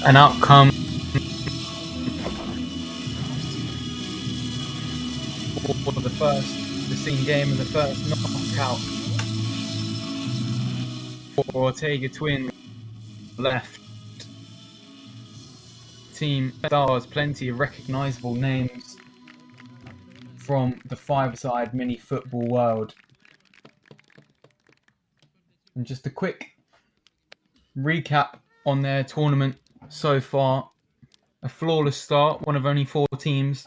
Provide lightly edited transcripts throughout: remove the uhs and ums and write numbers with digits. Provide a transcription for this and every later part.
an outcome for the scene game and the first knockout for Ortega Twins left. Team stars, plenty of recognisable names from the five-side mini-football world. And just a quick recap on their tournament so far. A flawless start, one of only 4 teams.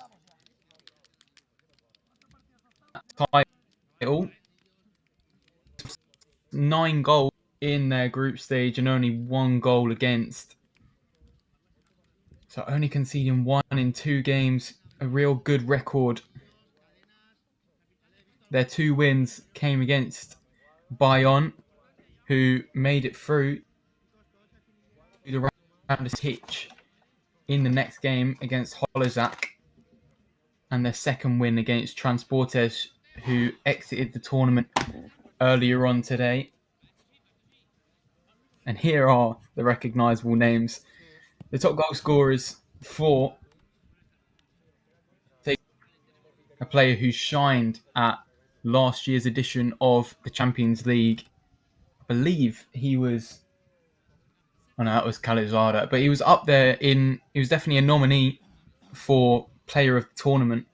Title. 9 goals in their group stage and only 1 goal against. So only conceding 1 in 2 games. A real good record. Their 2 wins came against Bayonne, who made it through the round of pitch in the next game against Holozak, and their second win against Transportes, who exited the tournament earlier on today. And here are the recognisable names. The top goal scorers for a player who shined at last year's edition of the Champions League. I believe he was... Oh no, that was Calizada. But he was up there he was definitely a nominee for player of the tournament.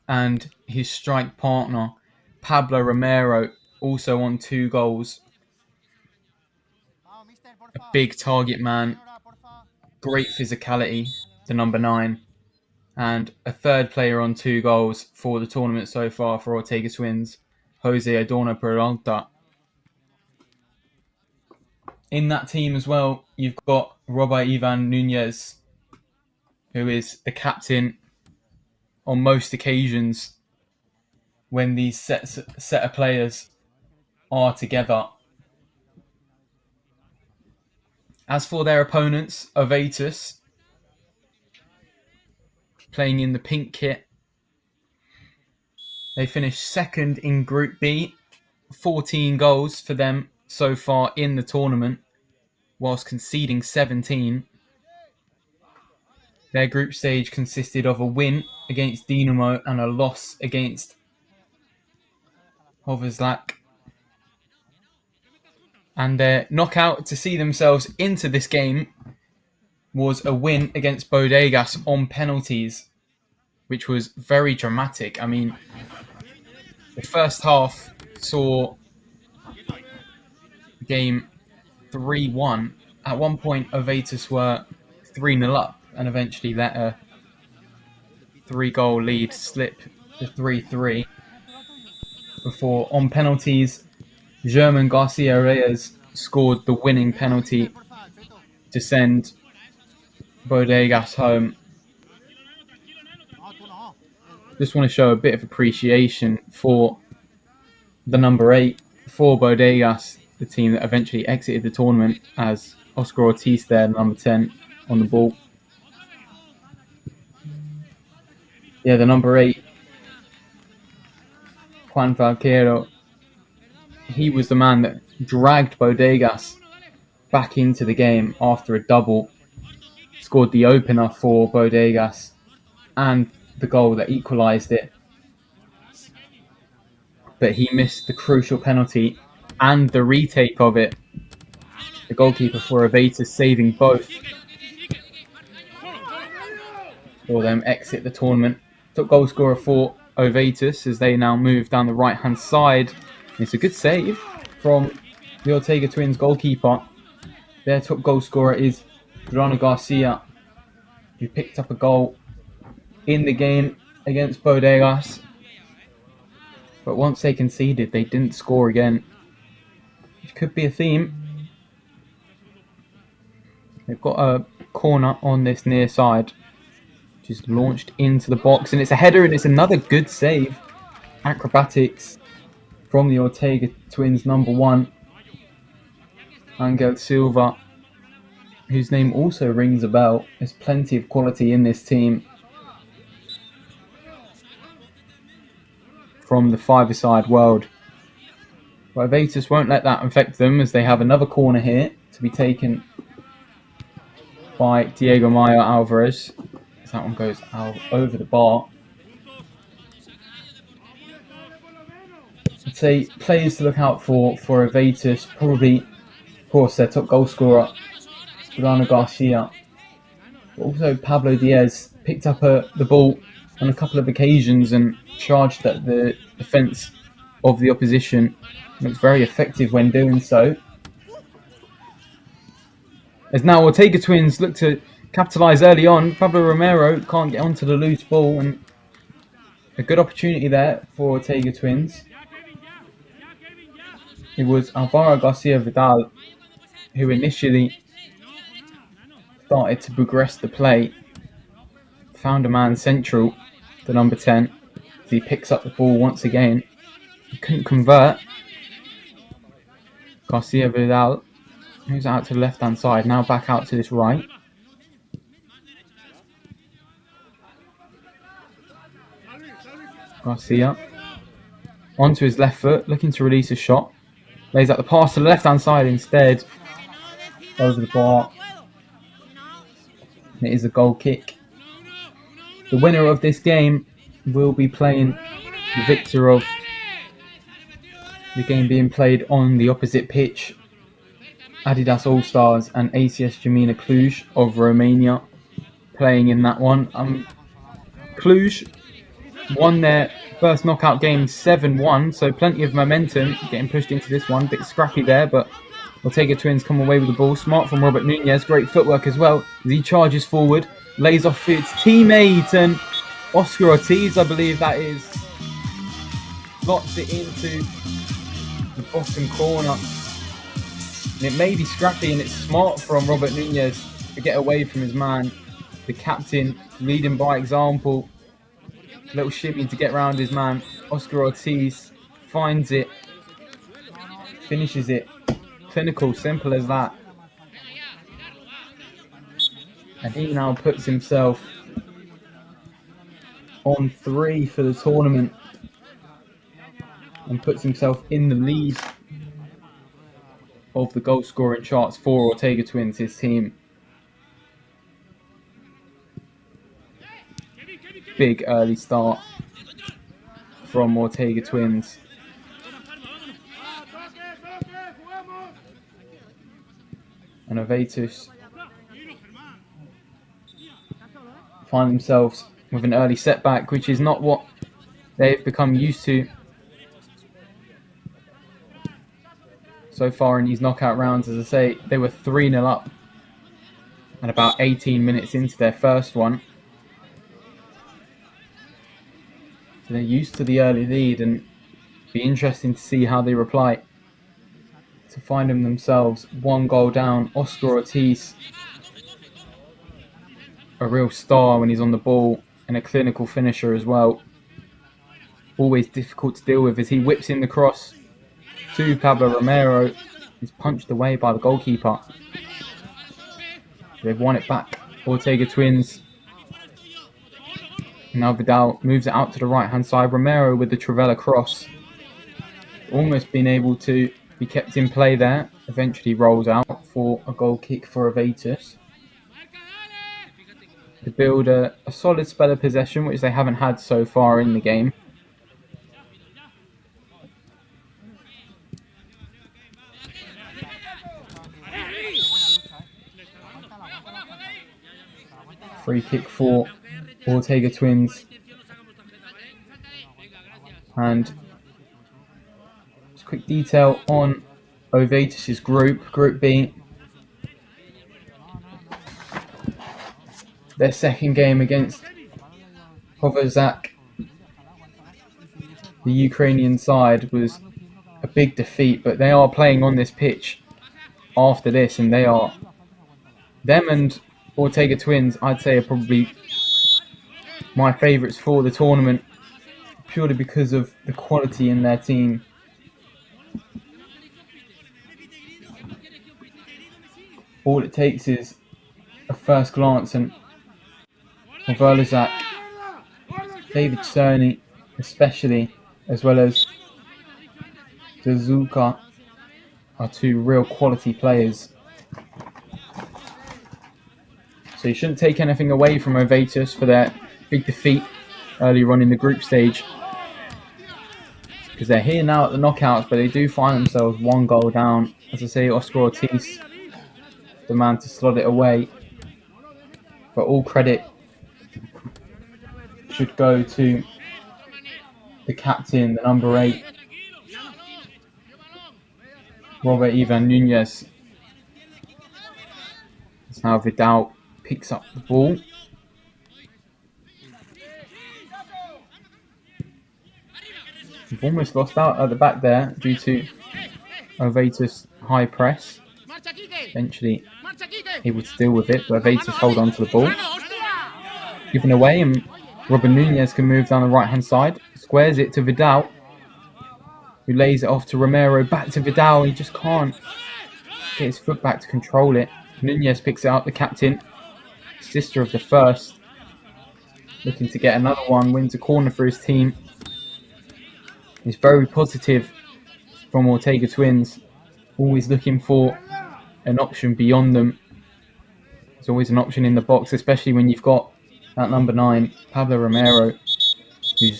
And his strike partner, Pablo Romero, also on 2 goals. A big target man, great physicality, the number 9. And a third player on 2 goals for the tournament so far for Ortega Twins, Jose Adorno Peralta. In that team as well, you've got Robert Ivan Nunez, who is the captain on most occasions when these set of players are together. As for their opponents, Ovatus, playing in the pink kit, they finished second in Group B, 14 goals for them so far in the tournament, whilst conceding 17. Their group stage consisted of a win against Dinamo and a loss against Hovizlak. And their knockout to see themselves into this game was a win against Bodegas on penalties, which was very dramatic. I mean, the first half saw the game 3-1. At one point, Ovatus were 3-0 up and eventually let a 3-goal lead slip to 3-3 before, on penalties, German Garcia Reyes scored the winning penalty to send Bodegas home. Just want to show a bit of appreciation for the number 8 for Bodegas, the team that eventually exited the tournament, as Oscar Ortiz there, number 10, on the ball. Yeah, the number 8, Juan Valquero, he was the man that dragged Bodegas back into the game after a double, scored the opener for Bodegas and the goal that equalised it. But he missed the crucial penalty and the retake of it. The goalkeeper for Ovatus saving both for them exit the tournament. Top goal scorer for Ovatus as they now move down the right-hand side. It's a good save from the Ortega Twins goalkeeper. Their top goal scorer is Adriano Garcia, who picked up a goal in the game against Bodegas. But once they conceded, they didn't score again, which could be a theme. They've got a corner on this near side, which is launched into the box, and it's a header, and it's another good save. Acrobatics from the Ortega Twins number 1, Angel Silva, whose name also rings a bell. There's plenty of quality in this team from the five-a-side world. But Ovatus won't let that affect them as they have another corner here to be taken by Diego Mayo Alvarez. That one goes out over the bar. I'd say players to look out for Avetus, probably, of course, their top goal scorer, Bruno Garcia. But also Pablo Diaz picked up the ball on a couple of occasions and charged at the defence of the opposition. It was very effective when doing so. As now Ortega Twins look to capitalise early on. Pablo Romero can't get onto the loose ball, and a good opportunity there for Ortega Twins. It was Alvaro Garcia Vidal who initially started to progress the play. Found a man central, the number 10. As he picks up the ball once again. He couldn't convert. Garcia Vidal moves out to the left-hand side, now back out to this right. Garcia onto his left foot, looking to release a shot. Lays out the pass to the left-hand side instead. Over the bar. It is a goal kick. The winner of this game will be playing the victor of the game being played on the opposite pitch. Adidas All-Stars and ACS Jamina Cluj of Romania playing in that one. Cluj won their first knockout game 7-1, so plenty of momentum getting pushed into this one. Bit scrappy there, but Ortega Twins come away with the ball. Smart from Robert Nunez, great footwork as well as he charges forward, lays off his teammate, and Oscar Ortiz, I believe that is, slots it into the bottom corner. And it may be scrappy, and it's smart from Robert Nunez to get away from his man, the captain, leading by example. Little shimmy to get round his man. Oscar Ortiz finds it, finishes it. Clinical, simple as that. And he now puts himself on 3 for the tournament and puts himself in the lead of the goal scoring charts for Ortega Twins, his team. Big early start from Ortega Twins. And Avetus find themselves with an early setback, which is not what they've become used to so far in these knockout rounds. As I say, they were 3-0 up and about 18 minutes into their first one. So they're used to the early lead, and it'll be interesting to see how they reply to find themselves 1 goal down. Oscar Ortiz, a real star when he's on the ball and a clinical finisher as well. Always difficult to deal with as he whips in the cross to Pablo Romero. He's punched away by the goalkeeper. They've won it back. Ortega Twins. Now Vidal moves it out to the right-hand side. Romero with the Travella cross. Almost been able to be kept in play there. Eventually rolls out for a goal kick for Avetus. To build a solid spell of possession, which they haven't had so far in the game. Free kick for Ortega Twins. And just a quick detail on Avetus' group. Group B. Their second game against Hovazak, the Ukrainian side, was a big defeat, but they are playing on this pitch after this, and them and Ortega Twins, I'd say, are probably my favourites for the tournament, purely because of the quality in their team. All it takes is a first glance, and Verlazak, David Cerny especially, as well as Zazuka, are 2 real quality players. So you shouldn't take anything away from Ovatus for their big defeat earlier on in the group stage. Because they're here now at the knockouts, but they do find themselves 1 goal down. As I say, Oscar Ortiz, the man to slot it away. But all credit should go to the captain, the number 8, Robert Ivan Nunez. That's how Vidal picks up the ball. We've almost lost out at the back there due to Ovatus' high press. Eventually able to deal with it, but Ovatus hold on to the ball. Given away, and Robert Nunez can move down the right-hand side. Squares it to Vidal, who lays it off to Romero. Back to Vidal, he just can't get his foot back to control it. Nunez picks it up, the captain, sister of the first, looking to get another one, wins a corner for his team. He's very positive from Ortega Twins, always looking for an option beyond them. There's always an option in the box, especially when you've got that number 9, Pablo Romero, who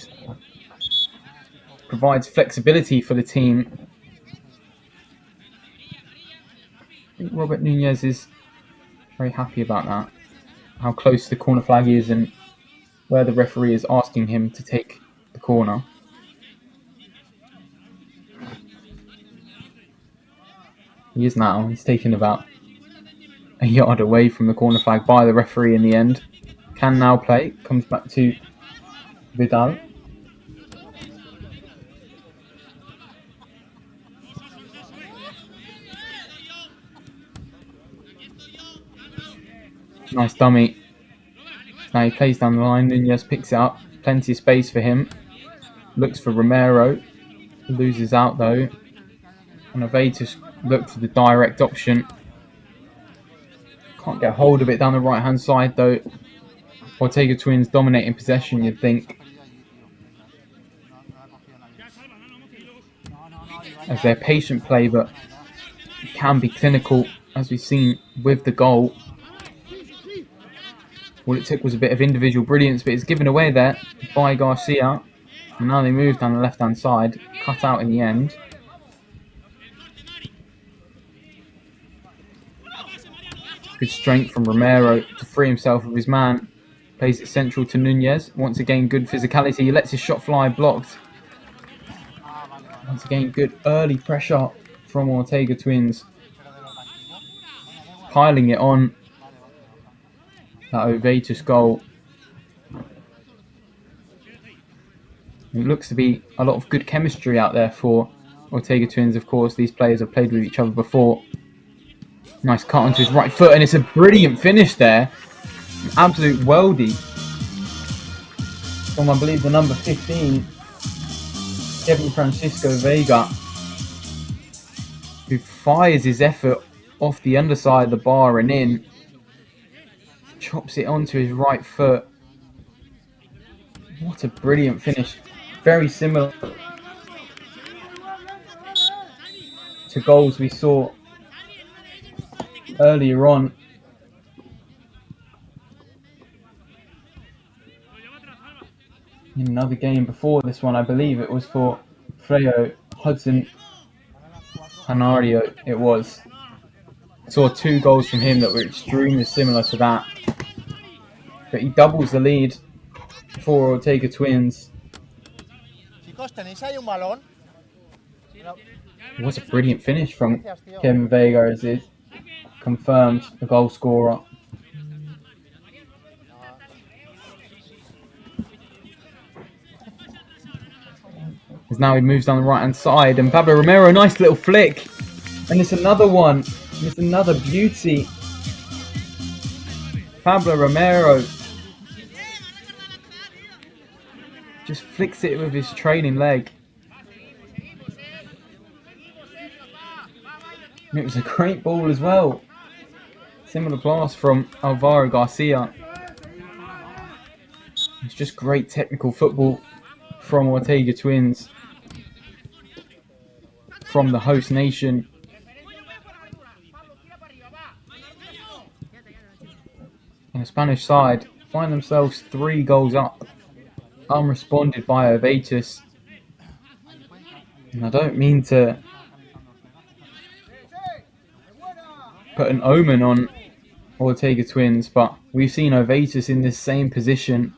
provides flexibility for the team. I think Robert Nunez is very happy about that, how close the corner flag is and where the referee is asking him to take the corner. He is now. He's taken about a yard away from the corner flag by the referee in the end. Can now play. Comes back to Vidal. Nice dummy. Now he plays down the line. Nunez picks it up. Plenty of space for him. Looks for Romero. Loses out though. And Ovatus look for the direct option. Can't get hold of it down the right hand side though. Ortega Twins dominating possession, you'd think, as their patient play, but it can be clinical, as we've seen with the goal. All it took was a bit of individual brilliance, but it's given away there by Garcia. And now they move down the left hand side, cut out in the end. Good strength from Romero to free himself of his man. Plays it central to Nunez. Once again, good physicality. He lets his shot fly, blocked. Once again, good early pressure from Ortega Twins. Piling it on. That Ovatus goal. It looks to be a lot of good chemistry out there for Ortega Twins. Of course, these players have played with each other before. Nice cut onto his right foot, and it's a brilliant finish there. An absolute worldie from, I believe, the number 15, Kevin Francisco Vega, who fires his effort off the underside of the bar and in. Chops it onto his right foot. What a brilliant finish. Very similar to goals we saw earlier on. In another game before this one, I believe it was for Freo Hudson Hanario. It was. Saw 2 goals from him that were extremely similar to that. But he doubles the lead for Ortega Twins. What a brilliant finish from Kevin Vega, as it confirmed the goal scorer. As now he moves down the right hand side, and Pablo Romero, nice little flick, and it's another one. It's another beauty. Pablo Romero just flicks it with his trailing leg. And it was a great ball as well. Similar pass from Alvaro Garcia. It's just great technical football from Ortega Twins, from the host nation. And the Spanish side find themselves 3 goals up, unresponded by Ovatus. And I don't mean to put an omen on Ortega Twins, but we've seen Ovatus in this same position,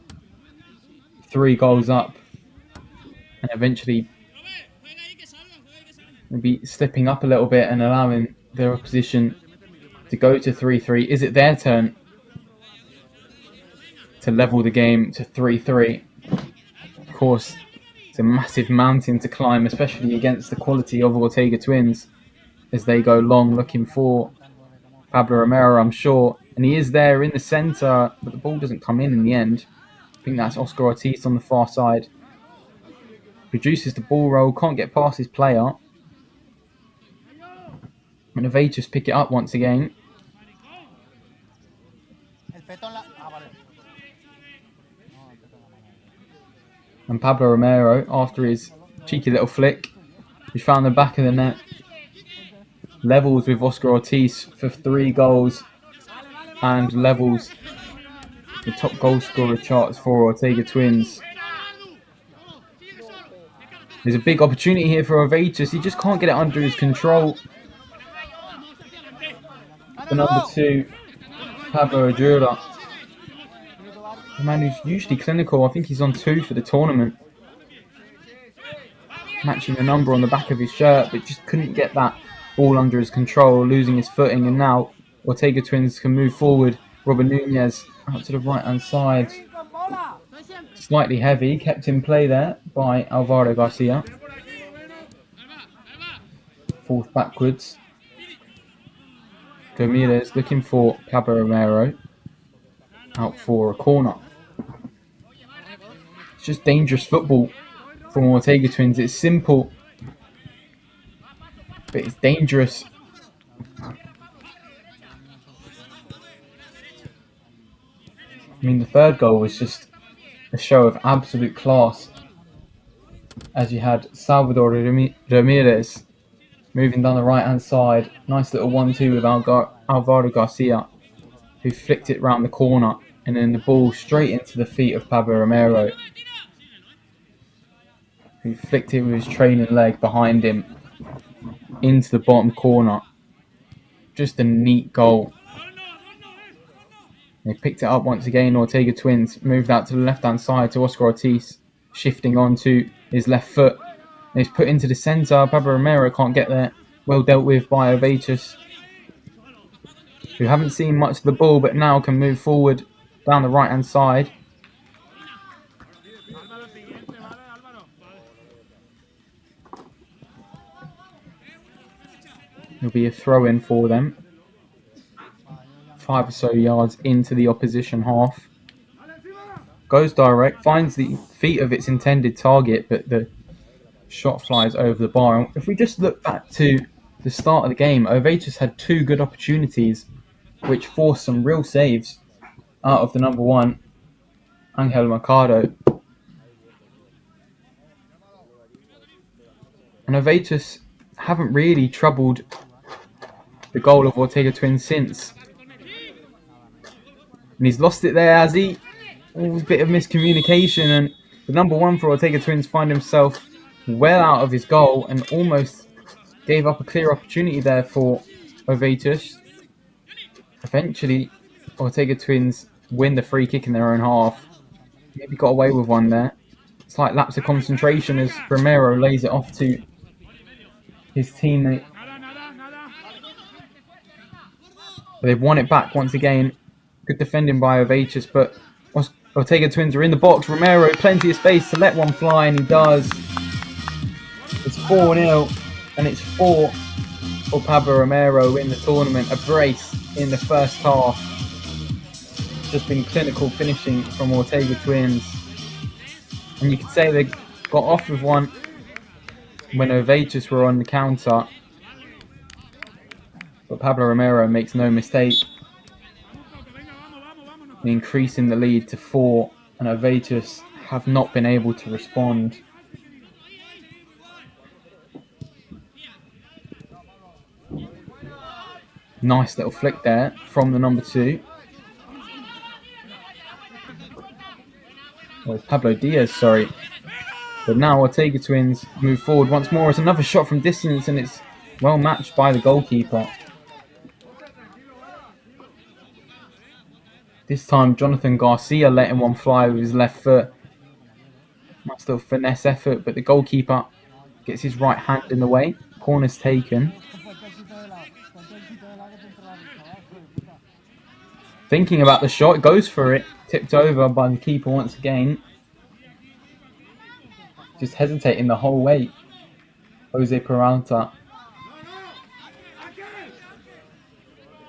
3 goals up, and eventually maybe slipping up a little bit and allowing their opposition to go to 3-3. Is it their turn to level the game to 3-3? Of course, it's a massive mountain to climb, especially against the quality of Ortega Twins as they go long looking for Pablo Romero, I'm sure. And he is there in the centre, but the ball doesn't come in the end. I think that's Oscar Ortiz on the far side. Reduces the ball roll, can't get past his player. And Ovatus pick it up once again. And Pablo Romero, after his cheeky little flick, he found the back of the net. Levels with Oscar Ortiz for 3 goals. And levels the top goal scorer charts for Ortega Twins. There's a big opportunity here for Ovatus. He just can't get it under his control. The number 2, Pablo Ajura. The man who's usually clinical. I think he's on 2 for the tournament. Matching the number on the back of his shirt, but just couldn't get that ball under his control, losing his footing. And now Ortega Twins can move forward. Robert Nunez out to the right-hand side. Slightly heavy, kept in play there by Alvaro Garcia. Fourth backwards. Ramirez looking for Pablo Romero. Out for a corner. It's just dangerous football from Ortega Twins. It's simple, but it's dangerous. I mean, the third goal was just a show of absolute class, as you had Salvador Ramirez moving down the right-hand side. Nice little 1-2 with Alvaro Garcia, who flicked it round the corner, and then the ball straight into the feet of Pablo Romero, who flicked it with his training leg behind him into the bottom corner. Just a neat goal. They picked it up once again. Ortega Twins moved out to the left-hand side to Oscar Ortiz, shifting onto his left foot. And it's put into the centre. Pablo Romero can't get there. Well dealt with by Ovatus, who haven't seen much of the ball, but now can move forward down the right-hand side. It'll be a throw-in for them. 5 or so yards into the opposition half. Goes direct, finds the feet of its intended target, but the shot flies over the bar. And if we just look back to the start of the game, Ovatus had 2 good opportunities, which forced some real saves out of the number 1, Angel Mercado. And Ovatus haven't really troubled the goal of Ortega Twins since. And he's lost it there, has he? Oh, a bit of miscommunication, and the number 1 for Ortega Twins find himself well out of his goal and almost gave up a clear opportunity there for Ovatus. Eventually, Ortega Twins win the free kick in their own half. Maybe got away with one there. Slight lapse of concentration as Romero lays it off to his teammate. They've won it back once again. Good defending by Ovatus, but Ortega Twins are in the box. Romero, plenty of space to let one fly, and he does. It's 4-0, and it's 4 for Pablo Romero in the tournament. A brace in the first half. Just been clinical finishing from Ortega Twins. And you could say they got off with one when Ovatus were on the counter. But Pablo Romero makes no mistake, increasing the lead to 4, and Ovatus have not been able to respond. Nice little flick there from the number 2. Or Pablo Diaz, sorry. But now Ortega Twins move forward once more. It's another shot from distance, and it's well matched by the goalkeeper. This time, Jonathan Garcia letting one fly with his left foot. Nice little finesse effort, but the goalkeeper gets his right hand in the way. Corner's taken. Thinking about the shot, goes for it. Tipped over by the keeper once again. Just hesitating the whole way. Jose Peralta.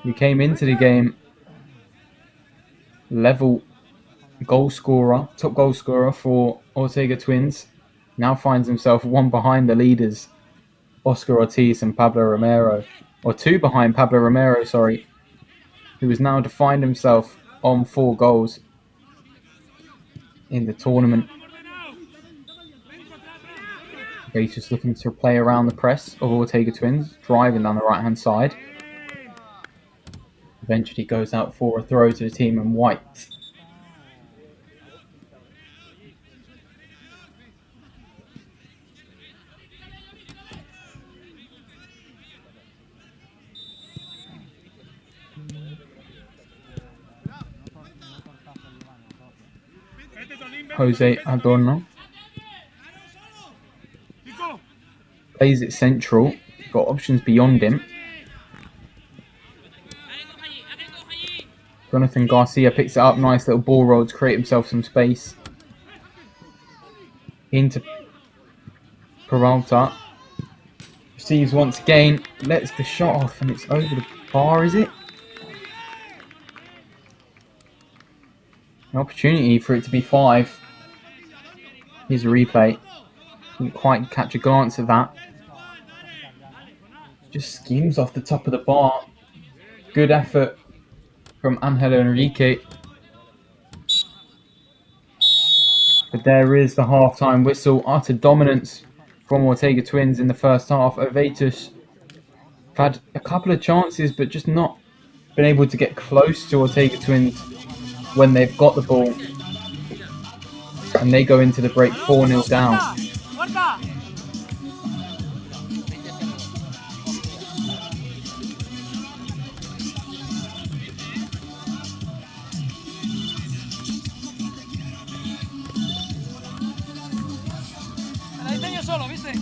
We came into the game level goal scorer, top goal scorer for Ortega Twins. Now finds himself one behind the leaders, Oscar Ortiz and Pablo Romero. Or two behind Pablo Romero, sorry, who has now defined himself on 4 goals in the tournament. He's just looking to play around the press of Ortega Twins, driving down the right-hand side. Eventually goes out for a throw to the team in white. Jose Adorno plays it central. Got options beyond him. Jonathan Garcia picks it up. Nice little ball roll to create himself some space. Into Peralta. Receives once again. Lets the shot off and it's over the bar, is it? An opportunity for it to be 5. Here's a replay. Didn't quite catch a glance at that. Just skims off the top of the bar. Good effort from Angel Enrique. But there is the half-time whistle. Utter dominance from Ortega Twins in the first half. Ovatus have had a couple of chances, but just not been able to get close to Ortega Twins when they've got the ball. And they go into the break 4-0 down. Solo, ¿viste?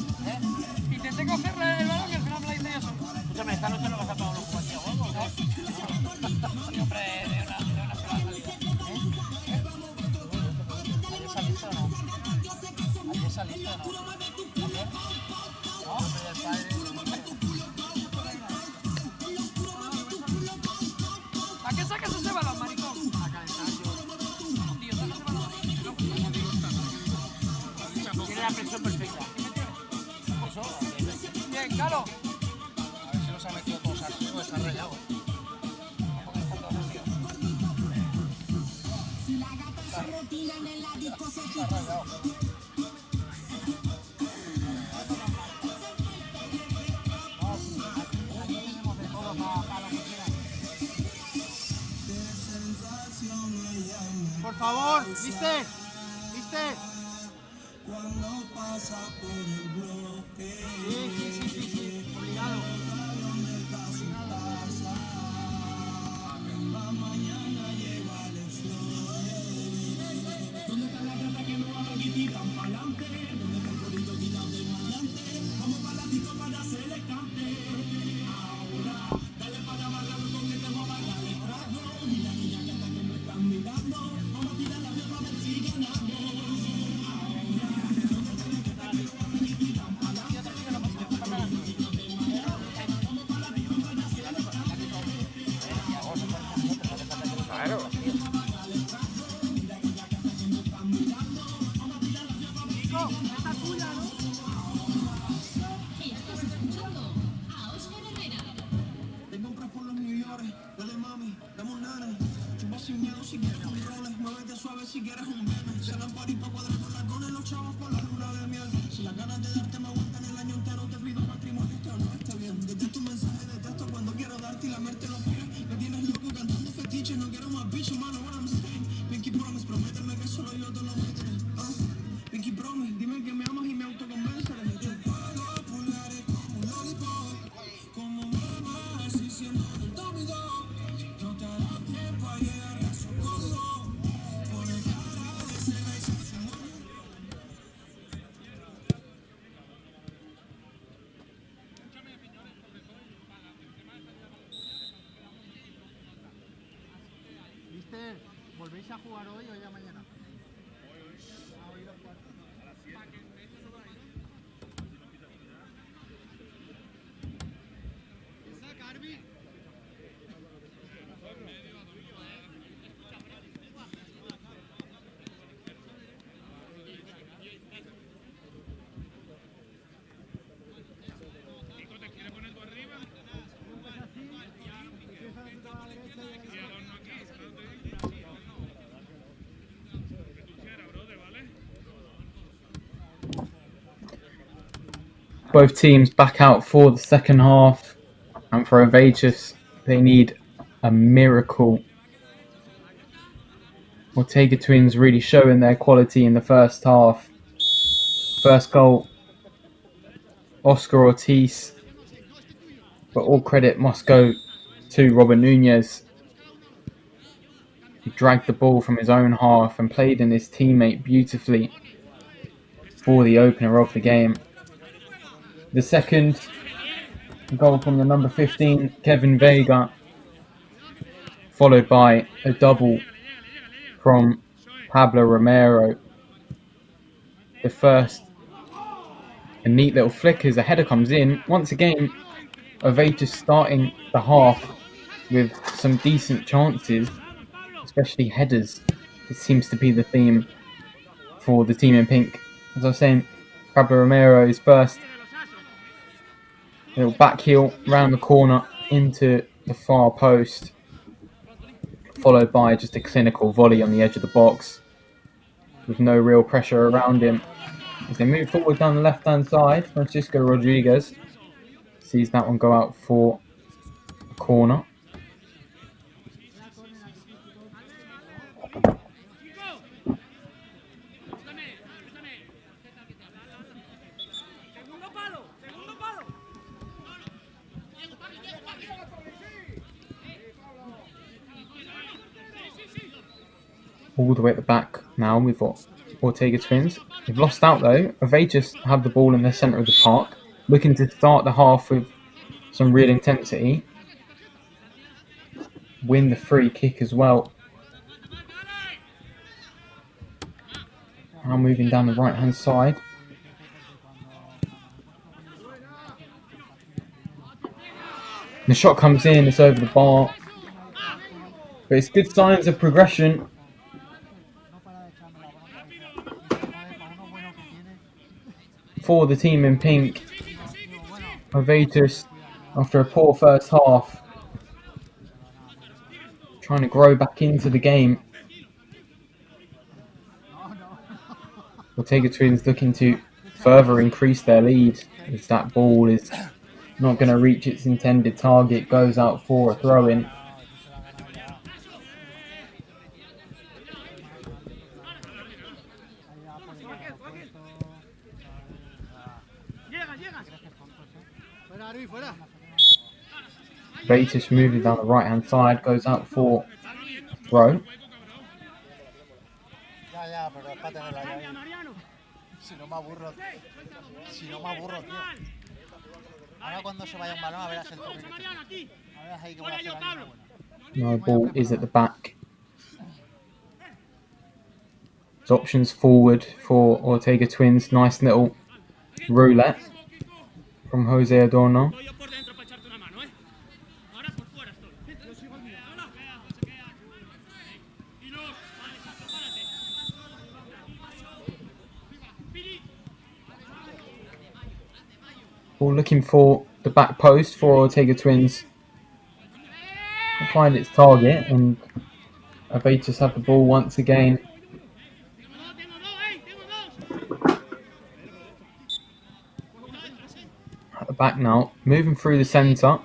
Intenté cogerle el balón y al final me la hice yo solo. Escúchame, esta noche no vas a pagar unos cuantos huevos, ¿no? Siempre de una sola salida. ¿Ayer saliste o no? ¿Ayer saliste o no? ¿Ayer? No, pero el padre... ¿A qué sacas ese balón, maricón? A calentar, yo. Tío, saca ese balón. Tiene la presión perfecta. Bien, claro. A ver si los ha metido todos aquí o está rayado. Está rayado. Por favor, ¿viste? ¿Viste? Cuando pasa por el bloque. Sí. Obligado. La mañana llega el ¿dónde está la plata que no va a quitar para adelante? ¿Dónde está el corrido quitado de maleante? Vamos para la disco para hacer el cante. Ahora, dale para abajo con que te voy a pagar el trago. Mira, niña, que hasta que me están mirando. Vamos a tirar la piel para ver si ganamos. Si quieres un meme, se la pari pa' cuadrar con la con los chavos por la luna de miel. Si las ganas de darte me aguantan el año entero, te pido matrimonio, esto no está bien. Desde tu mensaje de texto cuando quiero darte y lamerte los pies. Me tienes loco cantando fetiches, no quiero más bichos, mano, what I'm saying. Pinky promise, prométeme que solo yo te lo meto. ¿Volvéis a jugar hoy o ya mañana? Both teams back out for the second half, and for Ovatus, they need a miracle. Ortega Twins really showing their quality in the first half. First goal, Oscar Ortiz, but all credit must go to Robert Nunez. He dragged the ball from his own half and played in his teammate beautifully for the opener of the game. The second goal from the number 15, Kevin Vega, followed by a double from Pablo Romero. The first, a neat little flick as a header comes in. Once again, Ovatus starting the half with some decent chances, especially headers. It seems to be the theme for the team in pink. As I was saying, Pablo Romero's first little back heel round the corner into the far post, followed by just a clinical volley on the edge of the box with no real pressure around him. As they move forward down the left-hand side, Francisco Rodriguez sees that one go out for a corner. All the way at the back now, we've got Ortega Twins. They've lost out though. Ovatus have the ball in the centre of the park, looking to start the half with some real intensity. Win the free kick as well. Now moving down the right hand side. The shot comes in, it's over the bar. But it's good signs of progression. For the team in pink, Ovatus, after a poor first half, trying to grow back into the game. Ortega Twins looking to further increase their lead as that ball is not going to reach its intended target, goes out for a throw-in. Ovatus moving down the right hand side, goes out for a throw. No, ball is at the back. There's options forward for Ortega Twins. Nice little roulette from Jose Adorno. Ball looking for the back post for Ortega Twins to find its target, and Ovatus have the ball once again. At the back now, moving through the centre.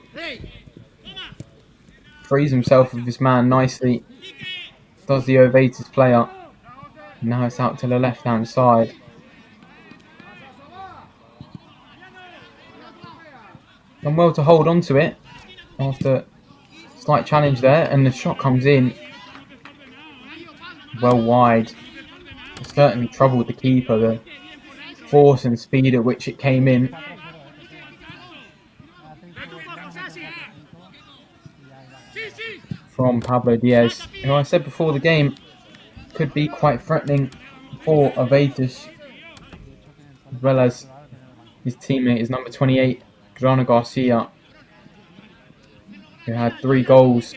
Frees himself with his man nicely. Does the Ovatus player. Now it's out to the left hand side. Done well to hold on to it after slight challenge there, and the shot comes in well wide. It certainly troubled the keeper, the force and speed at which it came in. From Pablo Diaz, who I said before the game could be quite threatening for Avitus, as well as his teammate is number 28, Joana Garcia, who had 3 goals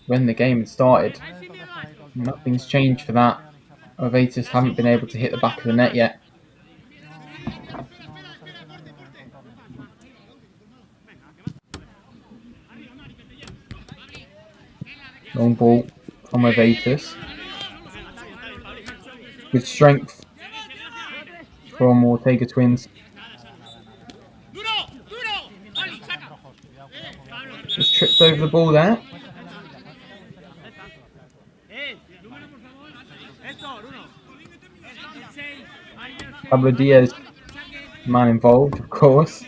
when the game had started. Nothing's changed for that. Avitus haven't been able to hit the back of the net yet. Long ball from Avitus. Good strength from Ortega Twins. Just tripped over the ball there. Pablo Diaz, the man involved, of course,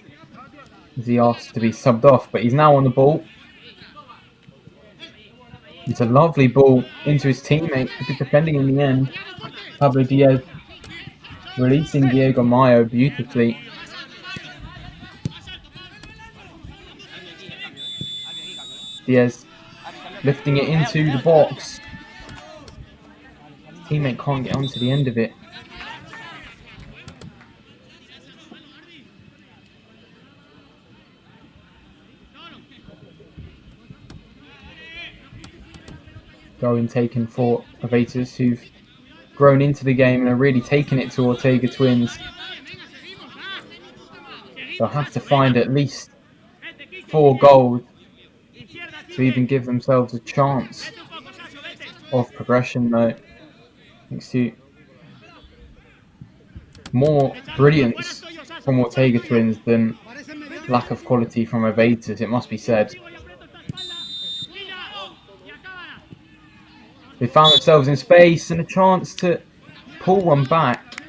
as he asked to be subbed off, but he's now on the ball. It's a lovely ball into his teammate, good defending in the end. Pablo Diaz releasing Diego Mayo beautifully. Diaz lifting it into the box. His teammate can't get onto the end of it. Going taken for Avitus, who've grown into the game and are really taking it to Ortega Twins. They'll have to find at least 4 goals to even give themselves a chance of progression, though. Thanks to more brilliance from Ortega Twins than lack of quality from Avitus, it must be said. They found themselves in space and a chance to pull one back.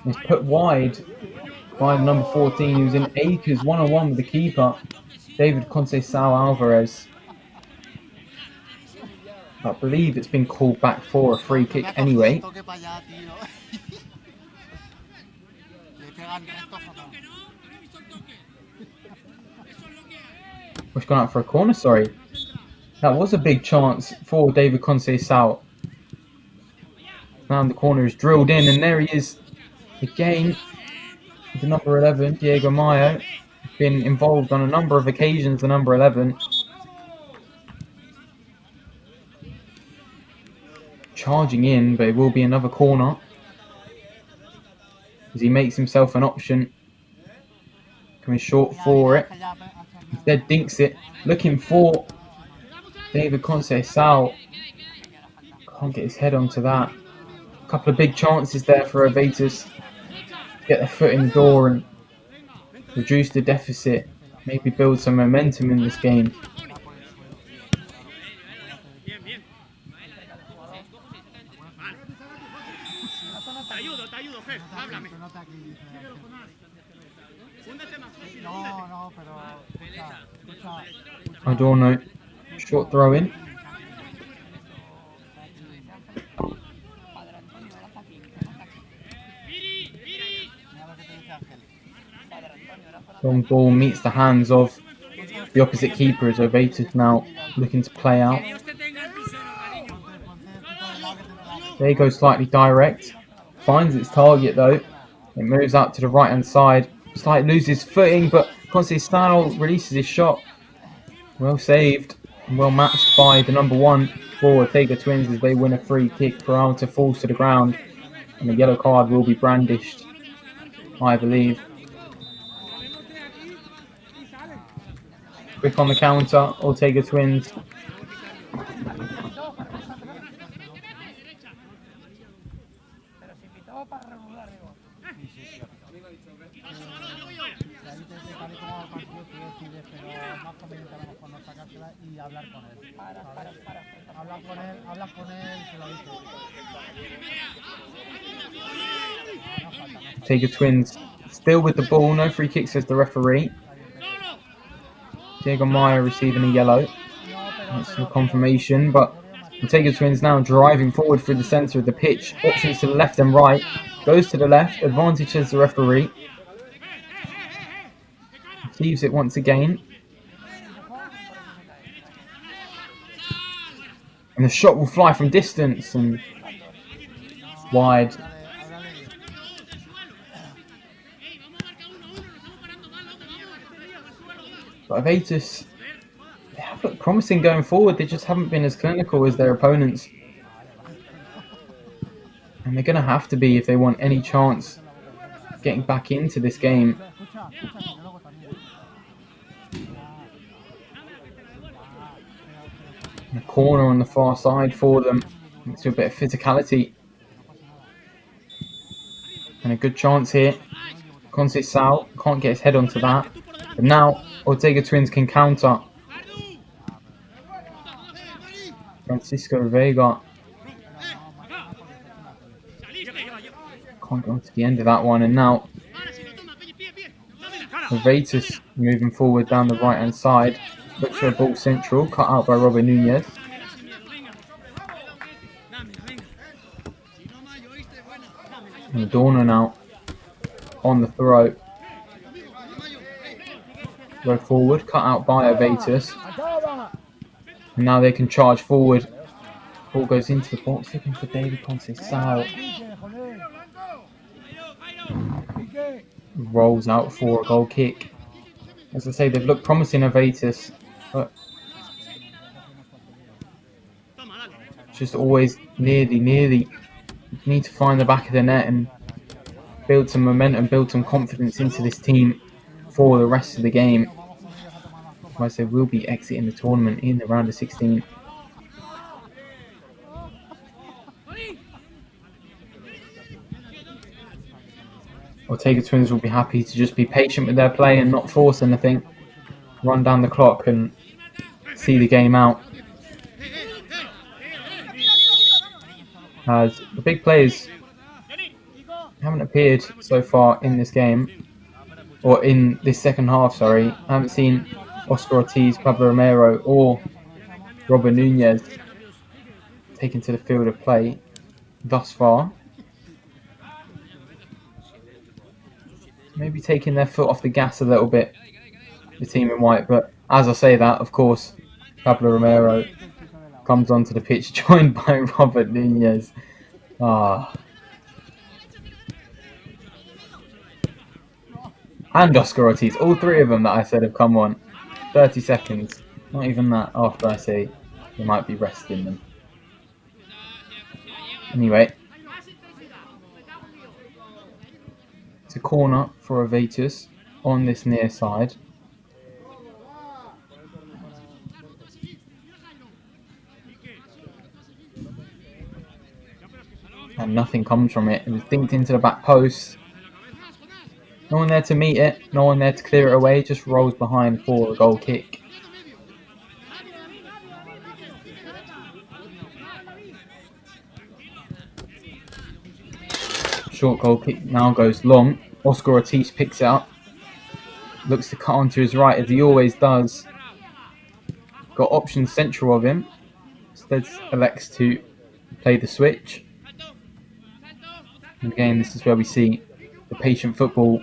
It's put wide by number 14, who's in acres one-on-one with the keeper, David Conceição Alvarez. I believe it's been called back for a free kick anyway. Which gone out for a corner, sorry. That was a big chance for David Conceição. Now the corner is drilled in, and there he is again. The number 11, Diego Mayo, been involved on a number of occasions, the number 11. Charging in, but it will be another corner as he makes himself an option. Coming short for it. Instead dinks it, looking for David Conceição. Can't get his head onto that. A couple of big chances there for Avitus. Get their foot in the door and reduce the deficit. Maybe build some momentum in this game. Adorno, short throw in. Long ball meets the hands of the opposite keeper as Avitus now looking to play out. There he goes, slightly direct. Finds its target though. It moves out to the right hand side. Slightly loses footing, but Conceição releases his shot. Well saved and well matched by the number 1 for Ortega Twins as they win a free kick. Peralta falls to the ground and a yellow card will be brandished, I believe. Quick on the counter, Ortega Twins. Ortega Twins still with the ball, no free kick says the referee. Diego Mayo receiving a yellow. That's the confirmation, but Ortega Twins now driving forward through the centre of the pitch. Options to the left and right. Goes to the left, advantage as the referee. Receives it once again. And the shot will fly from distance and wide. But Avitus, they have looked promising going forward. They just haven't been as clinical as their opponents. And they're going to have to be if they want any chance getting back into this game. And a corner on the far side for them. Makes it a bit of physicality. And a good chance here. Conceição can't get his head onto that. But now Ortega Twins can counter. Francisco Vega can't go to the end of that one. And now Avitus moving forward down the right hand side. Looks for a ball central, cut out by Robert Nunez. And Dorner now on the throw. Go forward, cut out by Avitus. And now they can charge forward. Ball goes into the box, looking for David Conceição. Rolls out for a goal kick. As I say, they've looked promising, Avitus, but just always nearly need to find the back of the net and build some momentum, build some confidence into this team for the rest of the game. Otherwise, they will be exiting the tournament in the round of 16. Ortega Twins will be happy to just be patient with their play and not force anything. Run down the clock and see the game out. As the big players haven't appeared so far in this game, or in this second half, sorry. I haven't seen Oscar Ortiz, Pablo Romero or Robert Nunez taken to the field of play thus far. Maybe taking their foot off the gas a little bit, the team in white. But as I say that, of course, Pablo Romero comes onto the pitch, joined by Robert Nunez. And Oscar Ortiz. All three of them that I said have come on. 30 seconds. Not even that after I say they might be resting them. Anyway. It's a corner for Avitus on this near side. And nothing comes from it. It was dinked into the back post. No one there to meet it. No one there to clear it away. Just rolls behind for a goal kick. Short goal kick now goes long. Oscar Ortiz picks it up. Looks to cut onto his right as he always does. Got options central of him. Instead elects to play the switch. And again, this is where we see the patient football,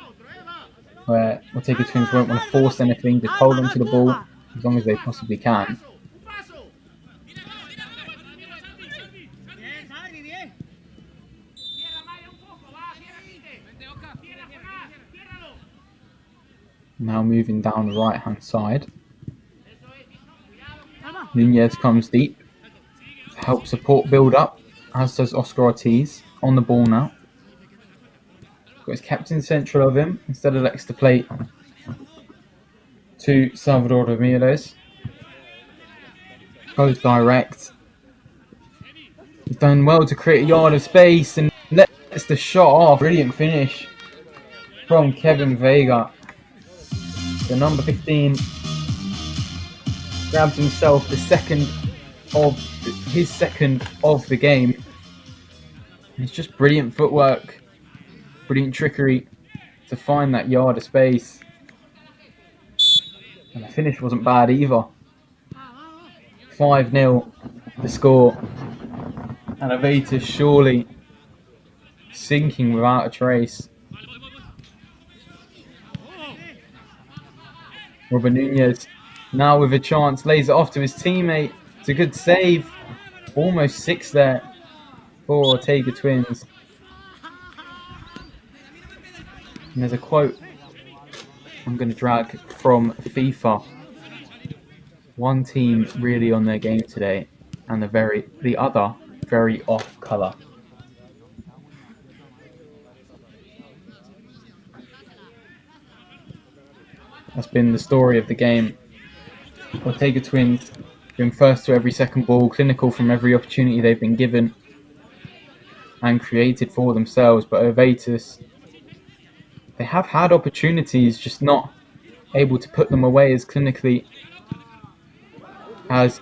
where Ortega Twins won't want to force anything, just hold on to the ball as long as they possibly can. Now moving down the right hand side. Nunez comes deep to help support build up, as does Oscar Ortiz on the ball now. Got his captain central of him, instead elects to play to Salvador Ramirez. Goes direct. He's done well to create a yard of space and lets the shot off. Brilliant finish from Kevin Vega. The number 15 grabs himself his second of the game. And it's just brilliant footwork, brilliant trickery to find that yard of space. And the finish wasn't bad either. 5-0 the score. And Avitus surely sinking without a trace. Robert Nunez now with a chance, lays it off to his teammate. It's a good save. Almost 6 there for Ortega Twins. And there's a quote I'm going to drag from FIFA. One team really on their game today, and the other very off colour. That's been the story of the game. Ortega Twins been first to every second ball, clinical from every opportunity they've been given and created for themselves. But Ovatus, they have had opportunities, just not able to put them away as clinically as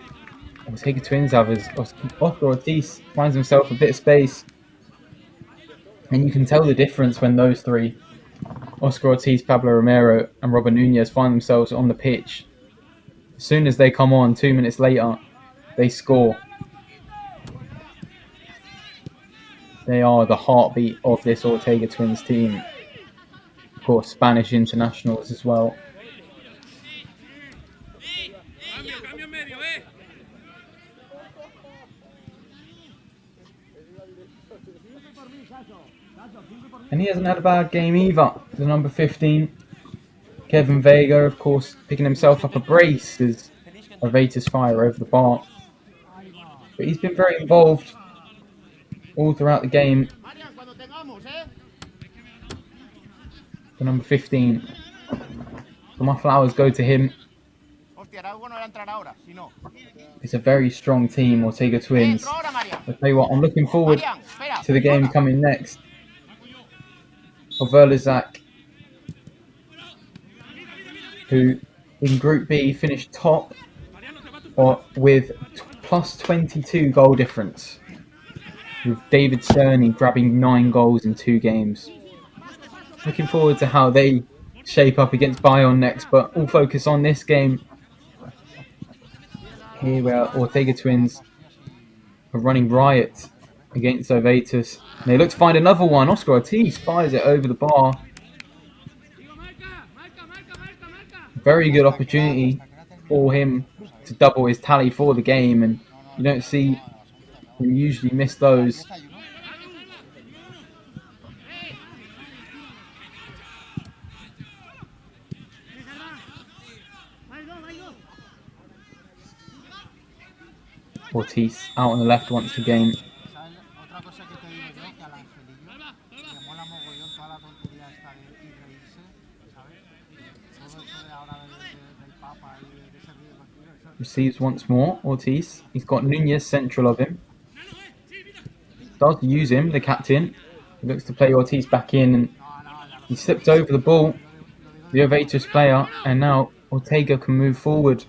Ortega Twins have. As Oscar Ortiz finds himself a bit of space, and you can tell the difference when those three, Oscar Ortiz, Pablo Romero and Robert Nunez, find themselves on the pitch. As soon as they come on, 2 minutes later, they score. They are the heartbeat of this Ortega Twins team. Of course, Spanish internationals as well. And he hasn't had a bad game either. The number 15, Kevin Vega, of course, picking himself up a brace as Ovatus fire over the bar. But he's been very involved all throughout the game. The number 15. So my flowers go to him. It's a very strong team, Ortega Twins. I'll tell you what, I'm looking forward to the game coming next. Overlazak, who in Group B finished top with plus 22 goal difference, with David Cerny grabbing 9 goals in 2 games. Looking forward to how they shape up against Bayonne next, but we'll focus on this game here where Ortega Twins are running riot against Ovatus. They look to find another one. Oscar Ortiz fires it over the bar. Very good opportunity for him to double his tally for the game, and you don't see him usually miss those. Ortiz out on the left once again. Receives once more, Ortiz. He's got Nunez central of him. Does use him, the captain. He looks to play Ortiz back in, and he slipped over the ball, the Ovatus player, and now Ortega can move forward.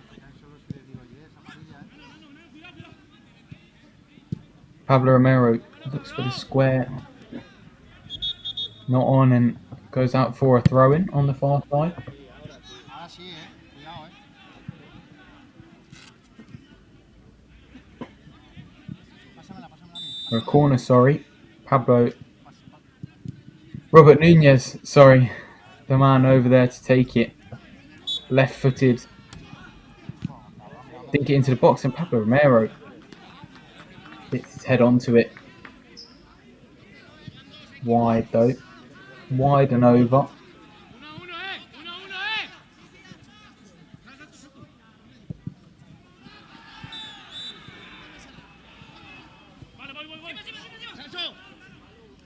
Pablo Romero looks for the square. Not on, and goes out for a throw-in on the far side. Or a corner, sorry. Robert Nunez, sorry. The man over there to take it. Left-footed. Didn't get into the box, and Pablo Romero hits his head onto it. Wide though. Wide and over.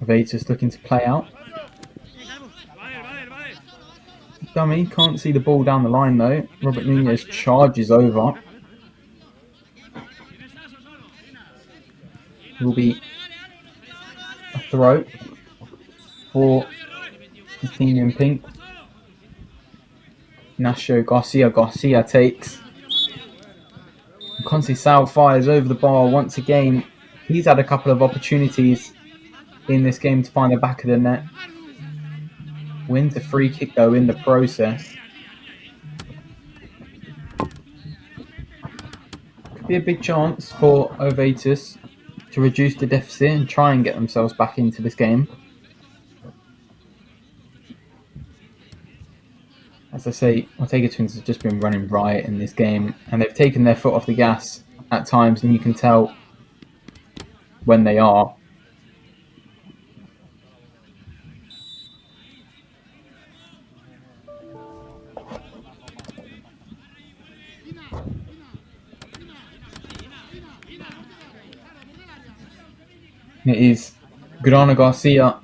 Ovatus looking to play out. Dummy, can't see the ball down the line though. Robert Nunez charges over. Will be a throw for the team in pink. Ignacio Garcia takes. Conceição fires over the bar once again. He's had a couple of opportunities in this game to find the back of the net. Wins a free kick though in the process. Could be a big chance for Ovatus to reduce the deficit and try and get themselves back into this game. As I say, Ortega Twins have just been running riot in this game, and they've taken their foot off the gas at times, and you can tell when they are. It is Grana Garcia,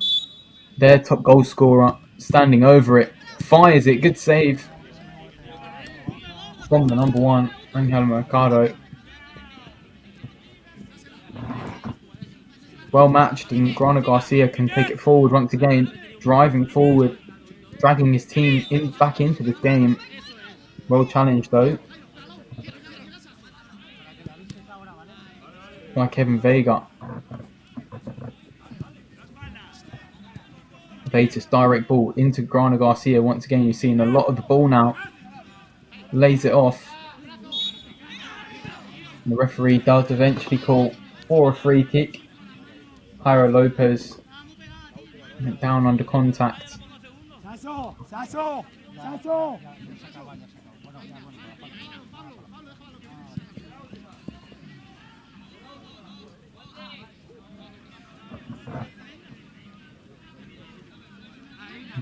their top goal scorer, standing over it. Fires it. Good save from the number 1, Angel Mercado. Well matched, and Grana Garcia can take it forward once again, driving forward, dragging his team back into this game. Well challenged though by Kevin Vega. Vega's direct ball into Grana Garcia. Once again, you're seeing a lot of the ball now. Lays it off. The referee does eventually call for a free kick. Jairo Lopez went down under contact.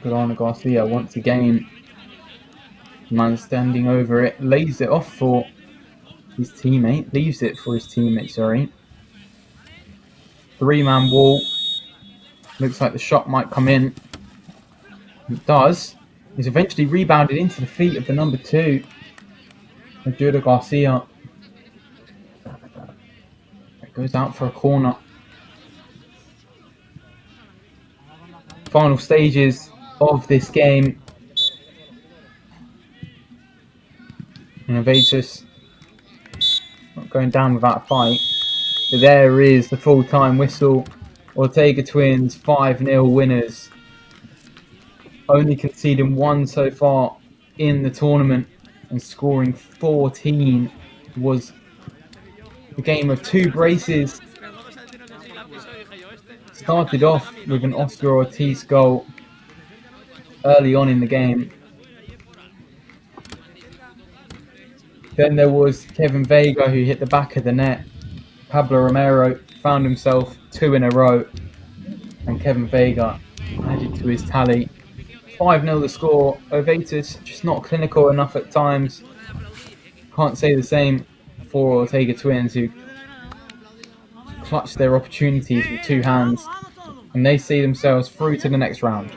Grana Garcia once again, man standing over it, lays it off for his teammate, leaves it for his teammate, sorry. 3-man wall, looks like the shot might come in. It does. It's eventually rebounded into the feet of the number 2, Ortega Garcia. It goes out for a corner. Final stages of this game. And Vegas not going down without a fight. But there is the full-time whistle. Ortega Twins 5-0 winners. Only conceding 1 so far in the tournament and scoring 14. Was a game of 2 braces. Started off with an Oscar Ortiz goal early on in the game. Then there was Kevin Vega, who hit the back of the net. Pablo Romero found himself 2 in a row, and Kevin Vega added to his tally. 5-0 the score. Ovatus just not clinical enough at times. Can't say the same for Ortega Twins, who clutched their opportunities with 2 hands, and they see themselves through to the next round.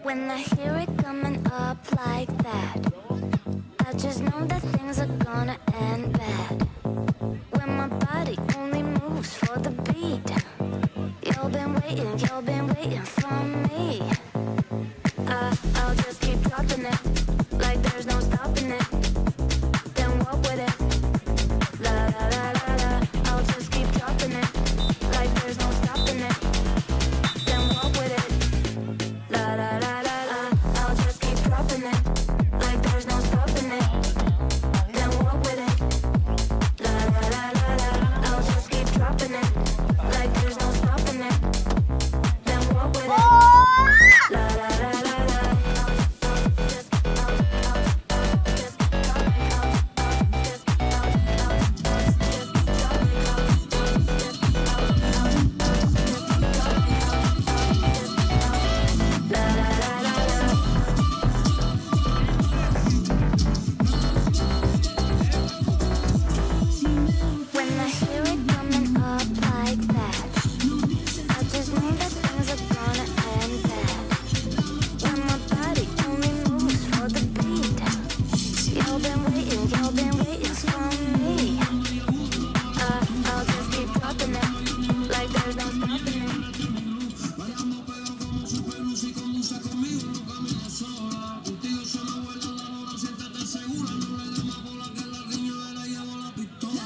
When I hear it coming up like that, I just know that things are gonna end bad. When my body only moves for the beat, you've been waiting for me. I'll just keep dropping it, like there's no stopping it. Then walk with it, la la la la la. I'll just keep dropping it, like there's no stopping it. Then walk with it, la la la. there's no stopping me. Bailando pegado como superluz y conduce conmigo, no camines sola. Contigo se me vuela la hora, siéntate segura, no le des más bola que la riña le llevo la pistola.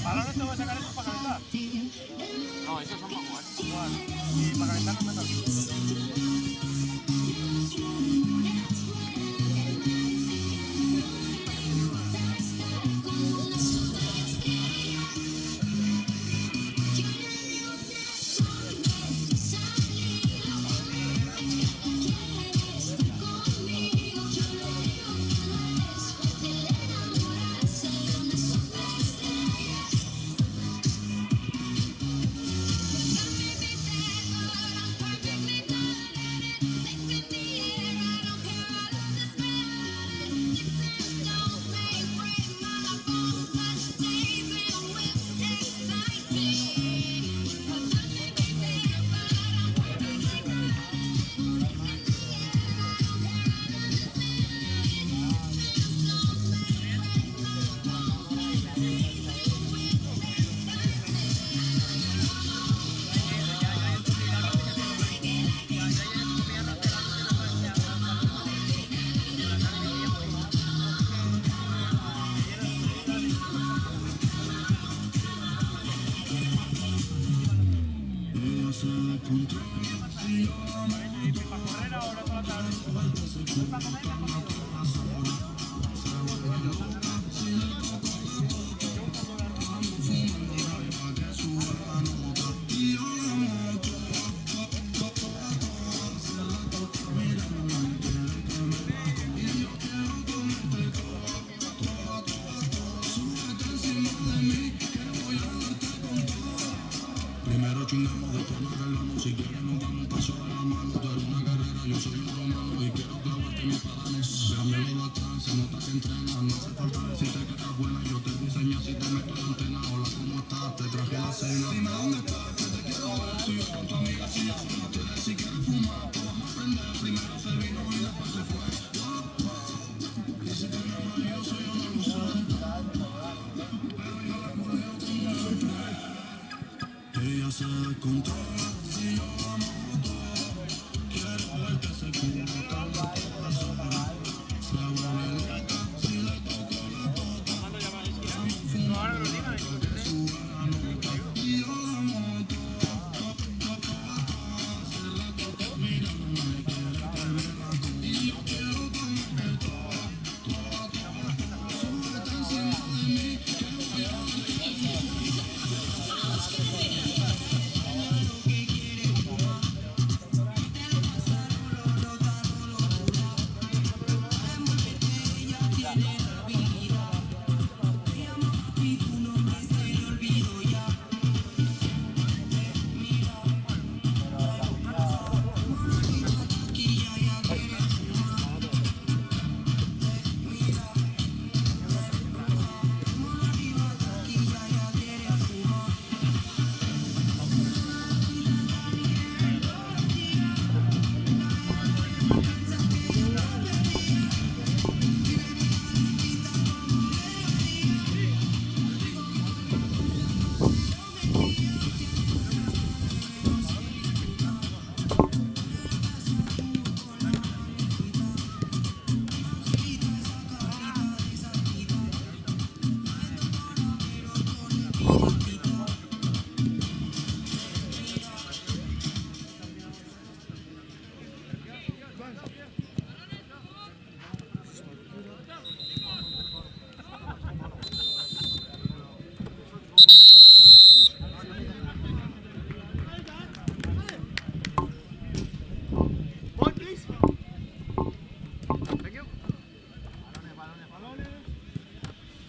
Ahora no te voy a sacar esto para calentar. No, esos son para jugar. Y para calentar no me toca. Primero chingamos, después nos arreglamos. Si quieres nos damos un paso de la mano. Tú eres una guerrera, yo soy un romano. Y quiero clavarte mis padanes. Déjame los atrás, se nota que entrenas. No hace falta decirte que eres buena. Yo te diseño si te meto la antena. Hola, ¿cómo estás? Te traje la cena. Dime dónde estás, que te quiero ver. Si yo con tu amiga, si yo no te des, si quieres fumar. Vamos a prender, primero se vino y después se fue. Y si te llama yo soy yo no lo sé. Pero yo la curo, yo tengo un sorpresa. Ella se descontrola, si yo la moto. Quiero ver que se comporta el corazón. Se vuelve loca, si le toco la bota. Vamos a fumar, que sube la nota. Y yo la moto, se la toco, mira, no me quiere que me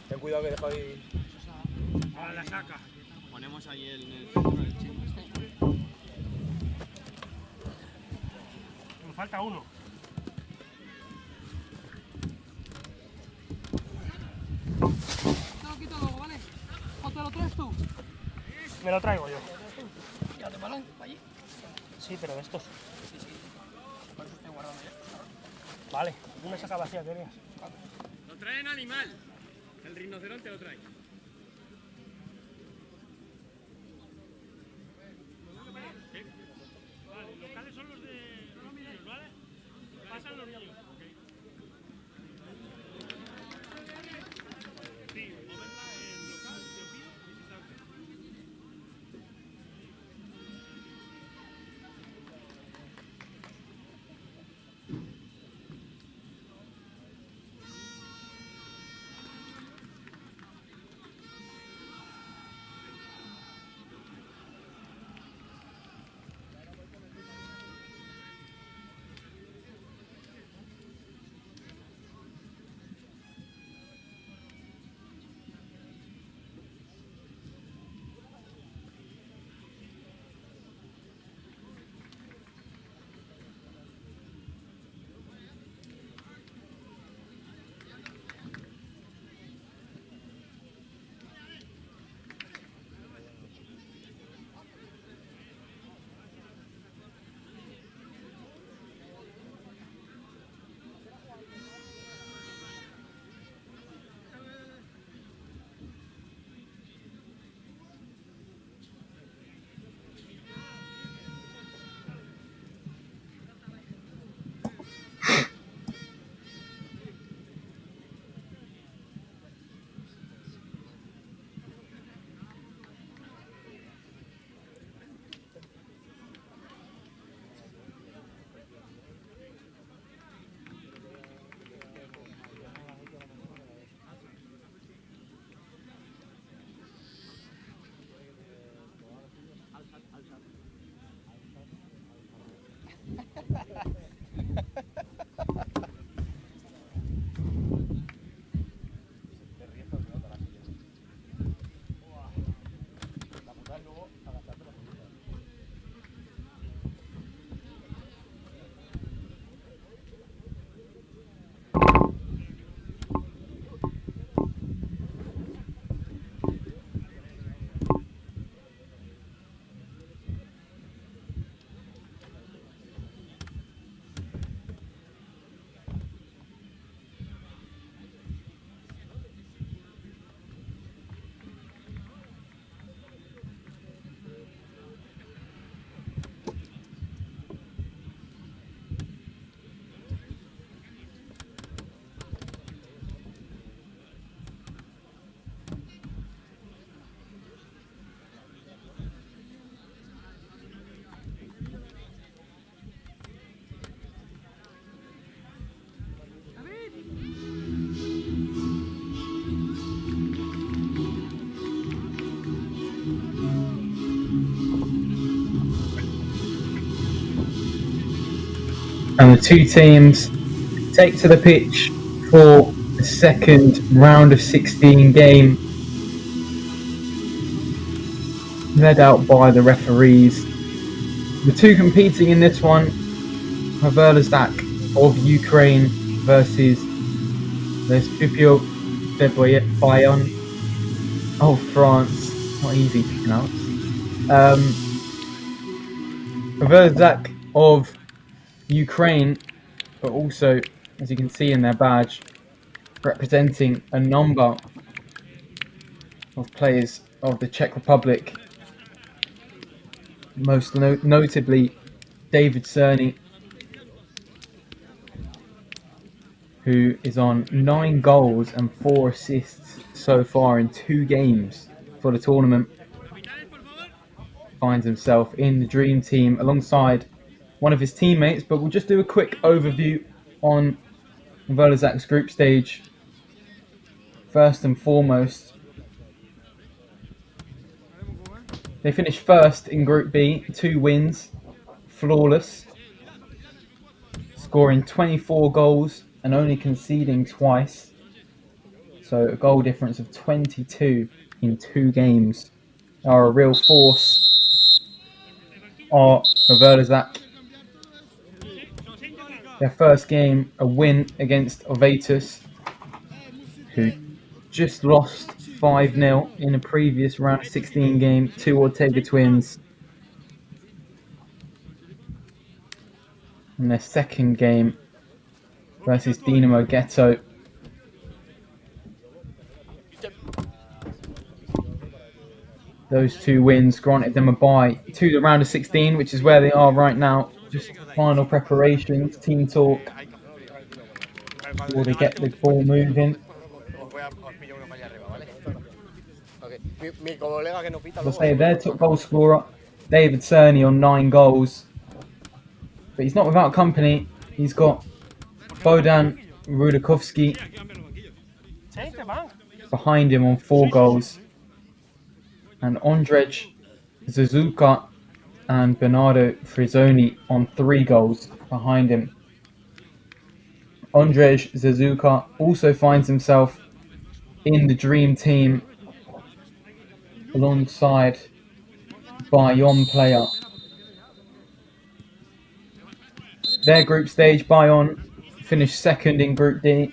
Ten cuidado que deja ahí. Ahora la saca. Ponemos ahí en el centro del chico este. Nos falta uno. Te lo quito luego, ¿vale? ¿O te lo traes tú? Me lo traigo yo. Ya de balón, para allí. Sí, pero de estos. Sí, sí. Por eso estoy guardando ya. Vale, una saca vacía, querías. Lo traen animal. El rinoceronte lo trae. Vale, locales son los de los niños, ¿vale? Pasan los niños. Sí, moverla en local, te pido, y si sabes. And the two teams take to the pitch for the second round of 16 game, led out by the referees. The two competing in this one are Verzak of Ukraine versus the Spipio de Bayonne of France. Not easy to pronounce. Verzak of Ukraine, but also, as you can see in their badge, representing a number of players of the Czech Republic, most notably David Cerny, who is on 9 goals and 4 assists so far in 2 games for the tournament. Finds himself in the dream team alongside one of his teammates, but we'll just do a quick overview on Verzak's group stage. First and foremost, they finished first in Group B, 2 wins, flawless, scoring 24 goals and only conceding twice. So a goal difference of 22 in 2 games. Are a real force. Are Overlazak. Their first game, a win against Ovatus, who just lost 5-0 in a previous round of 16 game to Ortega Twins. And their second game versus Dinamo Ghetto. Those 2 wins granted them a bye to the round of 16, which is where they are right now. Just final preparations, team talk, before they get the ball moving. As I say, their top goal scorer, David Cerny, on 9 goals. But he's not without company. He's got Bodan Rudakovsky behind him on 4 goals. And Ondrej Zazuka and Bernardo Frizzoni on 3 goals behind him. Ondrej Zazuka also finds himself in the dream team alongside Bayonne player. Their group stage, Bayonne finished second in Group D.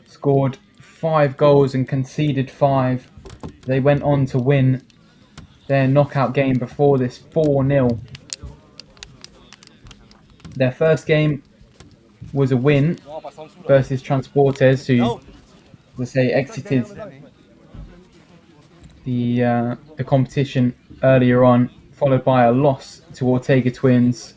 Scored 5 goals and conceded 5. They went on to win their knockout game before this 4-0. Their first game was a win versus Transportes, who, let's say, exited the competition earlier on, followed by a loss to Ortega Twins.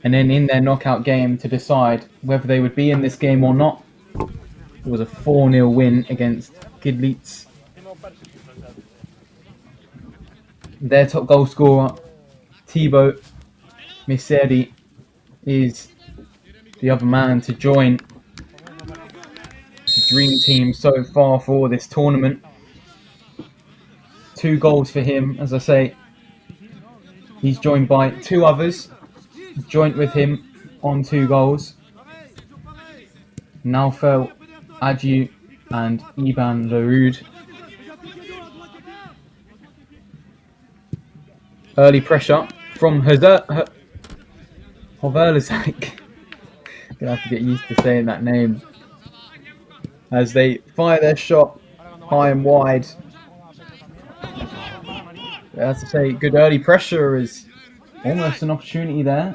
And then in their knockout game to decide whether they would be in this game or not, it was a 4-0 win against Gidlitz. Their top goal scorer, Thibaut Miseri, is the other man to join the dream team so far for this tournament. 2 goals for him, as I say. He's joined by 2 others, joint with him on 2 goals. Naufel Adju and Iban Larude. Early pressure from Hoverlazak. Gonna have to get used to saying that name. As they fire their shot high and wide. As I say, good early pressure is almost an opportunity there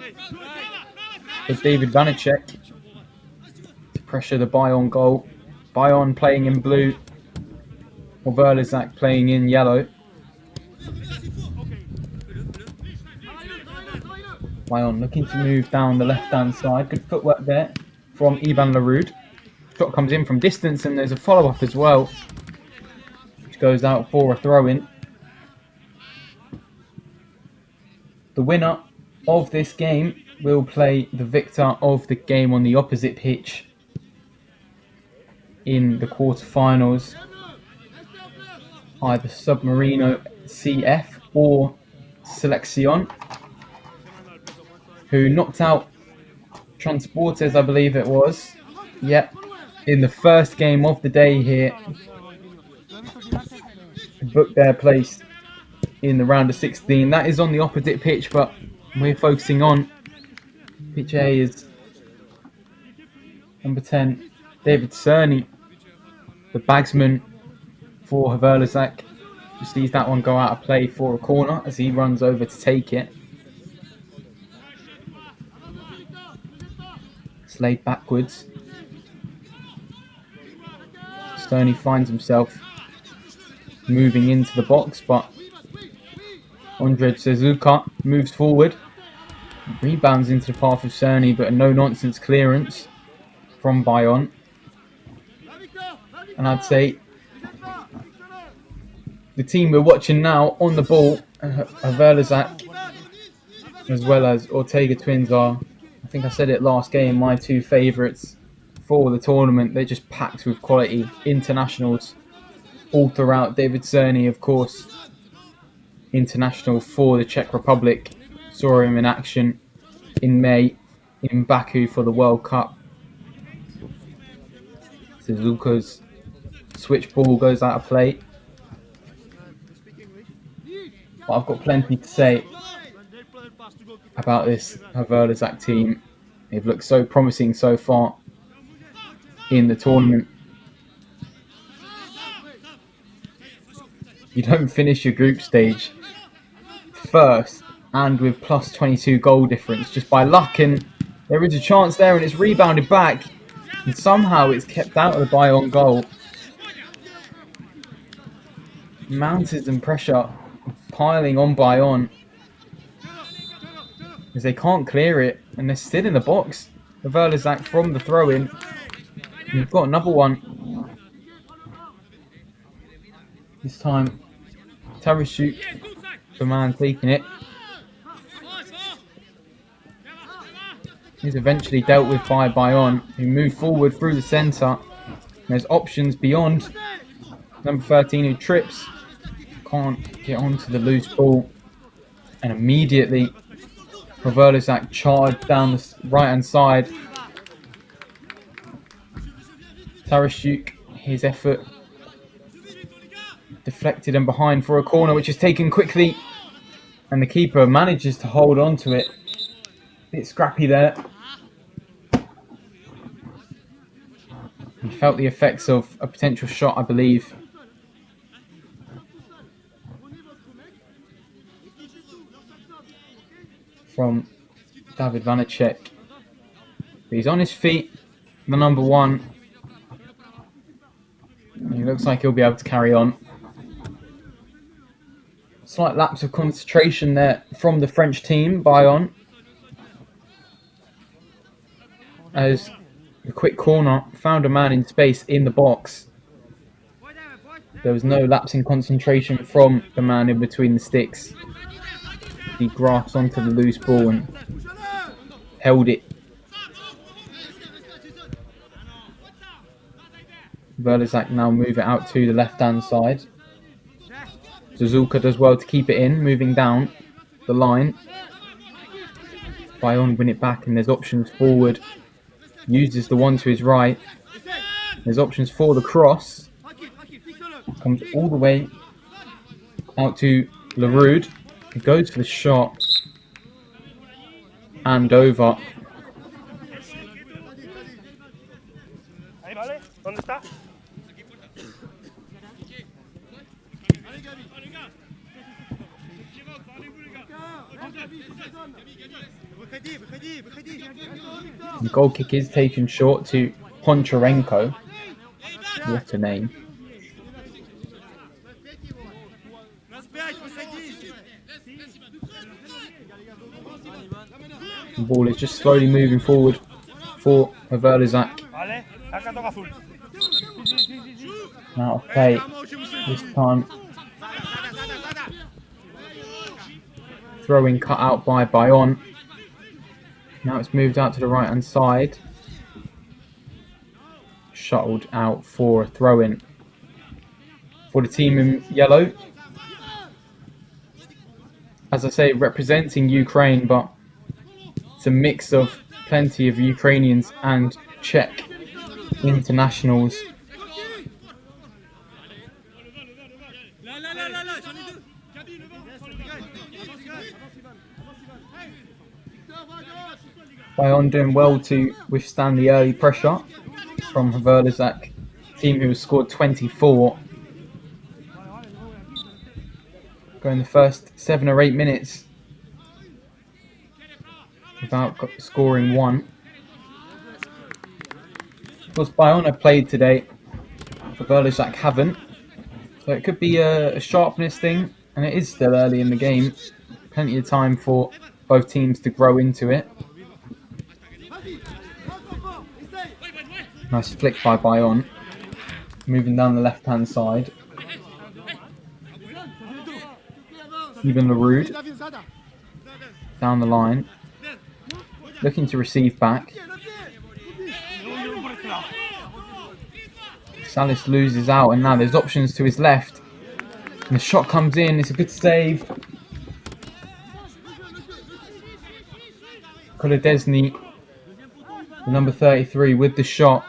for David Vanacek to pressure the Bayonne goal. Bayonne playing in blue, Overlazak playing in yellow. Bayonne looking to move down the left-hand side. Good footwork there from Iban Larude. Shot comes in from distance, and there's a follow-up as well, which goes out for a throw-in. The winner of this game will play the victor of the game on the opposite pitch in the quarterfinals, either Submarino CF or Selección, who knocked out Transportes, I believe it was. Yep, in the first game of the day here, booked their place in the round of 16. That is on the opposite pitch, but we're focusing on pitch A. Is number 10, David Cerny, the bagsman for Overlazak. Just sees that one go out of play for a corner as he runs over to take it. Laid backwards. Cerny finds himself moving into the box, but Ondrej Suzuka moves forward, rebounds into the path of Cerny, but a no-nonsense clearance from Bayonne. And I'd say the team we're watching now on the ball, Overlazak as well as Ortega Twins, are, I think I said it last game, my 2 favourites for the tournament. They're just packed with quality internationals all throughout. David Cerny, of course, international for the Czech Republic. Saw him in action in May in Baku for the World Cup. Suzuka's switch ball goes out of play. But I've got plenty to say about this Haverlazak team. They've looked so promising so far in the tournament. You don't finish your group stage first and with plus 22 goal difference just by luck, and there is a chance there and it's rebounded back and somehow it's kept out of the Bayonne goal. Mounted and pressure piling on Bayonne as they can't clear it and they're still in the box. Haverlazak from the throw-in. You've got another one. This time, Tarashuk, the man taking it. He's eventually dealt with by Bayonne, who move forward through the centre. There's options beyond. Number 13 who trips. Can't get onto the loose ball. And immediately, Haverlazak charged down the right-hand side. Tarashuk, his effort deflected and behind for a corner, which is taken quickly. And the keeper manages to hold on to it. A bit scrappy there. He felt the effects of a potential shot, I believe. From David Vanacek. But he's on his feet, the number one. And he looks like he'll be able to carry on. Slight lapse of concentration there from the French team, Bayonne. As the quick corner found a man in space in the box. There was no lapse in concentration from the man in between the sticks. He grasped onto the loose ball and held it. Haverlazak now move it out to the left-hand side. Suzuka does well to keep it in, moving down the line. Bayonne win it back and there's options forward. Uses the one to his right. There's options for the cross. Comes all the way out to Leroux. He goes for the shot. And over. Ahí, vale. ¿Dónde está? The goal kick is taken short to Poncharenko. What a name. The ball is just slowly moving forward for Haverlazak. Out of play this time. Throwing cut out by Bayonne. Now it's moved out to the right hand side. Shuttled out for a throw-in for the team in yellow. As I say, representing Ukraine, but it's a mix of plenty of Ukrainians and Czech internationals. Bayonne doing well to withstand the early pressure from Haverlazak, team who has scored 24. Going the first 7 or 8 minutes without scoring one. Of course, Bayonne have played today, Haverlazak haven't, so it could be a sharpness thing, and it is still early in the game. Plenty of time for both teams to grow into it. Nice flick by Bayonne, moving down the left-hand side. Even Leroux down the line, looking to receive back. Salis loses out, and now there's options to his left. And the shot comes in, it's a good save Kolodesny, the number 33, with the shot.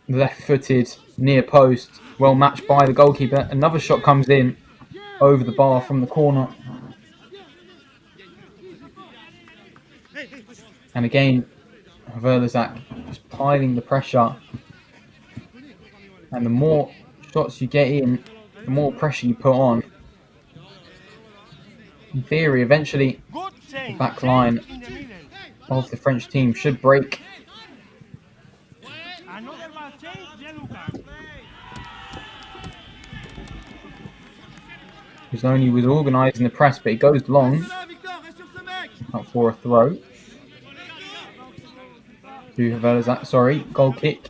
Left-footed, near post. Well matched by the goalkeeper. Another shot comes in over the bar from the corner. And again, Verlazak just piling the pressure. And the more shots you get in, the more pressure you put on. In theory, eventually, the back line of the French team should break. Zoni was organising the press, but it goes long. Out for a throw. To Verlazak, sorry, goal kick.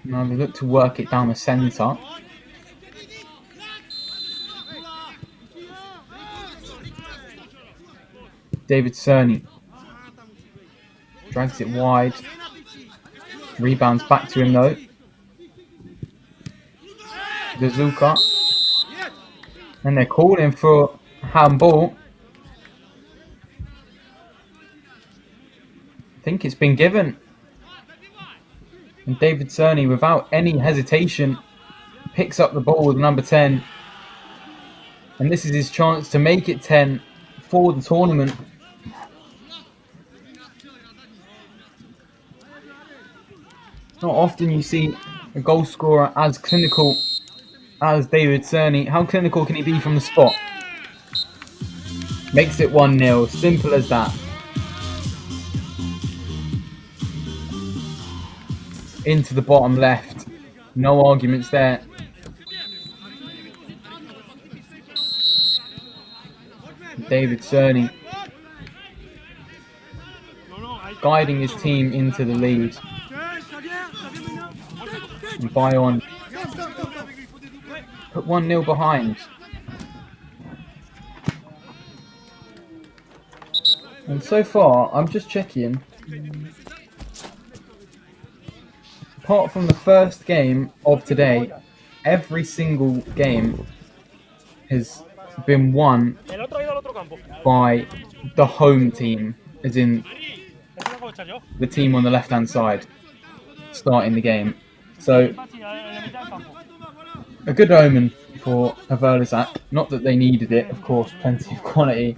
Now they look to work it down the centre. David Cerny drags it wide. Rebounds back to him though. Gazuka. And they're calling for handball. I think it's been given. And David Cerny, without any hesitation, picks up the ball with number 10. And this is his chance to make it 10 for the tournament. Not often you see a goal scorer as clinical as David Cerny. How clinical can he be from the spot? Makes it 1-0. Simple as that. Into the bottom left. No arguments there. David Cerny guiding his team into the lead. And Bayonne put 1-0 behind. And so far, I'm just checking. Apart from the first game of today, every single game has been won by the home team, as in the team on the left-hand side starting the game. So, a good omen for Verlazak. Not that they needed it, of course, plenty of quality.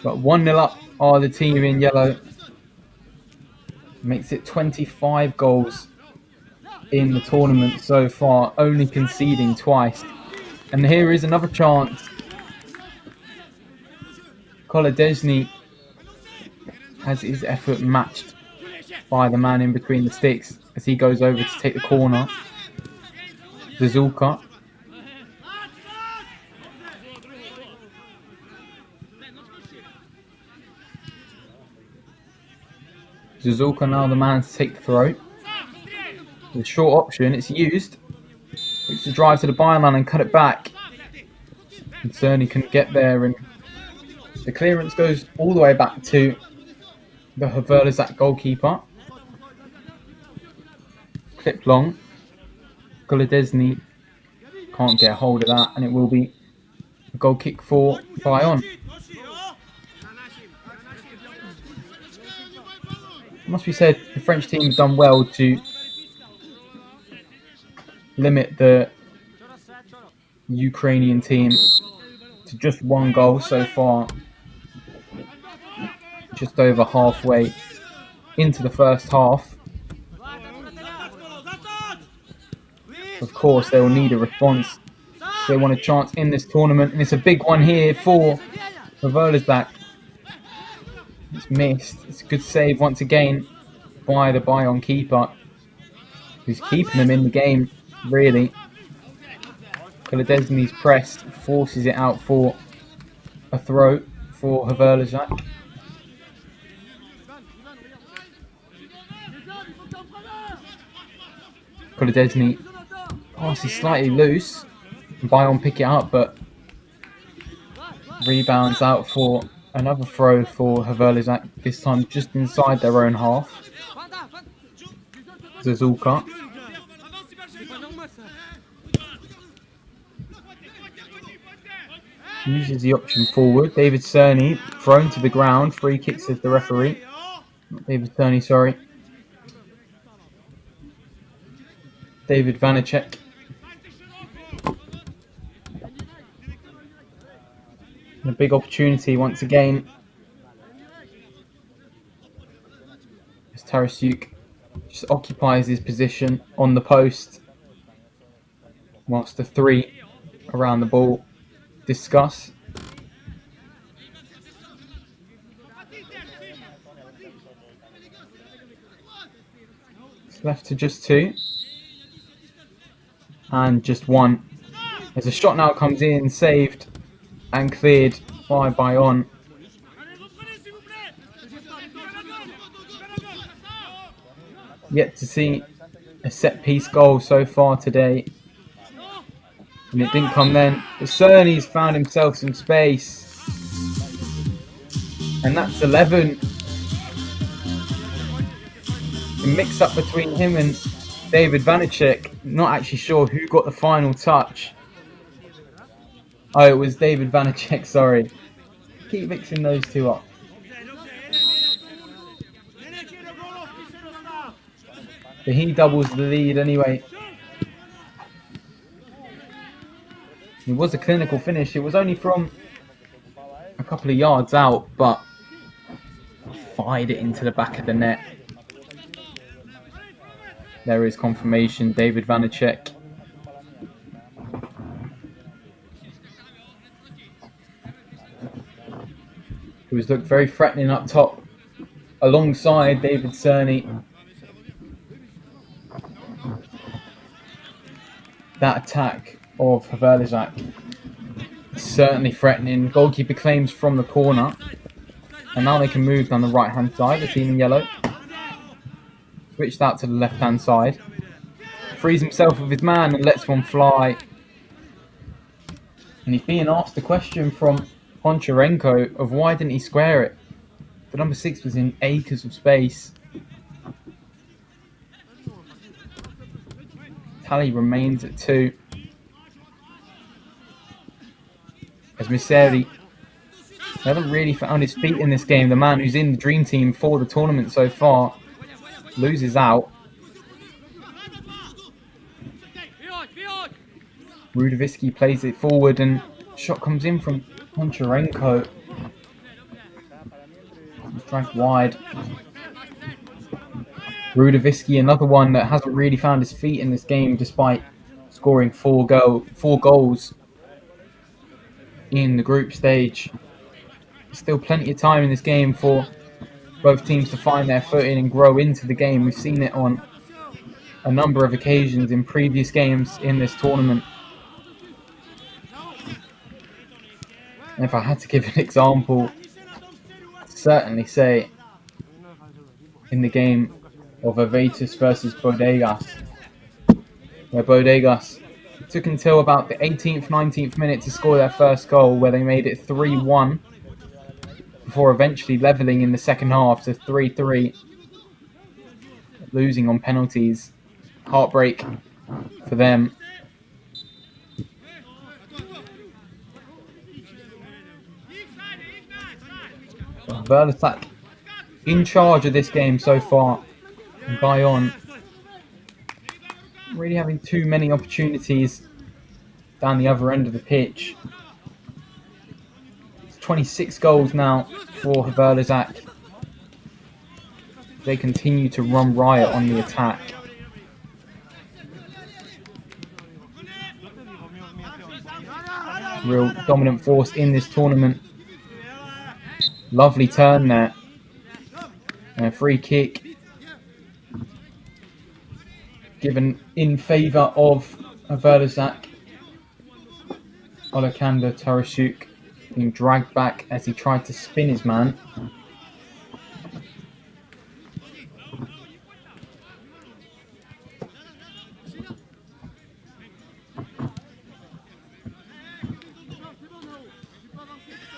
But 1-0 up are the team in yellow. Makes it 25 goals in the tournament so far, only conceding twice. And here is another chance. Kolodesny has his effort matched by the man in between the sticks as he goes over to take the corner. Zuzulka. Zuzulka now the man to take the throw. With a short option, it's used. It's to drive to the byline and cut it back. And Cerny couldn't get there, and the clearance goes all the way back to the Verlazak goalkeeper. Clipped long. Kolodesny can't get a hold of that, and it will be a goal kick for Bayonne. It must be said, the French team have done well to limit the Ukrainian team to just one goal so far. Just over halfway into the first half. Of course, they will need a response. They want a chance in this tournament, and it's a big one here for Verlazak. It's missed. It's a good save once again by the Bayonne keeper, who's keeping them in the game, really. Kolodesny's press forces it out for a throw for Verlazak. Kolodesny passes slightly loose. Bayonne pick it up, but rebounds out for Another throw for Haverlizak, this time just inside their own half. Zazulka. Uses the option forward. David Cerny thrown to the ground. Free kick, says the referee. Not David Cerny, sorry. David Vanacek. And a big opportunity once again. As Tarasuk just occupies his position on the post. Whilst the three around the ball discuss. It's left to just two. And just one. As a shot now comes in, saved and cleared by Bayon. Yet to see a set-piece goal so far today. And it didn't come then. But Cerny's found himself some space. And that's 11. The mix-up between him and David Vanacek. Not actually sure who got the final touch. Oh, it was David Vanacek, sorry. Keep mixing those two up. But he doubles the lead anyway. It was a clinical finish. It was only from a couple of yards out, but fired it into the back of the net. There is confirmation. David Vanacek. Who was looked very threatening up top, alongside David Cerny. That attack of Haverlizak is certainly threatening. Goalkeeper claims from the corner. And now they can move down the right-hand side, the team in yellow. Switched out to the left-hand side. Frees himself with his man and lets one fly. And he's being asked the question from Poncharenko of why didn't he square it. The number 6 was in acres of space. Tally remains at 2. As Miseri hasn't really found his feet in this game. The man who's in the dream team for the tournament so far loses out. Rudovitsky plays it forward and shot comes in from Poncharenko. He's dragged wide. Rudovitsky, another one that hasn't really found his feet in this game despite scoring four goals in the group stage. Still plenty of time in this game for both teams to find their footing and grow into the game. We've seen it on a number of occasions in previous games in this tournament. And if I had to give an example, I'd certainly say in the game of Avitus versus Bodegas, where Bodegas took until about the 18th, 19th minute to score their first goal, where they made it 3-1 before eventually levelling in the second half to 3-3, losing on penalties. Heartbreak for them. Verlatak in charge of this game so far. And Bayon really having too many opportunities down the other end of the pitch. It's 26 goals now for Verlatak. They continue to run riot on the attack. Real dominant force in this tournament. Lovely turn there. And a free kick given in favour of Verlatak. Aleksander Tarasuk being dragged back as he tried to spin his man.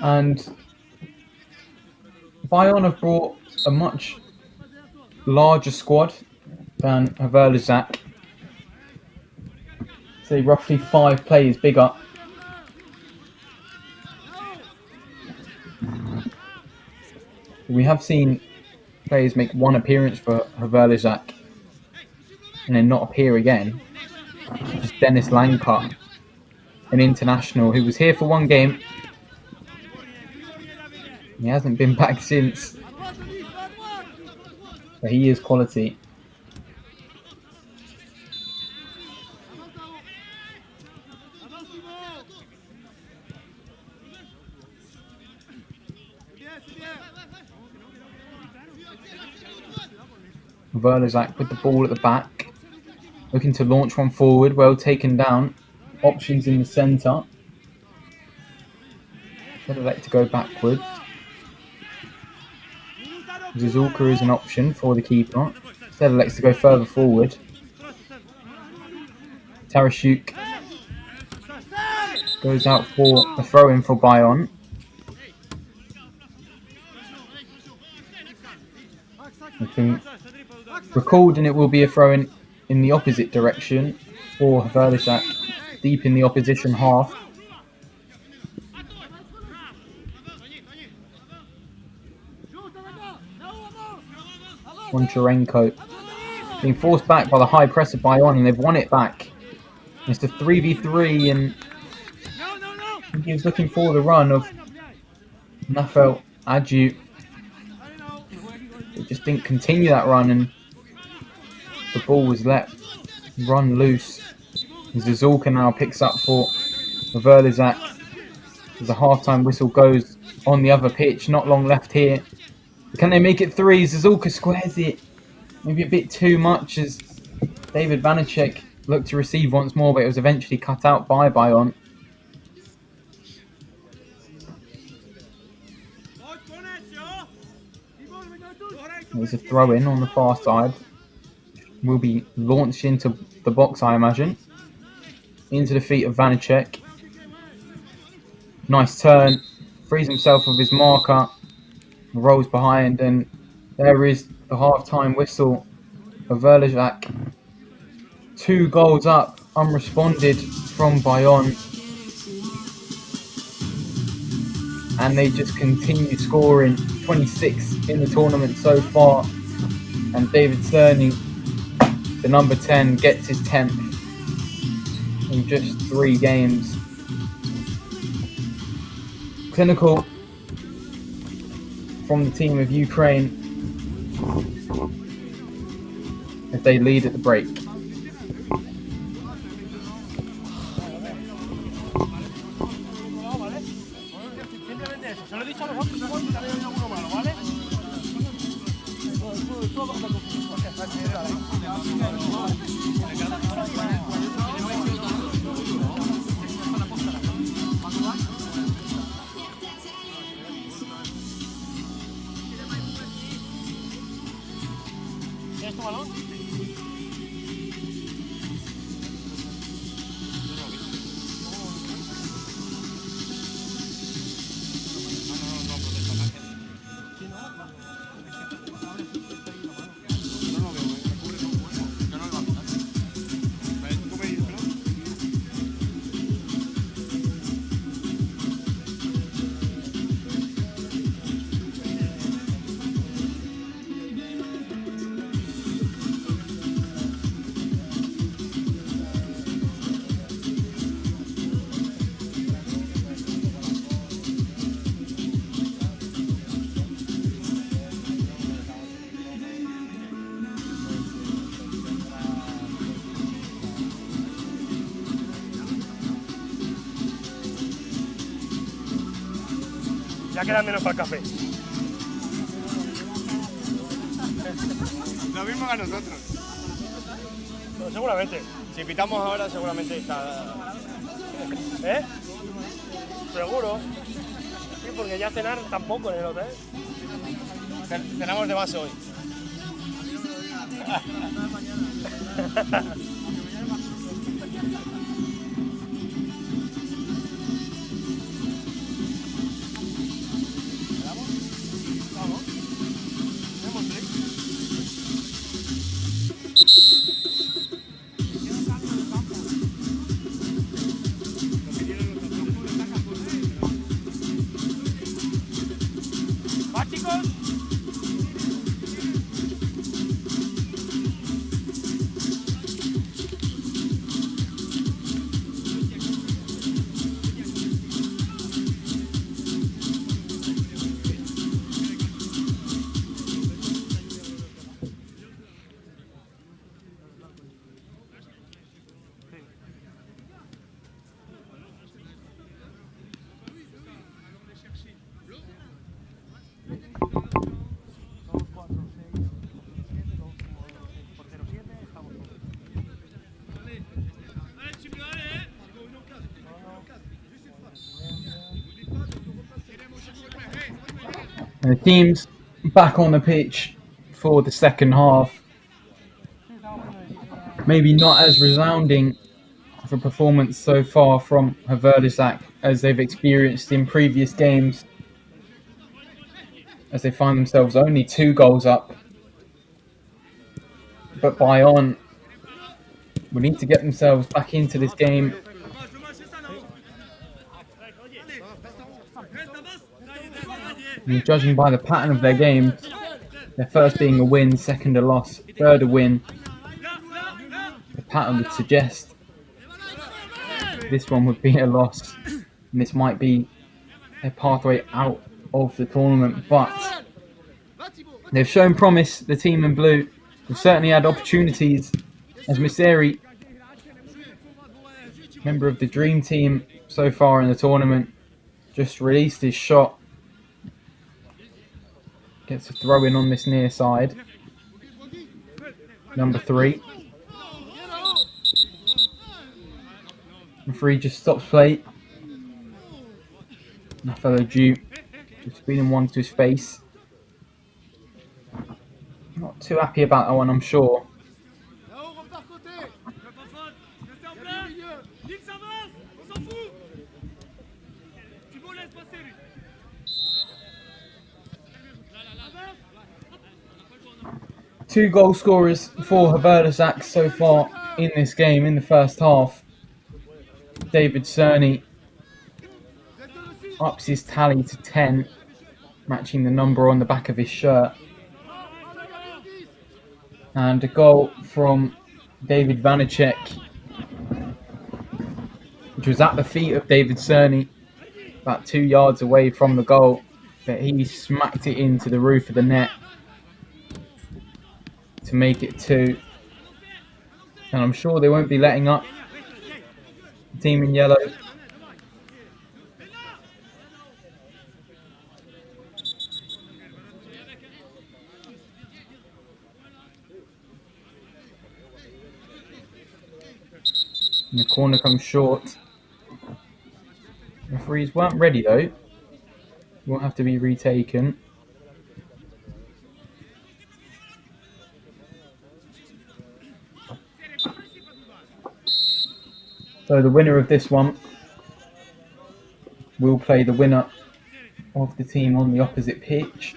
And Bayonne have brought a much larger squad than Haverlizak. Say roughly 5 players bigger. We have seen players make 1 appearance for Haverlizak and then not appear again. Just Dennis Lanka, an international who was here for 1 game. He hasn't been back since. But he is quality. Verlazak with the ball at the back, looking to launch one forward, well taken down. Options in the centre. Elect to go backwards. Zuzulka is an option for the keeper. Elects to go further forward. Tarashuk goes out for a throw-in for Bayonne. I think recalled, and it will be a throw-in in the opposite direction for Haverlizak, deep in the opposition half. Boncharenko being forced back by the high press of Bayonne, and they've won it back. It's a 3v3, and he was looking for the run of Nafel Adju. They just didn't continue that run, and the ball was let run loose. Zuzulka now picks up for Verlizak as the half-time whistle goes on the other pitch. Not long left here. Can they make it 3? Zuzulka squares it. Maybe a bit too much as David Vanacek looked to receive once more, but it was eventually cut out by Bayonne. There's a throw-in on the far side. Will be launched into the box, I imagine. Into the feet of Vanacek. Nice turn. Frees himself of his marker. Rolls behind, and there is the half-time whistle of Verlazak. 2 goals up, unresponded from Bayonne. And they just continue scoring. 26 in the tournament so far. And David Cerny, the number 10, gets his 10th in just 3 games. Clinical from the team of Ukraine as they lead at the break. ¿Tienes tu balón? Ya queda menos para el café. Lo mismo que a nosotros. Pero seguramente. Si pitamos ahora, seguramente está. ¿Eh? Seguro. Sí, porque ya cenar tampoco en el hotel. Cenamos de base hoy. Vamos. And the team's back on the pitch for the second half. Maybe not as resounding of a performance so far from Haverdizak as they've experienced in previous games, as they find themselves only 2 goals up. But Bayonne will need to get themselves back into this game. And judging by the pattern of their games, their first being a win, second a loss, third a win, the pattern would suggest this one would be a loss, and this might be a pathway out of the tournament. But they've shown promise, the team in blue. They've certainly had opportunities, as Miseri, member of the dream team so far in the tournament, just released his shot. Gets a throw in on this near side. Number 3. Referee just stops play. My fellow Duke just feeling one to his face. Not too happy about that one, I'm sure. Two goal scorers for Haverdizak so far in this game in the first half. David Cerny ups his tally to 10, matching the number on the back of his shirt. And a goal from David Vanacek, which was at the feet of David Cerny, about 2 yards away from the goal, but he smacked it into the roof of the net to make it 2. And I'm sure they won't be letting up. The team in yellow. And the corner comes short. Referees weren't ready though. Won't have to be retaken. So the winner of this one will play the winner of the team on the opposite pitch.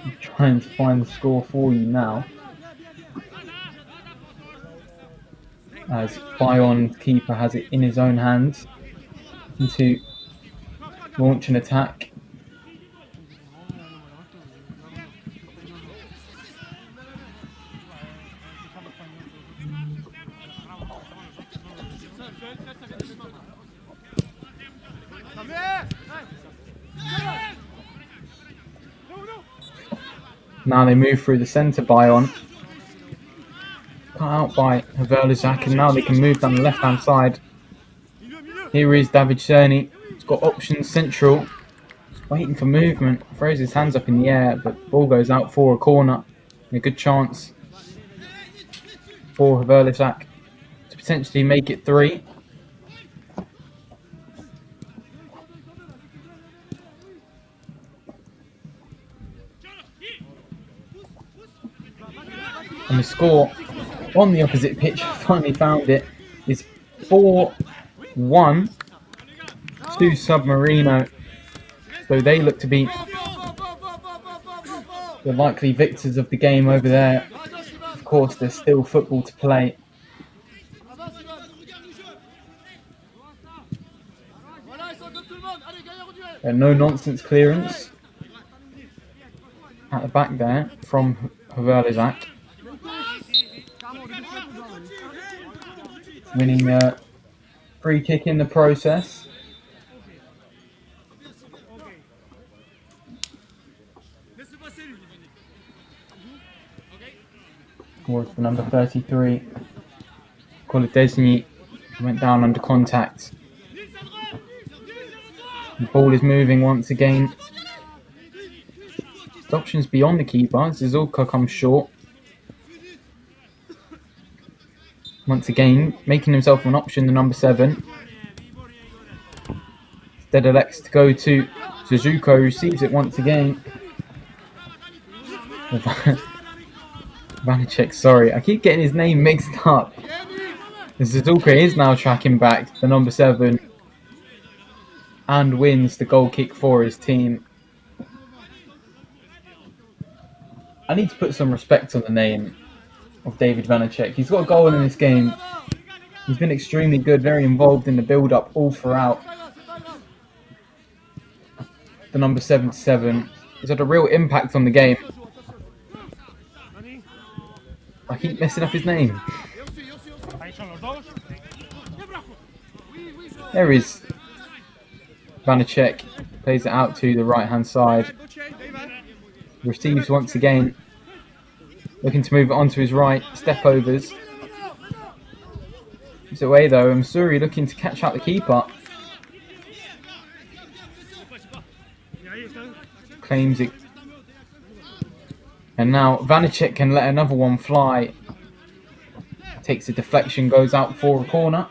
I'm trying to find the score for you now, as Bayonne's keeper has it in his own hands to launch an attack. Now they move through the centre, Bayonne. Cut out by Haverdizak, and now they can move down the left-hand side. Here is David Cerny. He's got options central. He's waiting for movement. Throws his hands up in the air, but the ball goes out for a corner. And a good chance for Haverdizak to potentially make it 3. And the score on the opposite pitch, finally found it, is 4-1 to Submarino. So they look to be the likely victors of the game over there. Of course, there's still football to play. A no-nonsense clearance at the back there from Haverlizak. Winning a free kick in the process. Towards the number 33. Kolodesny went down under contact. The ball is moving once again. The options beyond the keeper. Zizulka comes short. Once again, making himself an option, the number 7. Instead elects to go to Suzuko, receives it once again. Vanacek, sorry, I keep getting his name mixed up. Suzuka is now tracking back, the number 7, and wins the goal kick for his team. I need to put some respect on the name of David Vanacek. He's got a goal in this game. He's been extremely good, very involved in the build-up all throughout. The number 77 has had a real impact on the game. I keep messing up his name. There is Vanacek, plays it out to the right-hand side. Receives once again. Looking to move it onto his right. Step overs. It's away though. Msuri looking to catch out the keeper. Claims it. And now Vanacek can let another one fly. Takes a deflection, goes out for a corner.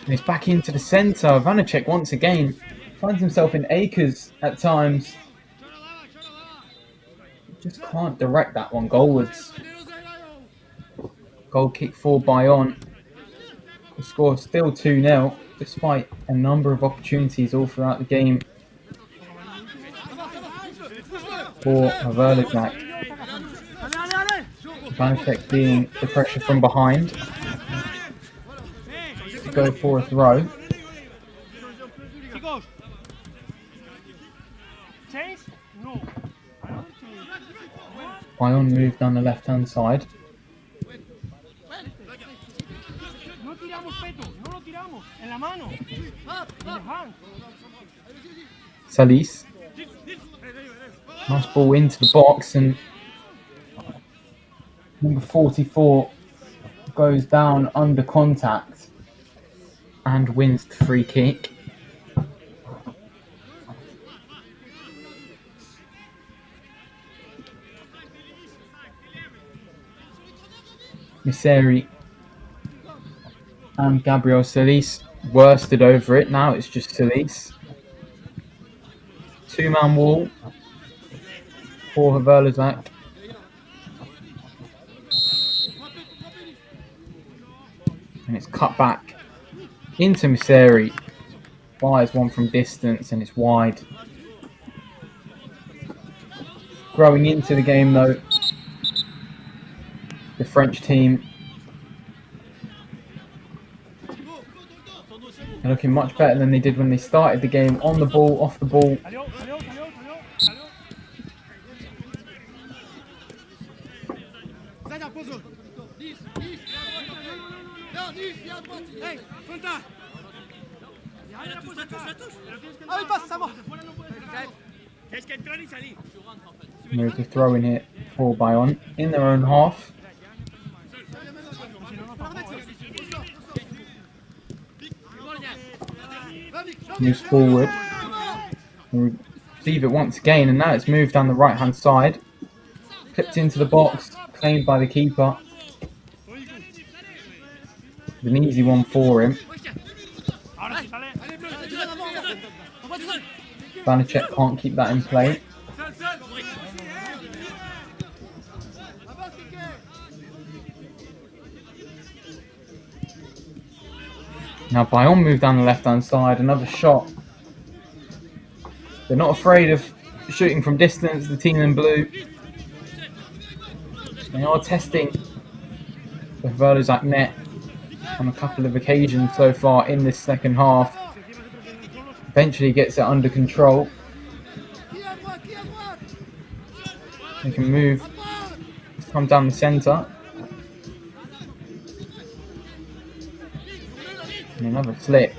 And it's back into the centre. Vanacek once again finds himself in acres at times. Just can't direct that one goalwards. Goal kick for Bayonne. The score still 2-0, despite a number of opportunities all throughout the game for Haverlizak. Vanacek being the pressure from behind. To go for a throw. Bayonne move down the left-hand side. Salis. Nice ball into the box, and number 44 goes down under contact and wins the free kick. Miseri and Gabriel Salis worsted over it. Now it's just Salis. Two-man wall for Haverlizak. And it's cut back into Miseri. Fires one from distance and it's wide. Growing into the game though, the French team are looking much better than they did when they started the game. On the ball, off the ball. There's a throw in here for Bayonne in their own half. Moves forward. Receive it once again, and now it's moved down the right hand side. Clipped into the box, claimed by the keeper. An easy one for him. Vanacek can't keep that in play. Now Bayonne move down the left hand side, another shot. They're not afraid of shooting from distance, the team in blue. They are testing the Verzak net on a couple of occasions so far in this second half. Eventually gets it under control. They can move, come down the centre. And another flip.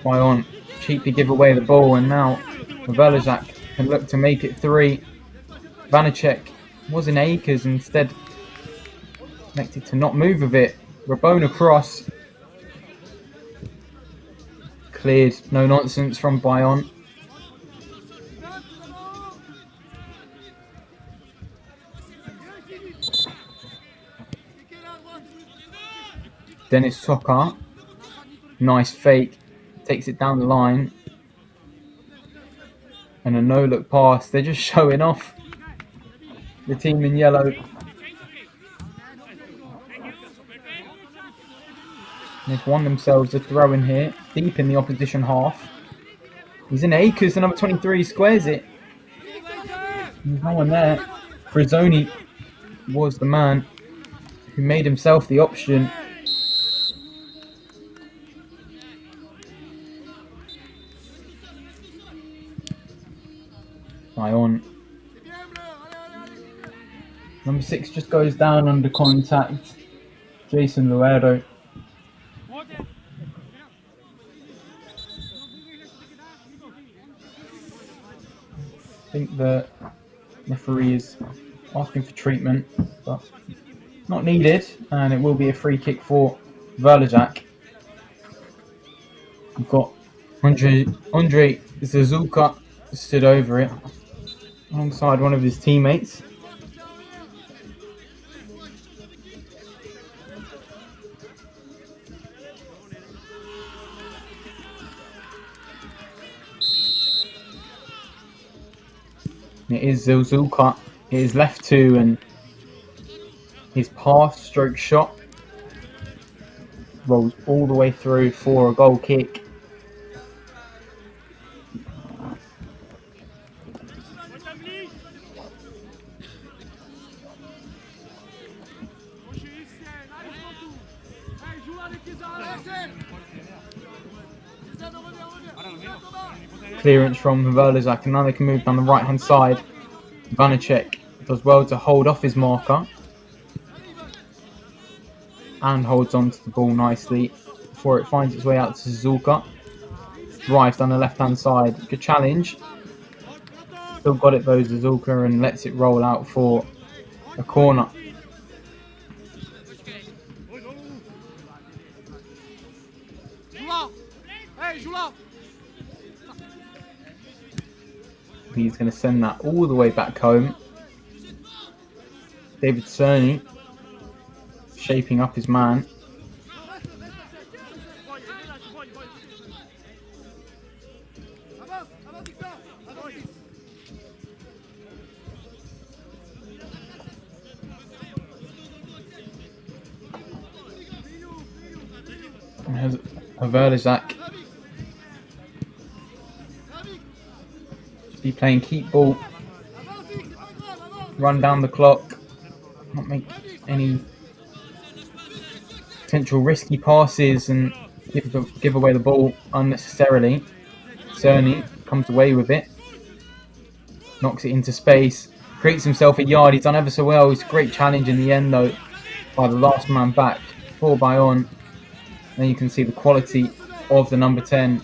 Bayon cheaply give away the ball, and now Verzak can look to make it 3. Vanacek was in acres, instead connected to not move with it. Rabona cross. Cleared, no nonsense from Bayon. Dennis Sokar, nice fake, takes it down the line. And a no-look pass, they're just showing off. The team in yellow. They've won themselves a throw in here, deep in the opposition half. He's in acres, the number 23 squares it. There's no one there. Frizzoni was the man who made himself the option. Bayon. Number 6 just goes down under contact. Jason Luero. I think the referee is asking for treatment, but not needed, and it will be a free kick for Verzak. We've got Andre Zazuka stood over it alongside one of his teammates. It is Zazuka. It is left 2, and his pass stroke shot rolls all the way through for a goal kick. Clearance from Verzak, and now they can move down the right hand side. Vanacek does well to hold off his marker and holds on to the ball nicely before it finds its way out to Zazuka. Drives down the left hand side. Good challenge. Still got it though, Zazuka, and lets it roll out for a corner. He's going to send that all the way back home. David Cerny shaping up his man. And has Verzak be playing keep ball, run down the clock, not make any potential risky passes and give away the ball unnecessarily. Cerny comes away with it, knocks it into space, creates himself a yard. He's done ever so well. It's a great challenge in the end though by the last man back for Bayon. Then you can see the quality of the number 10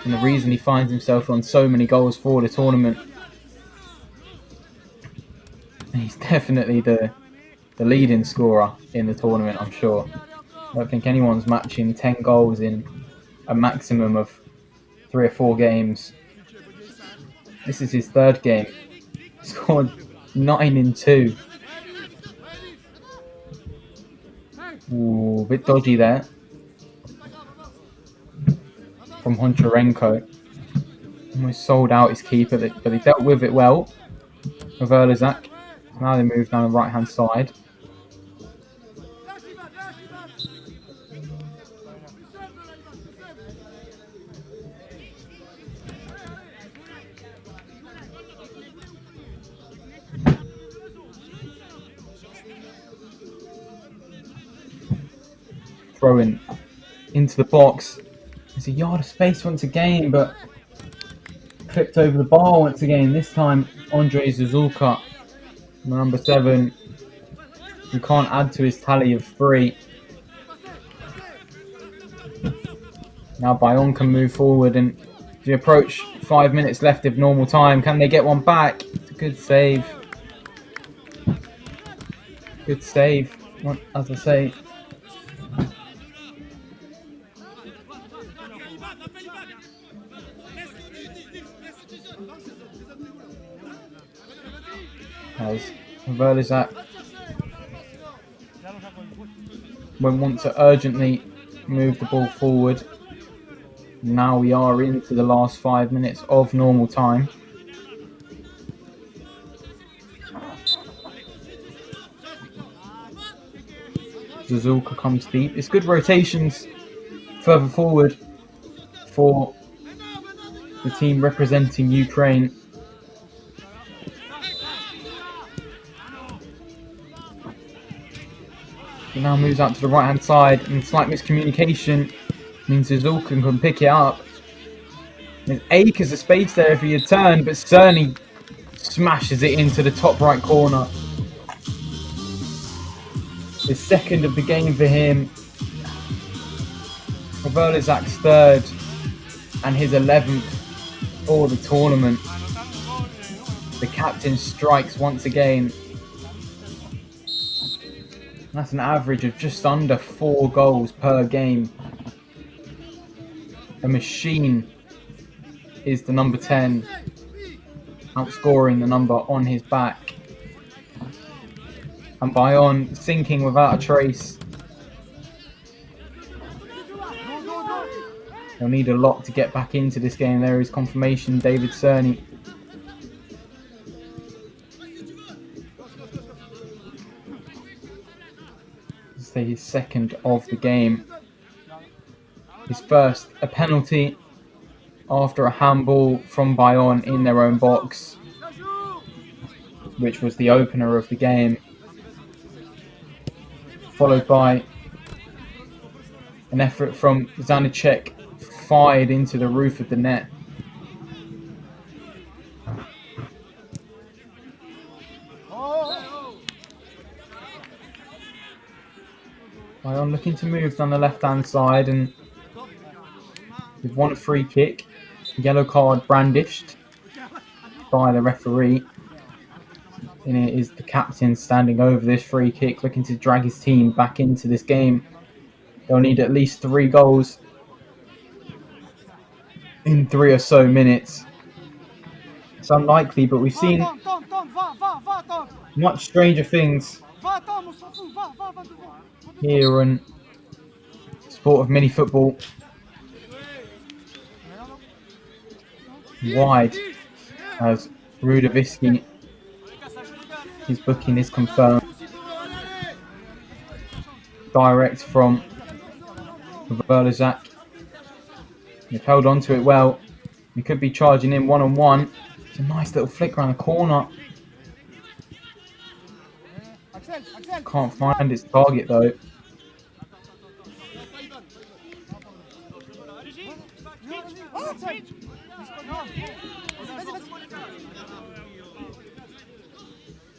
and the reason he finds himself on so many goals for the tournament. And he's definitely the leading scorer in the tournament, I'm sure. I don't think anyone's matching 10 goals in a maximum of 3 or 4 games. This is his 3rd game. He scored 9 in 2. Ooh, a bit dodgy there from Honcharenko. Almost sold out his keeper, but he dealt with it well. Verzak. Now they move down the right hand side. throwing into the box. There's a yard of space once again, but clipped over the bar once again. This time, Andre Zuzulka, number 7, who can't add to his tally of 3. Now Bayonne can move forward, and as we approach 5 minutes left of normal time, can they get one back? It's a good save. Good save, as I say. As Verlizak won't want to urgently move the ball forward. Now we are into the last 5 minutes of normal time. Zuzulka comes deep. It's good rotations further forward for the team representing Ukraine. He now moves out to the right hand side, and slight miscommunication means Zuzulka can pick it up. There's acres of space there if he had turned, but Cerny smashes it into the top right corner. The second of the game for him. Verlizak's 3rd and his 11th for the tournament. The captain strikes once again. That's an average of just under 4 goals per game. A machine is the number 10, outscoring the number on his back. And Bayonne sinking without a trace. They'll need a lot to get back into this game. There is confirmation, David Cerny. Say his 2nd of the game. His first, a penalty after a handball from Bayonne in their own box, which was the opener of the game, followed by an effort from Zanicek, fired into the roof of the net. Bayonne looking to move down the left-hand side, and we've won a free kick. Yellow card brandished by the referee. And it is the captain standing over this free kick, looking to drag his team back into this game. They'll need at least 3 goals in 3 or so minutes. It's unlikely, but we've seen much stranger things here in sport of mini football. Wide as Rudoviski, his booking is confirmed. Direct from Verlizak. They've held on to it well. We could be charging in 1-on-1. It's a nice little flick around the corner. Can't find its target though.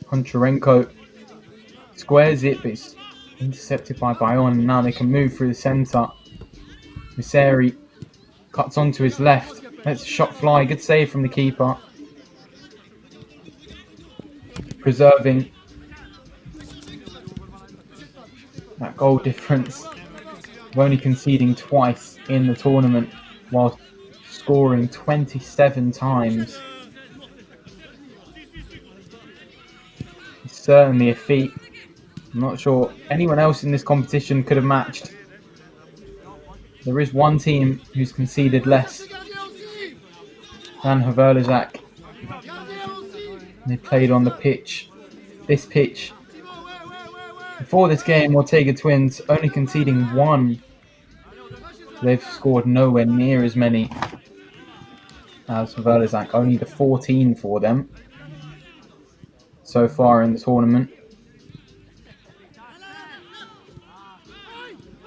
Koncharenko squares it, but it's intercepted by Bayonne. Now they can move through the centre. Misseri cuts onto his left. Lets the shot fly. Good save from the keeper. Preserving that goal difference. Of only conceding twice in the tournament while scoring 27 times. It's certainly a feat. I'm not sure anyone else in this competition could have matched. There is one team who's conceded less than Verlizak. They played on the pitch, this pitch. Before this game, Ortega Twins only conceding 1. They've scored nowhere near as many as Verlizak, only the 14 for them so far in the tournament.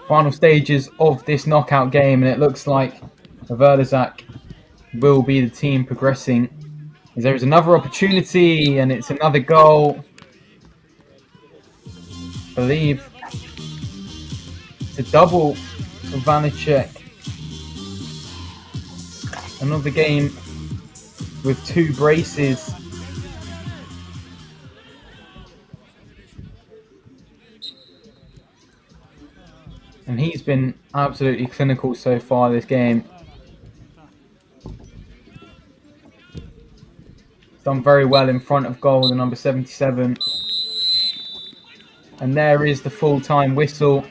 final stages of this knockout game, and it looks like Verlazak will be the team progressing. As there is another opportunity, and it's another goal. I believe it's a double for Vanacek. Another game with 2 braces. And he's been absolutely clinical so far this game. He's done very well in front of goal, the number 77. And there is the full-time whistle.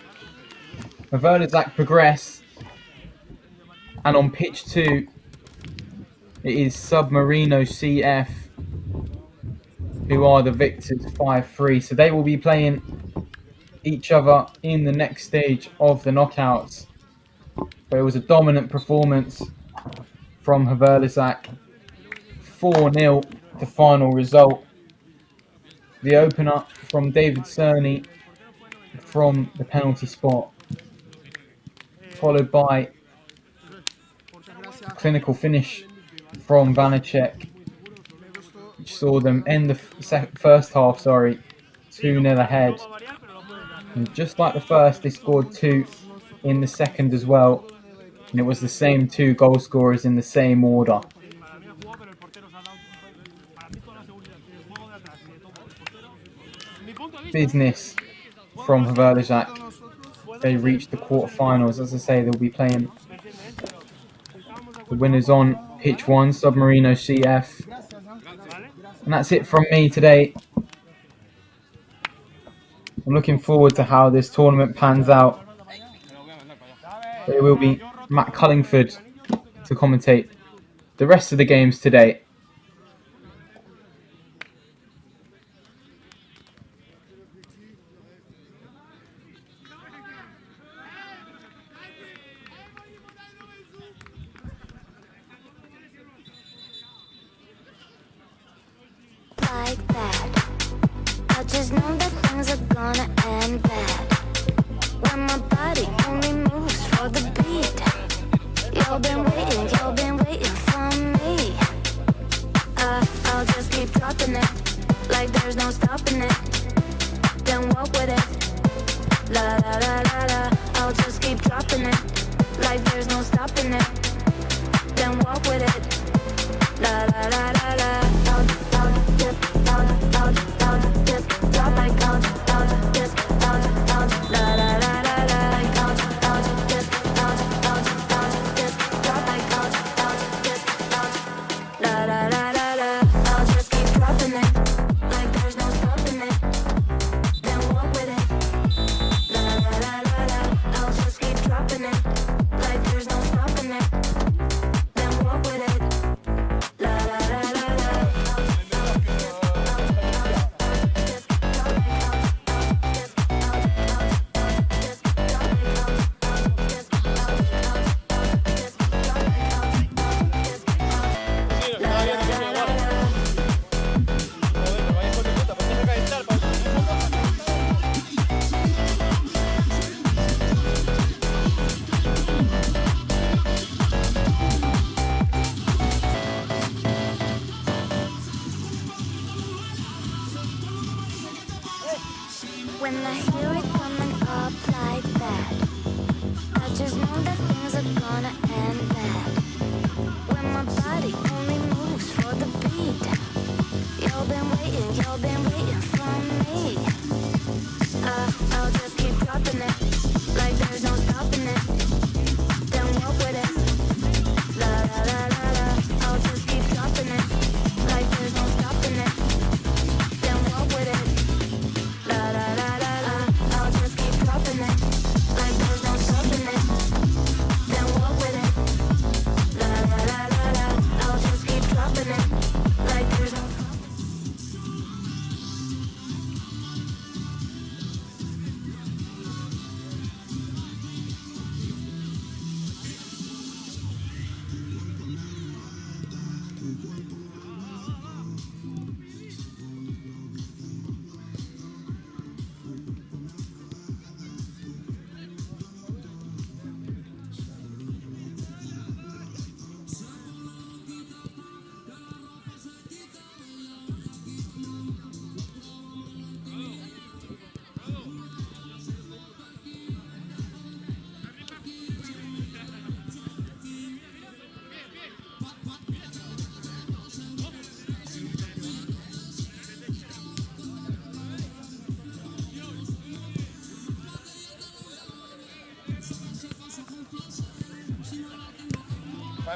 Verlazak progress. And on pitch 2, it is Submarino CF who are the victors 5-3. So they will be playing each other in the next stage of the knockouts. But it was a dominant performance from Verlazak. 4-0 the final result. The opener from David Cerny from the penalty spot, followed by a clinical finish from Vanacek, which saw them end the first half, 2-0 ahead. And just like the first, they scored 2 in the second as well. And it was the same 2 goal scorers in the same order. Business from Verlazak. They reached the quarterfinals. As I say, they'll be playing the winners on pitch 1, Submarino CF. And that's it from me today. I'm looking forward to how this tournament pans out. It will be Matt Cullingford to commentate the rest of the games today. Like that. I just know that things are gonna end bad. When my body only moves for the beat. You've been waiting for me. I'll just keep dropping it, like there's no stopping it. Then walk with it, la la la la la. I'll just keep dropping it, like there's no stopping it. Then walk with it, la la la la la.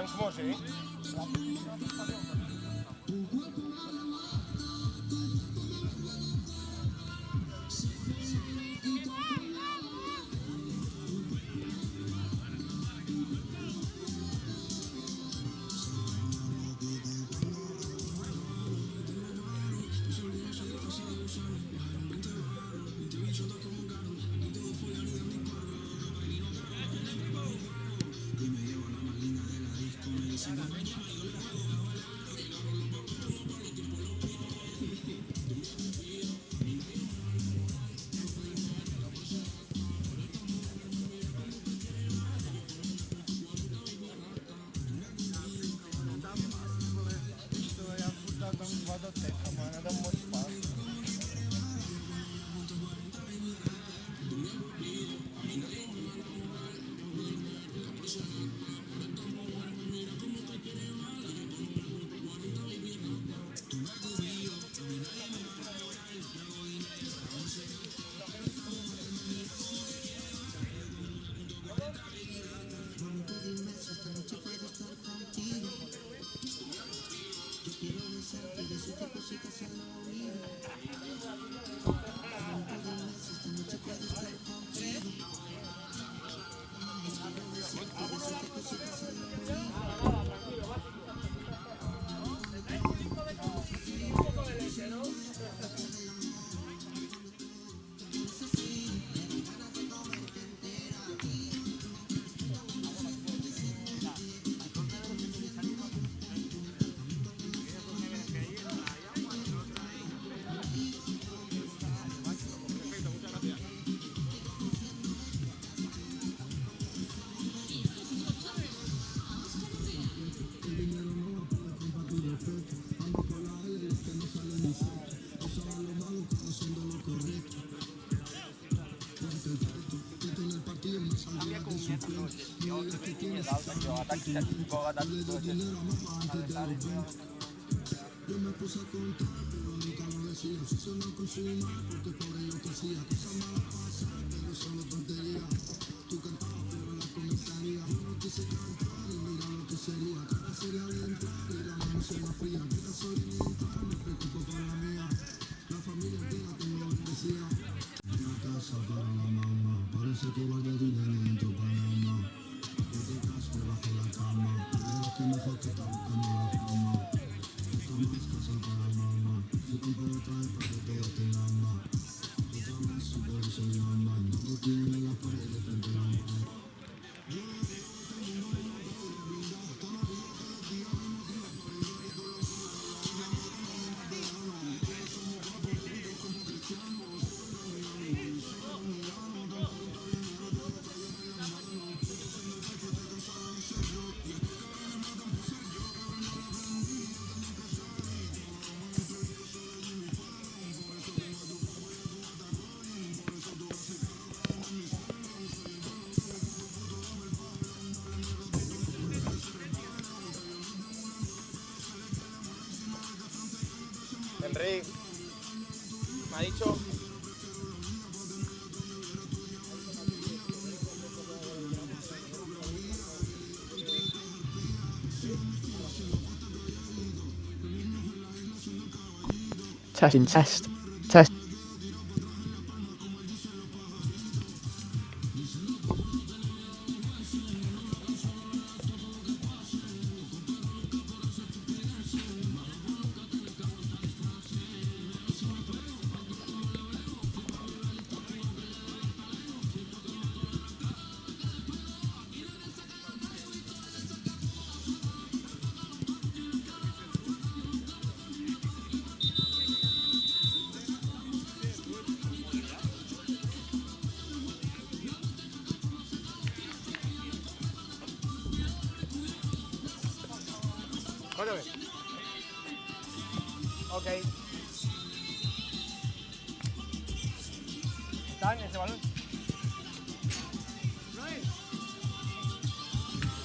Sabem cómo sí. Enrique, me ha dicho. Testing, test. Cógeme. Ok. ¿Está en ese balón?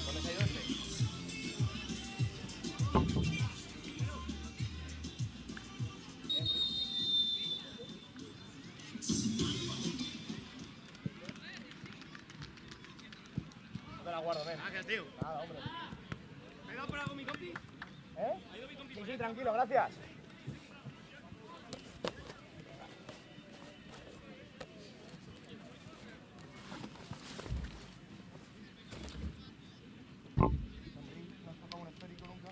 ¿Dónde se ha ido este? No te la guardo, ven. Gracias, tío. Nada, hombre. por algo mi compi? ¿Eh? Sí, sí, tranquilo, gracias. No has tocado un esférico nunca.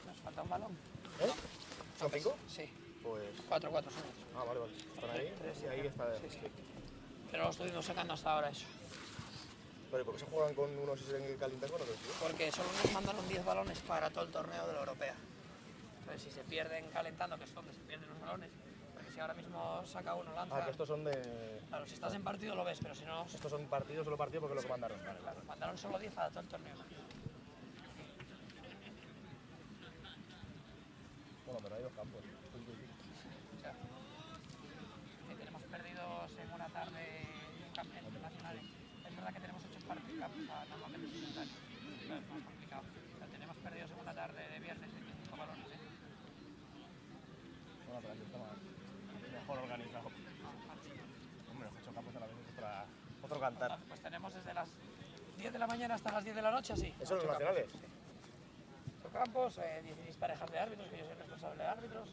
Nos falta un balón. ¿Eh? ¿Son 5? Sí. Pues... 4 son. Ah, vale, vale. Están ahí. Sí, ahí está. Sí, sí. Pero lo estuvimos sacando hasta ahora eso. Vale, ¿por qué se juegan con unos y se tienen que calentar con otros, tío? Porque solo nos mandaron 10 balones para todo el torneo de la Europea. Entonces si se pierden calentando, que es donde se pierden los balones, porque si ahora mismo saca uno, lanza... Ah, que estos son de... Claro, si estás en partido lo ves, pero si no... Estos son partidos, solo partidos porque es lo que mandaron. Vale, Claro, mandaron solo 10 para todo el torneo. Bueno, pero hay dos campos. O sea, que tenemos perdidos en una tarde en campeonatos internacionales. Es verdad que tenemos 8 partidos, normalmente simultáneos. Claro, es más complicado. Pero tenemos perdidos en una tarde de viernes 25 balones. Bueno, pero aquí está mejor organizado. Hombre, los 8 campos a la vez es otro cantar. Pues tenemos desde las 10 de la mañana hasta las 10 de la noche, así. ¿Eso son los nacionales? 8 campos, 16 parejas de árbitros, que yo soy responsable de árbitros.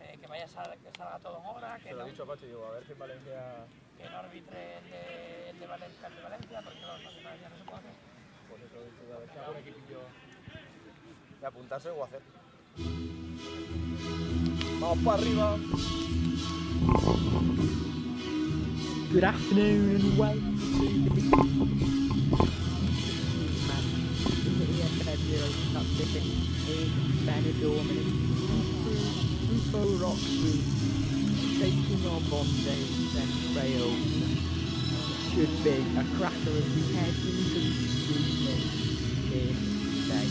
Que salga todo en hora. Que Te lo he dicho, Pachi, digo, a ver si en Valencia... Que no arbitre el de Valencia, porque los nacionales ya no se puede hacer. Pues eso, he dicho, a ver si hago un equipillo de apuntarse o hacer. ¡Vamos para arriba! Good afternoon and welcome to the EMF Eurocup ticket in Benidorm and Grupo Roxy taking on Bombay Central. Should be a cracker as we head into the evening in Spain.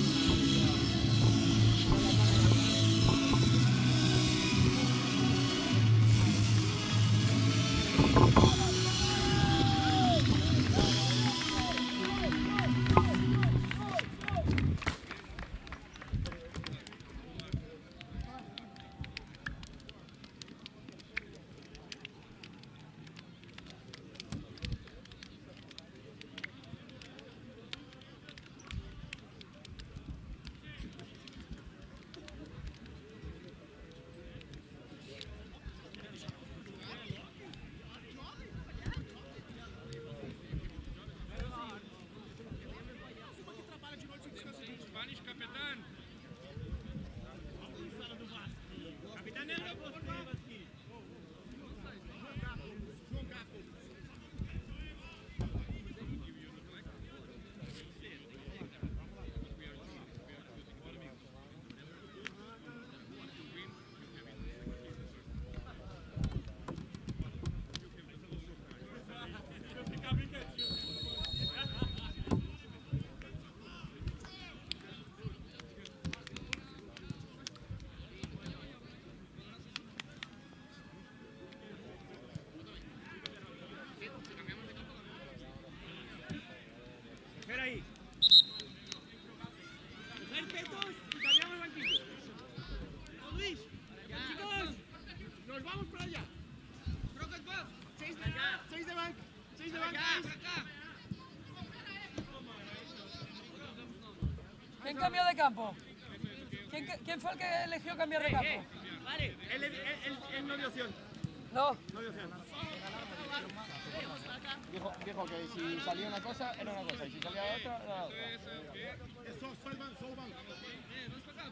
Spanish capitán. Capitán Negro, por favor. Espera ahí. Coger petos y cambiamos el banquillo. Luis, chicos, nos vamos para allá. Rocket Ball, 6 de banca. 6 de banca. ¿Quién cambió de campo? ¿Quién fue el que eligió cambiar de campo? Vale, él no dio opción. No. No dio opción. Dijo que si salía una cosa, era una cosa, y si salía otra, era otra.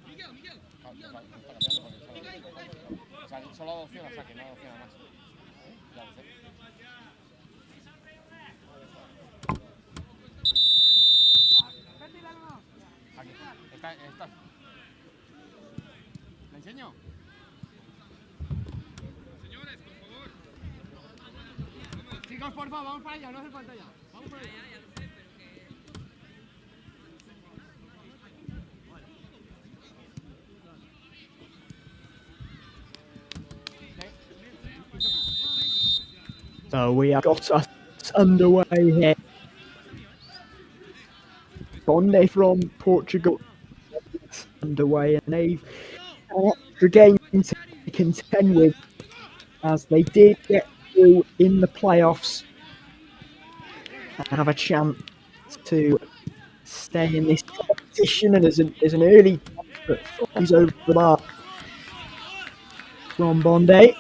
Miguel. O sea, solo adopción a saque, no adopción a más. Ya lo sé. Aquí, está. ¿Le enseño? Señores, por favor. Chicos, por favor, vamos para allá, no hace falta ya. Vamos para allá. So we have got us underway here. Bonde from Portugal underway, and they've an extra game to contend with, as they did get through in the playoffs and have a chance to stay in this competition. And there's an early that flies over the mark from Bonde.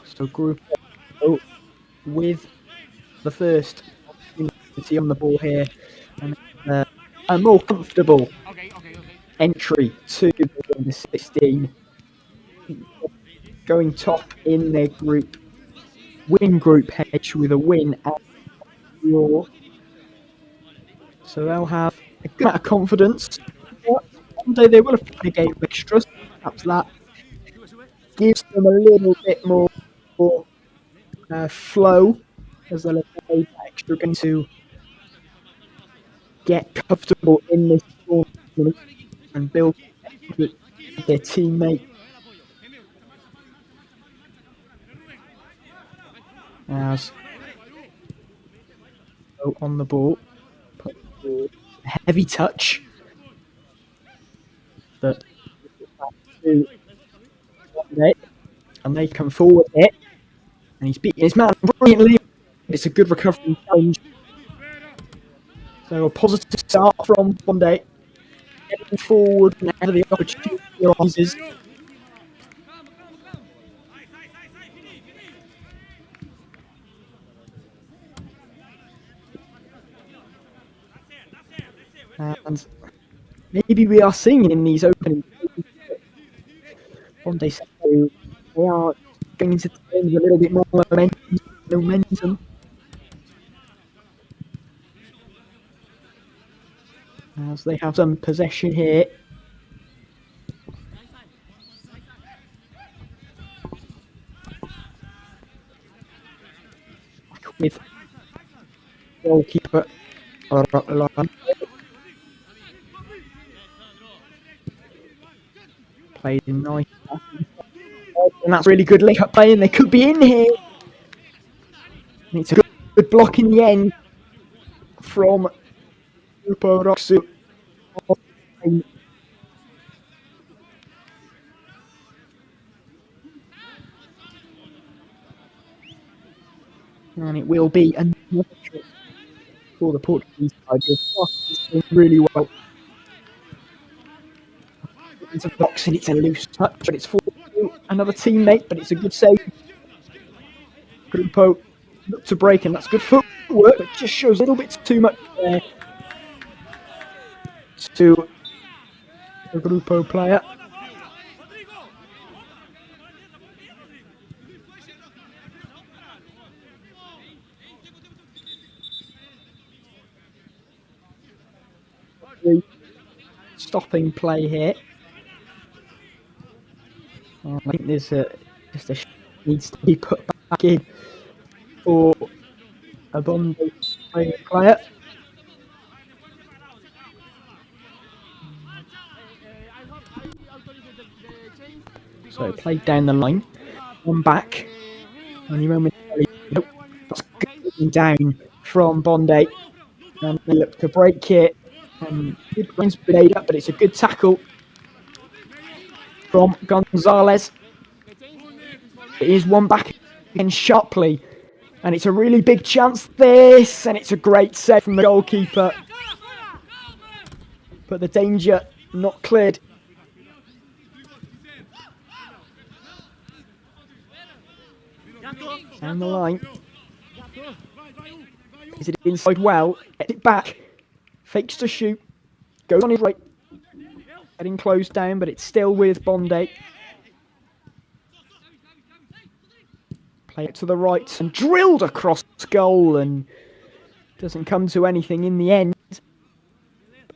So Group O with the first opportunity on the ball here, and a more comfortable entry to the 16, going top in their group, winning Group H with a win at draw. So they'll have a good amount of confidence. But they will have played a game of extras. Perhaps that gives them a little bit more flow, as they'll have played that extra game to get comfortable in this tournament and build with their teammate. As on the ball, a heavy touch that and they come forward here, and he's beating his man brilliantly. It's a good recovery challenge. So a positive start from Bonde, getting forward whenever the opportunity arises. And maybe we are seeing in these opening Bonde said they are going to turn a little bit more momentum. As they have some possession here. With goalkeeper played in nice, and that's really good link up play, and they could be in here. And it's a good block in the end from Grupo Roxu. And it will be another trick for the Portuguese side. They're really well. It's a box and it's a loose touch, but it's for another teammate, but it's a good save. Grupo look to break, and that's good footwork, but just shows a little bit too much there to the Grupo player. Stopping play here. I think there's just a needs to be put back in for a Bonde player. So played down the line, one back, only momentarily. Nope, that's going down from Bonde, and they look to break it. Good runs made up, but it's a good tackle from Gonzalez. It is one back again sharply, and it's a really big chance this, and it's a great save from the goalkeeper. But the danger not cleared. Down the line. Is it inside well? Gets it back. Fakes to shoot. Goes on his right. Getting closed down, but it's still with Bonde. Play it to the right and drilled across goal, and doesn't come to anything in the end.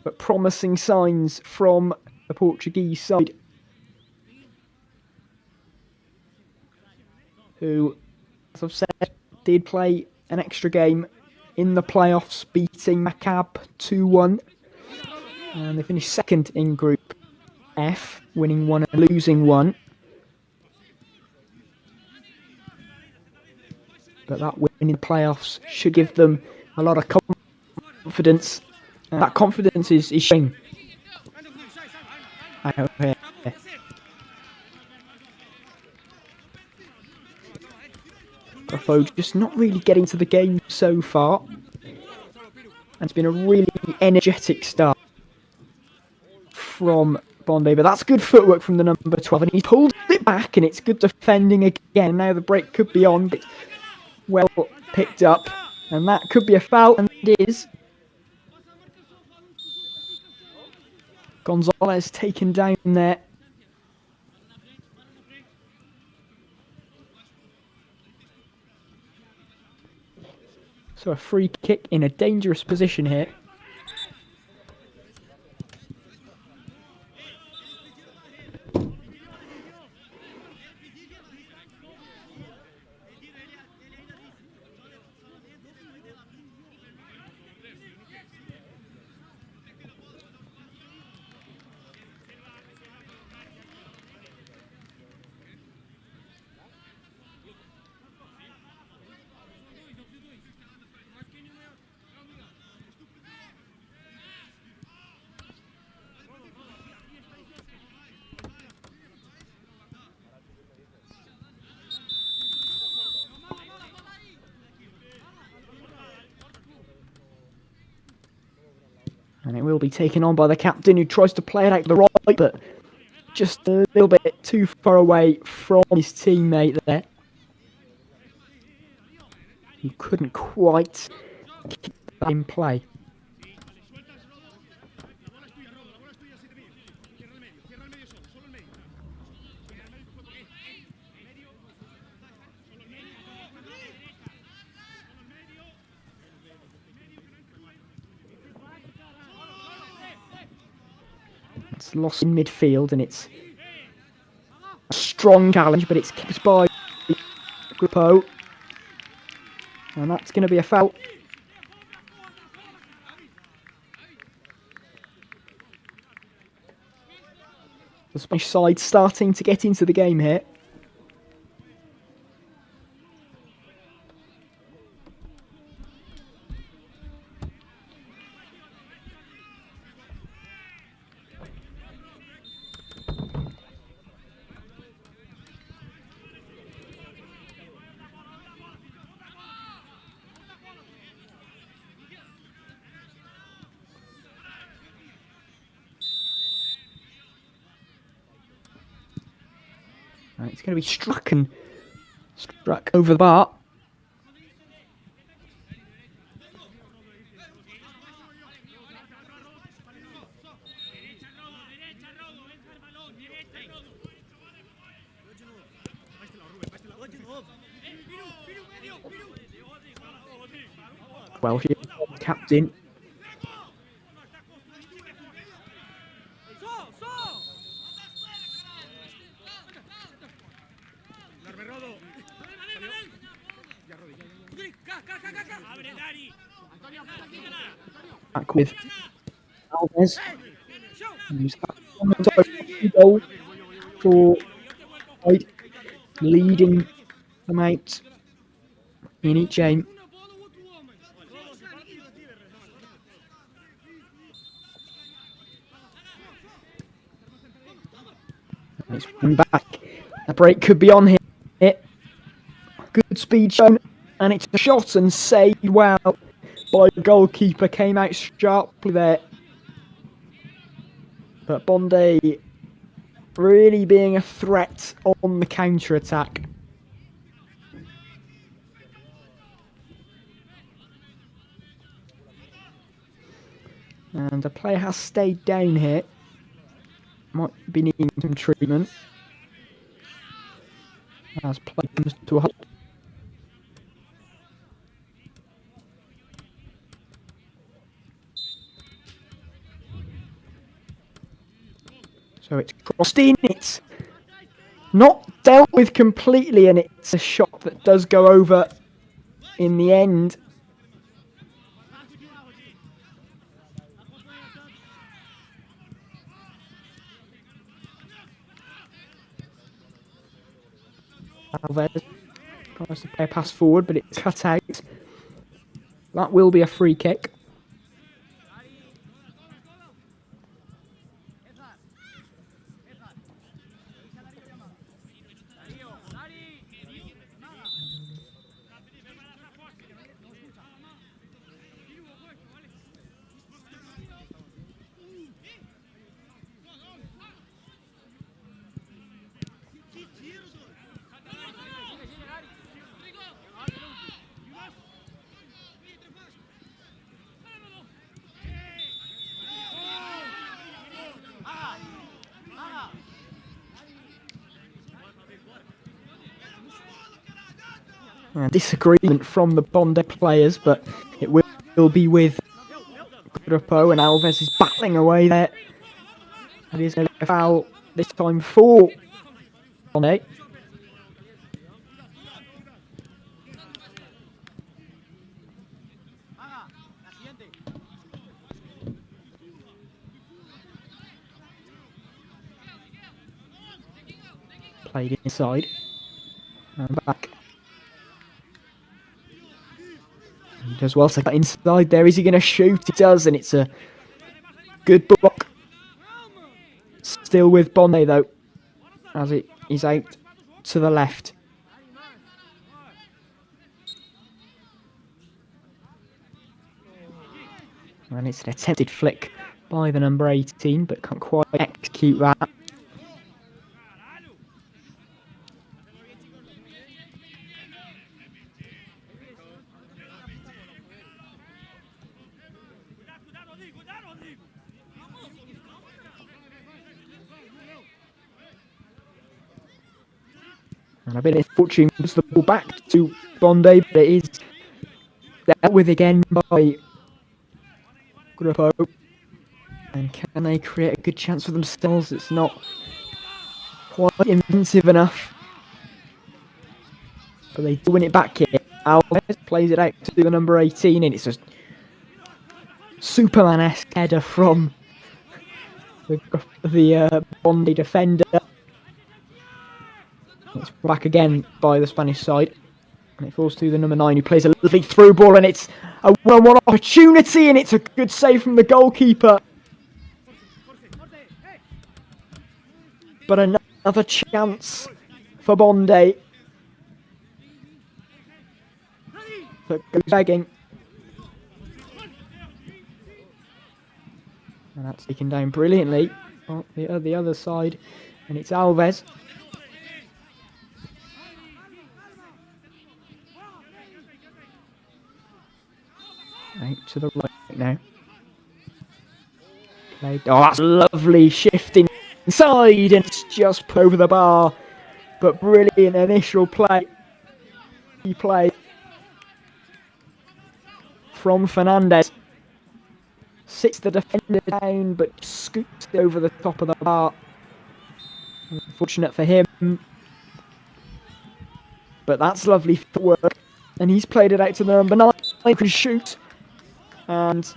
But promising signs from the Portuguese side, who, as I've said, did play an extra game in the playoffs, beating Maccabi 2-1. And they finished second in Group F, winning one and losing one. But that win in the playoffs should give them a lot of confidence. And that confidence is showing. Grafo just not really getting to the game so far. And it's been a really energetic start from Bondi, but that's good footwork from the number 12, and he pulled it back, and it's good defending again. Now the break could be on, but well picked up, and that could be a foul, and it is. Gonzalez taken down there. So a free kick in a dangerous position here. And it will be taken on by the captain, who tries to play it out to the right, but just a little bit too far away from his teammate there. He couldn't quite keep that in play. It's lost in midfield, and it's a strong challenge, but it's kept by Grippo. And that's going to be a foul. The Spanish side starting to get into the game here. It's going to be struck over the bar. Well, here, captain. Back with Alves. Who's goal for leading them out in each game. It's one back. A break could be on here. Good speed shown, and it's a shot and saved well by the goalkeeper. Came out sharply there. But Bondi really being a threat on the counter-attack. And the player has stayed down here. Might be needing some treatment. As play comes to a halt. So it's crossed in, it's not dealt with completely, and it's a shot that does go over in the end. Alves tries to play a pass forward, but it's cut out. that will be a free kick. Disagreement from the Bondi players, but it will be with Grupo, and Alves is battling away there. And he's going to foul this time for Bondi. Played inside and back. He does well to get inside there. Is he going to shoot? He does, and it's a good block. Still with Bondi though, as he's out to the left. And it's an attempted flick by the number 18, but can't quite execute that. And a bit of fortune was the ball back to Bondi, but it is dealt with again by Grupo. And can they create a good chance for themselves? It's not quite inventive enough. But they do win it back here. Alves plays it out to the number 18, and it's a Superman-esque header from the Bondi defender. It's back again by the Spanish side. And it falls to the number 9, who plays a lovely through ball, and it's a one-on-one opportunity, and it's a good save from the goalkeeper. But another chance for Bondi. So it goes begging. And that's taken down brilliantly on the other side. And it's Alves. Out to the right now. Played. Oh, that's a lovely shifting inside, and it's just put over the bar. But brilliant initial play. He played from Fernandez. Sits the defender down, but scoots over the top of the bar. Unfortunate for him. But that's lovely footwork. And he's played it out to the number 9, who can shoot. And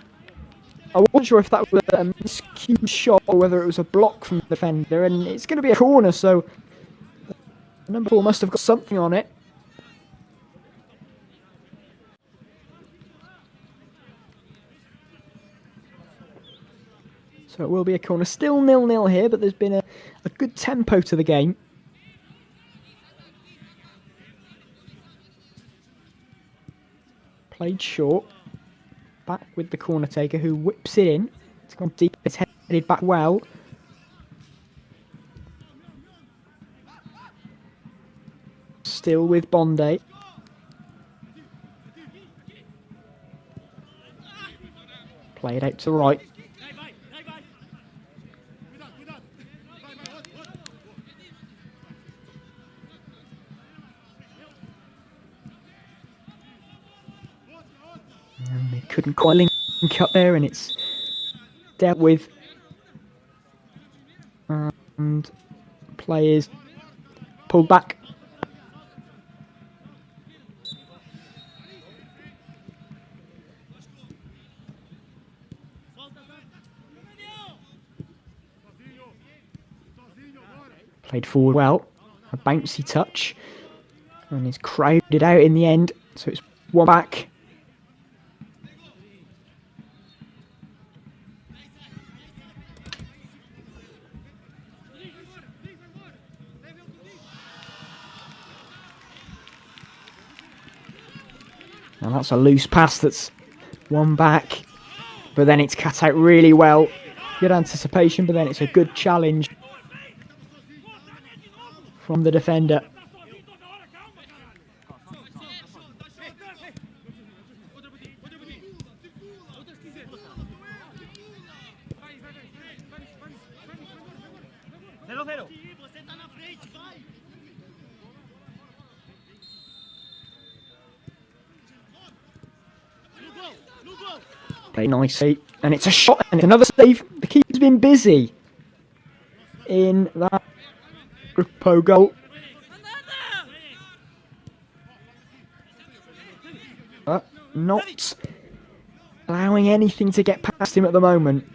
I wasn't sure if that was a miscued shot or whether it was a block from the defender. And it's going to be a corner, so number 4 must have got something on it. So it will be a corner. Still 0-0 here, but there's been a good tempo to the game. Played short. Back with the corner taker, who whips it in. It's gone deep. It's headed back well. Still with Bondi. Played out to the right. And they couldn't quite link up there, and it's dealt with. And players pulled back. Played forward well. A bouncy touch. And is crowded out in the end. So it's one back. And that's a loose pass that's one back. But then it's cut out really well. Good anticipation, but then it's a good challenge from the defender. Very nicely, and it's a shot and another save. The keeper's been busy in that Grupo goal. But not allowing anything to get past him at the moment.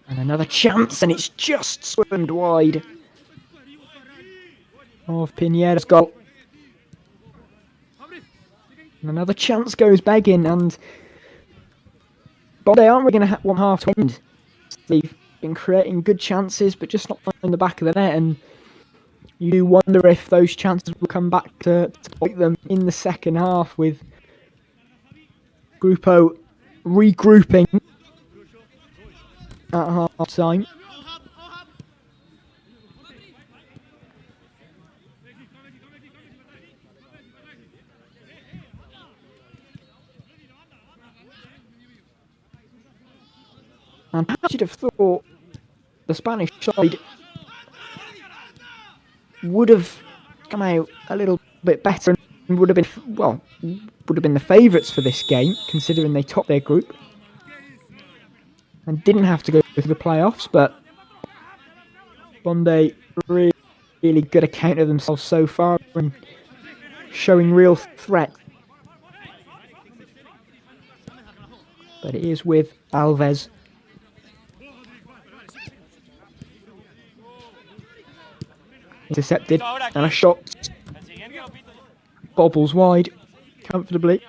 And another chance, and it's just swimmed wide of Pinheira's goal. And another chance goes begging, and Bonde aren't we going to want half to end? They've been creating good chances, but just not finding the back of the net, and you do wonder if those chances will come back to bite them in the second half, with Grupo regrouping at half time. And perhaps you'd have thought the Spanish side would have come out a little bit better and would have been the favourites for this game, considering they topped their group and didn't have to go through the playoffs. But Bonde really good account of themselves so far and showing real threat. But it is with Alves. Intercepted, and a shot bobbles wide comfortably.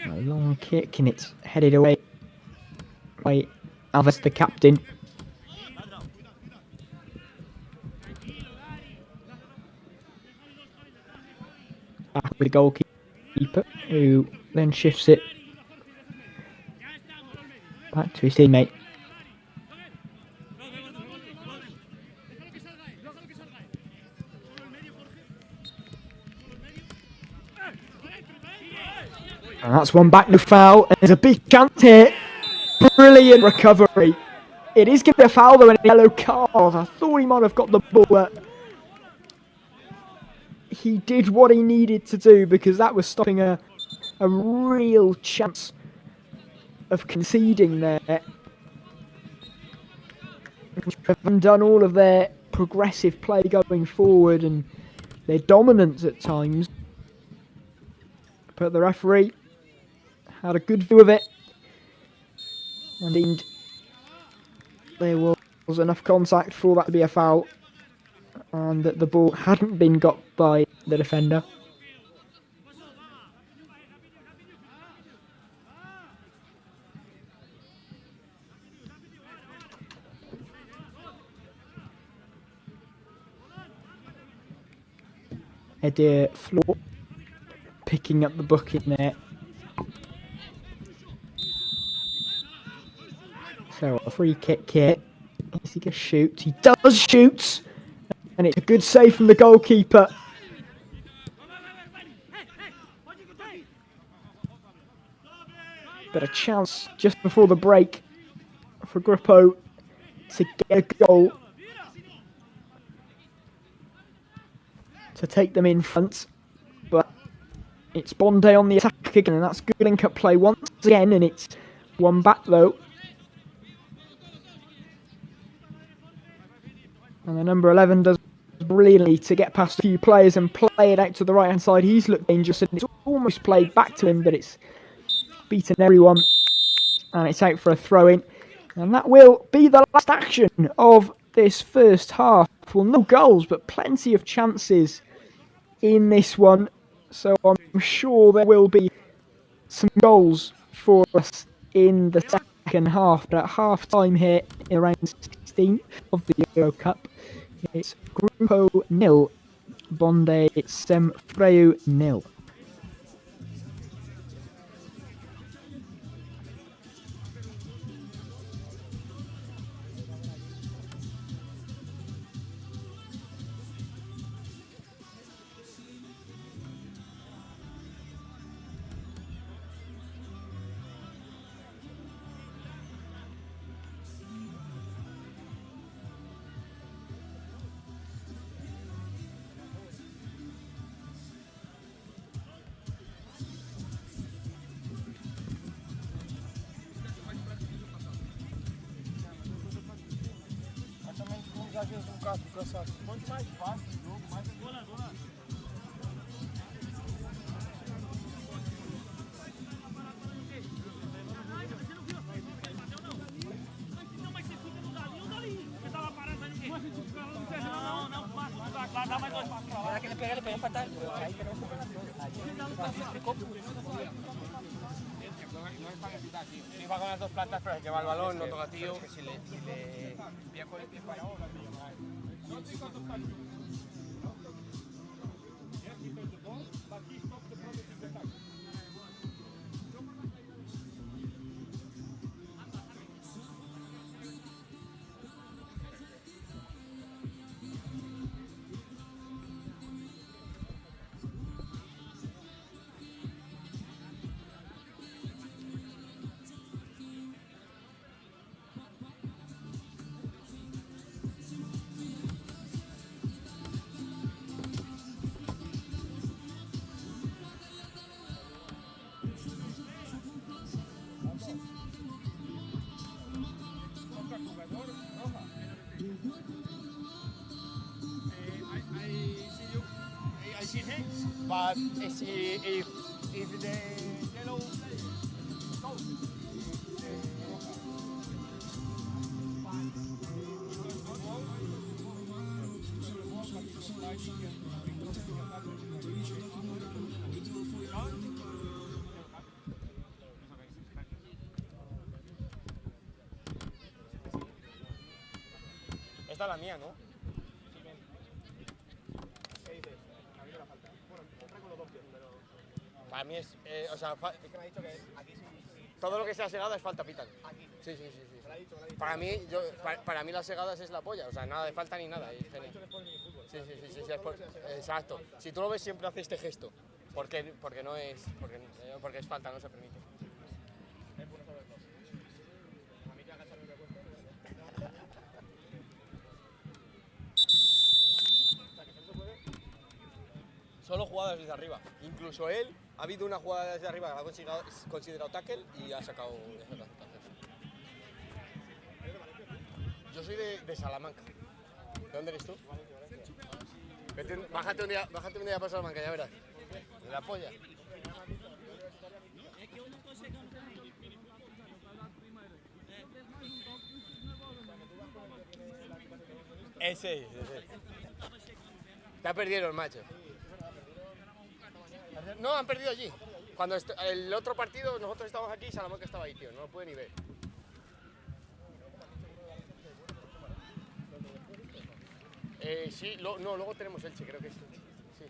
A long kick, and it's headed away by Alves, the captain. Back with the goalkeeper, who then shifts it back to his teammate. And that's one back, no foul, and there's a big chance here. Brilliant recovery. It is going to be a foul though, and a yellow card. I thought he might have got the ball, but he did what he needed to do, because that was stopping a real chance of conceding there. They've done all of their progressive play going forward and their dominance at times, but the referee had a good view of it, and indeed there was enough contact for that to be a foul, and that the ball hadn't been got by the defender. Eder Floor picking up the book in there. So a free kick here. Is he going to shoot? He does shoot! And it's a good save from the goalkeeper. But a chance just before the break for Grupo to get a goal to take them in front. But it's Bonde on the attack again, and that's good link-up play once again, and it's one back though. And the number 11 does brilliantly to get past a few players and play it out to the right-hand side. He's looked dangerous, and it's almost played back to him, but it's beaten everyone, and it's out for a throw-in. And that will be the last action of this first half. Well, no goals, but plenty of chances in this one, so I'm sure there will be some goals for us in the second half. But at half time here, in around 16 of the Eurocup, it's Grupo 0, Bonde Semfreu 0. Quanto mais fácil o jogo, mais é bola. Não, mas você fica no dalinho ou dali? Você tava parado, mas ninguém. Mas não, passa, dá mais 2 passos pra lá. Era que ele pegou pra trás. Aí pegou o Aí ficou Si va con las dos plantas, pero que va el balón, no toca tío. Si le pilla con el pie para ahora, I see hits, but if the yellow goes, esta es la mía, ¿no? Para mí es, o sea, es que me ha dicho que aquí todo lo que sea segada es falta, pitan. Aquí. Sí. Para mí, para mí las segadas es la polla, o sea, nada de falta ni nada. Sí, es exacto. Si tú lo ves siempre hace este gesto, porque no es, porque es falta, no se permite. Solo jugadas desde arriba. Incluso él, ha habido una jugada desde arriba que la ha considerado tackle y ha sacado tackle. Yo soy de Salamanca. ¿De dónde eres tú? Bájate un día para Salamanca, ya verás. De la polla. Ese. Ya perdieron, macho. No, han perdido allí. Cuando el otro partido, nosotros estábamos aquí y Salamanca estaba ahí, tío. No lo pude ni ver. Sí, luego tenemos Elche, creo que es Elche. Sí.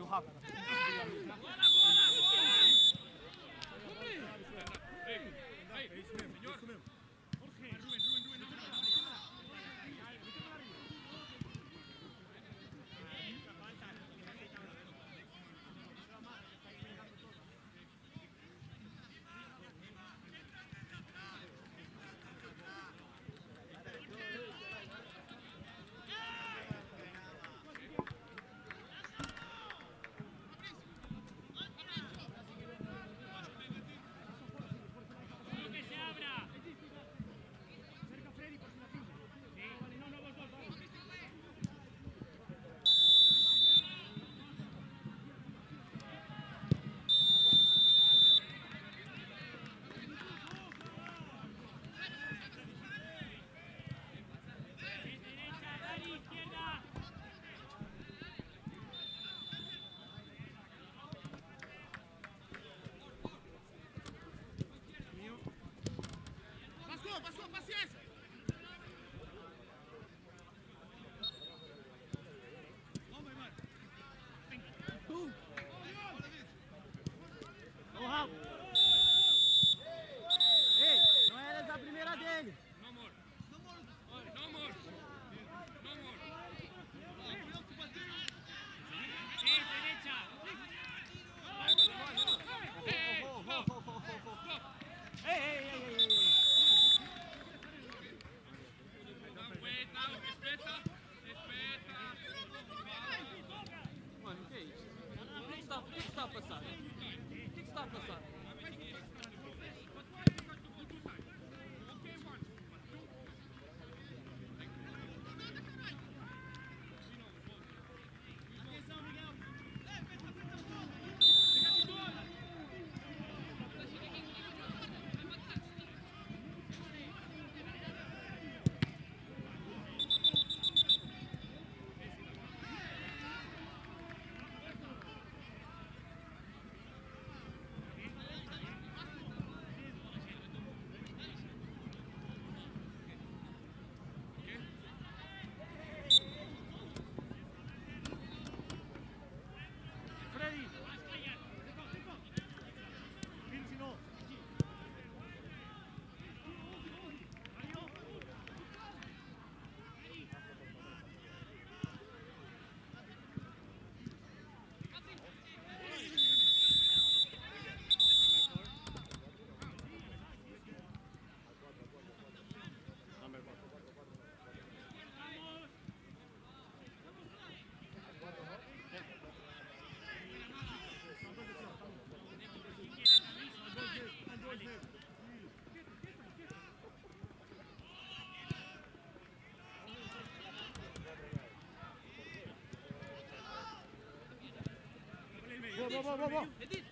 You have. Pasó, paciencia. Ei, não era a primeira dele. No more. Derecha. Ei. Aspetta. Mano, que é isso? O que está a passar?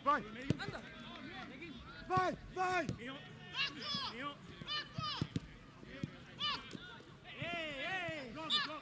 Vai! Anda! Vai! Ei! Joga!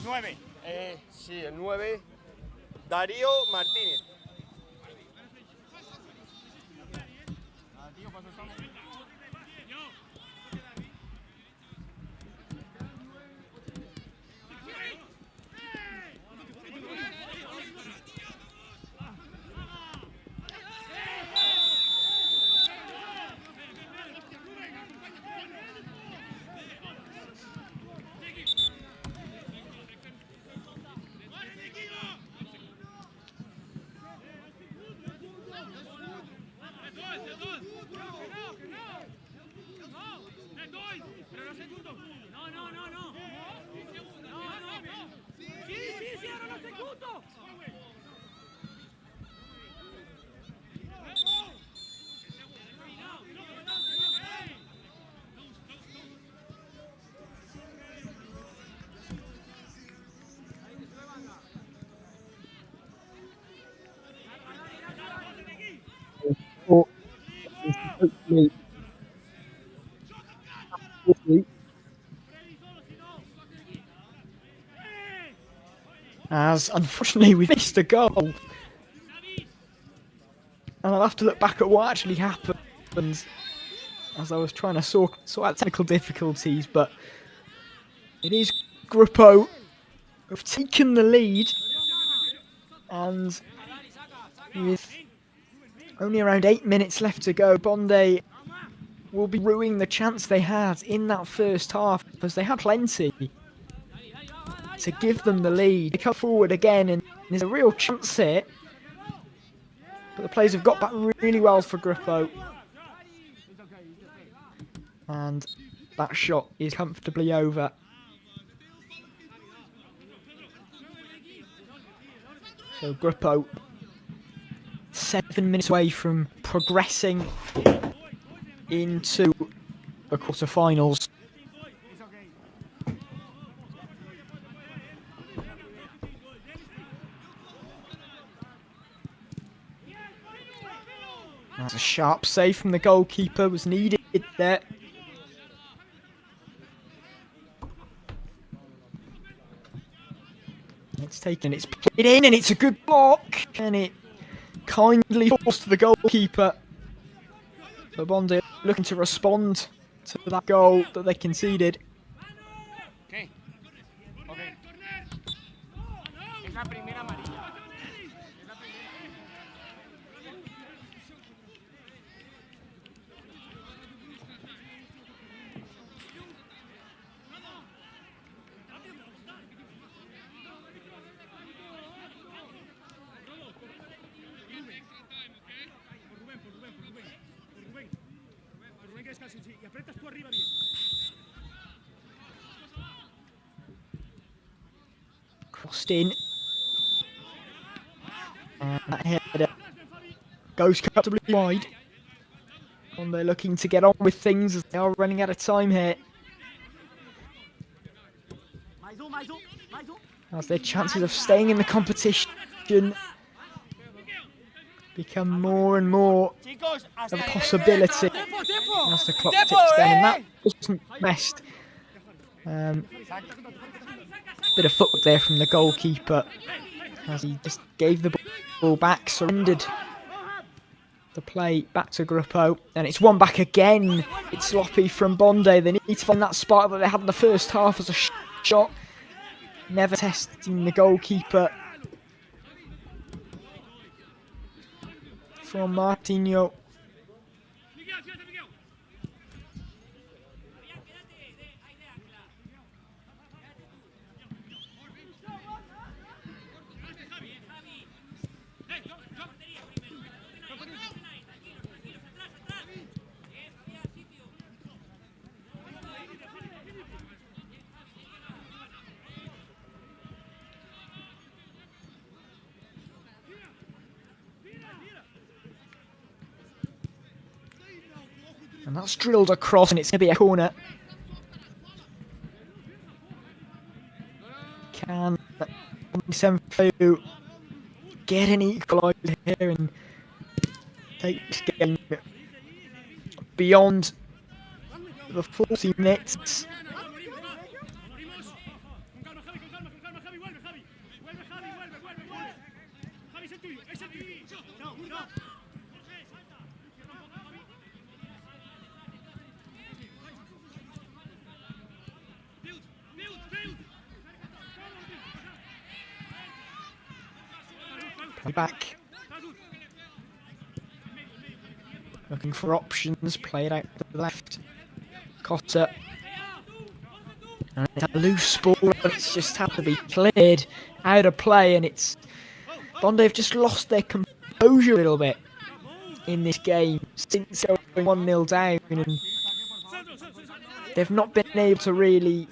9. Sí, el 9. Darío Martínez. Hopefully, as unfortunately we missed a goal, and I'll have to look back at what actually happened. as I was trying to sort out technical difficulties, but it is Gruppo who've taken the lead, and with only around 8 minutes left to go, Bonde will be ruining the chance they had in that first half, because they had plenty to give them the lead. They come forward again, and there's a real chance here, but the players have got back really well for Gruppo, and that shot is comfortably over. So Gruppo 7 minutes away from progressing into the quarterfinals. That's a sharp save from the goalkeeper, was needed there. It's taken, it's put it in, and it's a good block, and it kindly falls to the goalkeeper. So Bonde looking to respond to that goal that they conceded. ¿Qué? Ok. Es la primera amarilla. Es la primera. Por Rubén que descanse, sí, y apretas tú arriba bien. Crossed in. And that header goes comfortably wide. And they're looking to get on with things as they are running out of time here. As their chances of staying in the competition become more and more of a possibility as the clock ticks down, and that wasn't best. Bit of footwork there from the goalkeeper as he just gave the ball back, surrendered the play back to Gruppo, and it's one back again. It's sloppy from Bonde. They need to find that spot that they had in the first half as a shot. Never testing the goalkeeper from Martinho. And that's drilled across, and it's going to be a corner. Can Minifootball get an equaliser here and take this game beyond the 40 minutes? Back. Looking for options, played out to the left. Cotter. And it's a loose ball, and it's just had to be cleared out of play, and it's Bonde have just lost their composure a little bit in this game since going 1-0 down, and they've not been able to really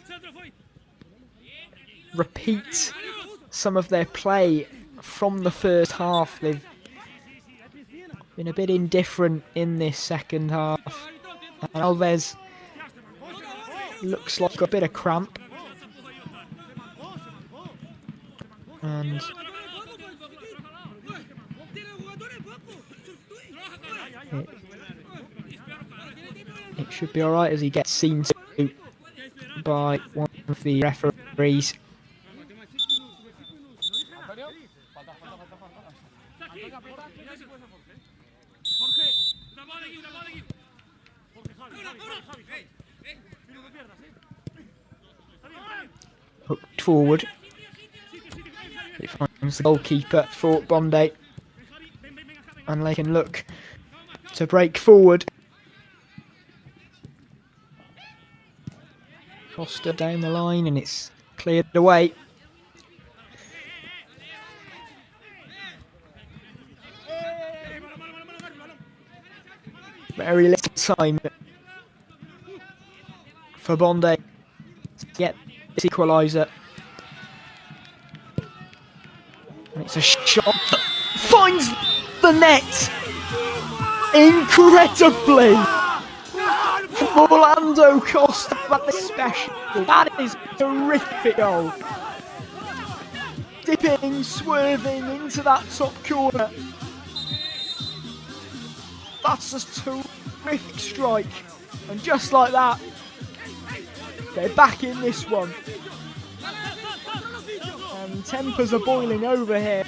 repeat some of their play from the first half. They've been a bit indifferent in this second half. And Alves looks like a bit of cramp. And it should be alright as he gets seen to by one of the referees. Hooked forward. It finds the goalkeeper for Bondi. And they can look to break forward. Costa down the line and it's cleared away. Very little time for Bondi to get this equaliser. And it's a shot that finds the net incredibly. Orlando Costa, that is special. That is a terrific goal. Dipping, swerving into that top corner. That's a terrific strike. And just like that, they're back in this one. And tempers are boiling over here.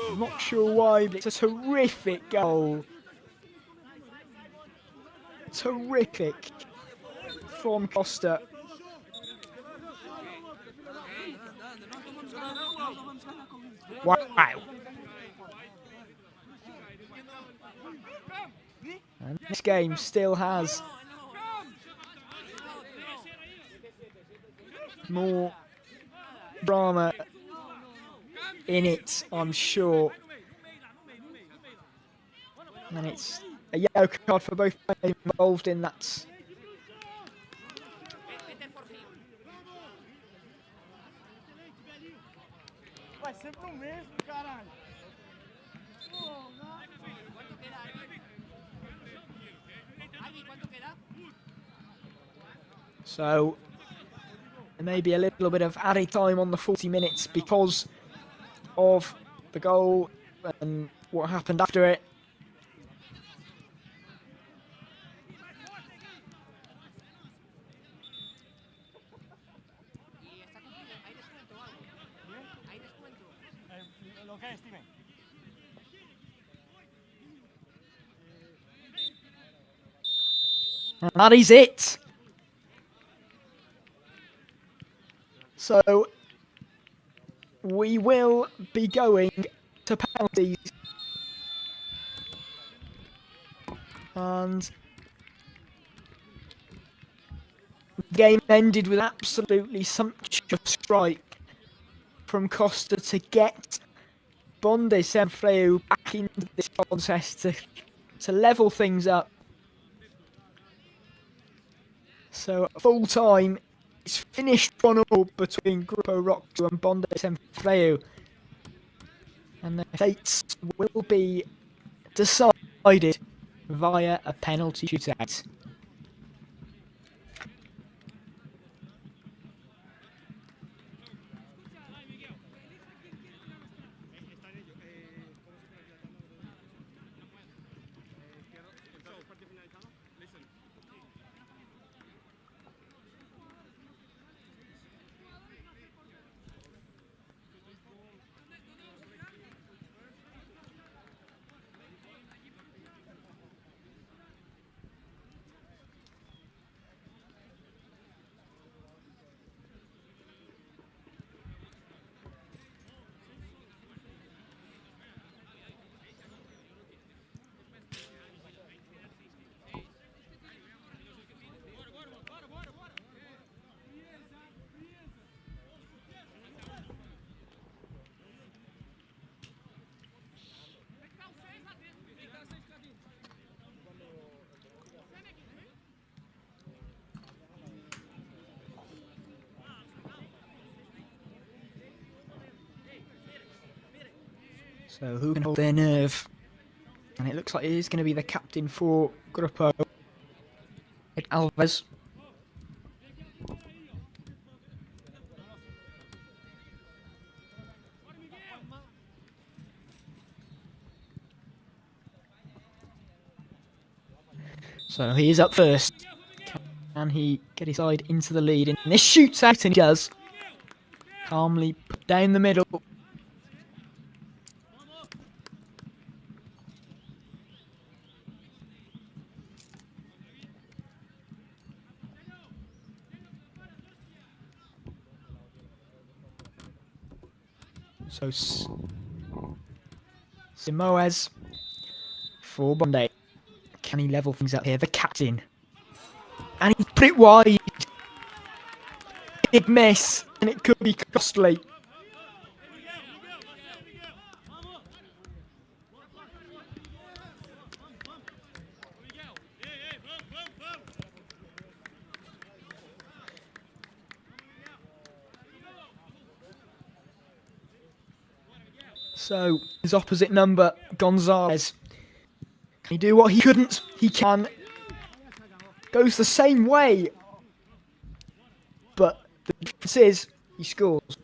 I'm not sure why, but it's a terrific goal. Terrific from Costa. Wow. And this game still has more drama in it, I'm sure. And it's a yellow card for both players involved in that. So there may be a little bit of added time on the 40 minutes because of the goal and what happened after it. And that is it. So we will be going to penalties. And the game ended with absolutely sumptuous strike from Costa to get Bondi Semfreu back into this contest to level things up. So at full time, it's finished 1-1 between Grupo Roxo and Bondi Semfreu. And the fates will be decided via a penalty shootout. So who can hold their nerve? And it looks like it is going to be the captain for Grupo, Alves. So he is up first. Can he get his side into the lead in this shootout? And he does. Calmly put down the middle. So Simoes for Bondi. Can he level things up here? The captain. And he put it wide. Big miss. And it could be costly. So, his opposite number, Gonzalez. Can he do what he couldn't? He can. Goes the same way. But the difference is, he scores.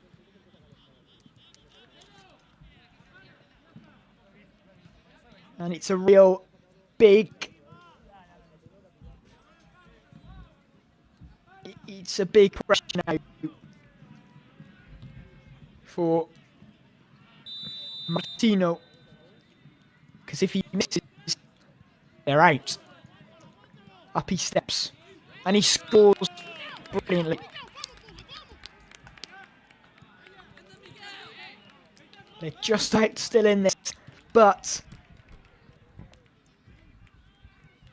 And it's a real big... It's a big pressure now for Martino. Because if he misses, they're out. Up he steps. And he scores brilliantly. They're just out still in this. But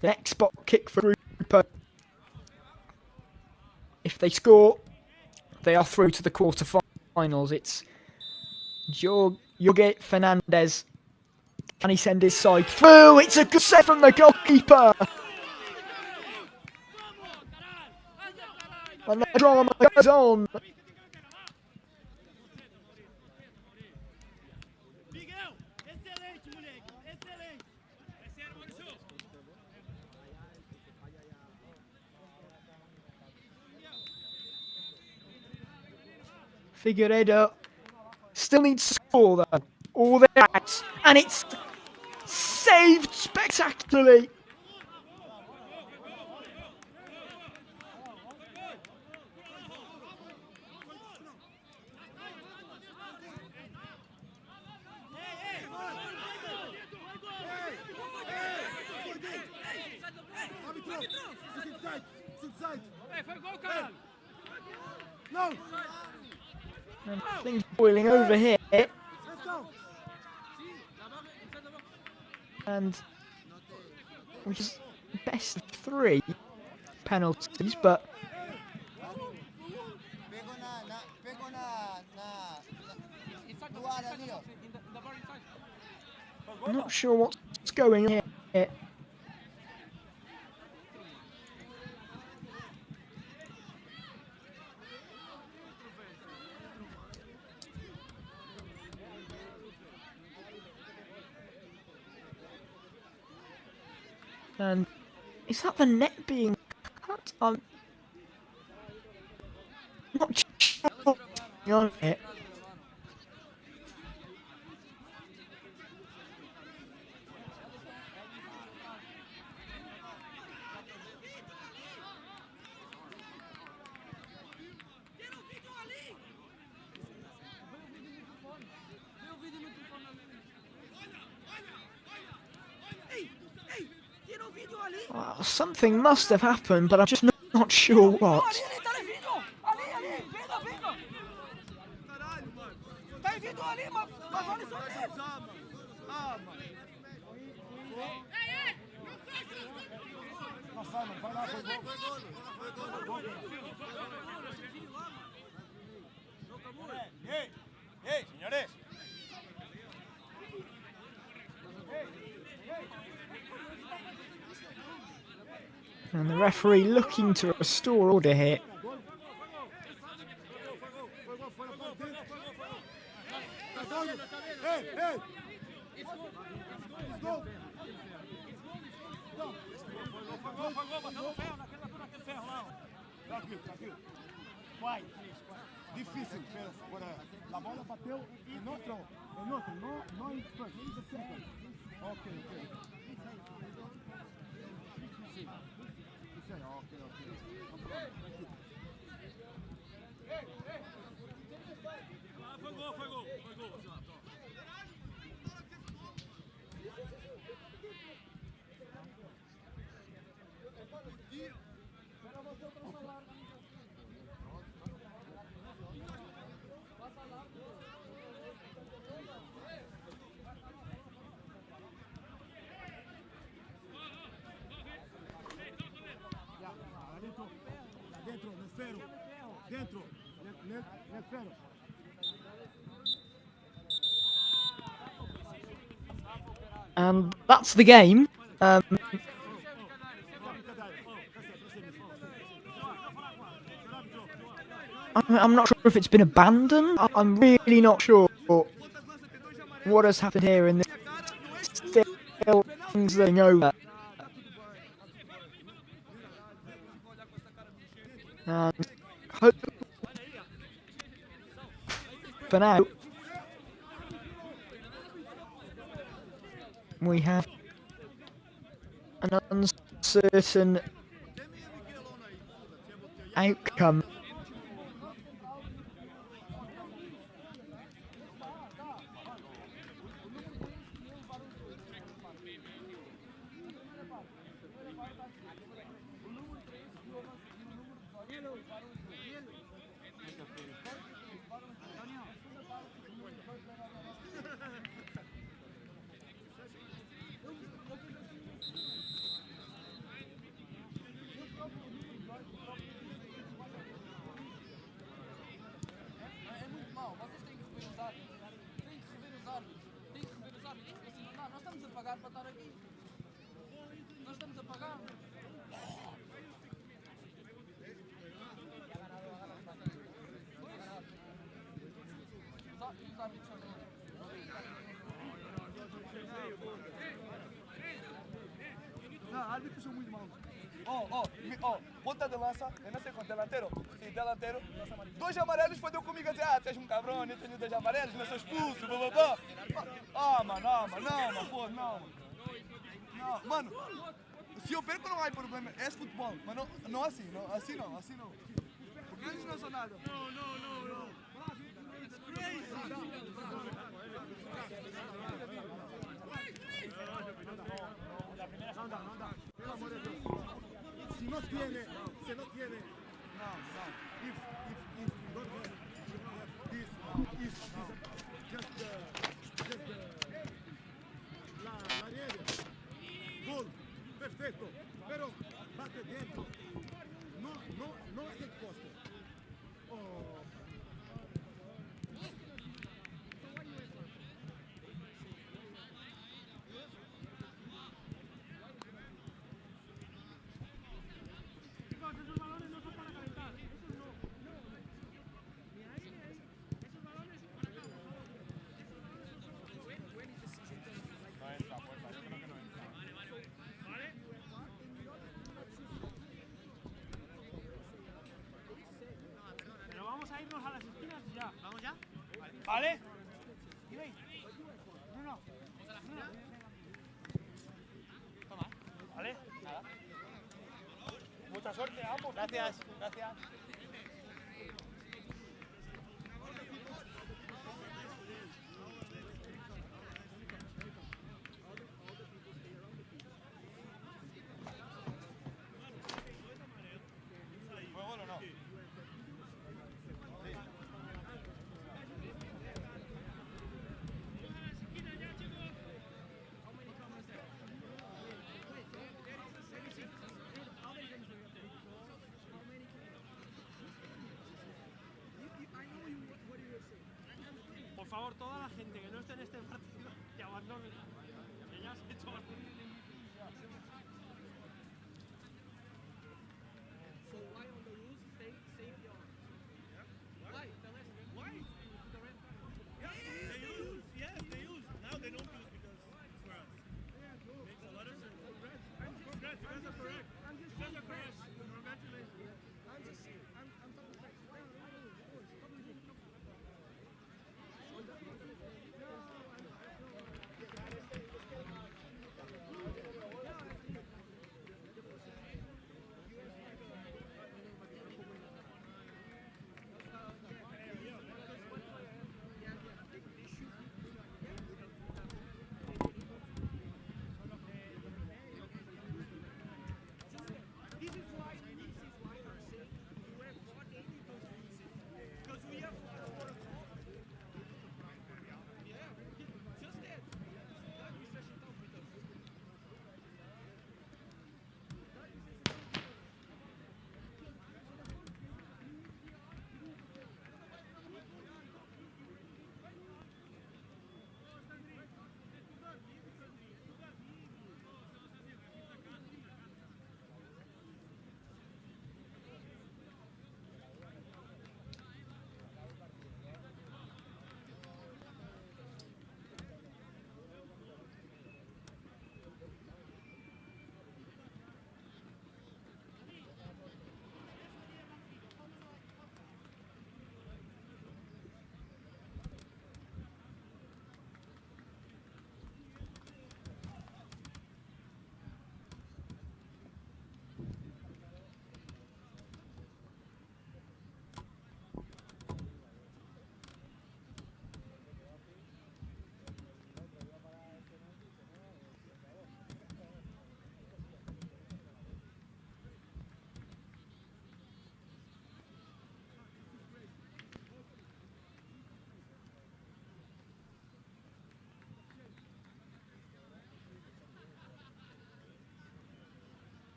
the next spot kick for Grupo. If they score, they are through to the quarterfinals. It's Jorge Fernandez. Can he send his side through? It's a good set from the goalkeeper. And the drama goes on. Figueiredo still needs to score though. All they're out. And it's saved spectacularly. No! And things boiling over here. And which is best of 3 penalties, but I'm not sure what's going on here. And is that the net being cut? I'm not sure what's going on here. Well, something must have happened, but I'm just not sure what. ¡Hey, señores! And the referee looking to restore order here. Difícil, pero la bola bateu en otro, no en first, in the second. Okay. Foi gol. And that's the game. I'm not sure if it's been abandoned. I'm really not sure what has happened here in this. Still things getting over. And hope for now we have an uncertain outcome. Árbitros são muito maus. Ponta de lança, eu não sei quanto, delantero. Sim, delantero. 2 amarelos foi deu comigo assim, tu és um cabrão, nem tenho 2 amarelos, não sou expulso, blá. Mano, pô, não. Não, mano, se eu perco não há problema, é futebol, mas não assim não. Porque eles não são nada. Não. It's crazy. No, pelo amor de Deus. Se não tiene. No. If don't have this, just la rede. Gol, perfeito. Pero bate dentro. No es el poste. ¿Vale? No. ¿Vale? Nada. Mucha suerte a ambos. Gracias. ¿Fue gol o no? Por favor, toda la gente que no esté en este partido, que abandone. Que ya has hecho bastante.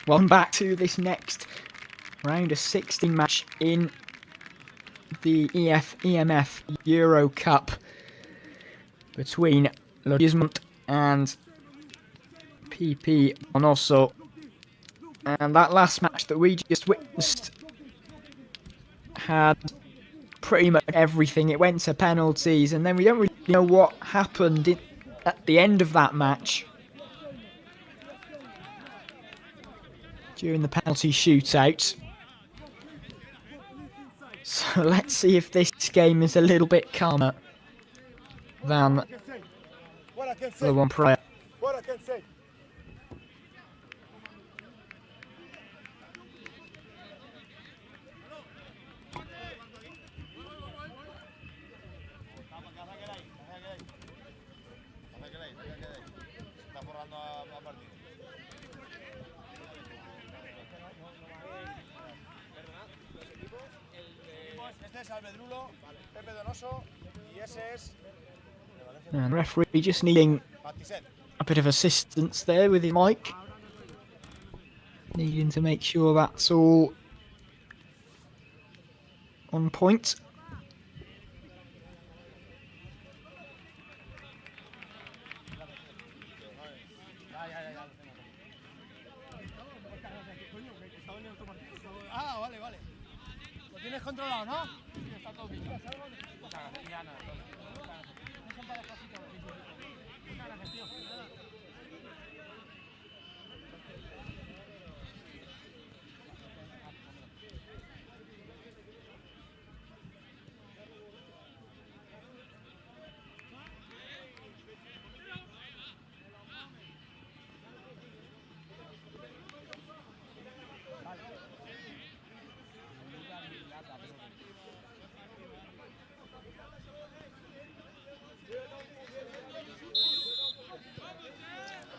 Welcome back to this next round of 16 match in the EMF Eurocup between Logismont and PP Bonoso. And that last match that we just witnessed had pretty much everything. It went to penalties, and then we don't really know what happened at the end of that match during the penalty shootout. So let's see if this game is a little bit calmer than the one prior. And referee just needing a bit of assistance there with his mic. Needing to make sure that's all on point. Ah, vale, vale. Lo tienes controlado, ¿no? Sí, está todo bien.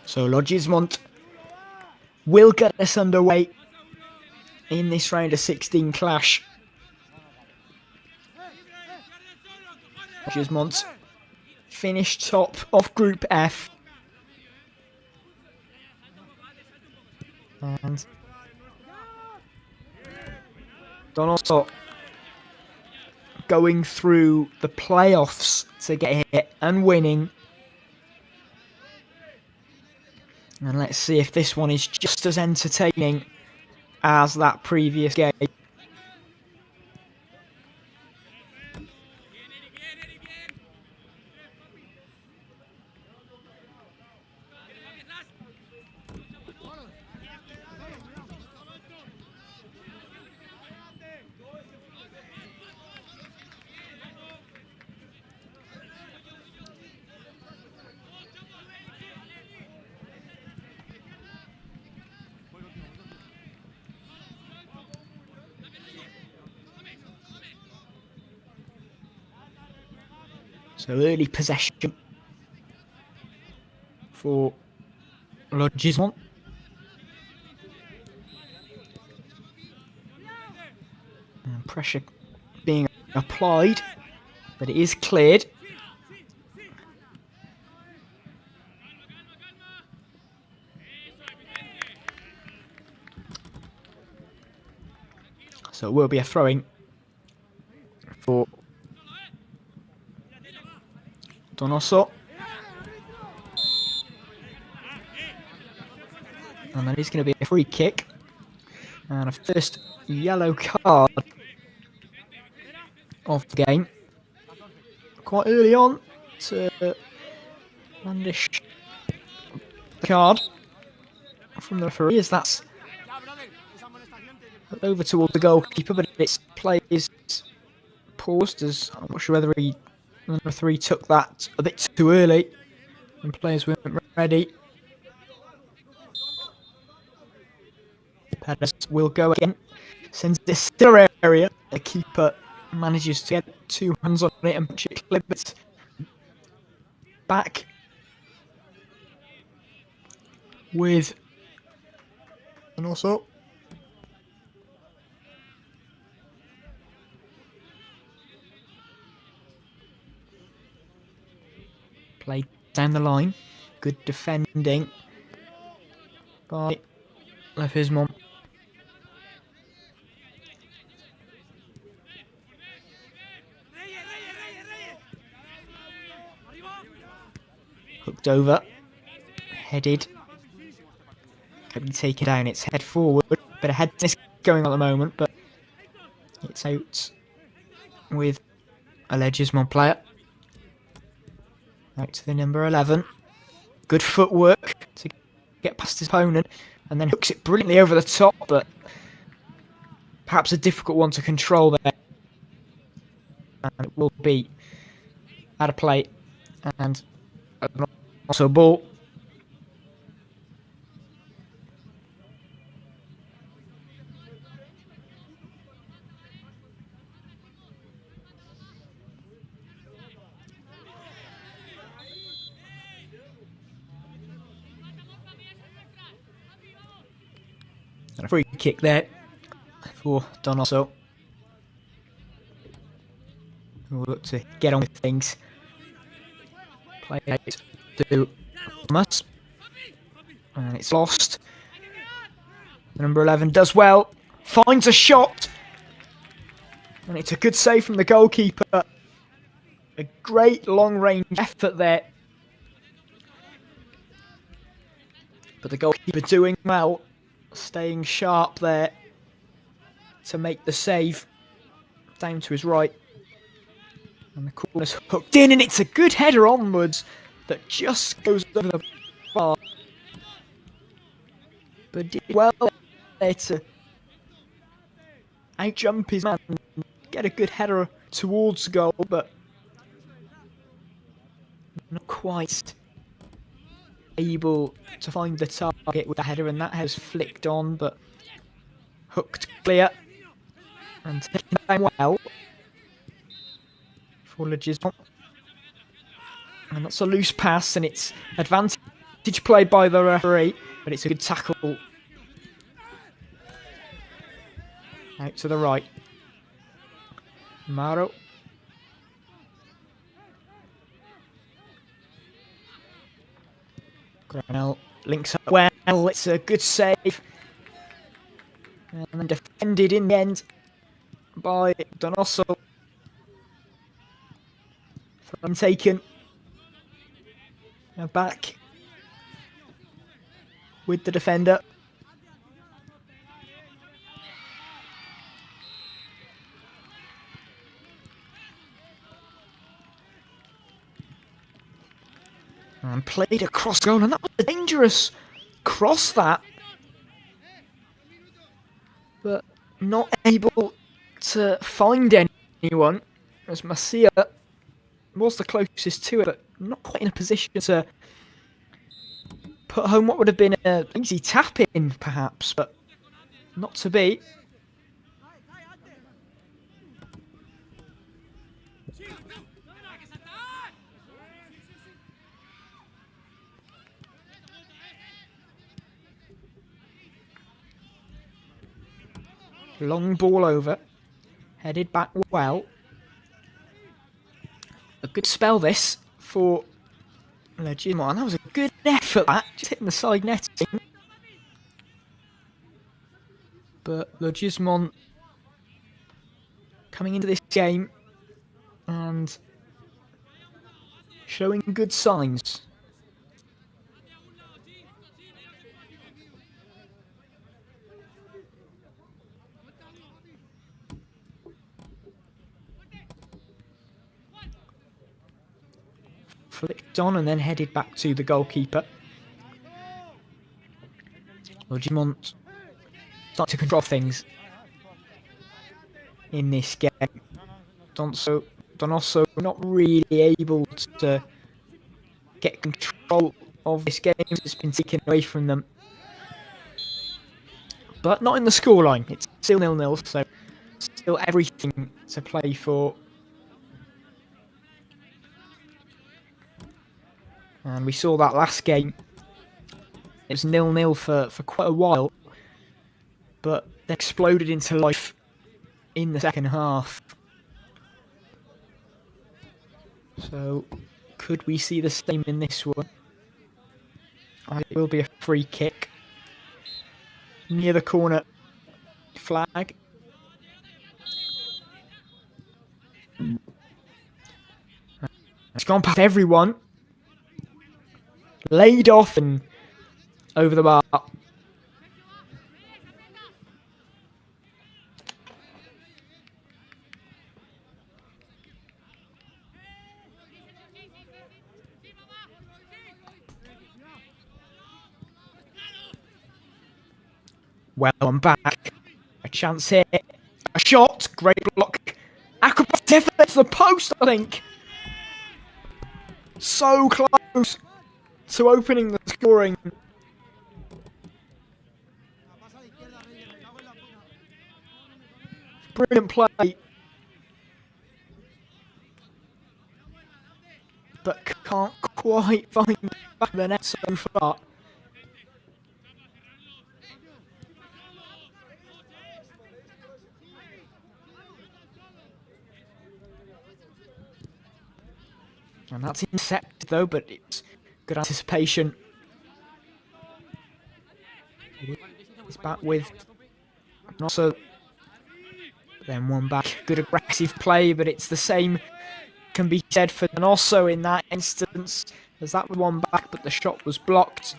So Logismont will get us underway in this round of 16 clash. Logismont finished top of Group F. And Donoso going through the playoffs to get here and winning. And let's see if this one is just as entertaining as that previous game. So early possession for Logismont. And pressure being applied, but it is cleared. So it will be a throw-in for Donoso. And that is going to be a free kick. And a first yellow card of the game. Quite early on to landish the card from the referee, as that's over towards the goalkeeper, but its play is paused, as I'm not sure whether the referee took that a bit too early and players weren't ready. Perez will go again, sends this still area. The keeper manages to get two hands on it and push it clips back with, and also played down the line. Good defending by of his mom. Hooked over, headed. Can be taken down. It's head forward. Bit of headness going on at the moment, but it's out with a Legismond player. Out to the number 11. Good footwork to get past his opponent, and then hooks it brilliantly over the top, but perhaps a difficult one to control there. And it will be out of play, and also a ball. And a free kick there for Donoso. We'll look to get on with things. Play out to Thomas. And it's lost. The number 11 does well. Finds a shot. And it's a good save from the goalkeeper. A great long-range effort there. But the goalkeeper doing well. Staying sharp there to make the save. Down to his right. And the corner's hooked in, and it's a good header onwards that just goes over the bar. But did well there to out-jump his man and get a good header towards goal, but not quite able to find the target with the header, and that has flicked on, but hooked clear and taken down well for Legismond. And that's a loose pass, and it's advantage played by the referee, but it's a good tackle out to the right. Maro. Granell links up well. It's a good save. And then defended in the end by Donoso. Throw taken. Now back with the defender. And played across goal, and that was a dangerous cross, that. But not able to find anyone, as Masia was the closest to it, but not quite in a position to put home what would have been an easy tap-in, perhaps, but not to be. Long ball over. Headed back well. A good spell this for Legismond. That was a good effort, that. Just hitting the side netting. But Legismond coming into this game and showing good signs. Flicked on and then headed back to the goalkeeper. Legismond starting to control things in this game. Donoso not really able to get control of this game. It's been taken away from them. But not in the scoreline. It's still 0-0, so still everything to play for. And we saw that last game. It was 0-0 for quite a while. But they exploded into life in the second half. So, could we see the same in this one? It will be a free kick. near the corner flag. It's gone past everyone. Laid off and over the bar. Well, I'm back. A chance here. A shot. Great block. Acrobatic effort to the post, I think. So close to opening the scoring. Brilliant play. But can't quite find the back of the net so far. And that's intercepted though, but it's good anticipation. He's back with Nosso. Then one back. Good aggressive play, but it's the same can be said for Nosso in that instance. As that was one back, but the shot was blocked.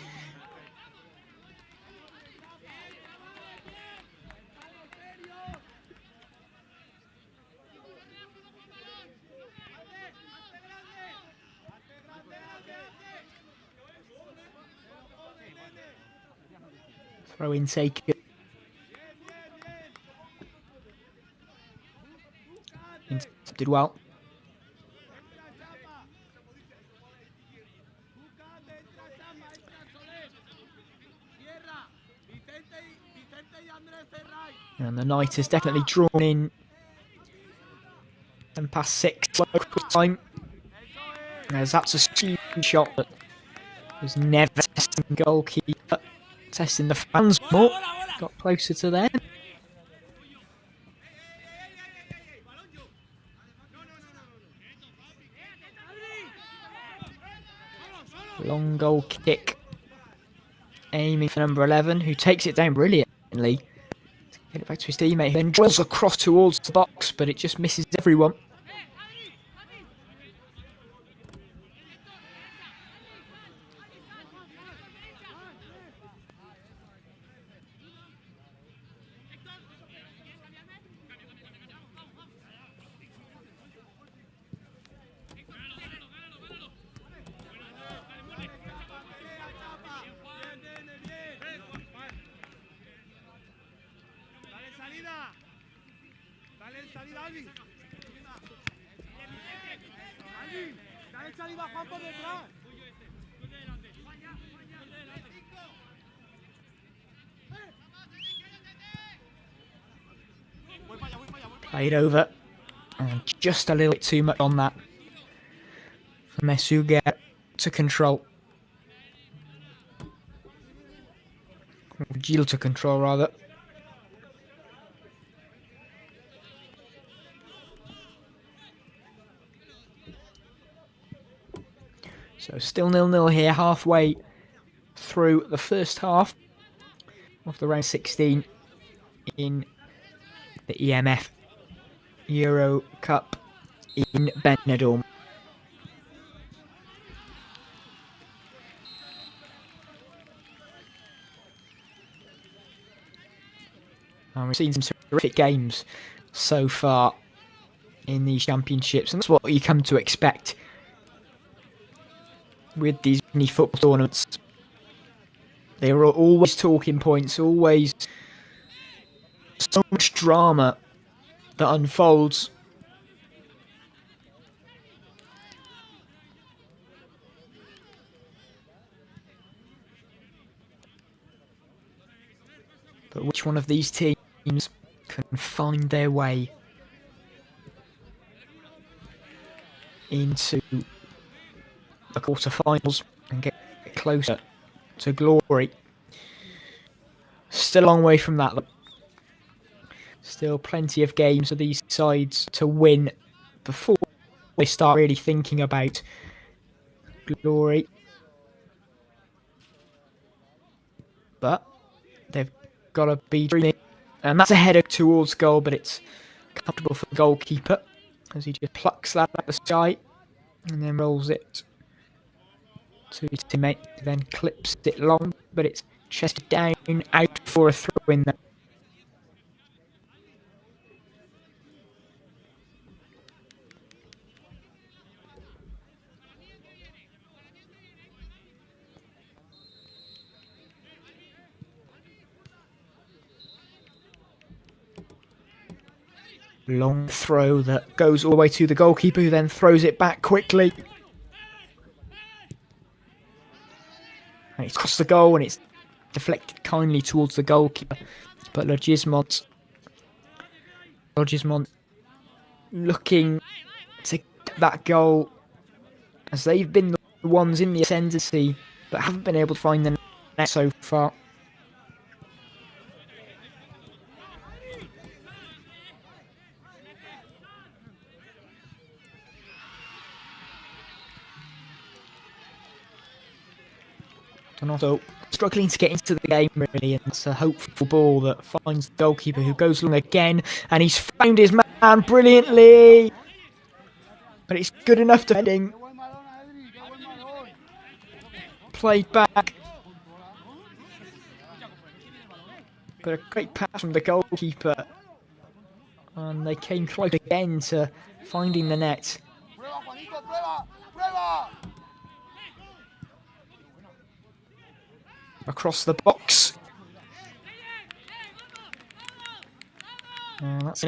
Throw in taken. Did well. And the night is definitely drawn in. 10 past 6 local time. As that's a stupid shot that was never testing the goalkeeper. Testing the fans more. Got closer to them. Long goal kick. Aiming for number 11, who takes it down brilliantly. Get it back to his teammate, then drills across towards the box, but it just misses everyone. Played over. And just a little bit too much on that for Mesuga to control. Gil to control, rather. So still 0-0 here, halfway through the first half of the round 16 in the E.M.F Eurocup in Benidorm. And we've seen some terrific games so far in these championships, and that's what you come to expect with these mini football tournaments. There are always talking points, always so much drama that unfolds. But which one of these teams can find their way into the quarterfinals and get closer to glory? Still a long way from that. Still plenty of games for these sides to win before they start really thinking about glory. But they've got to be dreaming. And that's a header towards goal, but it's comfortable for the goalkeeper as he just plucks that at the sky and then rolls it to his teammate, who then clips it long, but it's chested down out for a throw in there. Long throw that goes all the way to the goalkeeper, who then throws it back quickly. And it's crossed the goal and it's deflected kindly towards the goalkeeper. But Logismont looking to get that goal, as they've been the ones in the ascendancy but haven't been able to find the net so far. And also struggling to get into the game, really, and it's a hopeful ball that finds the goalkeeper, who goes long again, and he's found his man brilliantly, but it's good enough defending. Played back, but a great pass from the goalkeeper, and they came close again to finding the net. Across the box. That's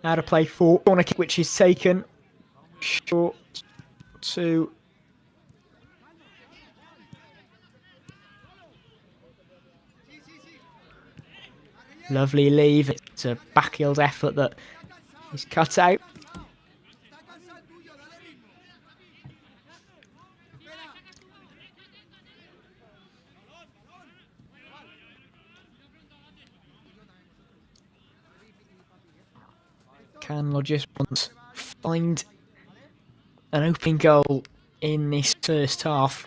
out of play for corner kick, which is taken short to lovely leave. It's a backfield effort that is cut out. Can Logismont find an opening goal in this first half?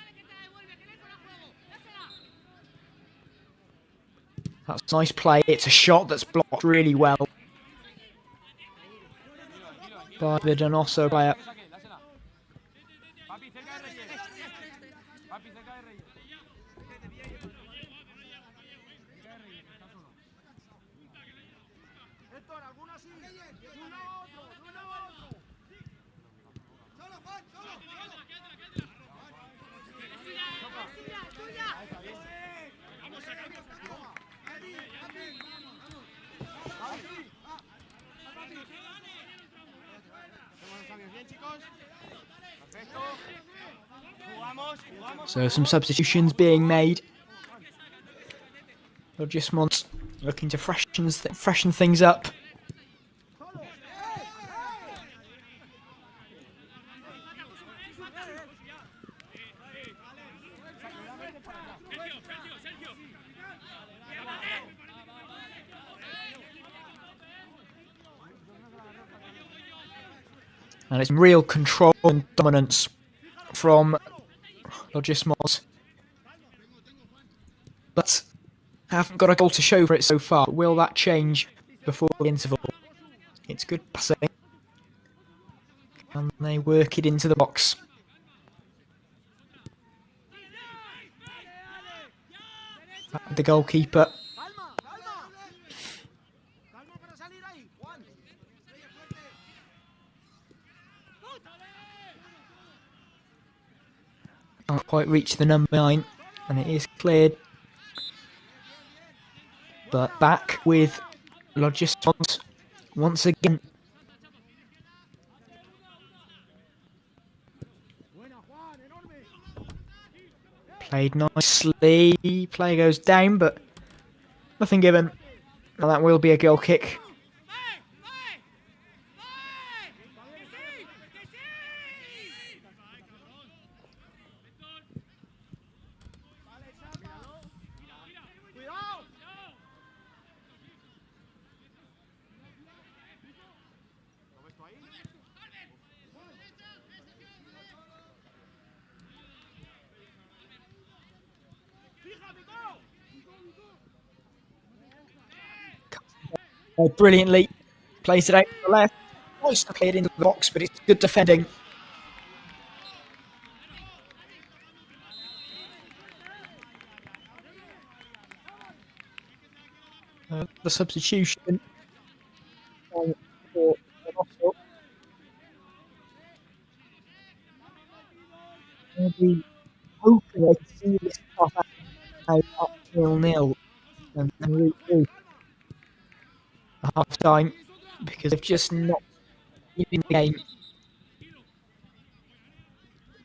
That's a nice play. It's a shot that's blocked really well by the Donoso player. So some substitutions being made. Logismont looking to freshen things up. And it's real control and dominance from Logismont, but haven't got a goal to show for it so far. Will that change before the interval? It's good passing. Can they work it into the box? The goalkeeper. Can't quite reach the number 9, and it is cleared. But back with Logismont once again. Played nicely. Play goes down, but nothing given. Now that will be a goal kick. Brilliantly plays it out to the left. Nice to play it into the box, but it's good defending. The substitution for Russell. They'll be hoping they can see this stuff out up 0-0 and root through the half time because they've just not been in the game.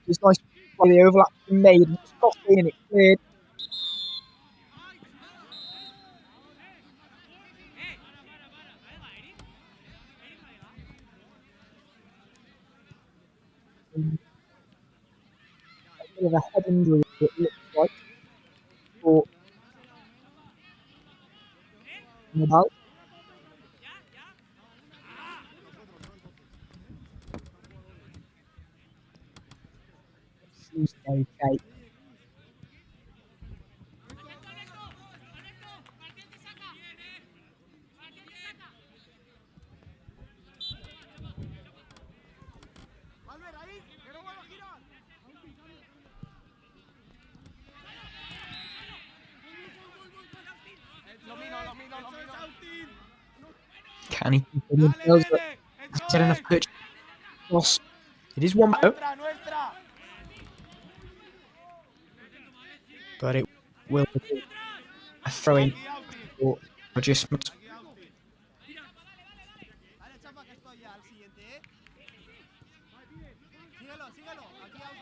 It's nice to play the overlap made and it's costly and it cleared. A bit of a head injury, it looks like, for Nadal. Seems okay. Can he keep it in? Does it? Get enough pitch cross. It is 1-0. But it will be a throw-in for adjustment.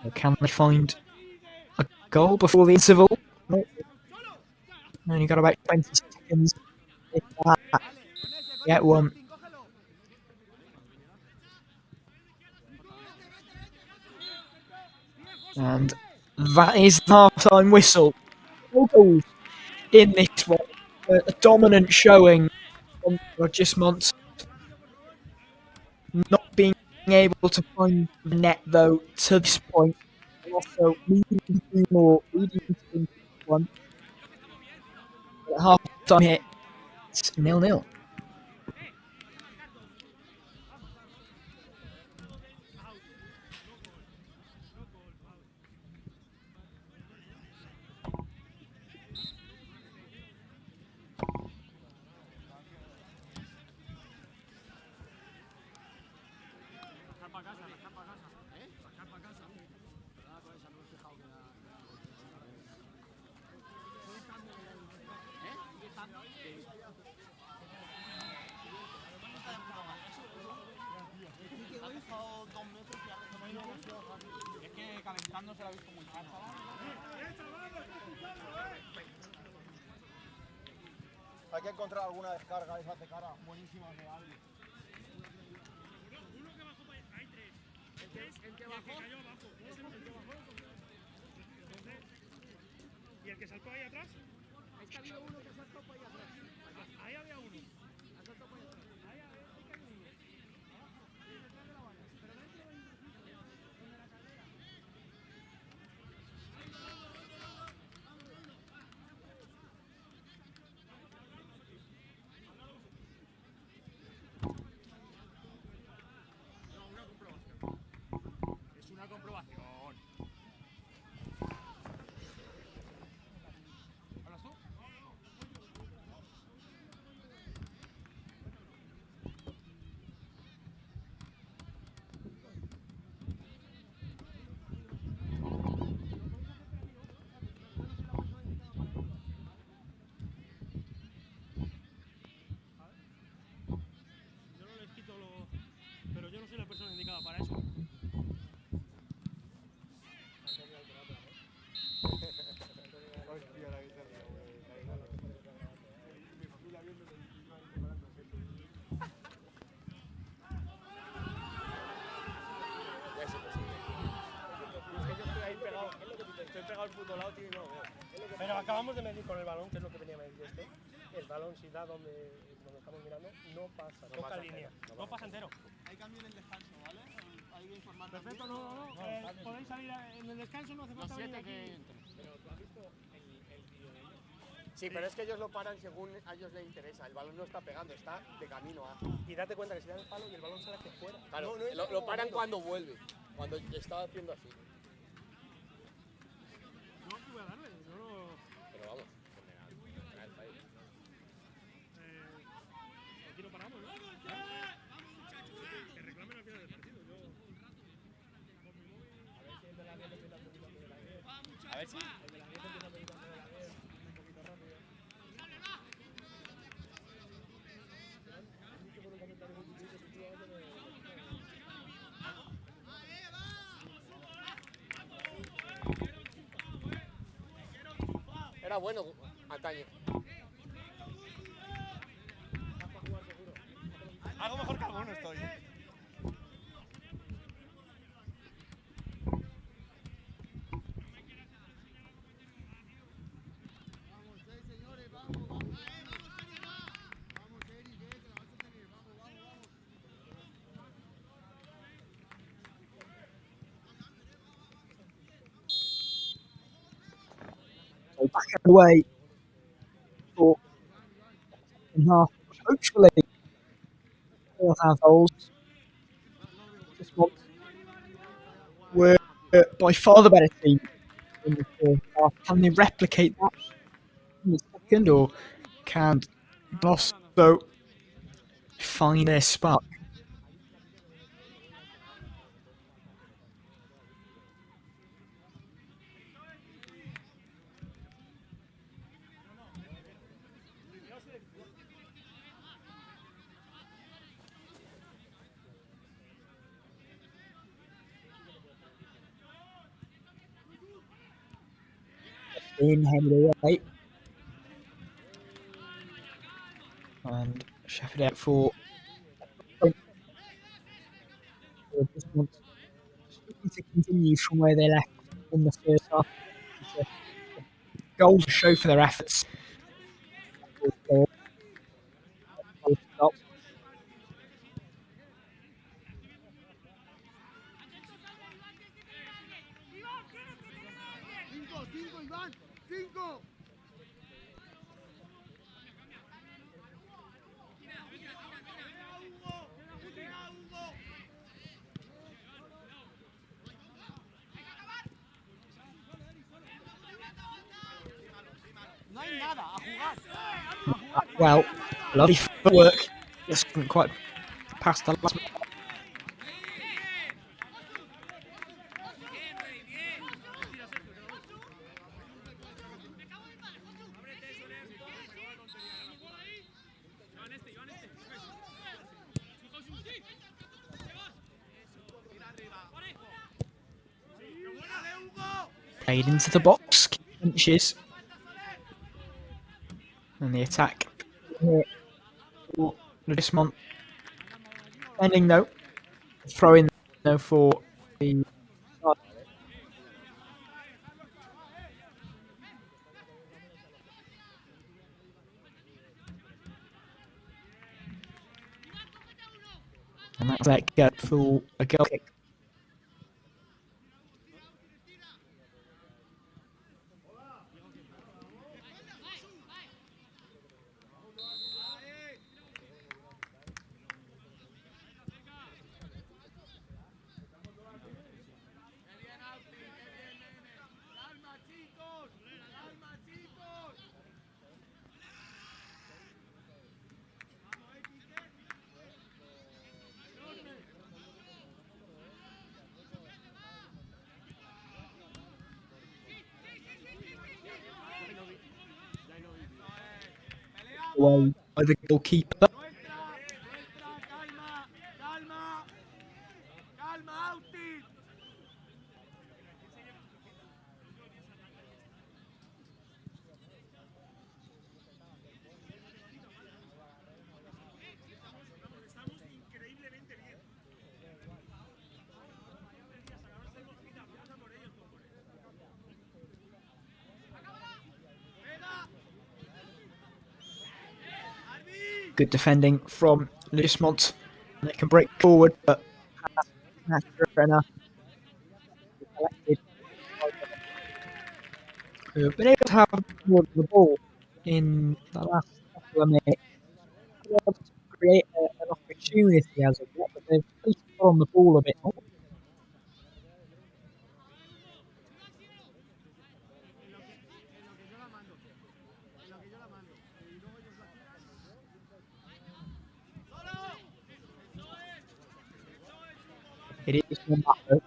Or can they find a goal before the interval? No. Only got about 20 seconds. If that, get one. And that is the half-time whistle. 4 goals in this one. A dominant showing from Adjustment. Not being able to find the net, though, to this point. And also needing to do more, leading to one. At half-time hit, it's 0-0. Es que calentando se la ha visto muy mal, chaval. Hay que encontrar alguna descarga de esas de cara buenísimas de alguien. Uno que bajó para allá. Hay tres. El que bajó. El que cayó abajo. Ese no es el que bajó. Entonces, ¿y el que saltó ahí atrás? Es que ha habido uno que saltó para allá atrás. Ahí había uno. Ha saltado para allá atrás. Ahí cayó uno. Abajo. Sí, detrás de la banda. Pero dentro del donde la cadera. Es una comprobación. ¿Hablas tú? Yo no les quito lo... Pero yo no soy la persona indicada para eso. Pero acabamos de medir con el balón, que es lo que venía a medir este. El balón, si da donde estamos mirando, no pasa, no toca línea. No pasa entero. Hay cambio en el descanso, ¿vale? Hay que informar. Perfecto, no. Podéis salir en el descanso, no hace falta venir aquí. Pero tú has visto el vídeo de ellos. Sí, pero es que ellos lo paran según a ellos les interesa. El balón no está pegando, está de camino a. Y date cuenta que si da el palo y el balón sale hacia afuera. Claro, lo paran cuando vuelve. Cuando estaba haciendo así. No, que voy a darle, yo no. Pero vamos, general país. Aquí no paramos, ¿no? Que reclamen al final del partido. Yo. A ver si. Era bueno antaño. Algo mejor que alguno estoy. So back away for second half. Hopefully, we'll have goals. This one were by far the better team in the first half. Can they replicate that in the second, or can Bosso find their spark? In headed away. And Sheffield out for this one to continue from where they left in the first half. It's a goal to show for their efforts. Stop. Cinco, Iván, 5. No hay nada, a jugar. Well, lovely footwork. Just couldn't quite pass the last. Played into the box, inches. And the attack here for Dismont. Ending though. Throwing though for the. And that's let go for a goal kick. Away by the goalkeeper. Calma, Auti. Good defending from Dismont. They can break forward, but that's enough. Been able to have more of the ball in the last couple of minutes. Been able to create an opportunity as of yet, but they've at least got on the ball a bit more. It is one that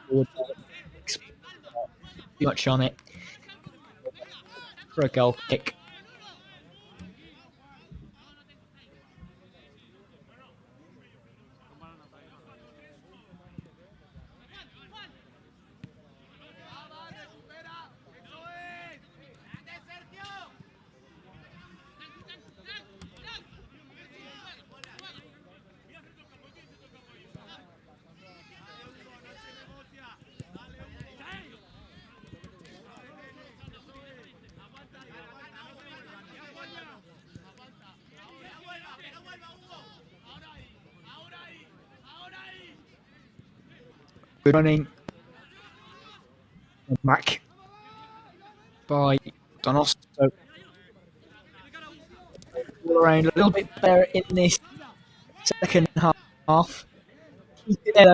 too much on it for a goal kick. Good running back by Donoso. All around a little bit better in this second half. Keep it there.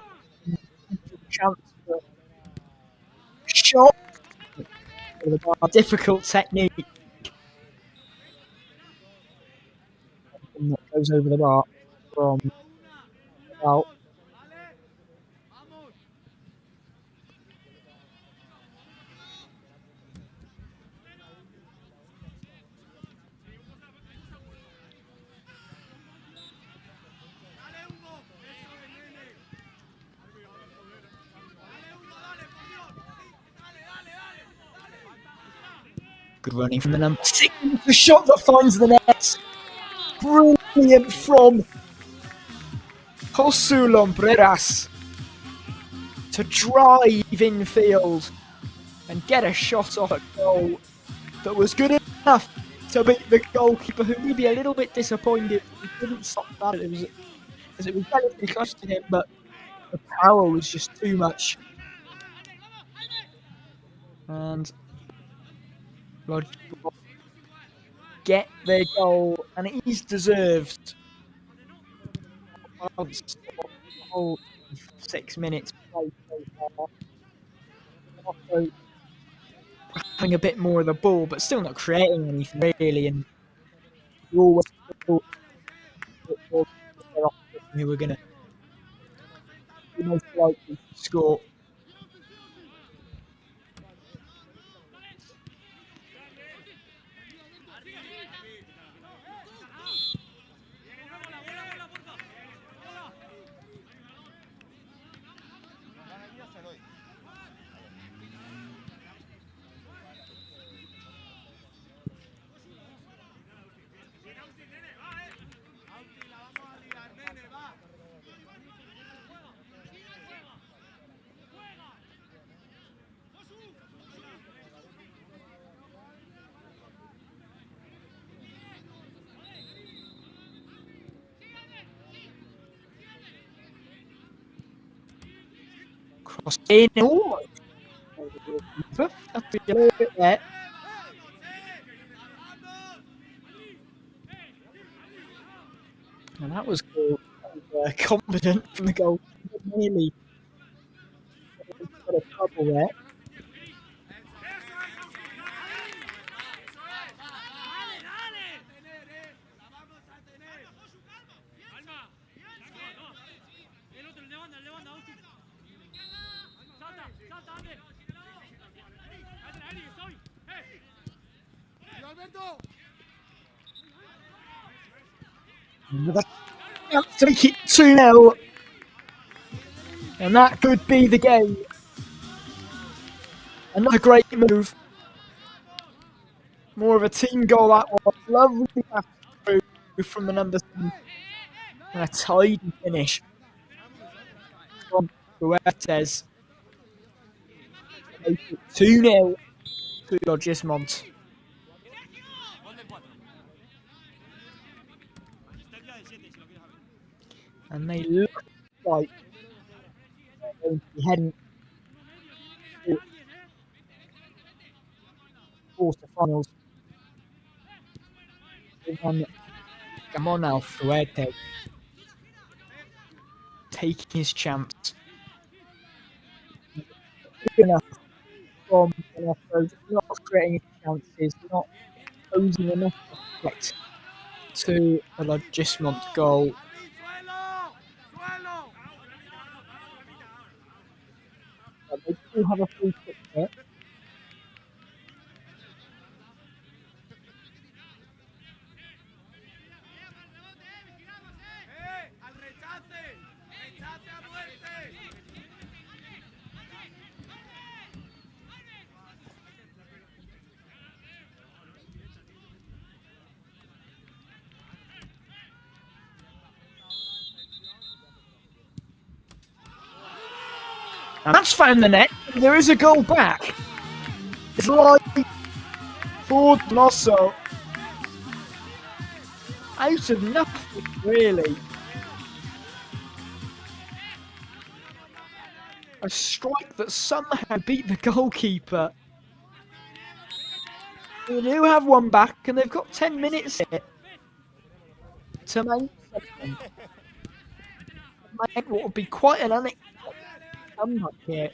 Chance for a shot. Difficult technique. That goes over the bar from about. Good running from the number 6. The shot that finds the net. Brilliant from Josu Lombreras to drive infield and get a shot off a goal that was good enough to beat the goalkeeper, who may be a little bit disappointed he couldn't stop that. It was relatively close to him, but the power was just too much. And Lodge get their goal, and it is deserved. Whole 6 minutes play so far. Also having a bit more of the ball, but still not creating anything really. And you always thought who were going to be most likely to score. Cross in, almost. Have to be a little bit there. And that was cool. Confident from the goal. Nearly got a trouble there. To make it 2-0, and that could be the game. Another great move. More of a team goal that one. Lovely pass through from the number 7. And a tidy finish from Fuertes. 2-0 to Logismont. And they look like they're going to be heading to quarterfinals. Come on now, Fuerte. Taking his chance. Good enough from E.M.F, not creating chances, not posing enough threat to a Logismont goal. But they do have a free kick here. And that's found the net. There is a goal back. It's like for Losso. Out of nothing, really. A strike that somehow beat the goalkeeper. They do have one back, and they've got 10 minutes here to make something. What would be quite an unexpected comeback here.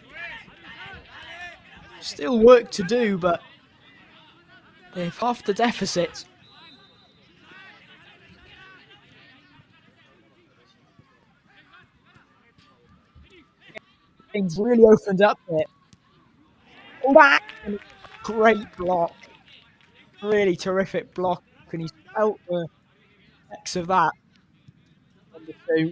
Still work to do, but they've half the deficit. Things really opened up here. Back! And great block. Really terrific block, and he's felt the effects of that on the two.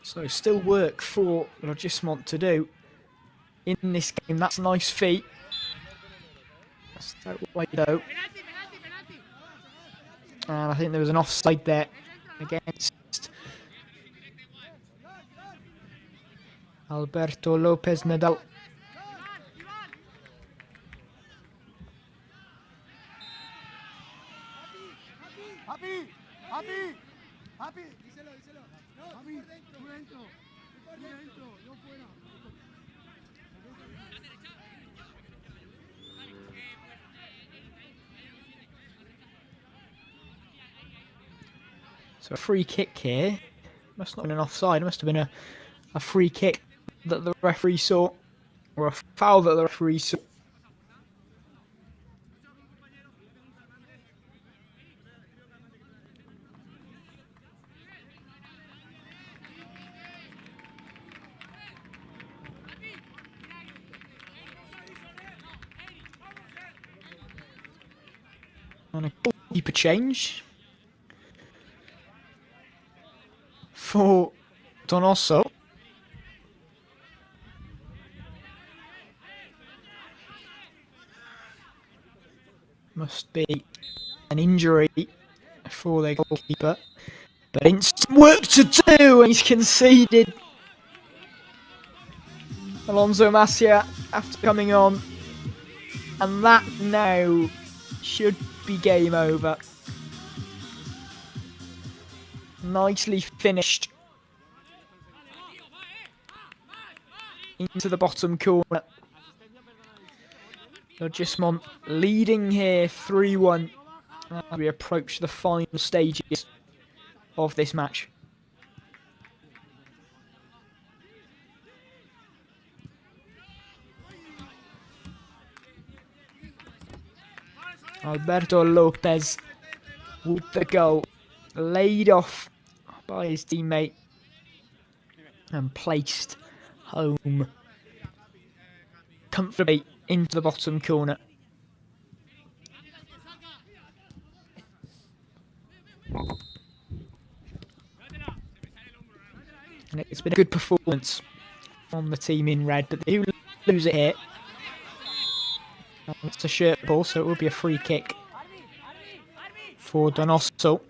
So still work for Logismont to do in this game. That's a nice feat. That's that way though. And I think there was an offside there against Alberto Lopez Nadal. Happy, díselo. No, Happy, tú dentro. Yo fuera. So a free kick here. Must not have been an offside. It must have been a free kick that the referee saw, or a foul that the referee saw. And a goalkeeper change for Donoso. Must be an injury for their goalkeeper. But instant work to do, and he's conceded. Alonso Macia after coming on. And that now should be game over. Nicely finished. Into the bottom corner. Logismont leading here 3-1 as we approach the final stages of this match. Alberto Lopez with the goal, laid off by his teammate and placed home comfortably into the bottom corner. And it's been a good performance from the team in red, but they do lose it here. It's a shirt ball, so it will be a free kick for Donoso.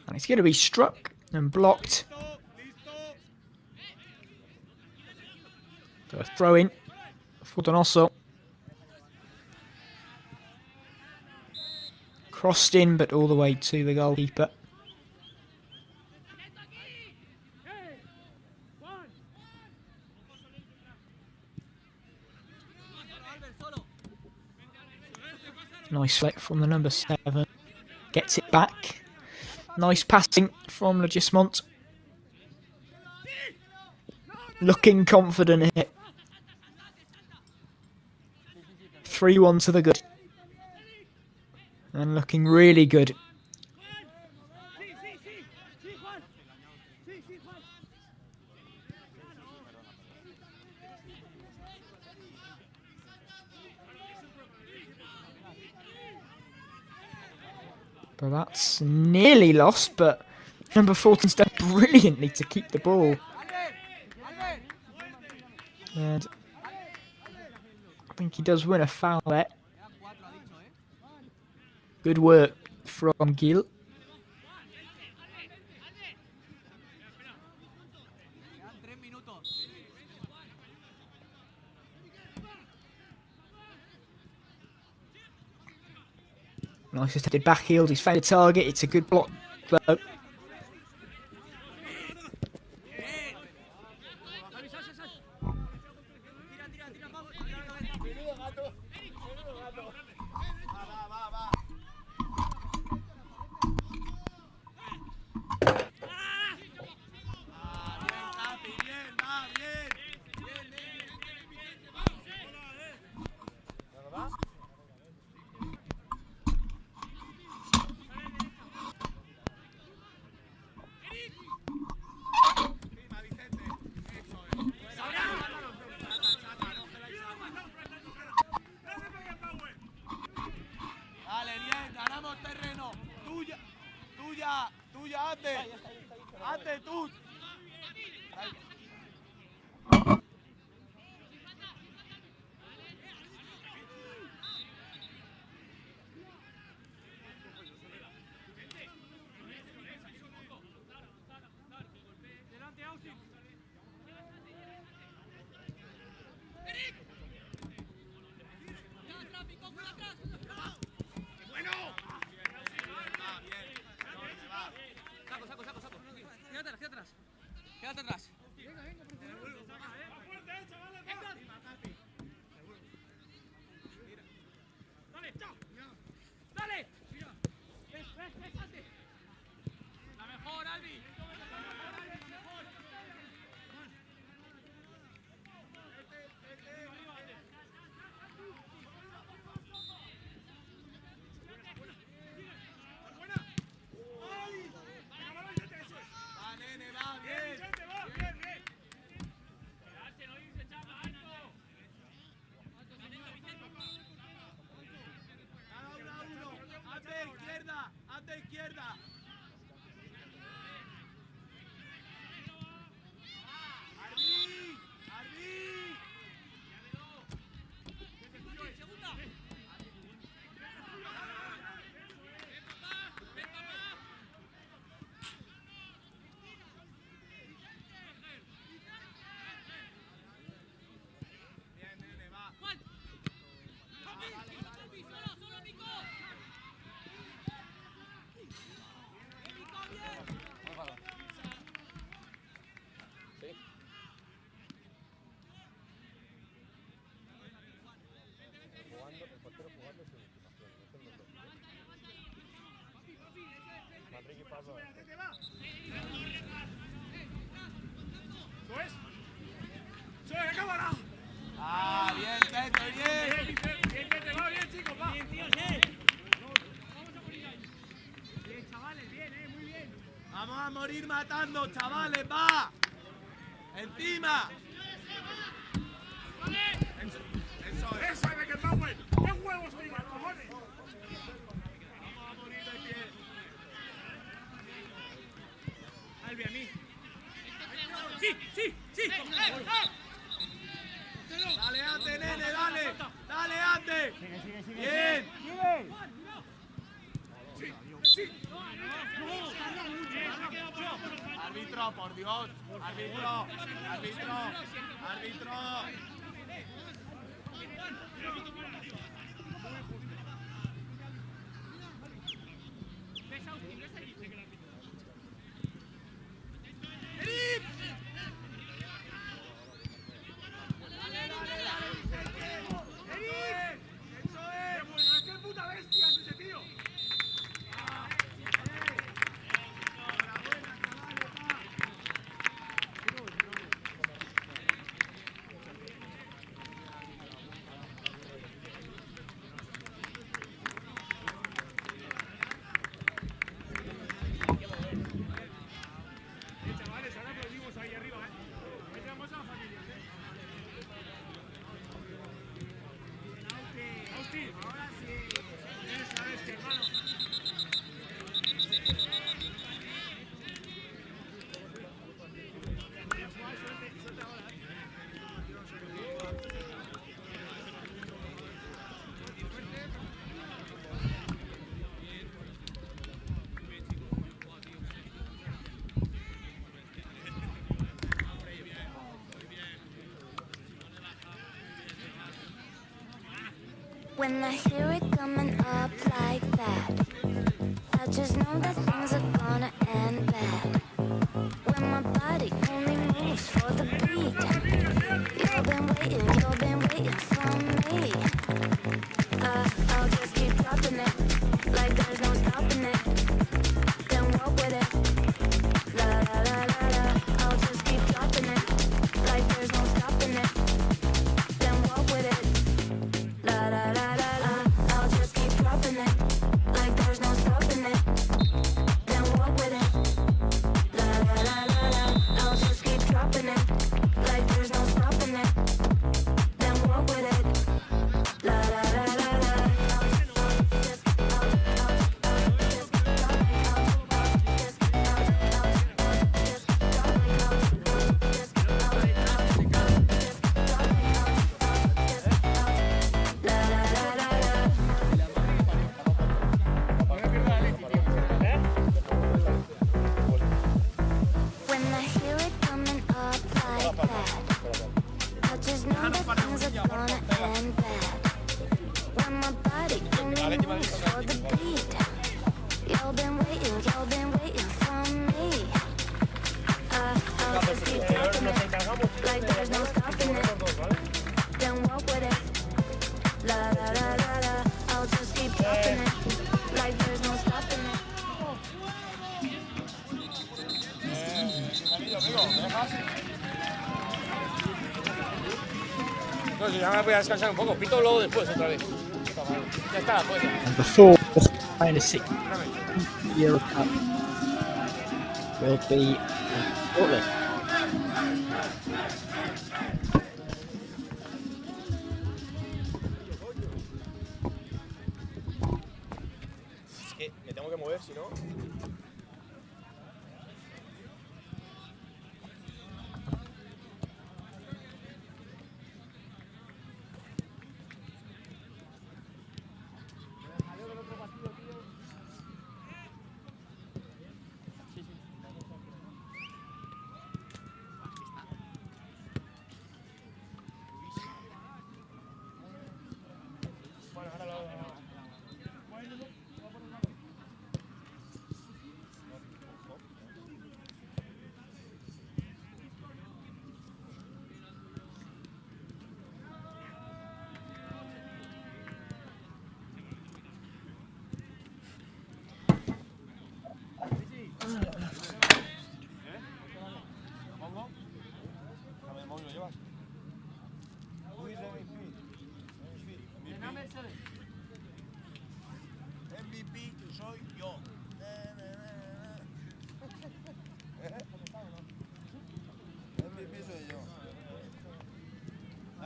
And it's going to be struck and blocked. So a throw in for Donoso. Crossed in, but all the way to the goalkeeper. Nice flick from the number 7. Gets it back. Nice passing from Logismont. Looking confident here. 3-1 to the good. And looking really good. But that's nearly lost, but number 14's done brilliantly to keep the ball. And I think he does win a foul there. Good work from Gil. Nice headed back heeled. He's found a target. It's a good block though. Manrique paso. ¿Eso es? ¡Cámara! Ah, bien, Teto, bien. Bien, Tete, va bien, chicos, va. Bien, tíos, Bien, chavales, bien, muy bien. Vamos a morir matando, chavales, va. Encima. Eso es. ¡Eso, Beckenbauer! ¡Qué huevos, Miguel, cojones! Vamos a morir de pie. Albi, a mí. ¡Sí! Dale, Ante, nene, dale. Dale, Ante. Bien. Árbitro, por Dios. Árbitro. ¡Qué puta bestia es ese tío! Chavales, ahora aplaudimos ahí arriba, Metemos a la familia, Agustín, ahora sí. Esa bestia, hermano. When I hear it coming up like that, I just know that things are gonna end bad. When my body only moves for the beat, you've been waiting for me. I'll just keep dropping it, like there's no stopping it. Then walk with it, la la la la la. I'll just keep dropping it, like there's no stopping it. Then walk with it, la la la la la. I'll just keep dropping it, like there's no stopping it. Then walk with it, la la la la la. I'll just keep dropping it, like there's no stopping it. Then walk with it, la la la la la. When I hear it coming up like that, I just know that things are gonna end bad. When my body only moves for the beat, you've been waiting for me. I'll just keep dropping it, like there's no stopping it. Then walk with it, la la la la la. I'll just keep dropping it, like there's no stopping it. No, yo ya me voy a descansar un poco. Pito luego después otra vez. Ya está, pues. And the fourth finalist Eurocup will be shortly. Es que me tengo que mover, si no.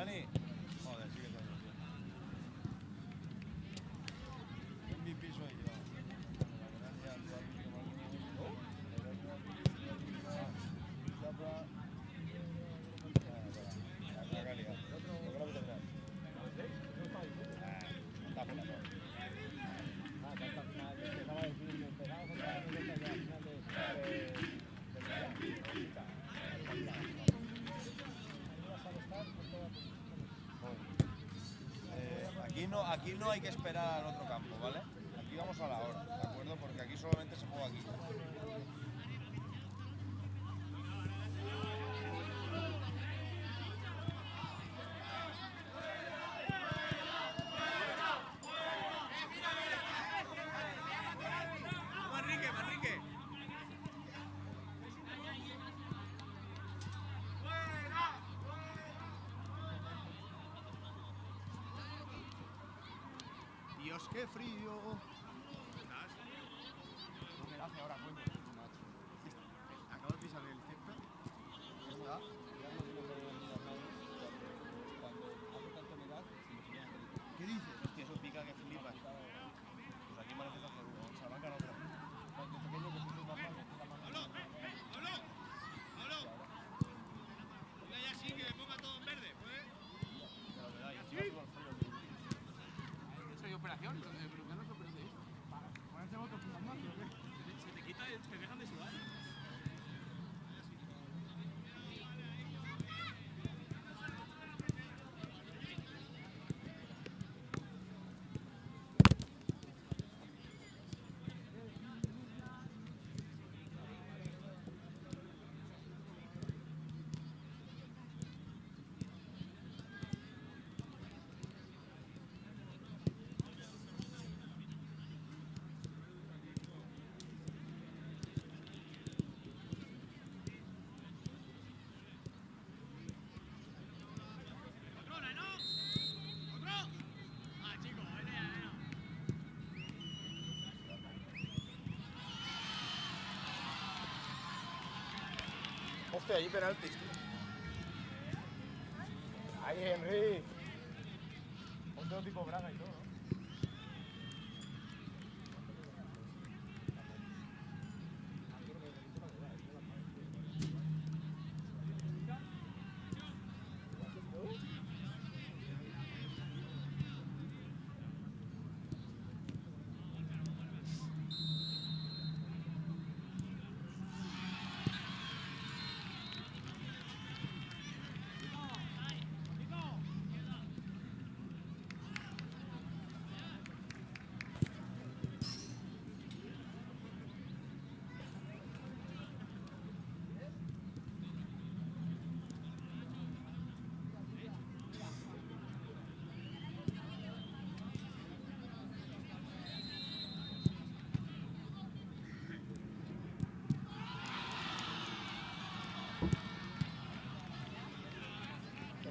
Dani. Joder, sí que te digo. MVP soy yo. Aquí no hay que esperar al otro campo, ¿vale? Aquí vamos a la hora, ¿de acuerdo? Porque aquí solamente se juega aquí. Manrique. Dios, qué frío. ¿Qué me hace ahora, coño? Acabo de pisar el césped. ¿Está? ¿Qué dices? Hostia, eso pica que flipas. Pues aquí parece que hacer uno. Salamanca no otra. Cuando pequeño que soy normal, que la mano. ¡Hablo! Diga ya sí que me ponga todo en verde, ¿puede? Pero me da, ¿sí? Soy operación, pero que no es operación de esto. Ponerse votos más, ¿o qué? Se te quita, te dejan de sudar. Hostia, ahí penaltis, tío. Ay, Henry. Otro tipo Braga y todo, ¿no?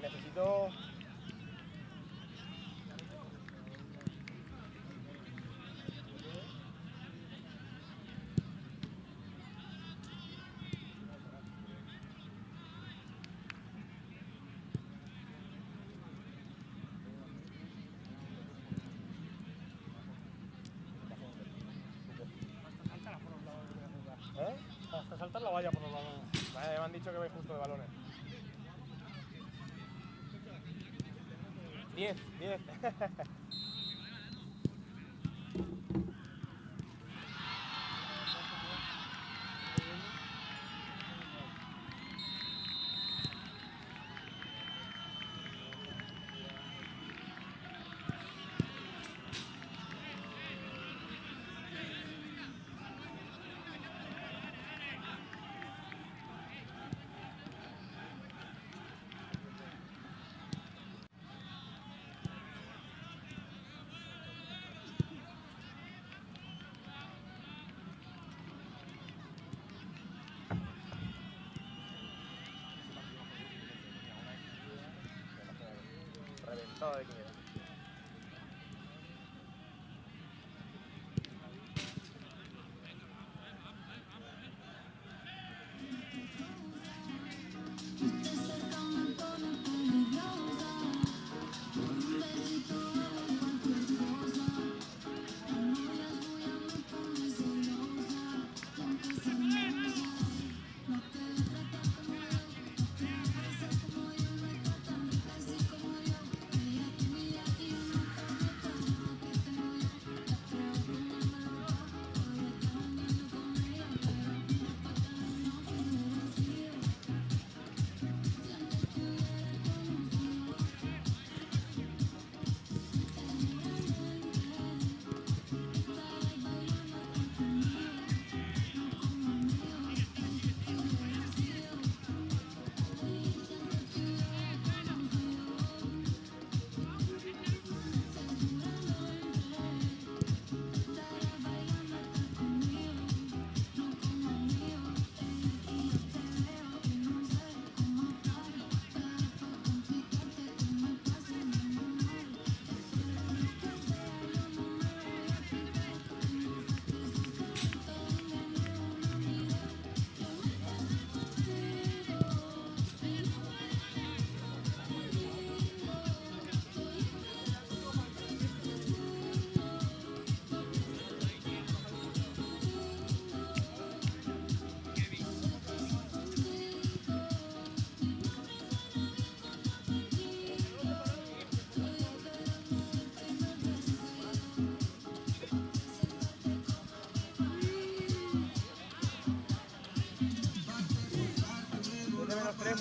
Necesito... ¿Eh? Hasta saltar la valla por los balones. Vaya, me han dicho que vais justo de balones. 10. Reventado de 500.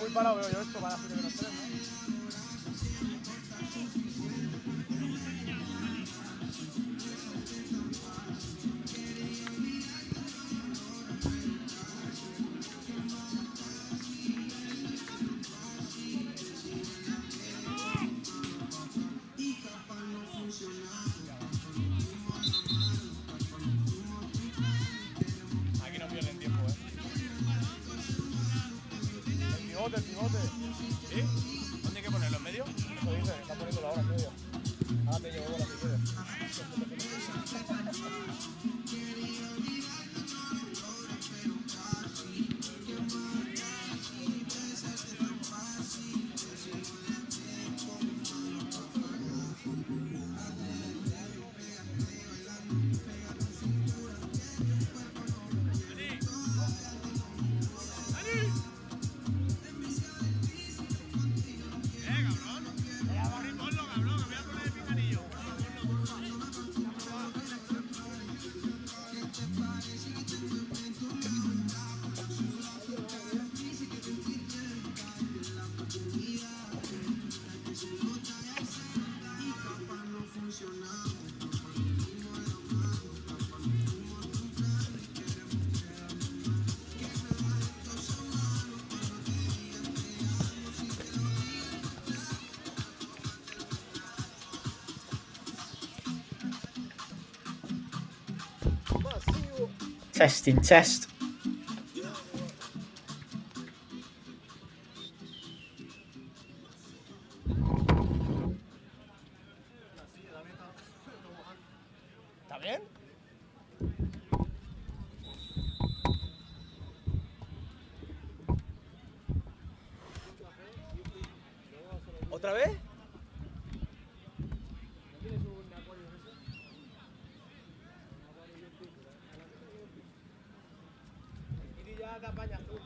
muy parado veo yo esto para hacer de los tres, ¿no? Aquí no pierden tiempo, El pivote. ¿Sí? ¿Dónde hay que ponerlo? ¿En medio? Eso dice, está poniéndolo ahora en medio. Ahora te llevo bola si quieres. Testing test. ¿Está bien? ¿Otra vez? Y ya te apañas tú.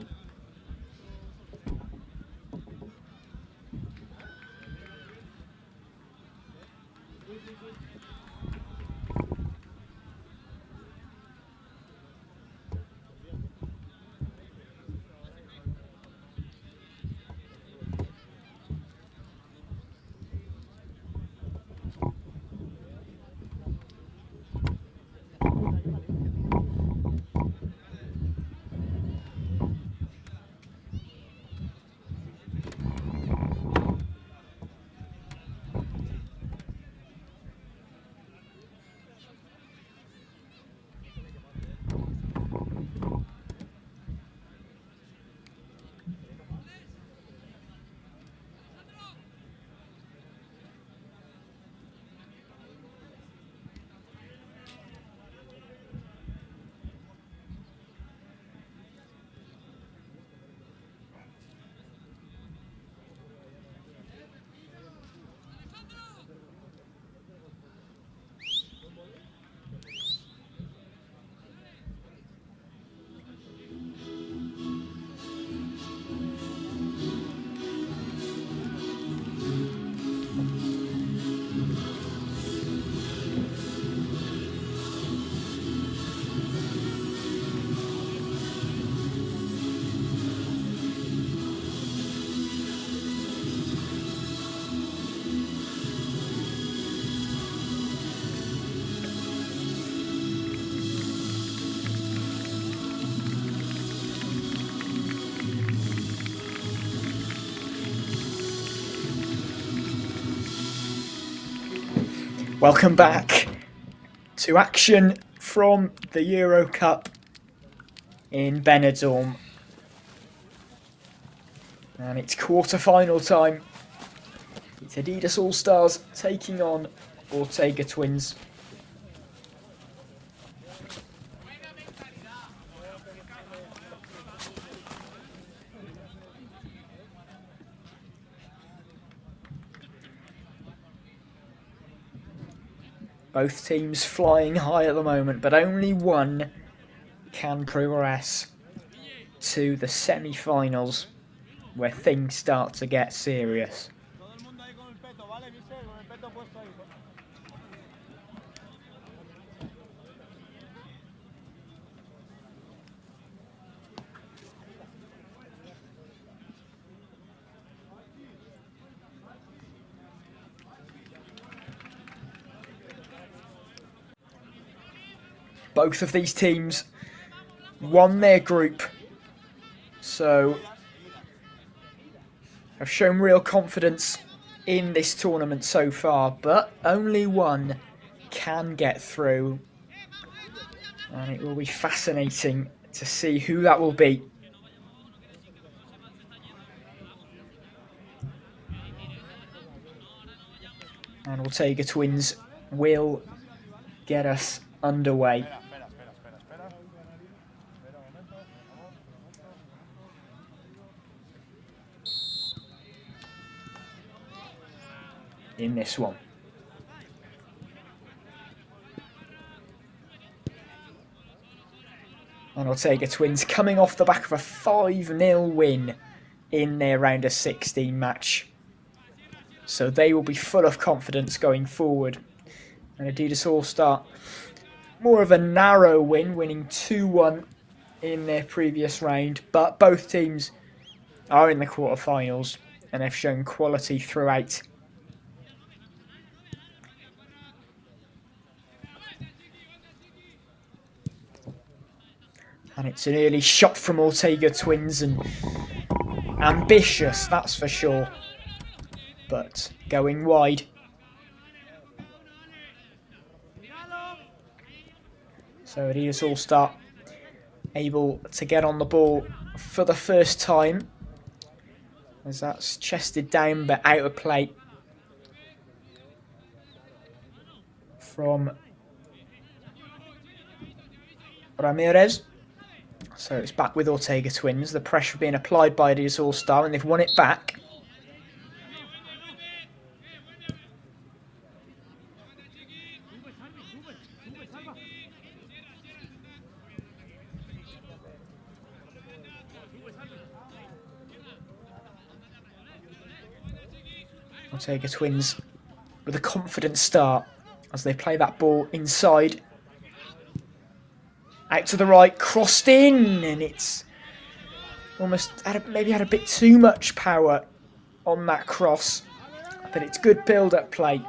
Welcome back to action from the Eurocup in Benidorm. And it's quarter-final time. It's Adidas All-Stars taking on Ortega Twins. Both teams flying high at the moment, but only one can progress to the semi-finals, where things start to get serious. Both of these teams won their group, so have shown real confidence in this tournament so far, but only one can get through, and it will be fascinating to see who that will be. And Ortega Twins will get us underway. In this one. And Ortega Twins coming off the back of a 5-0 win in their round of 16 match. So they will be full of confidence going forward. And Adidas All-Star, more of a narrow win, winning 2-1 in their previous round. But both teams are in the quarterfinals and have shown quality throughout. And it's an early shot from Ortega Twins, and ambitious, that's for sure. But going wide. So Adidas All-Star able to get on the ball for the first time, as that's chested down but out of play from Ramirez. So it's back with Ortega Twins. The pressure being applied by Adidas All-Star, and they've won it back. Ortega Twins with a confident start as they play that ball inside. Out to the right, crossed in, and it's almost maybe had a bit too much power on that cross. But it's good build-up play.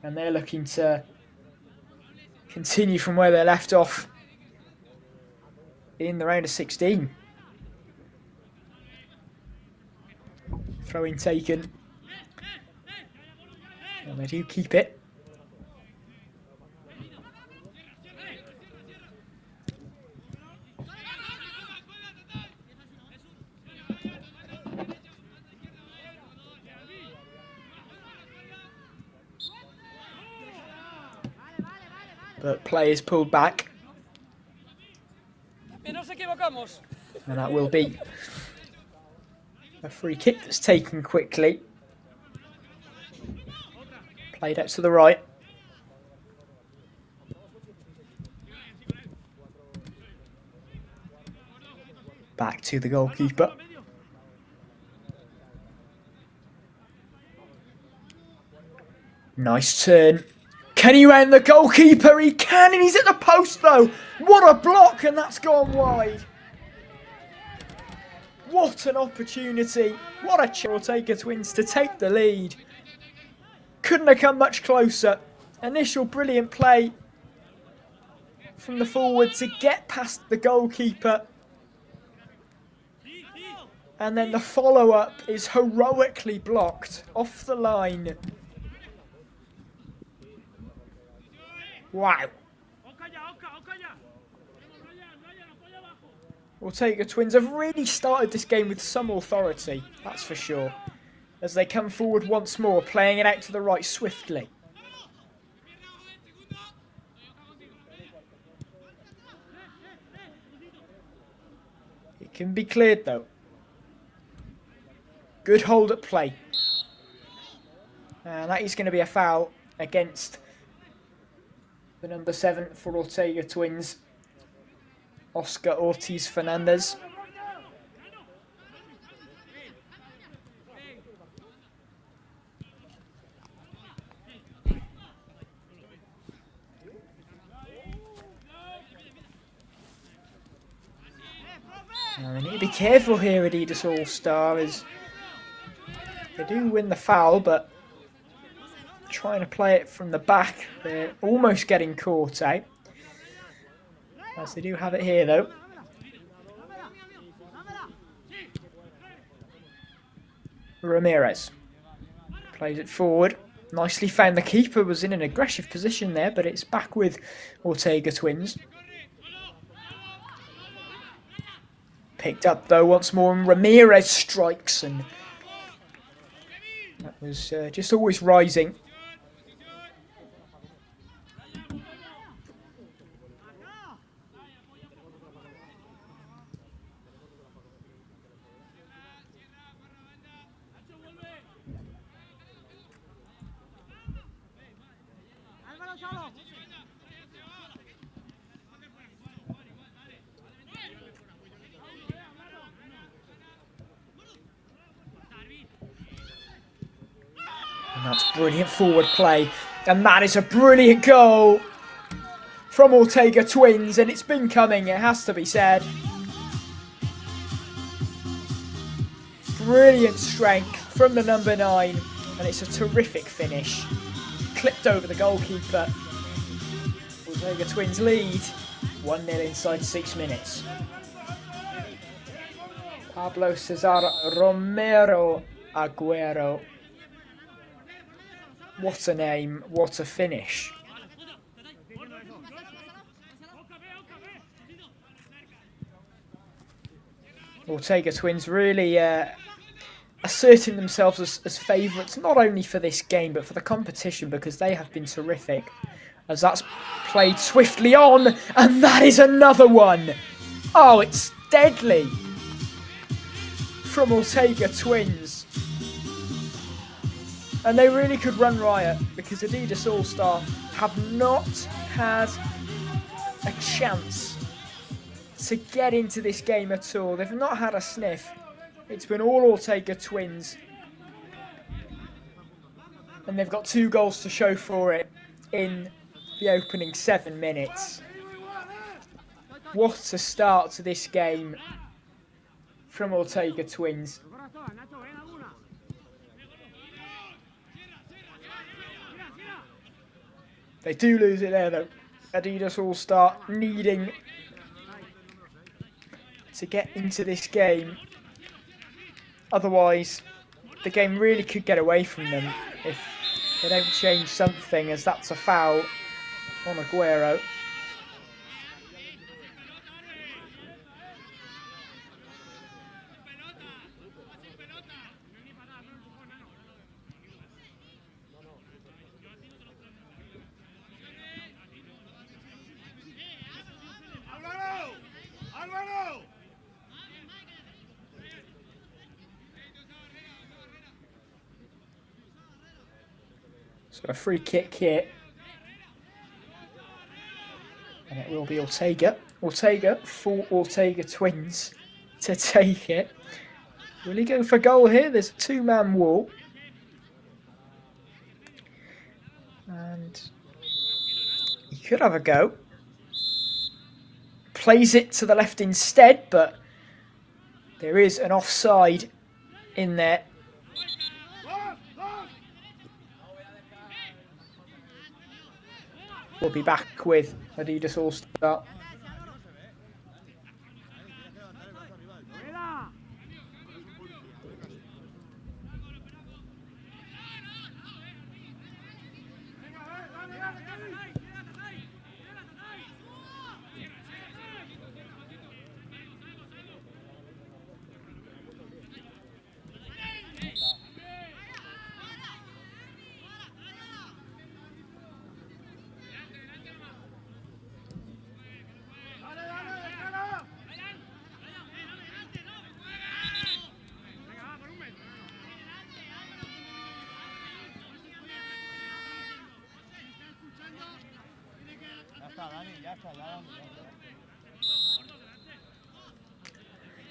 And they're looking to continue from where they left off in the round of 16. Throw-in taken. And they do keep it. But play is pulled back. And that will be a free kick that's taken quickly. Played out to the right. Back to the goalkeeper. Nice turn. Can he round the goalkeeper? He can, and he's at the post though. What a block, and that's gone wide. What an opportunity. What a chance. Ortega Twins to take the lead. Couldn't have come much closer. Initial brilliant play from the forward to get past the goalkeeper. And then the follow-up is heroically blocked off the line. Wow. Ortega Twins have really started this game with some authority, that's for sure. As they come forward once more, playing it out to the right swiftly. It can be cleared though. Good hold at play. And that is going to be a foul against the number 7 for Ortega Twins, Oscar Ortiz Fernandez. Now they need to be careful here, Adidas All-Star, as they do win the foul, but trying to play it from the back. They're almost getting caught out. As they do have it here, though. Ramirez plays it forward. Nicely found. The keeper was in an aggressive position there, but it's back with Ortega Twins. Picked up, though, once more, and Ramirez strikes, and that was just always rising. And that's brilliant forward play. And that is a brilliant goal from Ortega Twins. And it's been coming, it has to be said. Brilliant strength from the number 9. And it's a terrific finish. Clipped over the goalkeeper. Ortega Twins lead 1-0 inside 6 minutes. Pablo Cesar Romero Aguero. What a name, what a finish. Ortega Twins really asserting themselves as favourites, not only for this game, but for the competition, because they have been terrific. As that's played swiftly on, and that is another one. Oh, it's deadly from Ortega Twins. And they really could run riot, because Adidas All-Star have not had a chance to get into this game at all. They've not had a sniff. It's been all Ortega Twins. And they've got 2 goals to show for it in the opening 7 minutes. What a start to this game from Ortega Twins. They do lose it there, though. Adidas All-Star needing to get into this game. Otherwise, the game really could get away from them if they don't change something, as that's a foul on Aguero. So a free kick here. And it will be Ortega. Ortega for Ortega Twins to take it. Will he go for goal here? There's a 2-man wall. And he could have a go. Plays it to the left instead, but there is an offside in there. We'll be back with Adidas All-Star.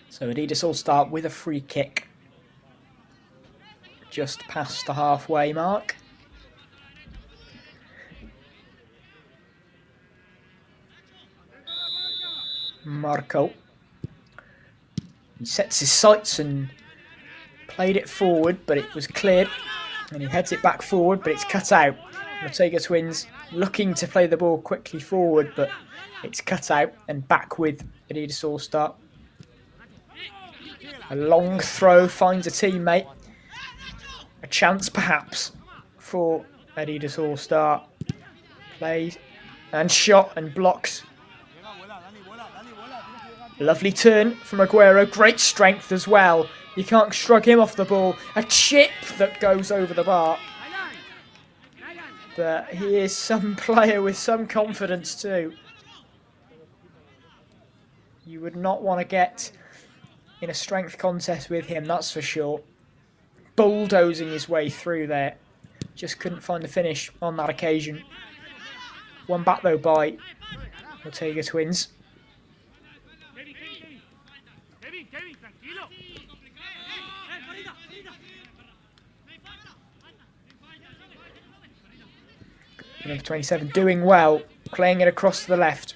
So Adidas All-Star with a free kick. Just past the halfway mark. Marco. He sets his sights and played it forward, but it was cleared. And he heads it back forward, but it's cut out. Ortega Twins looking to play the ball quickly forward, but it's cut out and back with Adidas All Star. A long throw finds a teammate. A chance perhaps for Adidas All Star. Plays and shot and blocks. Lovely turn from Aguero. Great strength as well. You can't shrug him off the ball. A chip that goes over the bar. But he is some player with some confidence too. You would not want to get in a strength contest with him, that's for sure. Bulldozing his way through there. Just couldn't find the finish on that occasion. One back though by Ortega Twins. Number 27 doing well, playing it across to the left.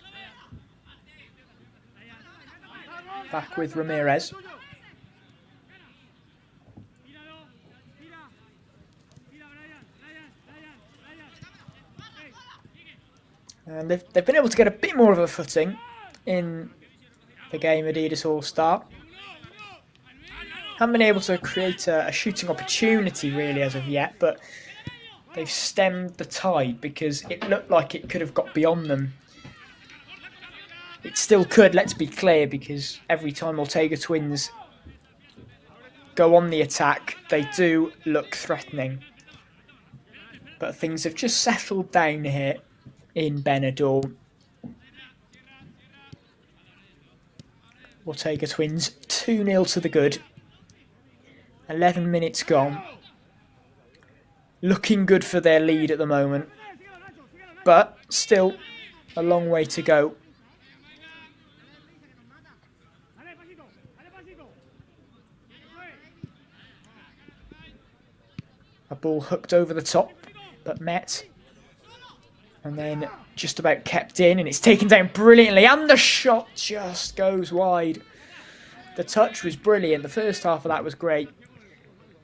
Back with Ramirez. And they've been able to get a bit more of a footing in the game Adidas All-Star. Haven't been able to create a shooting opportunity really as of yet, but they've stemmed the tide because it looked like it could have got beyond them. It still could, let's be clear, because every time Ortega Twins go on the attack, they do look threatening. But things have just settled down here in Benidorm. Ortega Twins 2-0 to the good. 11 minutes gone. Looking good for their lead at the moment. But still a long way to go. A ball hooked over the top, but met. And then just about kept in, and it's taken down brilliantly. And the shot just goes wide. The touch was brilliant. The first half of that was great.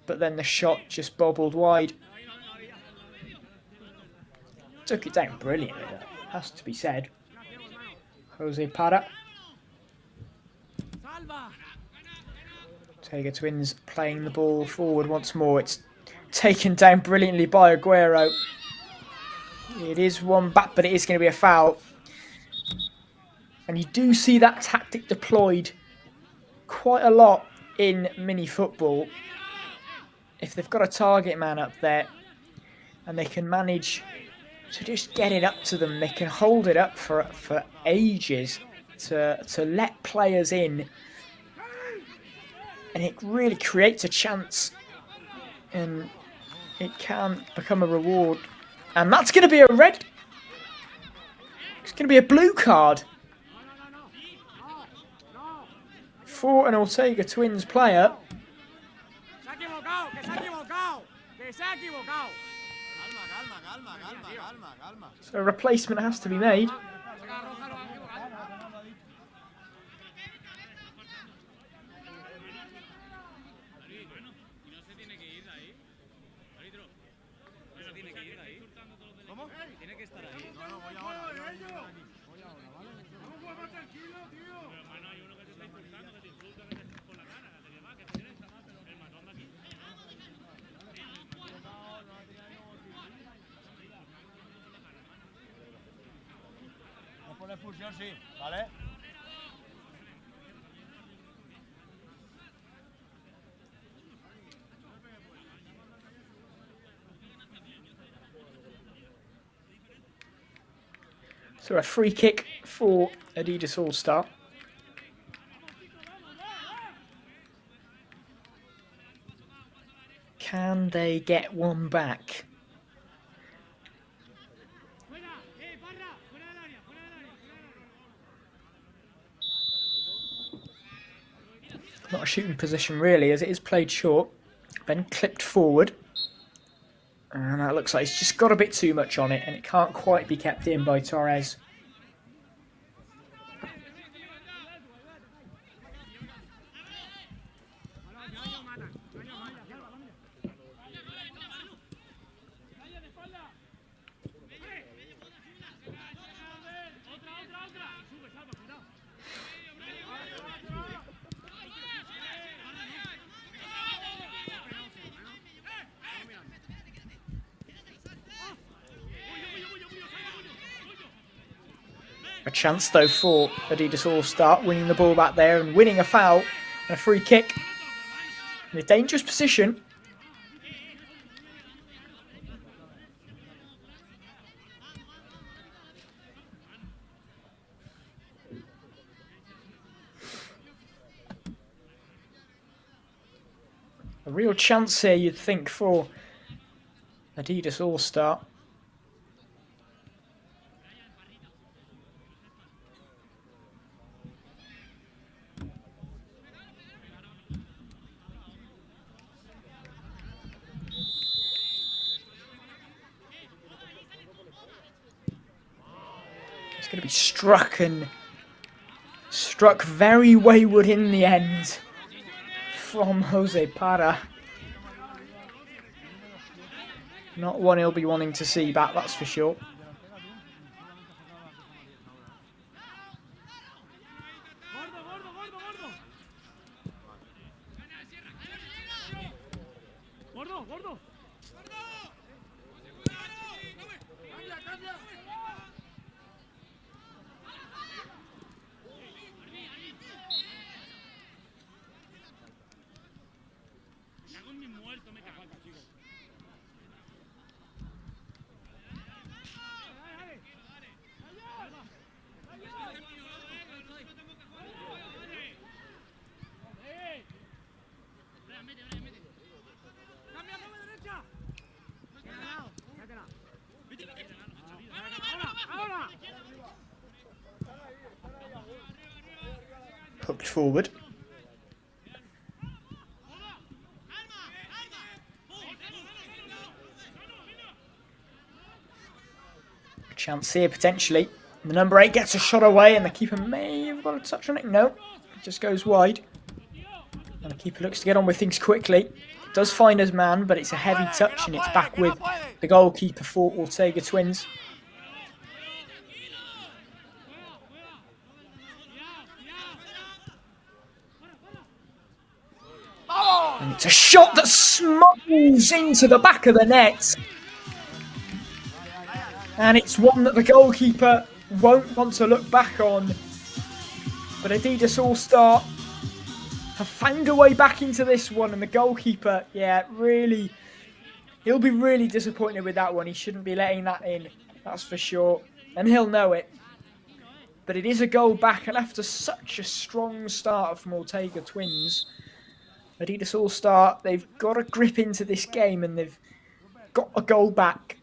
But then the shot just bobbled wide. Took it down brilliantly, that has to be said. Jose Parra. Ortega Twins playing the ball forward once more. It's taken down brilliantly by Aguero. It is one back, but it is going to be a foul. And you do see that tactic deployed quite a lot in Minifootball. If they've got a target man up there and they can manage to just get it up to them, they can hold it up for ages to let players in. And it really creates a chance. And it can become a reward. And that's going to be a red. It's going to be a blue card for an Ortega Twins player. So a replacement has to be made. Por la expulsión sí, ¿vale? So a free kick for Adidas All-Star. Can they get one back? Not a shooting position really, as it is played short, then clipped forward. And that looks like it's just got a bit too much on it, and it can't quite be kept in by Torres. A chance though for Adidas All-Star, winning the ball back there and winning a foul and a free kick. In a dangerous position. A real chance here, you'd think, for Adidas All-Star. It's going to be struck very wayward in the end from Jose Parra. Not one he'll be wanting to see back, that's for sure. Hooked forward. Chance here potentially. The number 8 gets a shot away and the keeper may have got a touch on it. No, it just goes wide. And the keeper looks to get on with things quickly. Does find his man, but it's a heavy touch and it's back with the goalkeeper for Ortega Twins. And it's a shot that smuggles into the back of the net. And it's one that the goalkeeper won't want to look back on. But Adidas All-Star have found a way back into this one. And the goalkeeper, yeah, really, he'll be really disappointed with that one. He shouldn't be letting that in, that's for sure. And he'll know it. But it is a goal back. And after such a strong start from Ortega Twins, Adidas All-Star, they've got a grip into this game and they've got a goal back.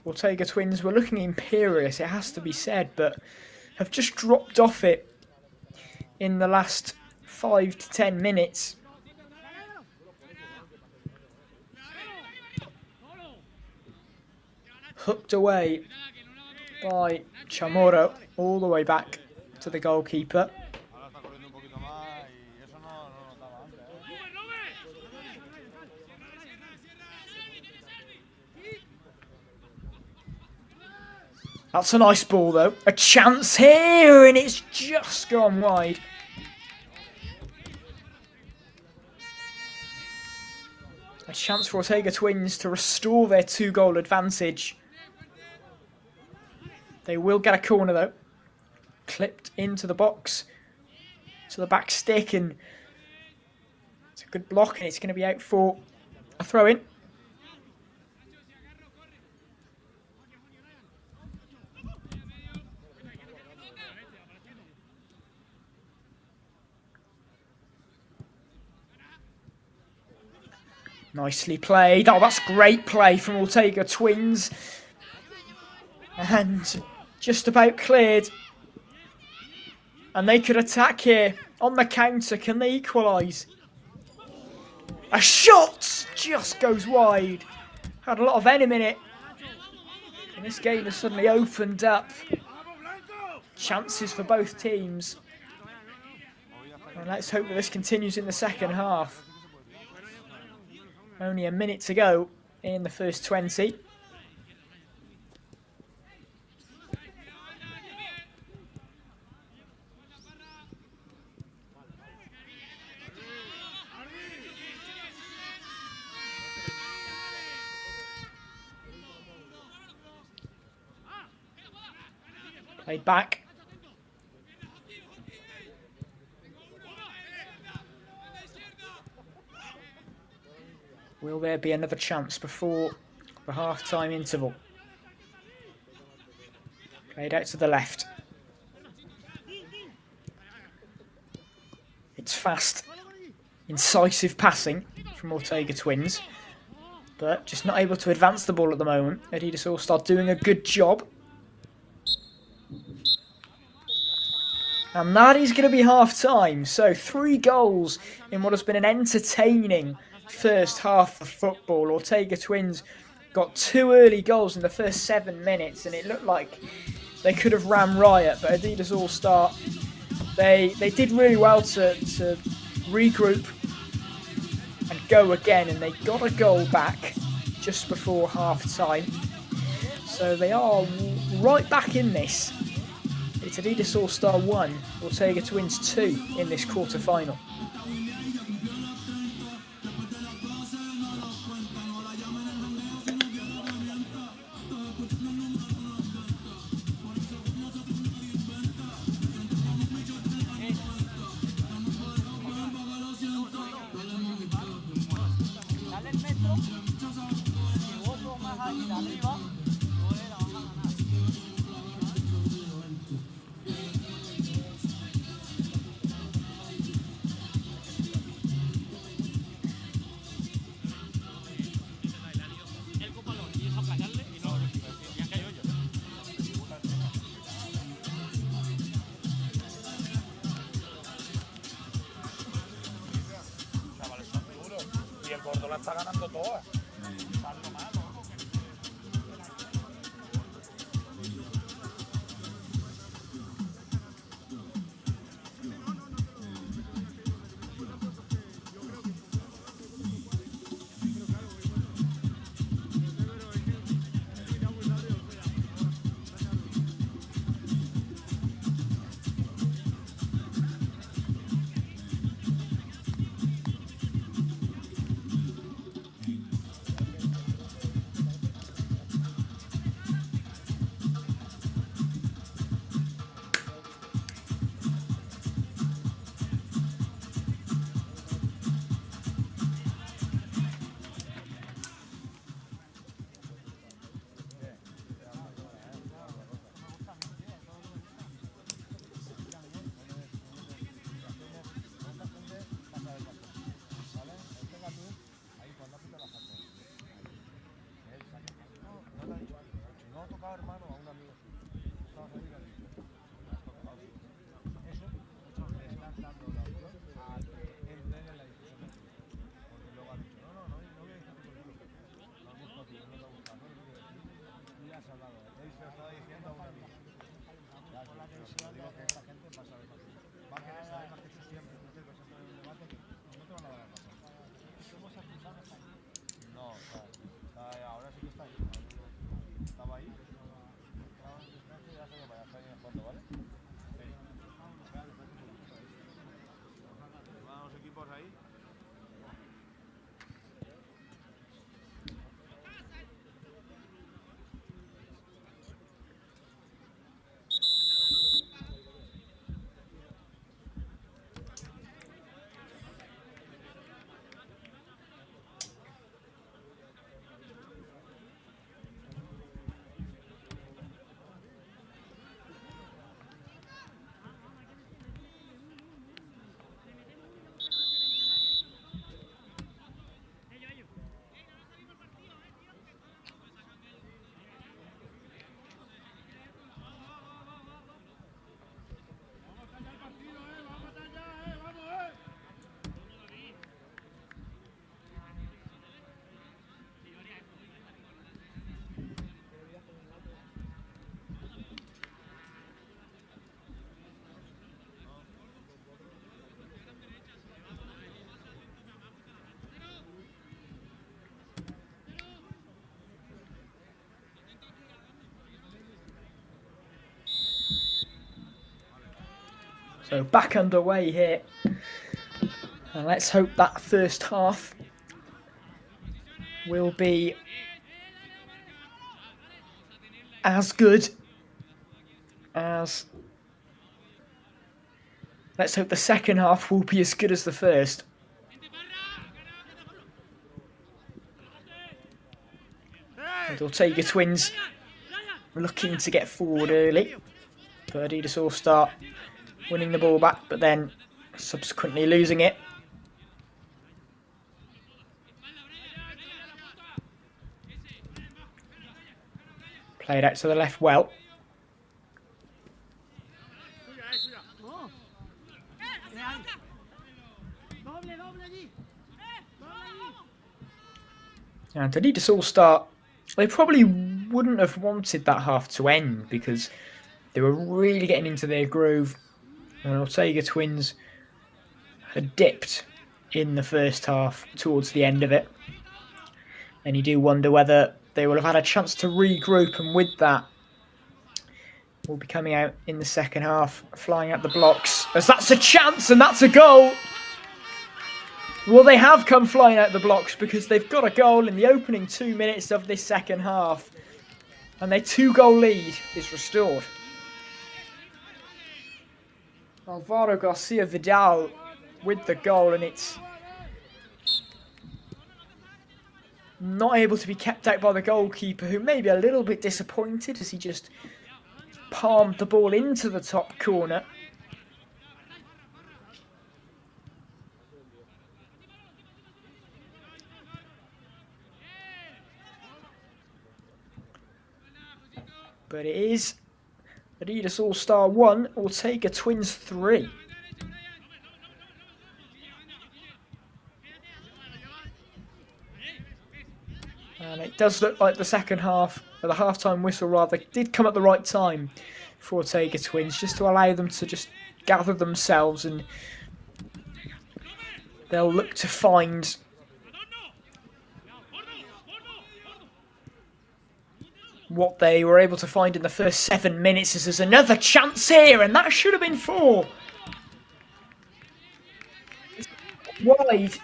Ortega Twins were looking imperious, it has to be said, but have just dropped off it in the last 5 to 10 minutes. Hooked away by Chamorro all the way back to the goalkeeper. That's a nice ball though. A chance here and it's just gone wide. A chance for Ortega Twins to restore their 2-goal advantage. They will get a corner though. Clipped into the box. To the back stick and it's a good block and it's going to be out for a throw in. Nicely played. Oh, that's great play from Ortega Twins. And just about cleared. And they could attack here on the counter. Can they equalise? A shot just goes wide. Had a lot of venom in it. And this game has suddenly opened up. Chances for both teams. And let's hope that this continues in the second half. Only a minute to go in the first 20. Played back. Will there be another chance before the half-time interval? Played out to the left. It's fast, incisive passing from Ortega Twins, but just not able to advance the ball at the moment. Adidas All-Star doing a good job. And that is going to be half-time. So 3 goals in what has been an entertaining first half of football. Ortega Twins got 2 early goals in the first 7 minutes, and it looked like they could have ran riot. But Adidas All-Star, they did really well to regroup and go again, and they got a goal back just before half-time. So they are right back in this. It's Adidas All-Star 1, Ortega Twins 2 in this quarter-final. La está ganando todas. So back underway here. And let's hope that first half will be as good as let's hope the second half will be as good as the first. And Ortega Twins looking to get forward early, but Adidas All Star winning the ball back, but then subsequently losing it. Played out to the left well. And Adidas All Star, they probably wouldn't have wanted that half to end because they were really getting into their groove. And Ortega Twins had dipped in the first half towards the end of it. And you do wonder whether they will have had a chance to regroup, and with that, will be coming out in the second half, flying out the blocks. As that's a chance, and that's a goal! Well, they have come flying out the blocks because they've got a goal in the opening 2 minutes of this second half. And their 2-goal lead is restored. Alvaro Garcia Vidal with the goal, and it's not able to be kept out by the goalkeeper, who may be a little bit disappointed as he just palmed the ball into the top corner. But it is Adidas All Star 1, Ortega Twins 3. And it does look like the second half, or the half-time whistle rather, did come at the right time for Ortega Twins, just to allow them to just gather themselves, and they'll look to find what they were able to find in the first 7 minutes. As there's another chance here, and that should have been 4. Wide.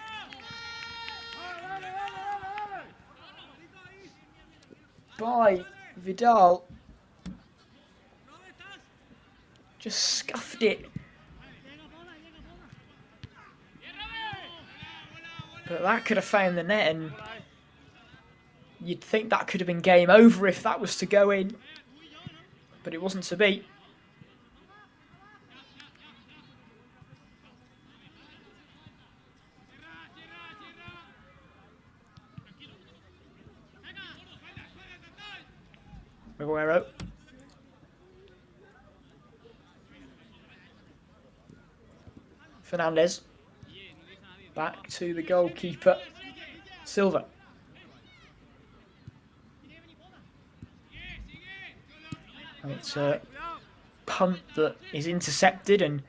By Vidal. Just scuffed it. But that could have found the net, and you'd think that could have been game over if that was to go in. But it wasn't to be. Aguero. Fernandez. Back to the goalkeeper, Silva. And it's a punt that is intercepted, and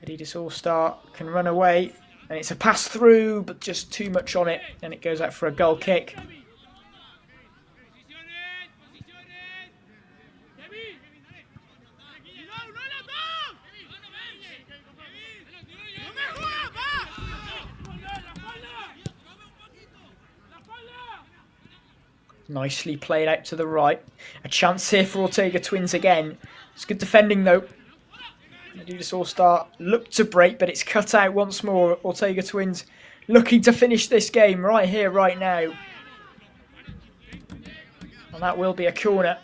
Adidas All Star can run away. And it's a pass through, but just too much on it, and it goes out for a goal kick. Nicely played out to the right. A chance here for Ortega Twins again. It's good defending though. Adidas All Star looked to break, but it's cut out once more. Ortega Twins looking to finish this game right here, right now. And that will be a corner.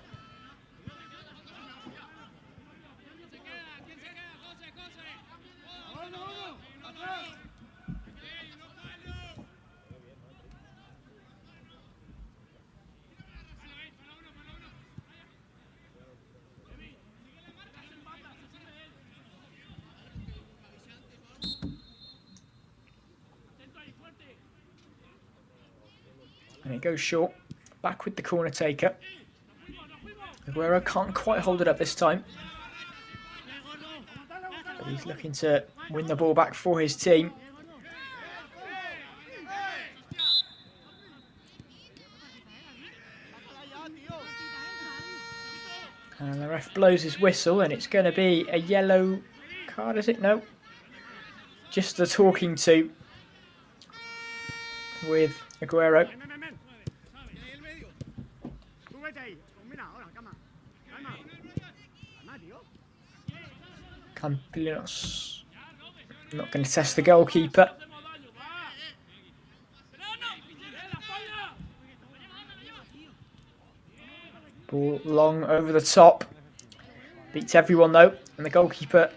And it goes short. Back with the corner taker. Aguero can't quite hold it up this time. But he's looking to win the ball back for his team. And the ref blows his whistle, and it's going to be a yellow card, is it? No. Just the talking to with Aguero. Campinos. Not going to test the goalkeeper. Ball long over the top. Beats everyone though. And the goalkeeper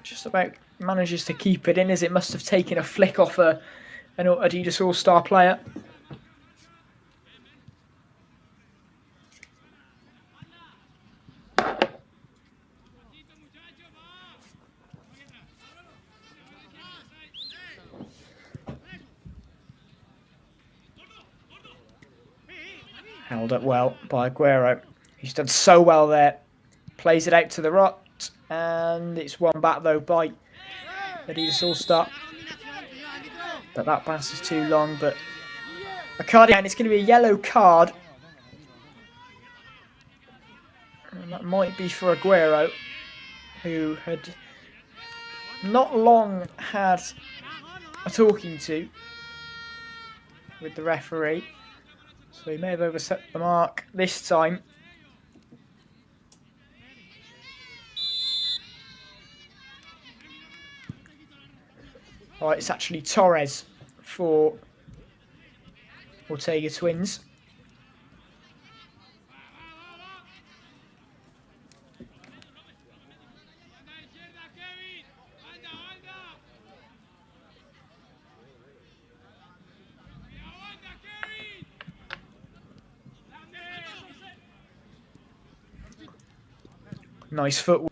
just about manages to keep it in, as it must have taken a flick off an Adidas All-Star player. Held up well by Aguero. He's done so well there. Plays it out to the right. And it's won back though by Adidas All-Star. But that pass is too long. But a card, and it's going to be a yellow card. And that might be for Aguero, who had not long had a talking to with the referee. So he may have overset the mark this time. Alright, it's actually Torres for Ortega Twins. Nice footwork.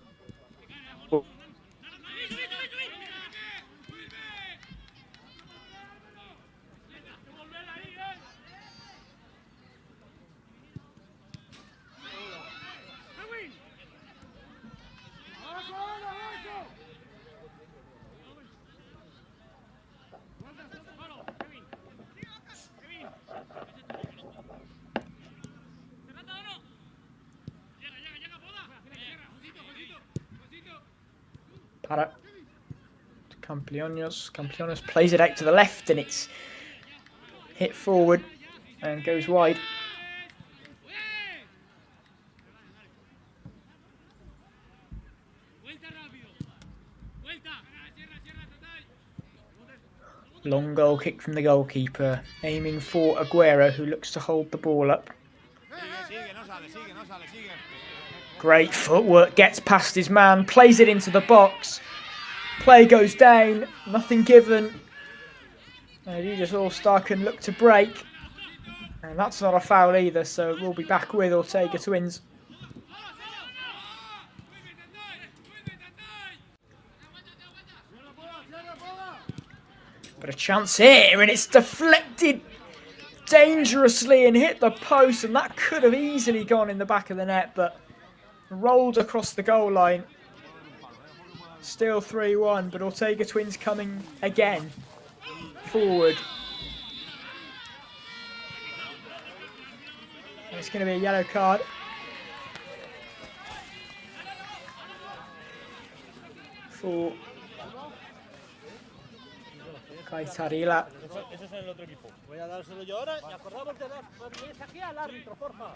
Para Campinos. Campinos plays it out to the left, and it's hit forward and goes wide. Long goal kick from the goalkeeper, aiming for Aguero, who looks to hold the ball up. Great footwork, gets past his man, plays it into the box. Play goes down, nothing given. And Adidas All-Star can look to break. And that's not a foul either, so we'll be back with Ortega Twins. But a chance here, and it's deflected dangerously and hit the post, and that could have easily gone in the back of the net, but rolled across the goal line. Still 3-1, but Ortega Twins coming again forward. And it's going to be a yellow card. For Kaitarila. Ese es el otro equipo. Voy a dárselo yo ahora y acordamos de dar mensaje al árbitro, porfa.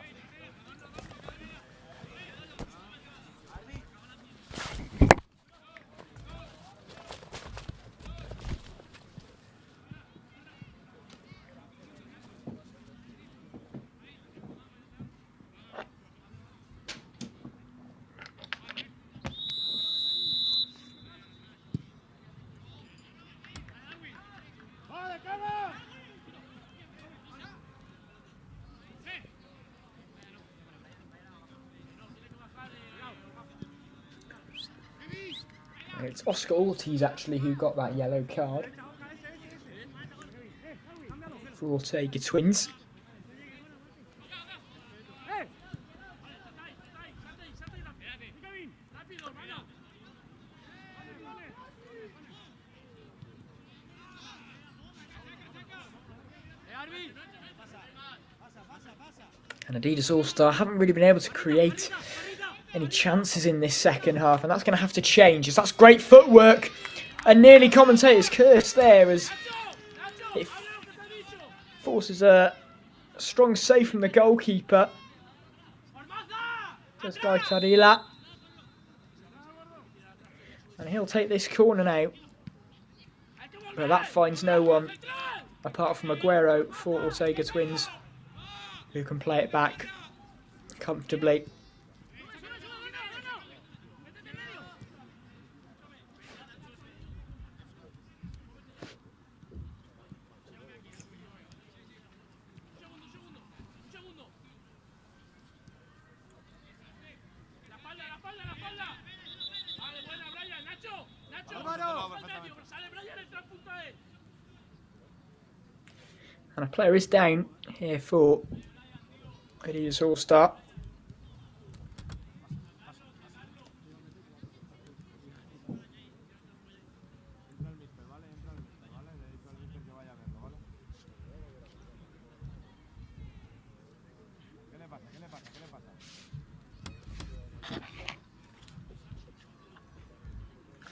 It's Oscar Ortiz actually who got that yellow card for Ortega Twins. And Adidas All-Star haven't really been able to create any chances in this second half, and that's going to have to change, as that's great footwork, and nearly commentators curse there as it forces a strong save from the goalkeeper. There's Guy Tadila, And he'll take this corner now. But that finds no one apart from Aguero for Ortega Twins, who can play it back comfortably. And a player is down here for Adidas All-Star.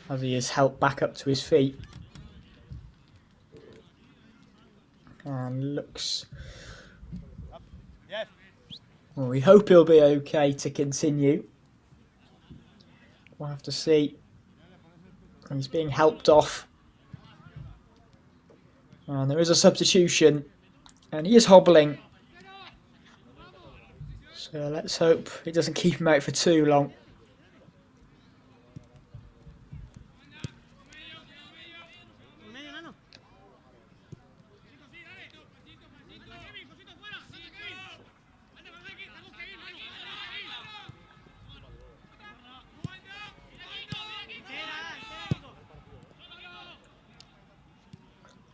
As he is helped back up to his feet. And looks... Well, we hope he'll be okay to continue. We'll have to see. And he's being helped off. And there is a substitution. And he is hobbling. So let's hope it doesn't keep him out for too long.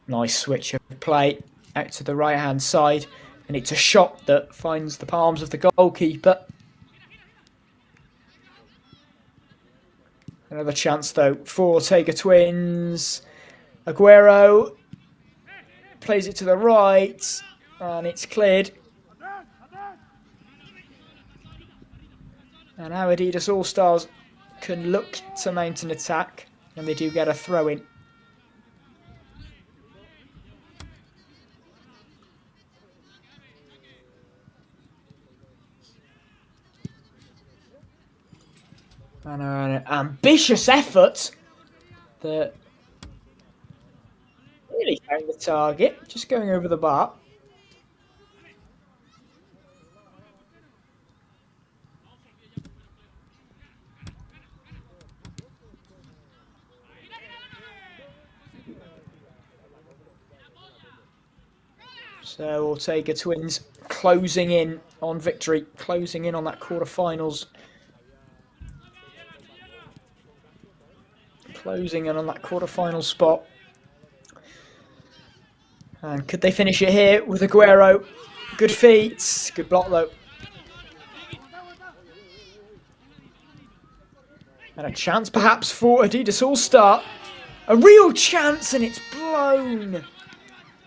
Nice switch of play out to the right-hand side. And it's a shot that finds the palms of the goalkeeper. Another chance, though, for Ortega Twins. Aguero plays it to the right. And it's cleared. And now Adidas All-Stars can look to mount an attack. And they do get a throw-in. And an ambitious effort that really found the target, just going over the bar. So Ortega Twins closing in on victory, closing in on that quarterfinals. Closing in on that quarterfinal spot. And could they finish it here with Aguero? Good feet. Good block though. And a chance perhaps for Adidas All-Star. A real chance, and it's blown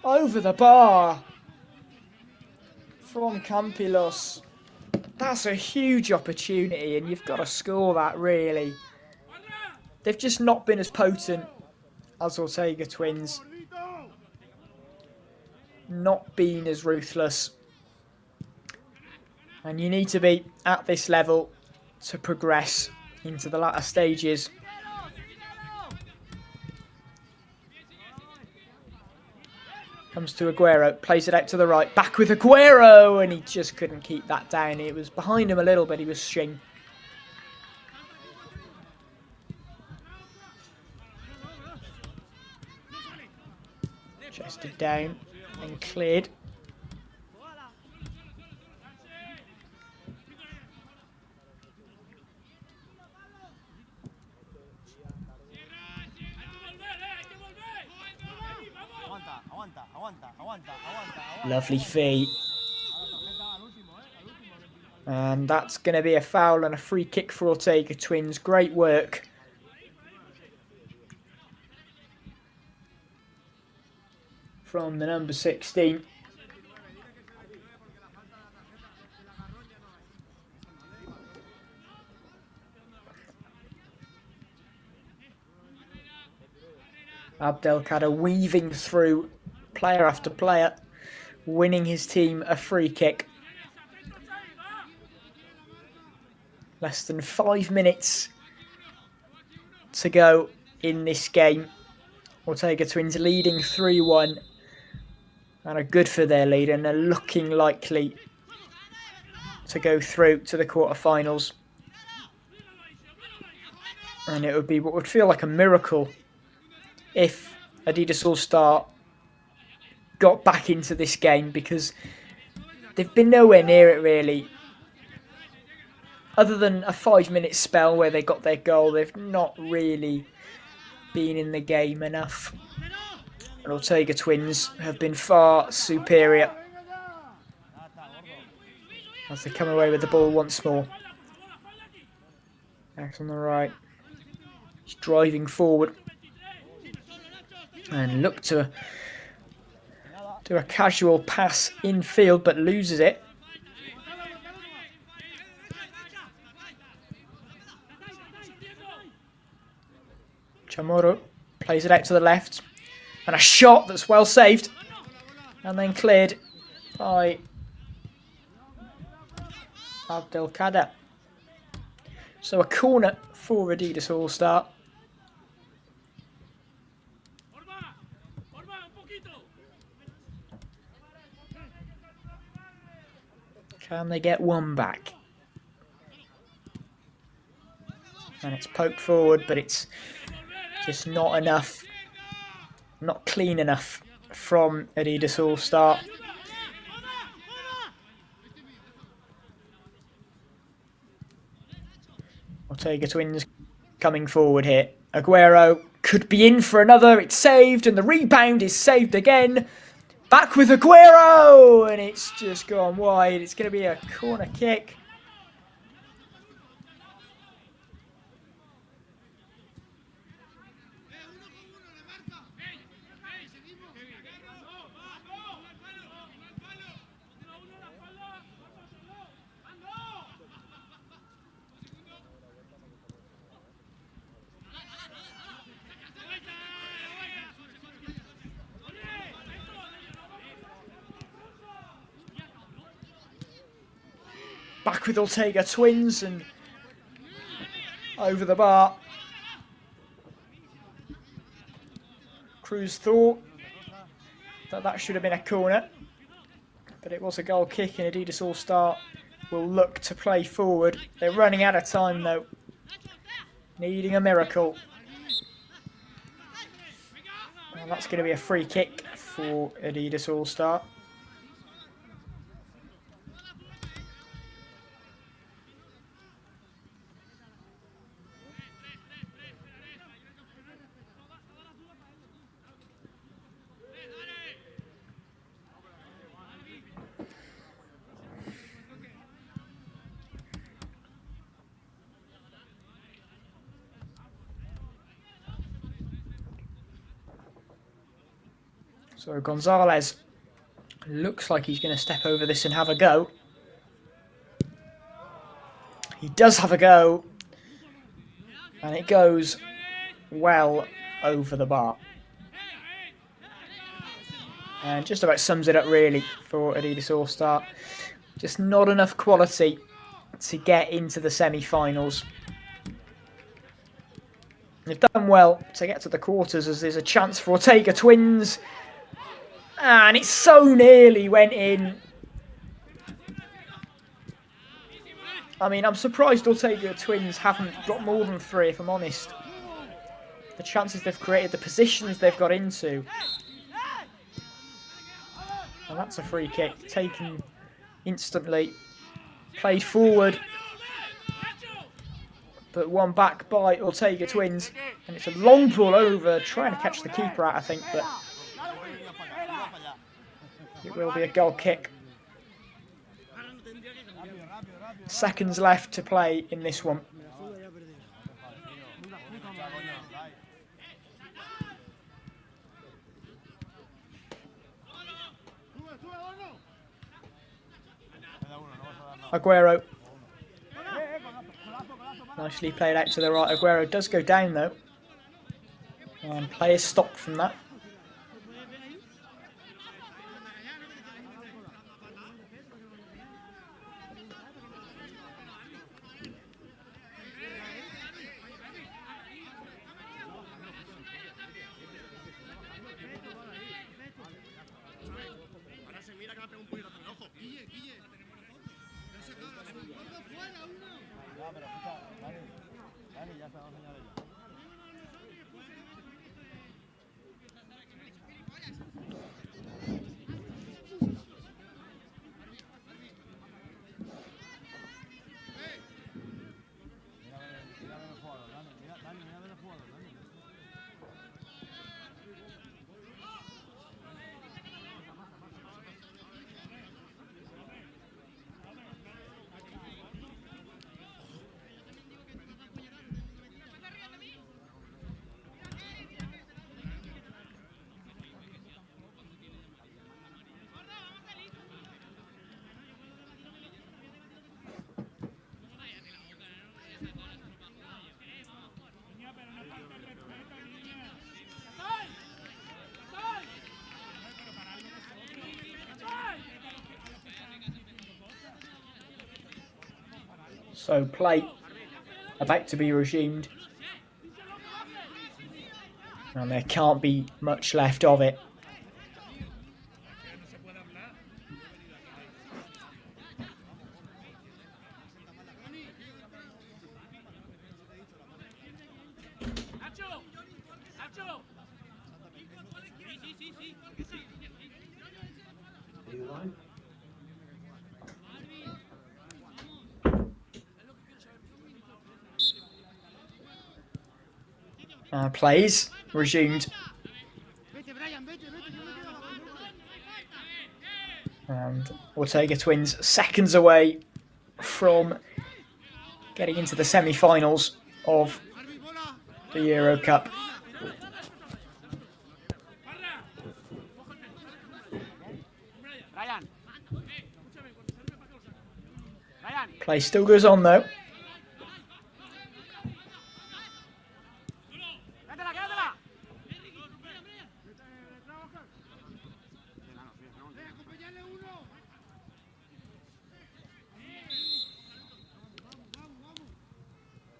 over the bar from Campillos. That's a huge opportunity, and you've got to score that, really. They've just not been as potent as Ortega Twins. Not been as ruthless. And you need to be at this level to progress into the latter stages. Comes to Aguero, plays it out to the right, back with Aguero, and he just couldn't keep that down. It was behind him a little bit, he was string. Chested down and cleared. Lovely feet. And that's going to be a foul and a free kick for Ortega Twins. Great work. From the number 16. Abdelkader weaving through player after player, winning his team a free kick. Less than 5 minutes to go in this game. Ortega Twins leading 3-1 and are good for their lead and are looking likely to go through to the quarterfinals. And it would be what would feel like a miracle if Adidas All-Star got back into this game, because they've been nowhere near it really. Other than a 5-minute spell where they got their goal, they've not really been in the game enough. And Ortega Twins have been far superior as they come away with the ball once more. Max on the right. He's driving forward. And look to do a casual pass infield, but loses it. Chamorro plays it out to the left. And a shot that's well saved. And then cleared by Abdelkader. So a corner for Adidas All-Star. Can they get one back? And it's poked forward, but it's just not enough. Not clean enough from Adidas All-Star. Ortega Twins coming forward here. Aguero could be in for another. It's saved, and the rebound is saved again. Back with Aguero, and it's just gone wide. It's going to be a corner kick. Back with Ortega Twins and over the bar. Cruz thought that should have been a corner, but it was a goal kick, and Adidas All-Star will look to play forward. They're running out of time though, needing a miracle. And that's going to be a free kick for Adidas All-Star. So Gonzalez looks like he's going to step over this and have a go. He does have a go. And it goes well over the bar. And just about sums it up really for Adidas All-Star. Just not enough quality to get into the semi-finals. They've done well to get to the quarters, as there's a chance for Ortega Twins. And it so nearly went in. I mean, I'm surprised Ortega Twins haven't got more than 3, if I'm honest. The chances they've created, the positions they've got into. And that's a free kick, taken instantly. Played forward. But won back by Ortega Twins. And it's a long ball over, trying to catch the keeper out, I think, but it will be a goal kick. Seconds left to play in this one. Aguero. Nicely played out to the right. Aguero does go down though. And play is stopped from that. So play about to be resumed. And there can't be much left of it. Plays resumed. And Ortega Twins seconds away from getting into the semi-finals of the Eurocup. Play still goes on though.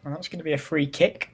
And that's going to be a free kick.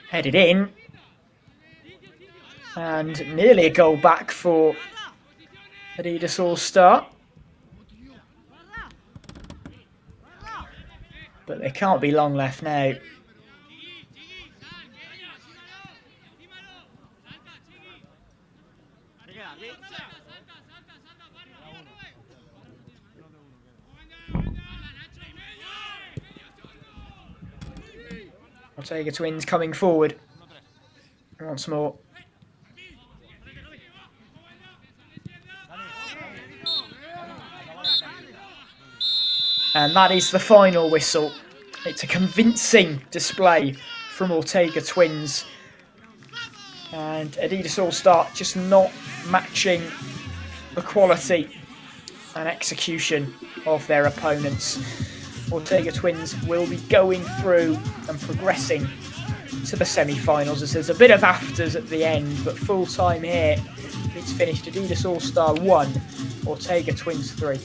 Headed in. And nearly a goal back for Adidas All-Star. But there can't be long left now. Ortega Twins coming forward once more. And that is the final whistle. It's a convincing display from Ortega Twins. And Adidas All-Star just not matching the quality and execution of their opponents. Ortega Twins will be going through and progressing to the semi-finals, as there's a bit of afters at the end, but full time here, it's finished Adidas All-Star 1, Ortega Twins 3.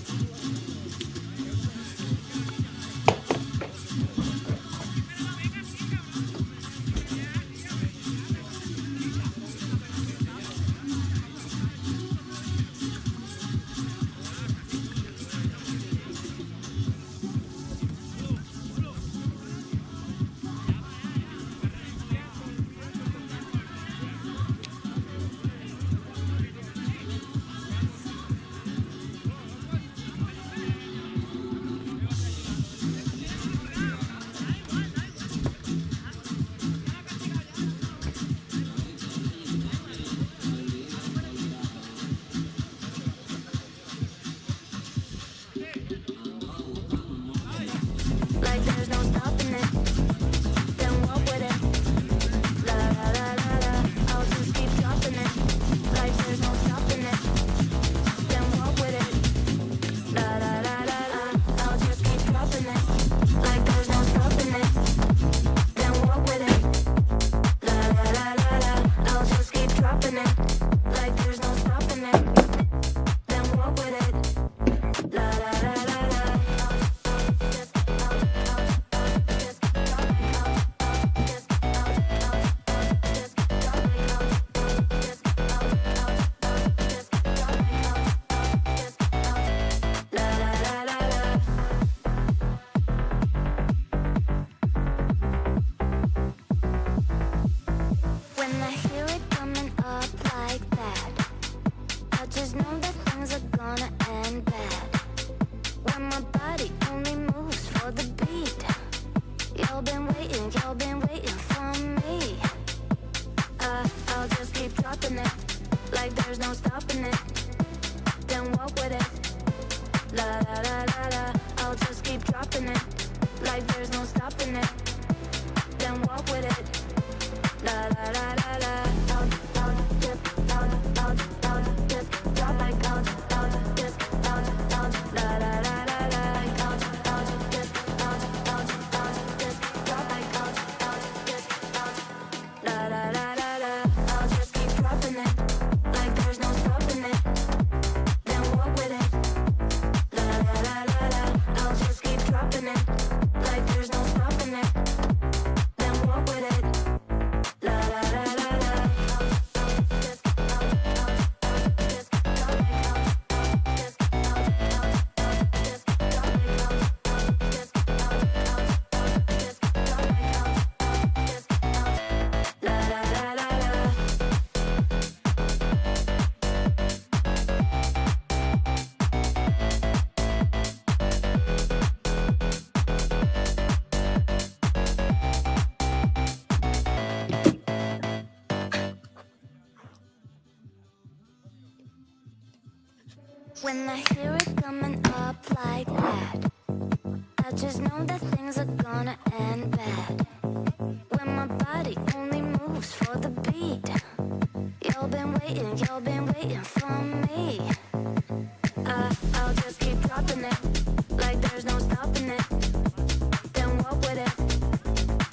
When I hear it coming up like that, I just know that things are gonna end bad. When my body only moves for the beat, you've been waiting for me. I'll just keep dropping it, like there's no stopping it. Then walk with it,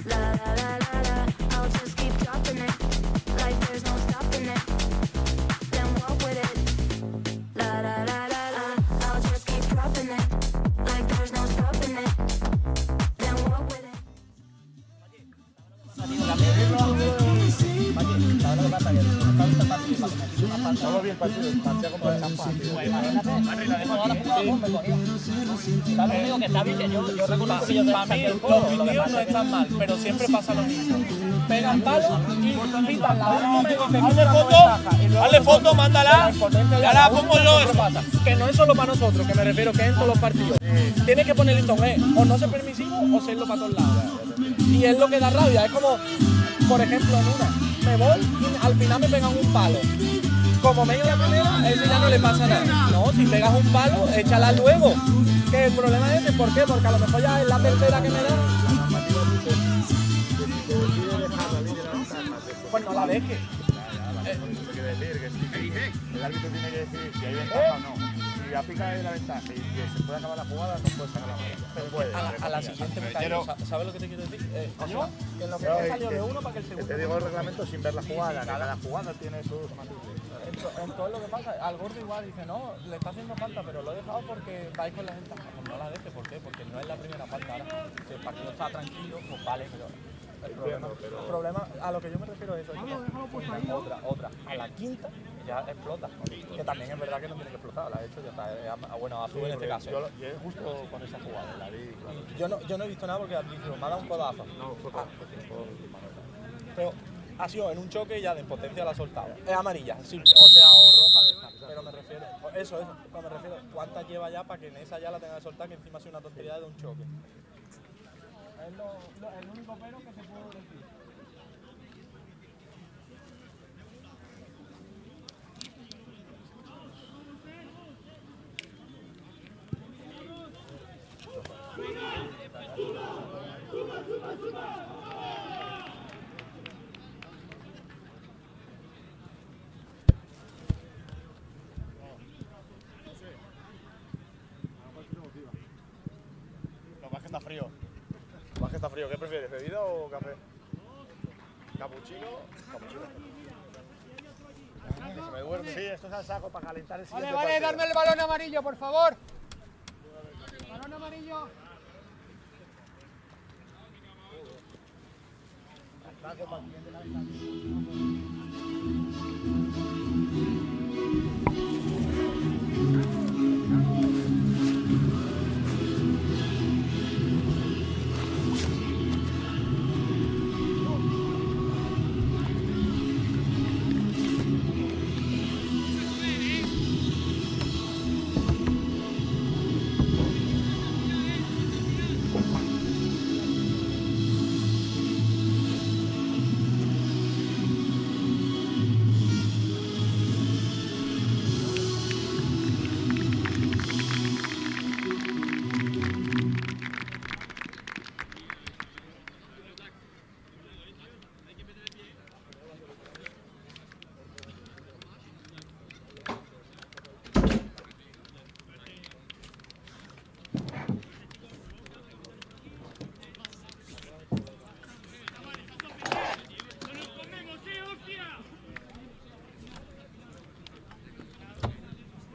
la la la la la. I'll just keep dropping it, like there's no stopping it. Then walk with it, la la la la la. I'll just keep dropping it, like there's no stopping it. Then walk with it. Todo bien partido, partida contra el campo. Lo único que está bien, que yo reconozco que yo Para mí los vídeos no están mal, pero siempre pasa lo mismo. Pegan palos y pitan la última. Hazle foto, mándala, ya la pongo yo. Que no es solo para nosotros, que me refiero que en todos los partidos. Tienes que poner listón, o no ser permisivo o serlo para todos lados. Y es lo que da rabia, es como, por ejemplo, en una, me voy y al final me pegan un palo. Como me la primera, a ese ya no le pasa nada. No, si pegas un palo, échala luego. Que el problema es ese, ¿por qué? Porque a lo mejor ya es la tercera que me da. Pues no la dejes. El árbitro tiene que decir si hay ventaja o no. Si aplica la ventaja y que se puede acabar la jugada, no puede sacar la amarilla. A la siguiente me caigo. ¿Sabes lo que te quiero decir? O sea, que en lo que te salió de uno para que el segundo. Te digo el reglamento sin ver la jugada, cada jugada tiene sus matices. En todo lo que pasa, al gordo igual dice, no, le está haciendo falta, pero lo he dejado porque vais con la ventaja. Pues no la deje, ¿por qué? Porque no es la primera falta. Ahora, si el partido está tranquilo, pues vale, pero el problema a lo que yo me refiero es eso. Otra. A la quinta ya explota. Que también es verdad que no tiene que explotar, la ha hecho, ya está. Bueno, Azul en este caso. Yo justo con esa jugada, la vi. Yo no he visto nada porque al principio me ha dado un codazo. No, fue Pero ha sido en un choque y ya de impotencia la ha soltado. Es amarilla, sí, o sea, o roja de esta. Pero me refiero, eso, cuando me refiero, ¿cuántas lleva ya para que en esa ya la tenga que soltar, que encima ha sido una tontería de un choque? Es el único pero que se puede decir. Lo más que está frío. Lo más que está frío. ¿Qué prefieres, bebida o café? ¿Capuchino? Capuchino. Se me duerme. Sí, esto es al saco para calentar el siguiente partido. Darme el balón amarillo, por favor. Balón amarillo.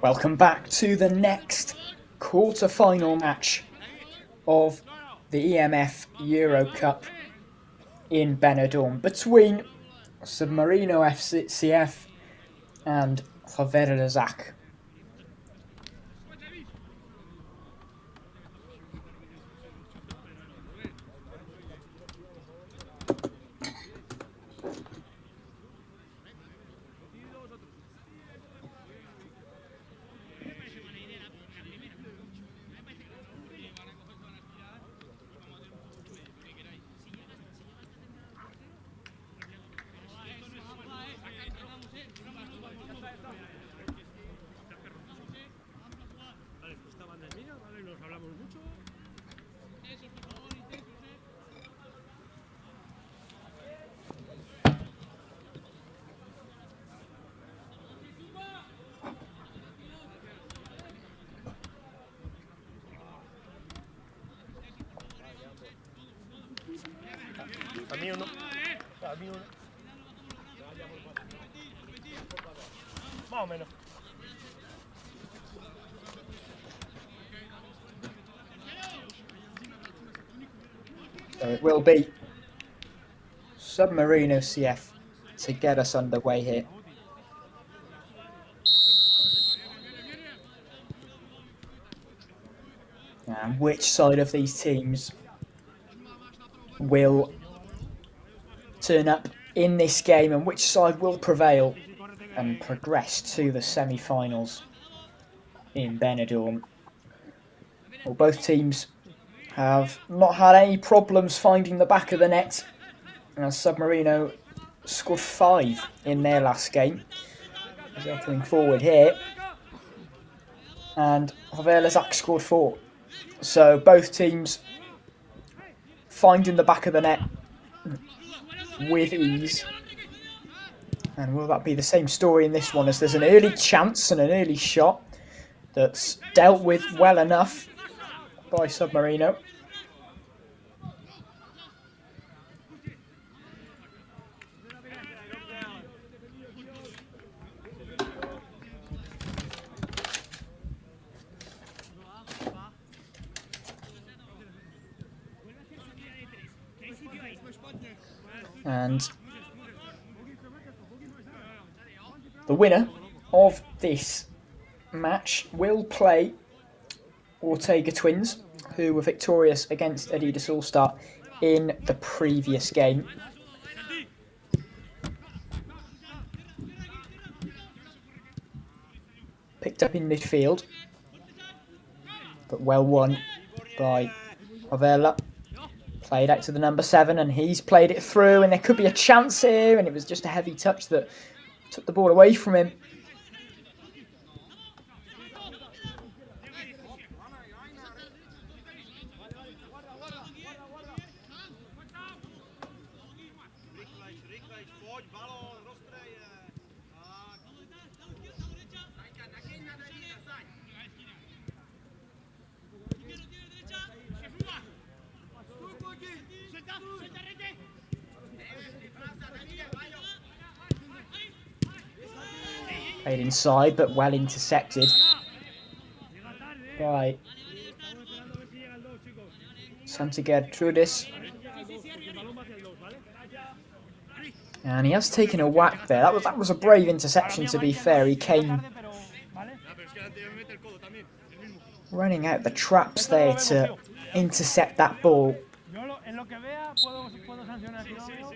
Welcome back to the next quarter-final match of the E.M.F Eurocup in Benidorm between Submarino FCF and Javier. mí uno. A mí uno. Más o menos. So it will be Submarino CF to get us underway here. And which side of these teams will turn up in this game and which side will prevail and progress to the semi-finals in Benidorm? Well, both teams have not had any problems finding the back of the net, as Submarino scored 5 in their last game. As they're coming forward here, and Havela's scored 4. So both teams finding the back of the net with ease. And will that be the same story in this one, as there's an early chance and an early shot that's dealt with well enough by Submarino. And the winner of this match will play Ortega Twins, who were victorious against Adidas All-Star in the previous game. Picked up in midfield, but well won by Havela. Played out to the number 7, and he's played it through, and there could be a chance here, and it was just a heavy touch that took the ball away from him. Played inside, but well intercepted by Santiago Trudis. And he has taken a whack there. That was a brave interception, to be fair. He came running out the traps there to intercept that ball.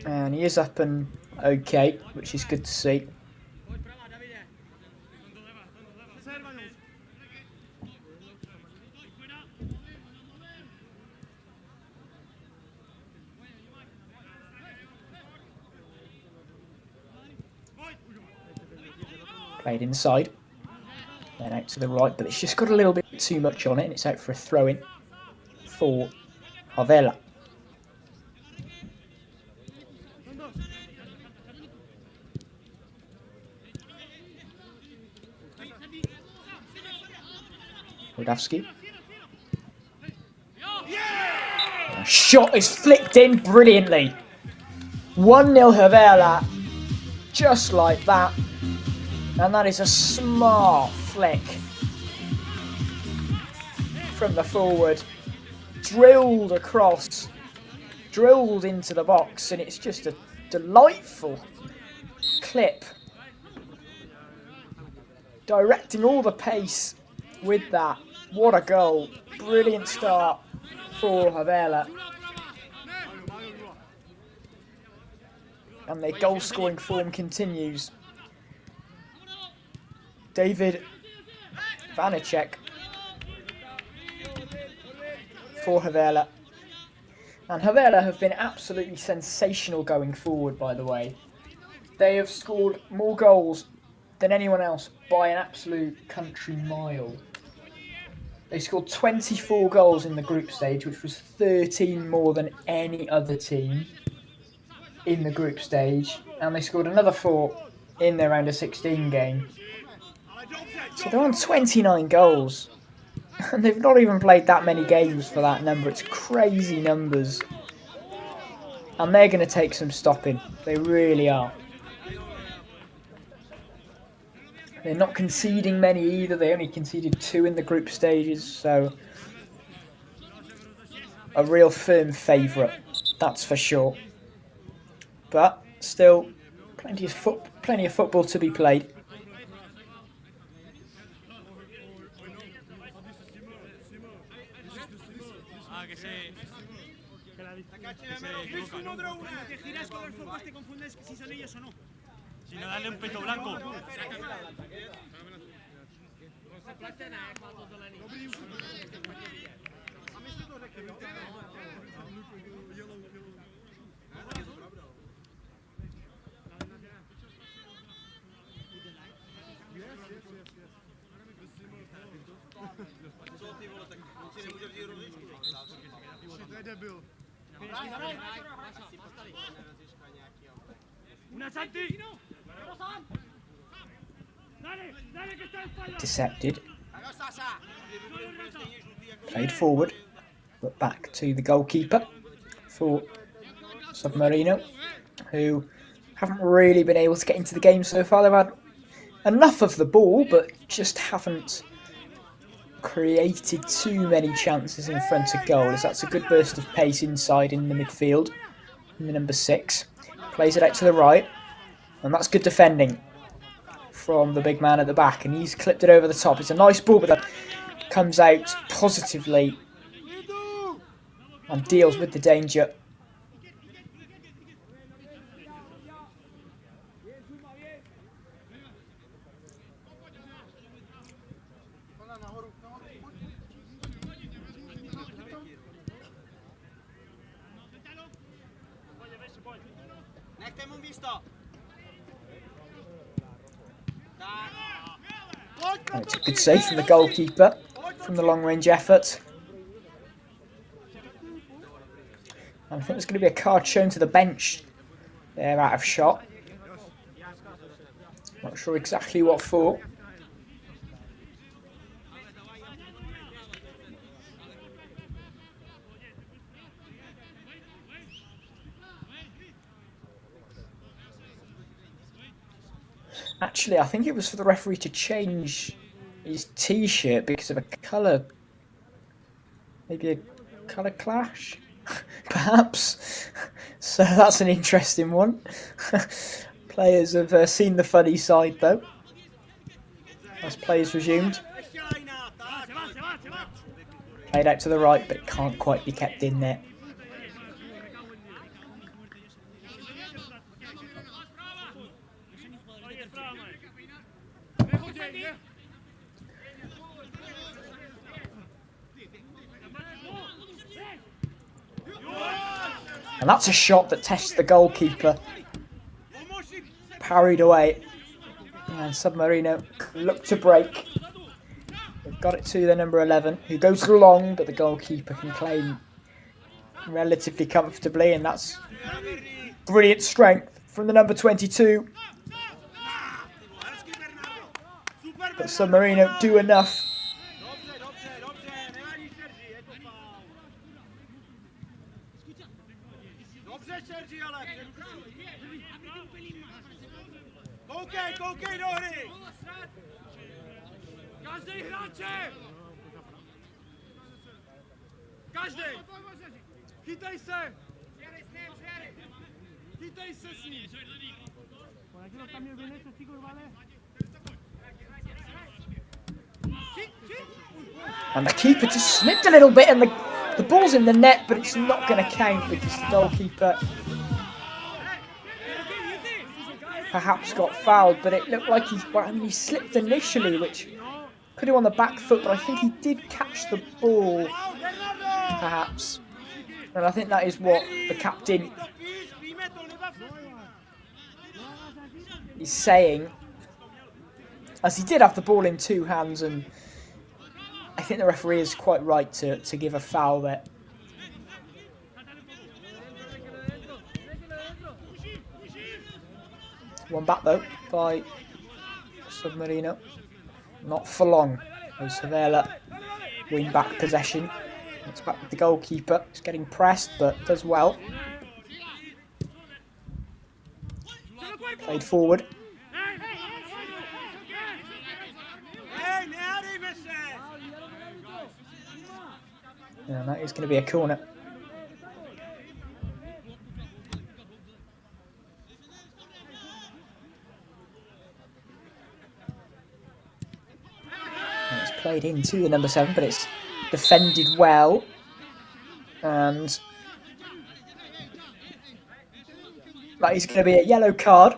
And he is up and okay, which is good to see. Played inside, then out to the right, but it's just got a little bit too much on it, and it's out for a throw-in for Havela. Wodawski. The shot is flicked in brilliantly. 1-0 Havela, just like that. And that is a smart flick from the forward. Drilled across, drilled into the box, and it's just a delightful clip. Directing all the pace with that. What a goal. Brilliant start for Havela. And their goal-scoring form continues. David Vanacek for Havela. And Havela have been absolutely sensational going forward, by the way. They have scored more goals than anyone else by an absolute country mile. They scored 24 goals in the group stage, which was 13 more than any other team in the group stage. And they scored another 4 in their round of 16 game. So they're on 29 goals. And they've not even played that many games for that number. It's crazy numbers. And they're going to take some stopping. They really are. They're not conceding many either. They only conceded 2 in the group stages, so a real firm favourite, that's for sure. But still, plenty of football to be played. Que giras con los focos te confundes si son ellos o no. Si no, dale un peto blanco. Decepted. Played forward, but back to the goalkeeper for Submarino, who haven't really been able to get into the game so far. They've had enough of the ball, but just haven't created too many chances in front of goal, as that's a good burst of pace inside in the midfield. And the number 6 plays it out to the right, and that's good defending from the big man at the back, and he's clipped it over the top. It's a nice ball, but that comes out positively and deals with the danger. And it's a good save from the goalkeeper from the long-range effort. And I think there's going to be a card shown to the bench. They're out of shot. Not sure exactly what for. Actually, I think it was for the referee to change his t-shirt because of a colour, maybe a colour clash, perhaps. So that's an interesting one. Players have seen the funny side though, as players resumed. Played out to the right, but it can't quite be kept in there. And that's a shot that tests the goalkeeper. Parried away. And Submarino look to break. They've got it to the number 11, who goes long, but the goalkeeper can claim relatively comfortably, and that's brilliant strength from the number 22. But Submarino do enough. And the keeper just slipped a little bit, and the ball's in the net, but it's not going to count because the goalkeeper perhaps got fouled. But it looked like he slipped initially, which put him on the back foot, but I think he did catch the ball, perhaps. And I think that is what the captain is saying, as he did have the ball in 2 hands, and I think the referee is quite right to give a foul there. One back though by Submarino. Not for long. Savella win back possession. It's back with the goalkeeper. He's getting pressed, but does well. Played forward. And that is going to be a corner. And it's played into the number 7, but it's defended well. And that is going to be a yellow card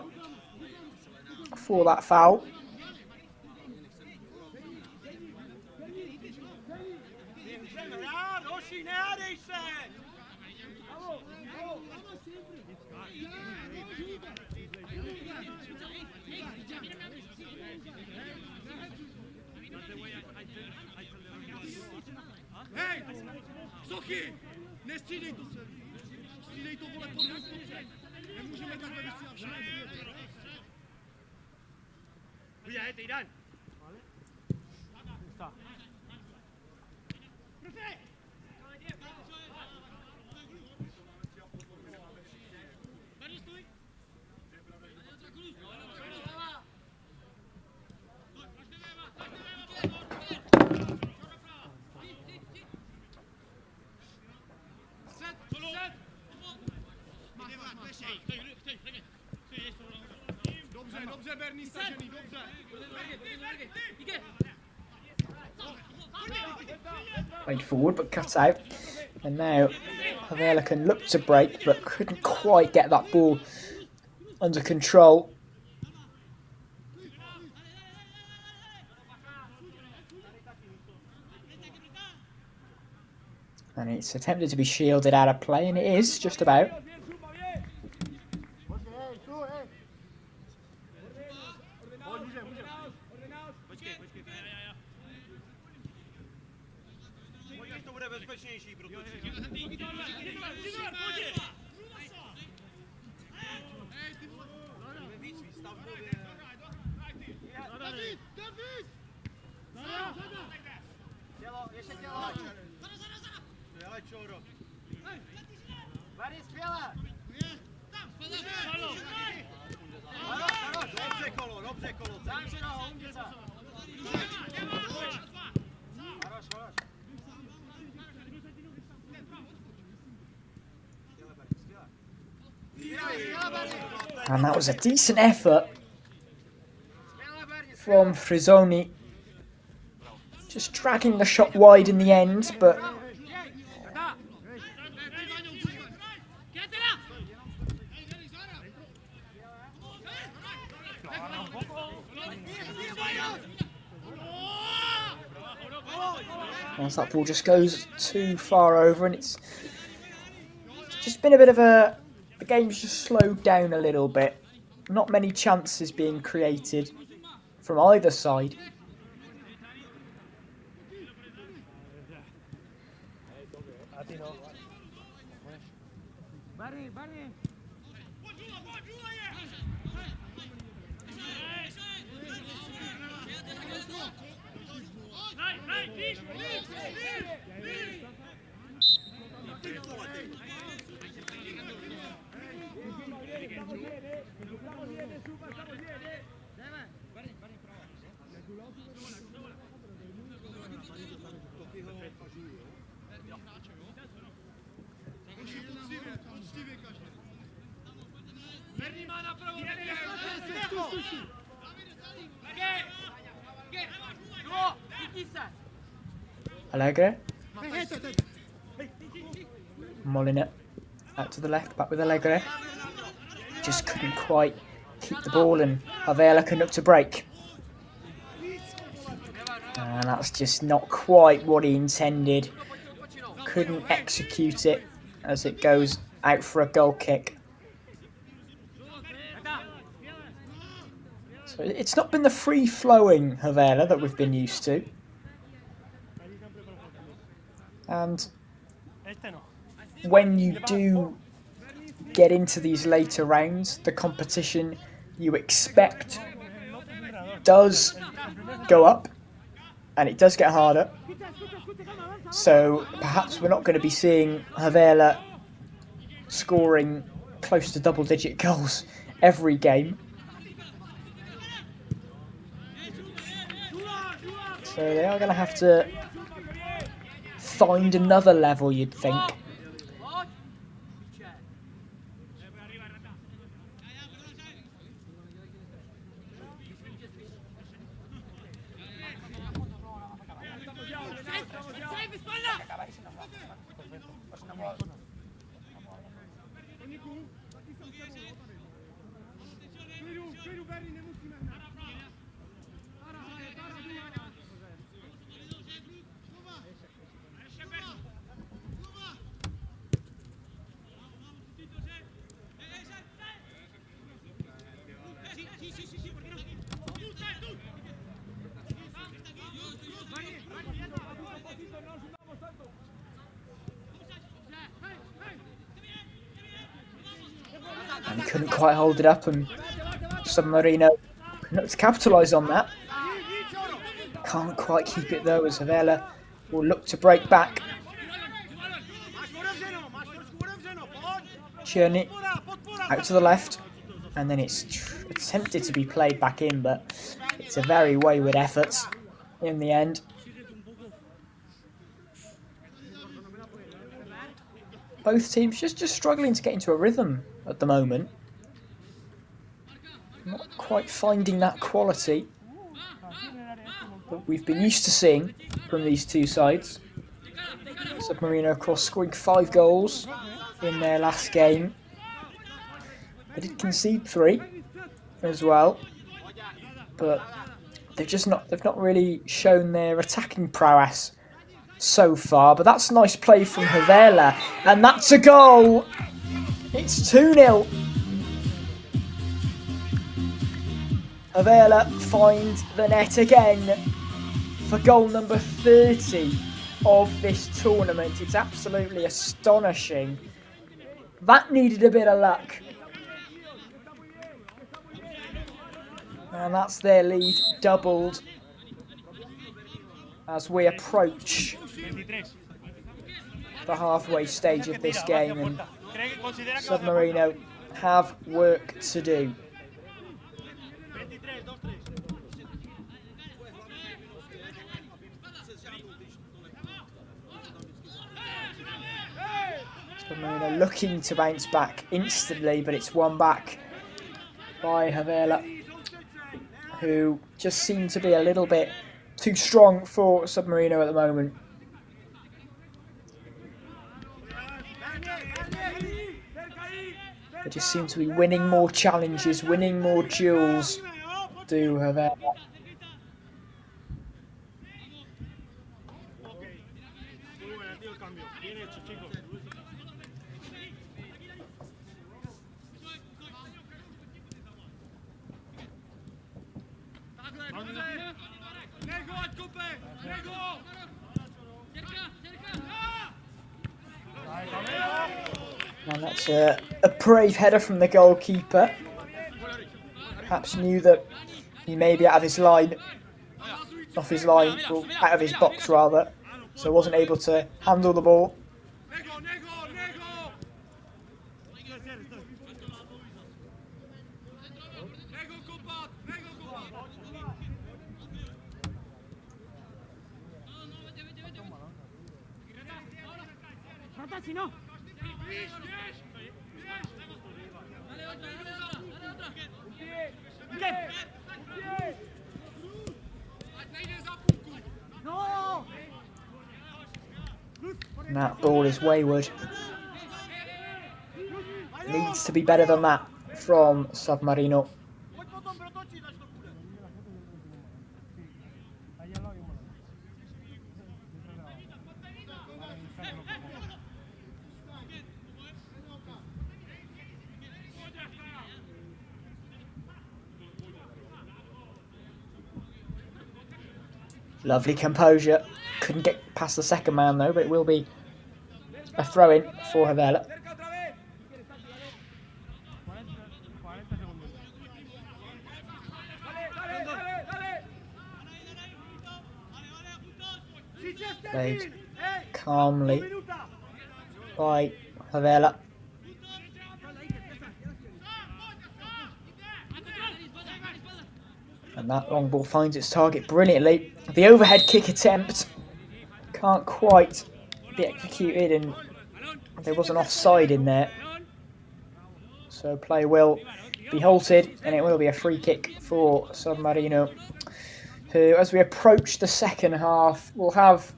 for that foul. Hej! Sochy! Nestřídej to se! Střídej to, vole, to nemůžeme takhle vystřídat všechny. Vyjďte, Jan! Dobře, Bernie, stažený, dobře. Played forward but cut out. And now Havela can look to break but couldn't quite get that ball under control. And it's attempted to be shielded out of play, and it is just about. And that was a decent effort from Frizzoni. Just dragging the shot wide in the end, but once that ball just goes too far over, and it's just been a bit of a... The game's just slowed down a little bit. Not many chances being created from either side. Allegre. Molina out to the left, back with Allegre. Just couldn't quite keep the ball, and Havela can look to break. And that's just not quite what he intended. Couldn't execute it as it goes out for a goal kick. So it's not been the free-flowing Havela that we've been used to. And when you do get into these later rounds, the competition you expect does go up, and it does get harder. So perhaps we're not going to be seeing Havela scoring close to double-digit goals every game. So they are going to have to find another level, you'd think. And couldn't quite hold it up, and San Marino couldn't to capitalise on that. Can't quite keep it though, as Havela will look to break back. Journey out to the left, and then it's attempted to be played back in, but it's a very wayward effort in the end. Both teams just struggling to get into a rhythm at the moment. Not quite finding that quality that we've been used to seeing from these two sides. Submarino, of course, scoring 5 goals in their last game. They did concede 3 as well, but they've not really shown their attacking prowess so far. But that's nice play from Havela, and that's a goal. It's 2-0. Havela finds the net again for goal number 30 of this tournament. It's absolutely astonishing. That needed a bit of luck. And that's their lead doubled as we approach the halfway stage of this game, and Submarino have work to do. Submarino looking to bounce back instantly, but it's won back by Havela, who just seem to be a little bit too strong for Submarino at the moment. They just seem to be winning more challenges, winning more duels, do Havela. And that's a brave header from the goalkeeper. Perhaps knew that he may be out of his line, well, out of his box rather, so wasn't able to handle the ball. And that ball is wayward. Needs to be better than that from Submarino. Lovely composure. Couldn't get past the second man though, but it will be a throw-in for Havela. Played calmly by Havela. And that long ball finds its target brilliantly. The overhead kick attempt can't quite be executed, and there was an offside in there. So play will be halted, and it will be a free kick for Submarino, who, as we approach the second half, will have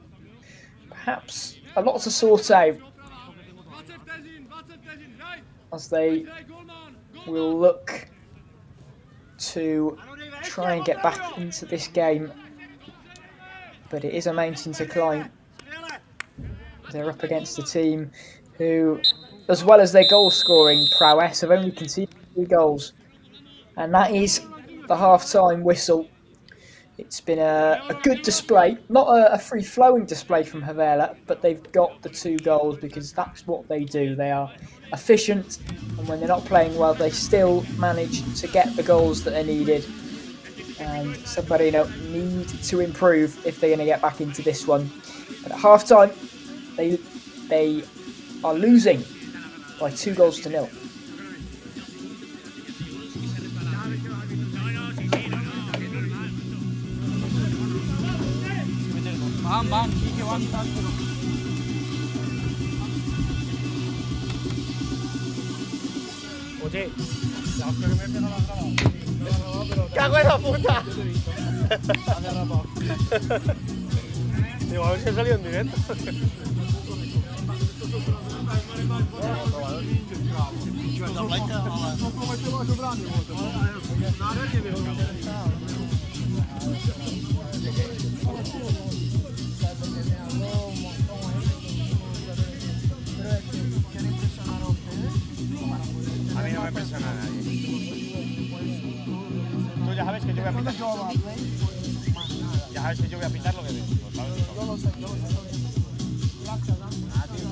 perhaps a lot to sort out as they will look to try and get back into this game. But it is a mountain to climb. They're up against a team who, as well as their goal-scoring prowess, have only conceded 3 goals. And that is the half-time whistle. It's been a good display, not a free-flowing display from Havela, but they've got the 2 goals because that's what they do. They are efficient, and when they're not playing well, they still manage to get the goals that they needed. And San Marino need to improve if they're going to get back into this one. But at half-time, they are losing by 2-0. Oye, la hostia que me no la has grabado. ¡Cago en la puta! Digo, a ver si ha salido en directo. A mí no me presiona nadie. Tú ya sabes que yo voy a pitar. Ya sabes que yo voy a pitar lo que veo. Yo lo sé. Gracias, ¿no? Ah, tío.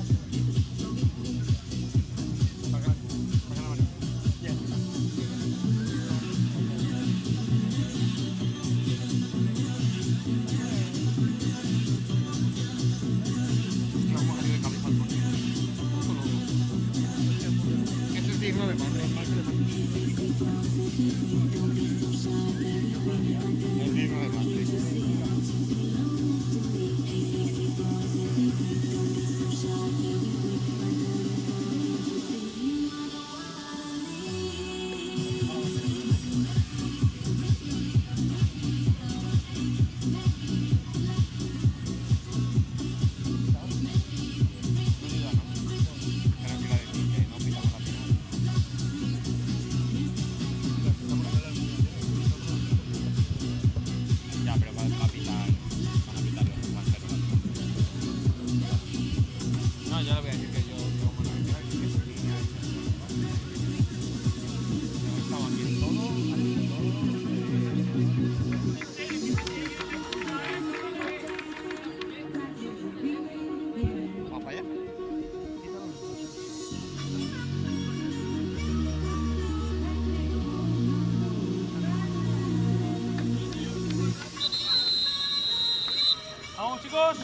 Eso es digno de Madrid. Es digno de Madrid. Ya, pero van a pitar los extranjeros. No, ya le voy a decir que yo como no me quiero decir que es línea. Yo estaba aquí en todo, ¿vamos para allá? ¡Vamos, chicos!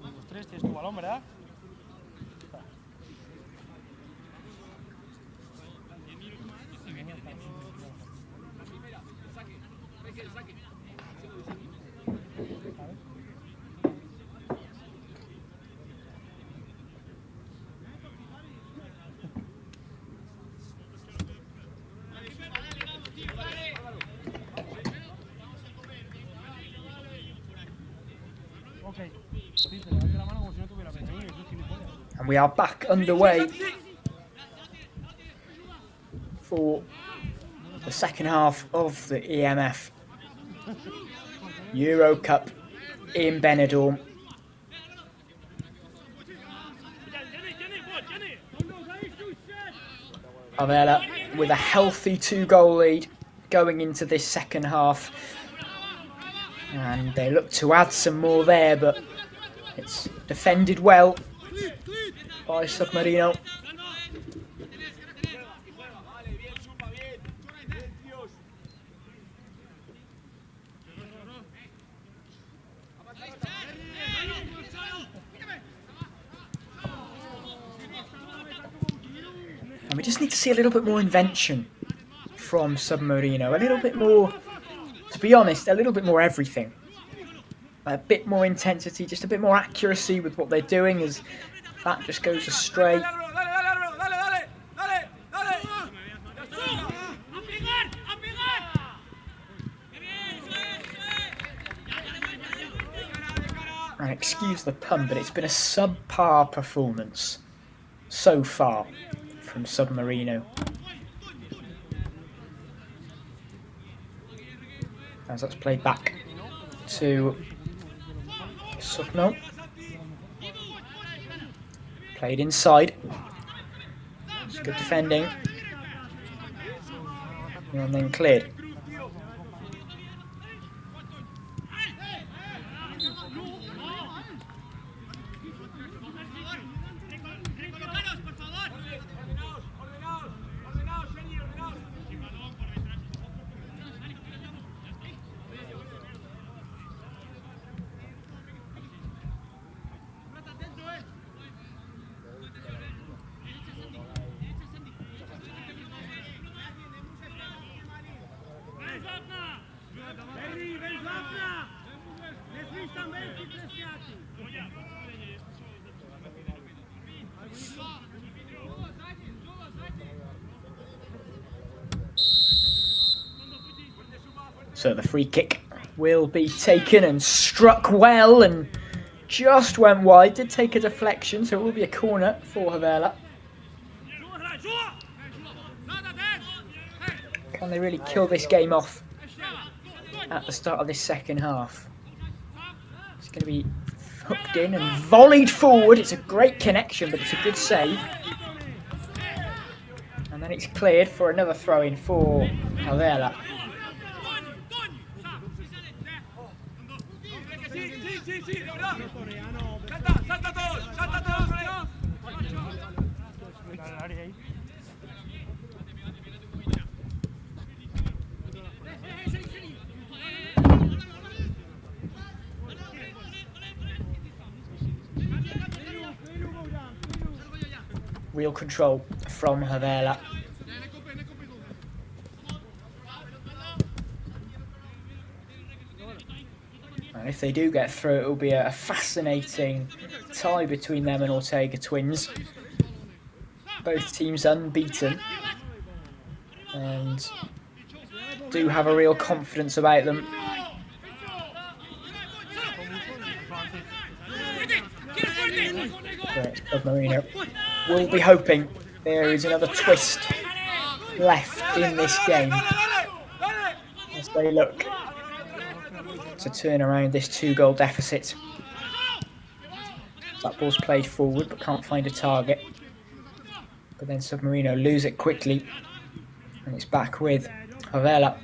Los 3 tienes tu balón, ¿verdad? Ok. Sí, te levanté la mano como si no tuviera pena. Eso es gilipollas. And we are back underway for the second half of the E.M.F Eurocup in Benidorm. Havela with a healthy 2-goal lead going into this second half. And they look to add some more there, but it's defended well by Submarino. And we just need to see a little bit more invention from Submarino. A little bit more, to be honest, a little bit more everything. A bit more intensity, just a bit more accuracy with what they're doing, as that just goes astray. And excuse the pun, but it's been a subpar performance so far from Submarino. As that's played back to Subno. Played inside. It's good defending. And then cleared. So the free kick will be taken and struck well and just went wide. Did take a deflection, so it will be a corner for Havela. Can they really kill this game off at the start of this second half? It's going to be hooked in and volleyed forward. It's a great connection, but it's a good save. And then it's cleared for another throw-in for Havela. Real control from Havela. And if they do get through, it will be a fascinating tie between them and Ortega Twins. Both teams unbeaten and do have a real confidence about them. But Submarino will be hoping there is another twist left in this game as they look to turn around this 2-goal deficit. That ball's played forward but can't find a target. But then Submarino lose it quickly and it's back with Havela.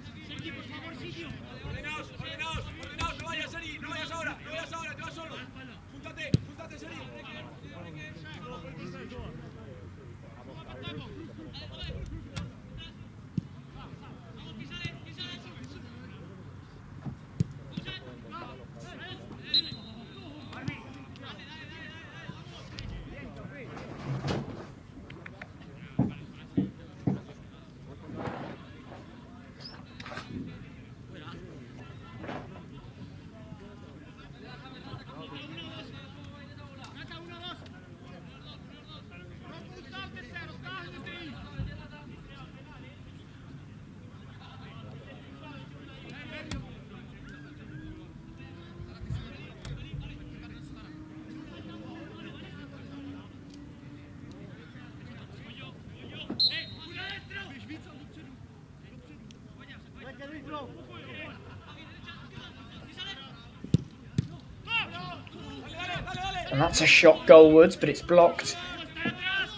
And that's a shot goalwards, but it's blocked.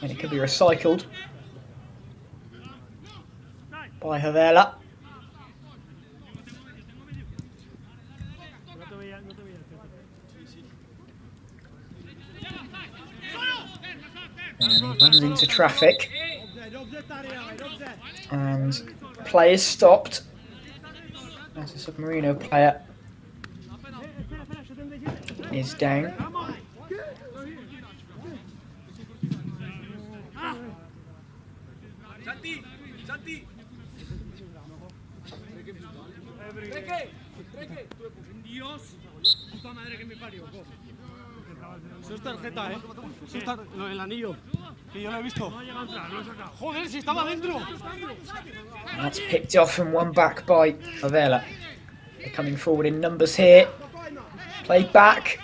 And it could be recycled by Havela. And he runs into traffic. And play is stopped. As a Submarino player is down. Eso es tarjeta, ¿eh? Eso es el anillo. Que yo lo he visto. Joder, si estaba dentro. And that's picked off and won back by Favela. They're coming forward in numbers here. Played back.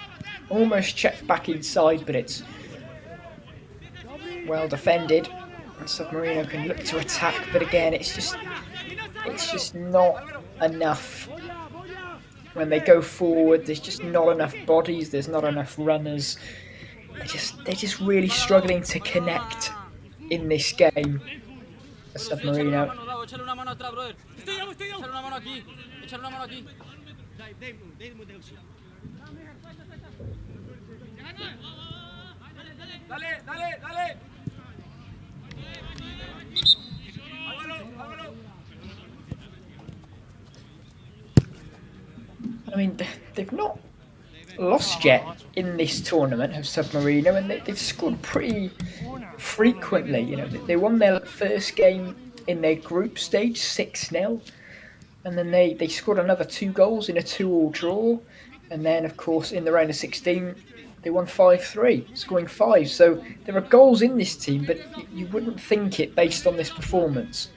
Almost checked back inside, but it's well defended. And Submarino can look to attack, but again, it's just not enough. When they go forward, there's just not enough bodies, there's not enough runners. They're just really struggling to connect in this game. Submarino. I mean, they've not lost yet in this tournament, have Submarino, and they've scored pretty frequently. You know, they won their first game in their group stage 6-0, and then they scored another 2 goals in a 2-2 draw, and then of course in the round of 16 they won 5-3, scoring 5. So there are goals in this team, but you wouldn't think it based on this performance.